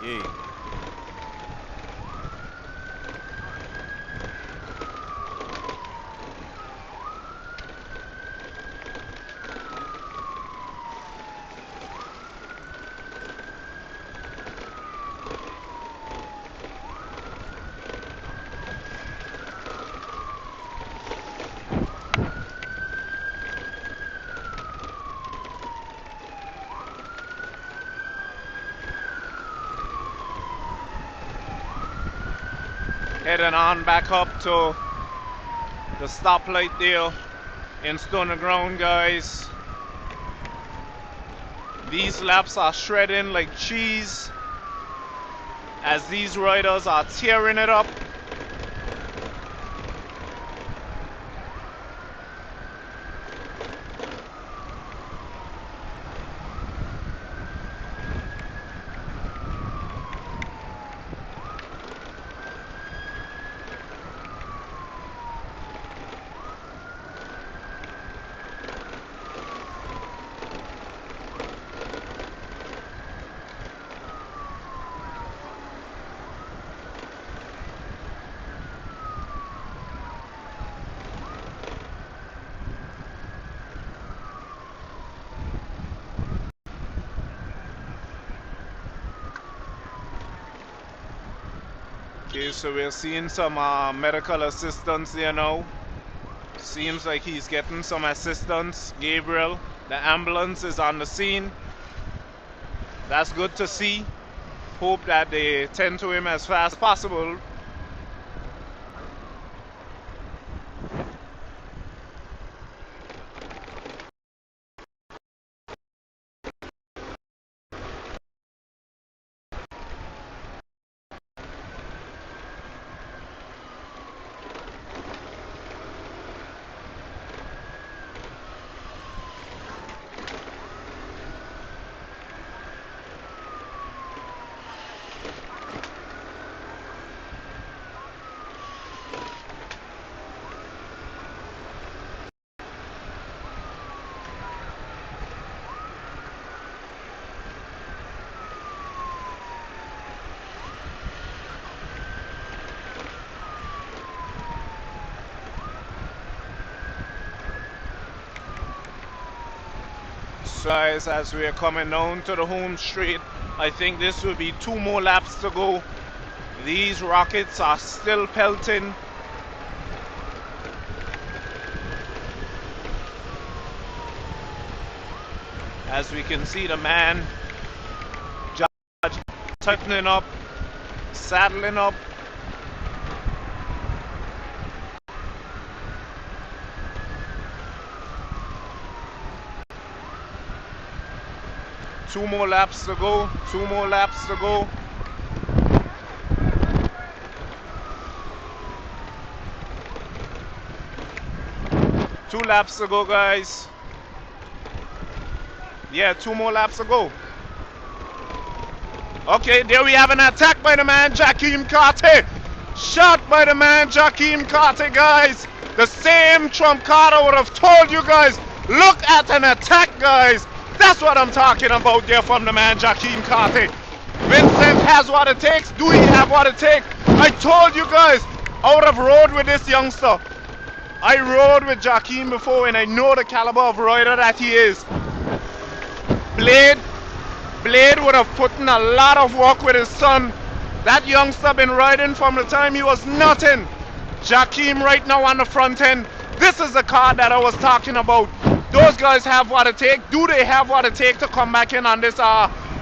Yay. Heading on back up to the stoplight there in Stone Ground, guys. These laps are shredding like cheese as these riders are tearing it up. Okay, so we're seeing some medical assistance there now. Seems like he's getting some assistance. Gabriel, the ambulance is on the scene. That's good to see. Hope that they tend to him as fast as possible. So guys, as we are coming down to the home straight, I think this will be 2 more laps to go. These rockets are still pelting. As we can see, the man tightening up, saddling up. Two more laps to go. 2 more laps to go. Two laps to go, guys. Yeah, 2 more laps to go. Okay, there we have an attack by the man Jakeem Carter. Shot by the man Jakeem Carter, guys. The same Trump Carter would have told you guys. Look at an attack, guys. That's what I'm talking about there from the man Jakeem Carter. Vincent has what it takes. Do he have what it takes? I told you guys, I would have rode with this youngster. I rode with Jakeem before and I know the caliber of rider that he is. Blade would have put in a lot of work with his son. That youngster been riding from the time he was nothing. Jakeem right now on the front end. This is the car that I was talking about. Those guys have what it takes. Do they have what it takes to come back in on this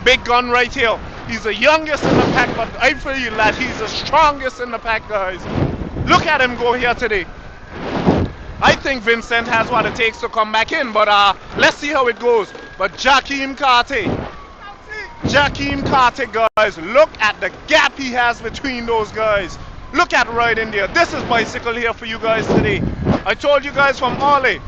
big gun right here? He's the youngest in the pack, but I feel that he's the strongest in the pack, guys. Look at him go here today. I think Vincent has what it takes to come back in, but let's see how it goes. But Jakeem Carter, guys, look at the gap he has between those guys. Look at right in there. This is bicycle here for you guys today. I told you guys from early,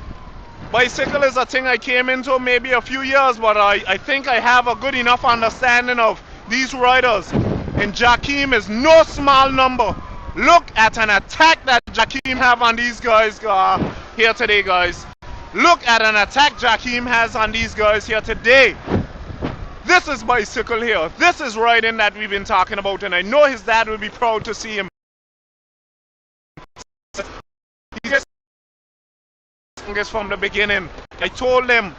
bicycle is a thing I came into maybe a few years, but I think I have a good enough understanding of these riders. And Jakeem is no small number. Look at an attack that Jakeem have on these guys here today, guys. Look at an attack Jakeem has on these guys here today. This is bicycle here. This is riding that we've been talking about, and I know his dad will be proud to see him. He's from the beginning. I told them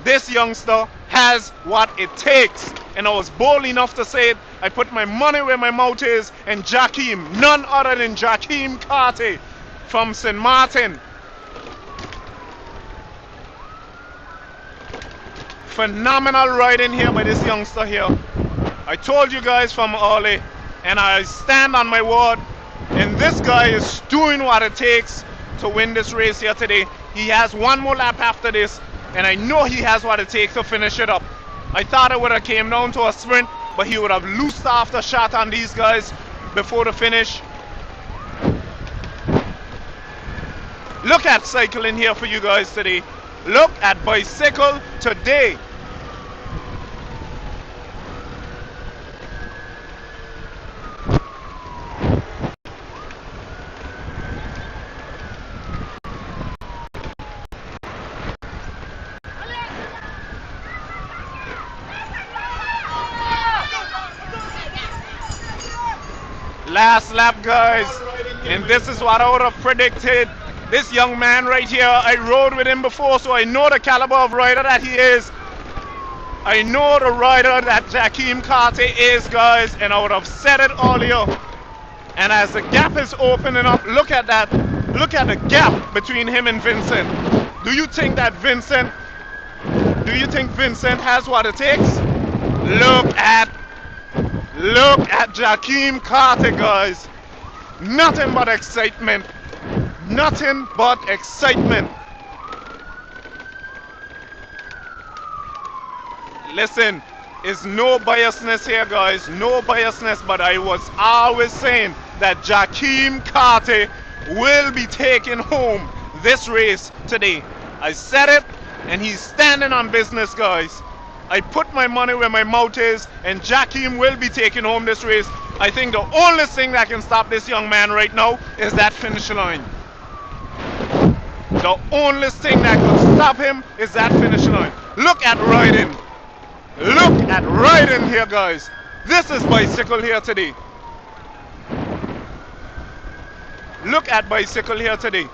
this youngster has what it takes, and I was bold enough to say it. I put my money where my mouth is, and Jakeem, none other than Jakeem Carter from St. Martin. Phenomenal riding here by this youngster here. I told you guys from early, and I stand on my word, and this guy is doing what it takes to win this race here today. He has 1 more lap after this, and I know he has what it takes to finish it up. I thought it would have came down to a sprint, but he would have loosed off the shot on these guys before the finish. Look at cycling here for you guys today. Look at bicycle today. Last lap, guys, and this is what I would have predicted. This young man right here, I rode with him before, so I know the caliber of rider that he is. I know the rider that Jakeem Carter is, guys, and I would have said it earlier. And as the gap is opening up, look at that. Look at the gap between him and Vincent. Do you think that Vincent, do you think Vincent has what it takes? Look at, look at Jakeem Carter, guys. Nothing but excitement. Nothing but excitement. Listen, it's no biasness here, guys. No biasness, but I was always saying that Jakeem Carter will be taking home this race today. I said it, and he's standing on business, guys. I put my money where my mouth is, and Jakeem will be taking home this race. I think the only thing that can stop this young man right now is that finish line. The only thing that can stop him is that finish line. Look at riding. Look at riding here, guys. This is bicycle here today. Look at bicycle here today.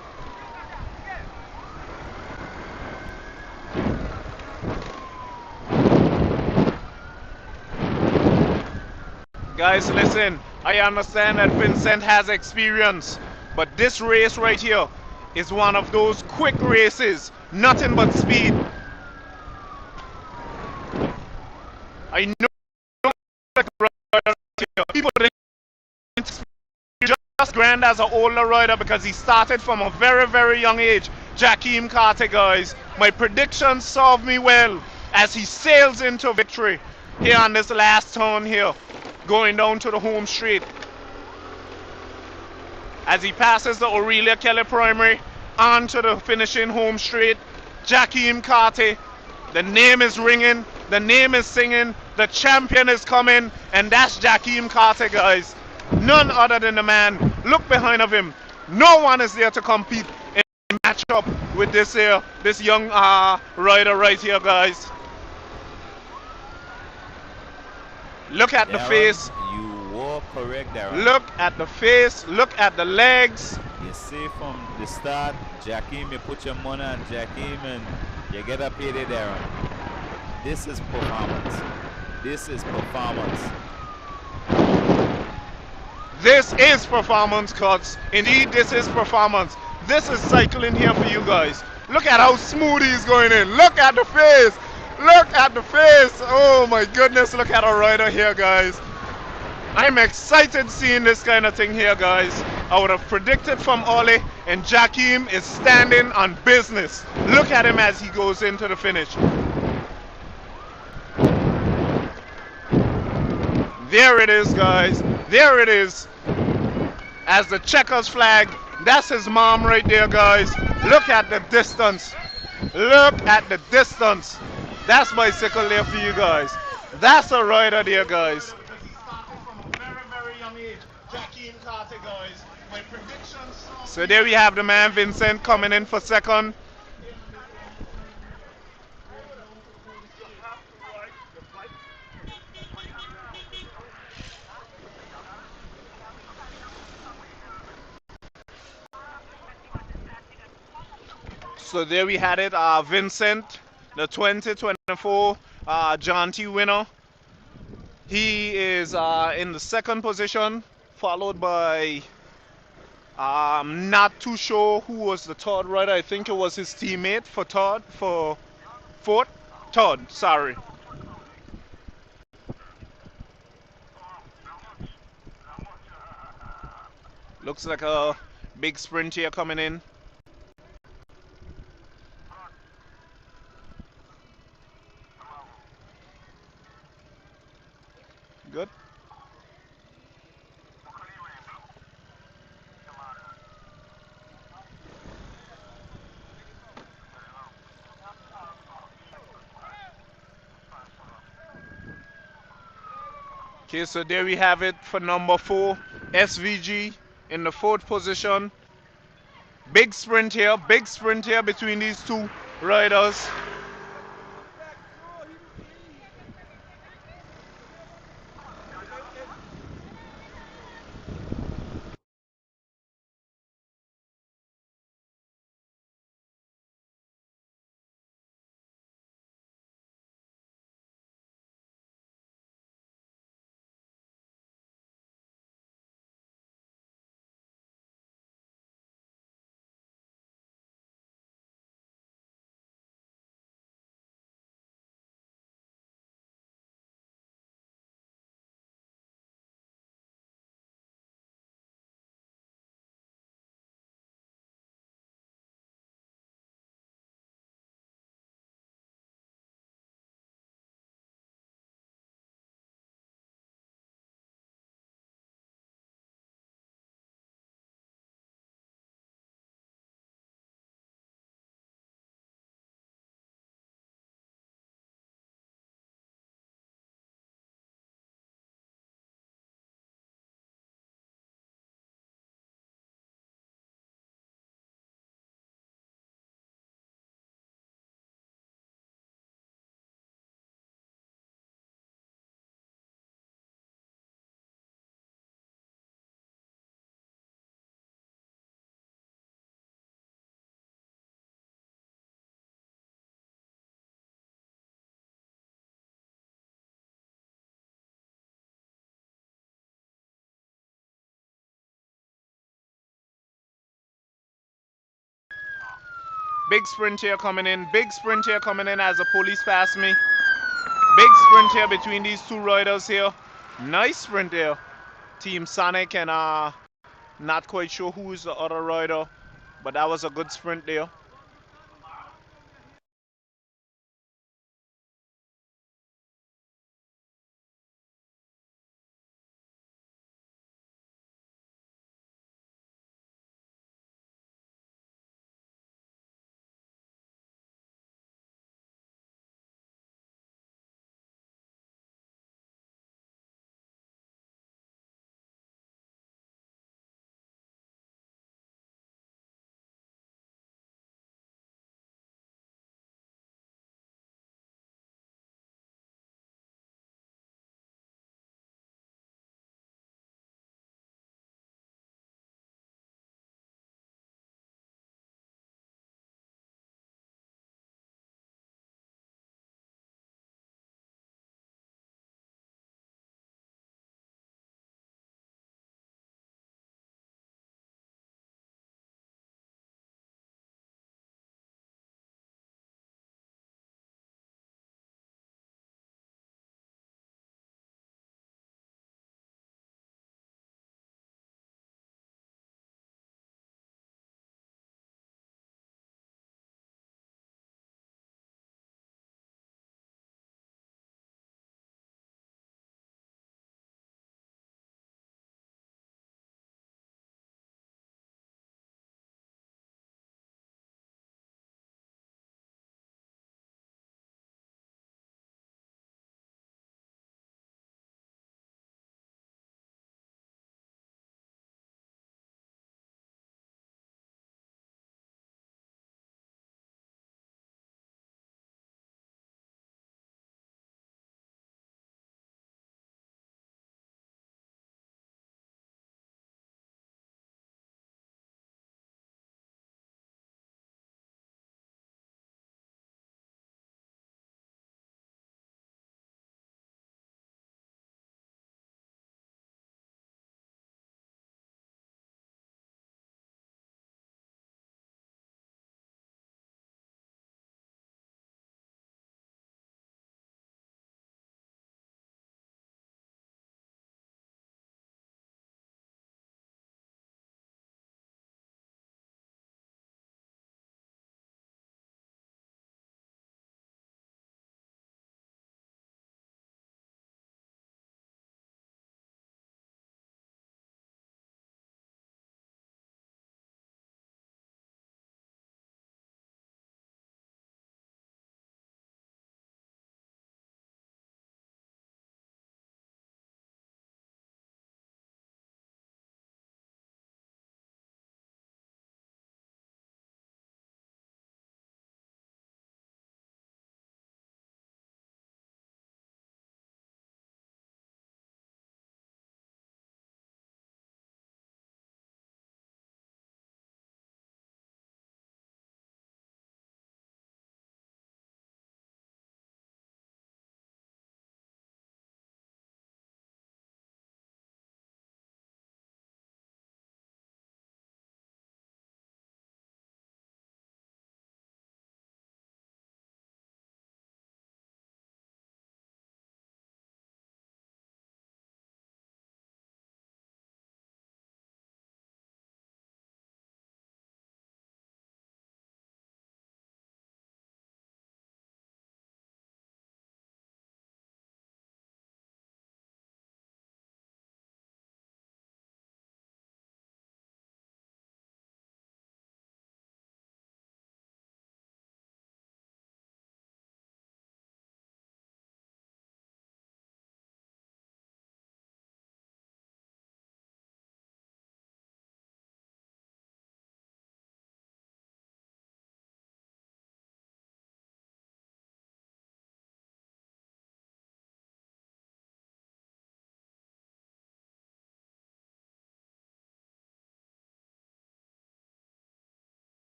Guys, listen. I understand that Vincent has experience, but this race right here is one of those quick races. Nothing but speed. I know people think just grand as an older rider because he started from a very, very young age. Jakeem Carter, guys. My predictions serve me well as he sails into victory here on this last turn here, going down to the home straight. As he passes the Aurelia Kelly Primary onto the finishing home straight, Jakeem Carter, the name is ringing, the name is singing, the champion is coming, and that's Jakeem Carter, guys. None other than the man. Look behind of him. No one is there to compete and match up with this young rider right here, guys. Look at the Darren, face. you were correct, Darren. Look at the face. Look at the legs. You see from the start, Jakeem, you put your money on Jakeem and you get up here, Darren. This is performance. This is performance. This is performance, cuts. Indeed, this is performance. This is cycling here for you guys. Look at how smooth he's going in. Look at the face. Look at the face. Oh my goodness, look at our rider here, guys. I'm excited seeing this kind of thing here, guys. I would have predicted from Ollie, and Jakeem is standing on business. Look at him as he goes into the finish. There it is, guys. There it is. As the checkers flag, that's his mom right there, guys. Look at the distance. Look at the distance. That's bicycle there for you guys. That's a rider there, guys. So there we have the man Vincent coming in for second. So there we had it, Vincent, the 2024 John T winner. He is in the second position, followed by, I'm not too sure who was the third rider. I think it was his teammate for fourth, third, sorry. Looks like a big sprint here coming in. Good. Okay, so there we have it for number 4, SVG in the 4th position. Big sprint here between these two riders. Big sprint here coming in. Big sprint here coming in as the police pass me. Big sprint here between these two riders here. Nice sprint there. Team Sonic and not quite sure who's the other rider, but that was a good sprint there.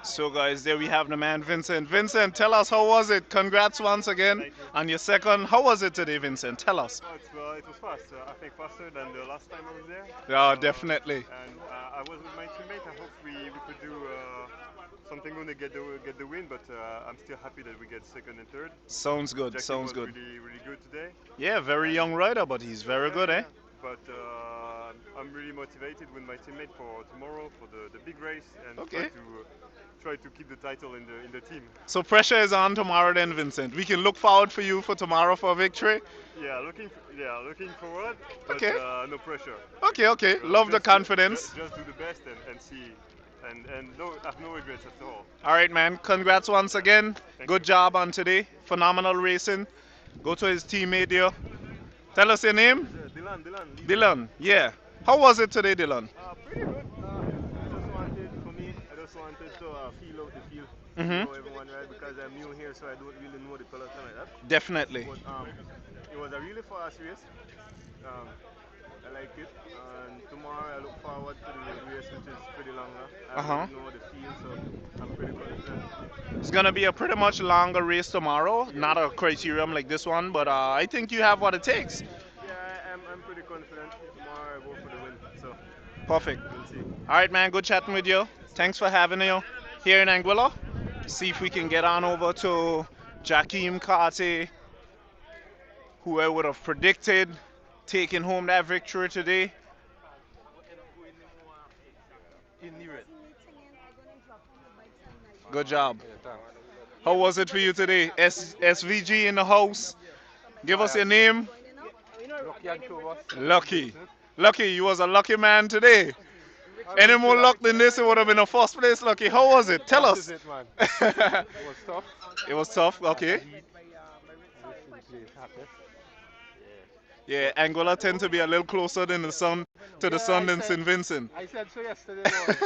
So, guys, there we have the man, Vincent. Vincent, tell us how was it? Congrats once again Thank you. on your second. How was it today, Vincent? Tell us. It was fast. I think faster than the last time I was there. Yeah, definitely. And I was with my teammate. I hope we could do something good to get the win. But I'm still happy that we get second and third. Sounds good. Jack team Sounds was good. really good today. Yeah, very young rider, but he's very good, eh? But I'm really motivated with my teammate for tomorrow for the big race and Okay. try to keep the title in the team. So pressure is on tomorrow, then, Vincent. We can look forward for you for tomorrow for victory. Looking forward, but Okay. no pressure. Okay, okay. Love the confidence. Just do the best and see, and no, have no regrets at all. All right, man. Congrats once again. Thank Good you. job on today. Phenomenal racing. Go to his teammate here. Tell us your name. Dylan. Dylan. Yeah. How was it today, Dylan? Pretty good. I just wanted to feel out the field, Mhm. know everyone right because I'm new here, so I don't really know the colors and like that. Definitely. But it was a really fast race. Um, I like it. And tomorrow I look forward to the race, which is pretty longer. I Uh-huh. don't know the field, so I'm pretty confident. It's gonna be a pretty much longer race tomorrow. Not a criterium like this one, but I think you have what it takes. Yeah, I'm pretty confident. Tomorrow I go for the win. So Perfect. we'll see. All right, man. Good chatting with you. Thanks for having you here in Anguilla. See if we can get on over to Jakeem Carty, who I would have predicted taking home that victory today. Good job. How was it for you today? SVG in the house. Give us your name. Lucky. Lucky, you was a lucky man today. Any more luck than this, it would have been a first place lucky. How was it? Tell us. It was tough. It was tough, okay. Yeah, Angola tend to be a little closer than the sun to the sun than St. Vincent. I said so yesterday morning.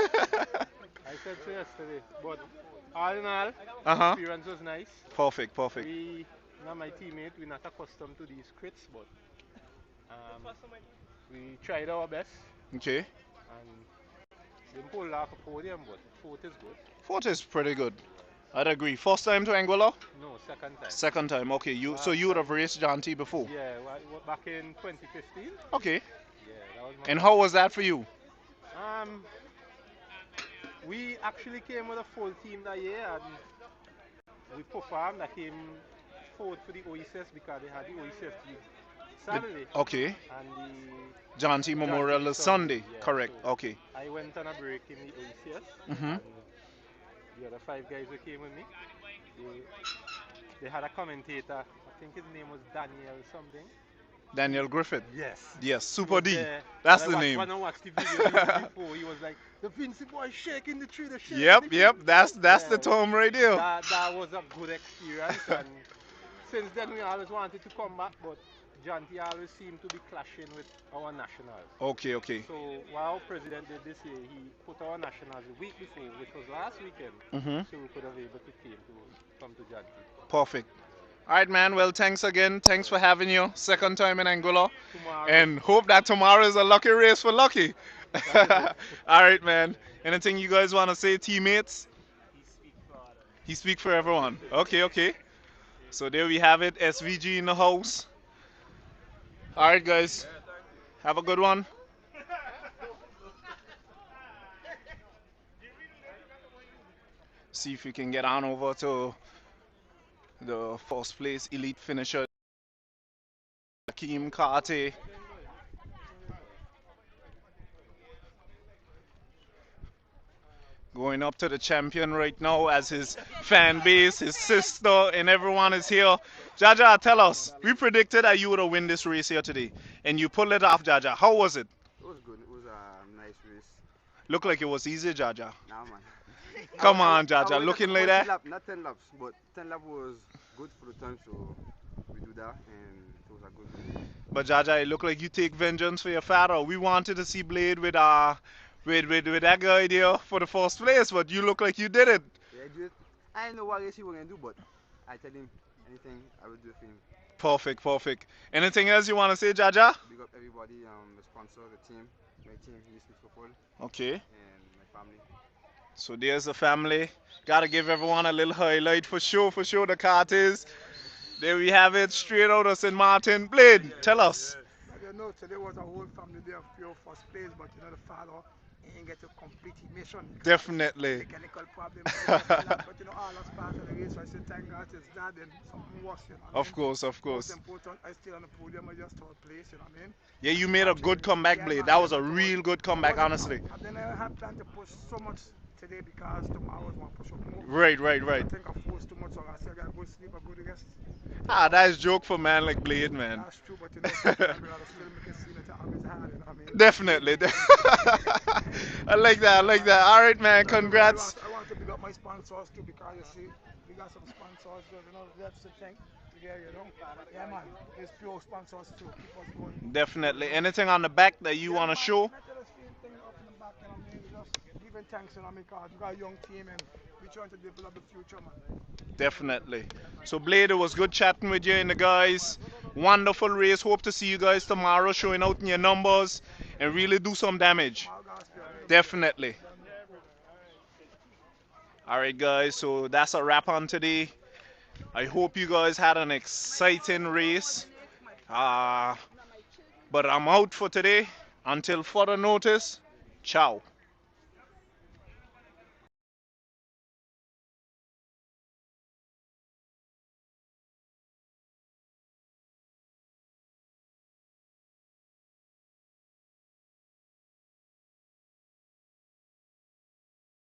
I said so yesterday. But all in all, Uh-huh. experience was nice. Perfect, perfect. We, not my teammate, we're not accustomed to these crits, but we tried our best Okay. and didn't pull off a podium, but fourth is good. Fourth is pretty good. I'd agree. First time to Angola? No, second time. Second time, okay. So you would have raced John T before? Yeah, back in 2015. Okay. Yeah, that was my And how was that for you? We actually came with a full team that year and we performed. I came fourth for the OECS because they had the OECS league Saturday Okay. and the John T Memorial T is Sunday. Yeah, Correct. so Okay. I went on a break in the OECS Mhm. and the other five guys who came with me, they had a commentator. I think his name was Daniel something. Daniel Griffith. Yes. Yes, He Super was D. there. That's And the I name. When I watched the video before, he was like, the Vinci boy shaking the tree, the shaking Yep, the yep. tree." That's the Yeah. term right there. That was a good experience, and since then we always wanted to come back, but Janti always seemed to be clashing with our nationals. Okay, okay. So what our president did this year, he put our nationals the week before, which was last weekend, Mhm. so we could have able to come to Janti. Perfect. All right, man. Well, thanks again. Thanks for having you. Second time in Angola. Tomorrow. And hope that tomorrow is a lucky race for Lucky. All right, man. Anything you guys want to say, teammates? He speak for everyone. Okay, okay. So there we have it. SVG in the house. All right, guys. Have a good one. See if we can get on over to the first place elite finisher, Akeem Karte. Going up to the champion right now as his fan base, his sister, and everyone is here. Jaja, tell us. We predicted that you would have win this race here today, and you pulled it off, Jaja. How was it? It was good. It was a nice race. Looked like it was easy, Jaja. Nah, man. Come on, I Jaja. went Looking at like 20 that. Lap, not 10 laps, but 10 lap was good for the time, so we do that, and it was a good race. But Jaja, it looked like you take vengeance for your father. We wanted to see Blade with that guy there for the first place, but you look like you did it. Yeah, I do it. I didn't know what race he was going to do, but I tell him anything, I will do it for him. Perfect, perfect. Anything else you want to say, Jaja? Big up everybody, the sponsor, the team, my team, East Football, Okay. and my family. So there's the family. Gotta give everyone a little highlight for sure, the cart is. There we have it, straight out of St. Martin. Blade, tell us. But you know, today was a whole family day of pure first place, but you know, the father ain't get to complete his mission because of Definitely. mechanical problems, stuff like that. But you know, all that's part of the race. So I say thank God it's that and something worse, you know what I Of mean? course, of Most course. important, I still on the podium, I just third place, you know what I mean? Yeah, you made a good comeback, Yeah, Blade. man, That yeah, was a man. So real good I comeback, wasn't, honestly. then I had planned to push so much today because tomorrow I want to push up more. Right, right, But I right. think I forced too much, so I said I got to go sleep, I go to rest. Ah, that's joke for man like Blade, man. That's true, but you know, sometimes we gotta still make it seem that it's hard, you know what I mean? Definitely. I like that. I Yeah, like man. that. All right, man. But Congrats. I want to big up my sponsors too because you see, we got some sponsors, you know, that's the thing. Yeah, you know. Yeah, man. There's pure sponsors too. Keep us going. So, you Definitely. know. Anything on the back that you Yeah, want to man. show? Not the same thing up in the back, you know what I mean? We just giving thanks, you know, because we got a young team and we trying to develop the future, man. Definitely. Yeah, man. So, Blade, it was good chatting with you and the guys. Wonderful race. Hope to see you guys tomorrow, showing out in your numbers and really do some damage. Tomorrow, guys, Definitely. All right, guys. So that's a wrap on today. I hope you guys had an exciting race. But I'm out for today. Until further notice, ciao.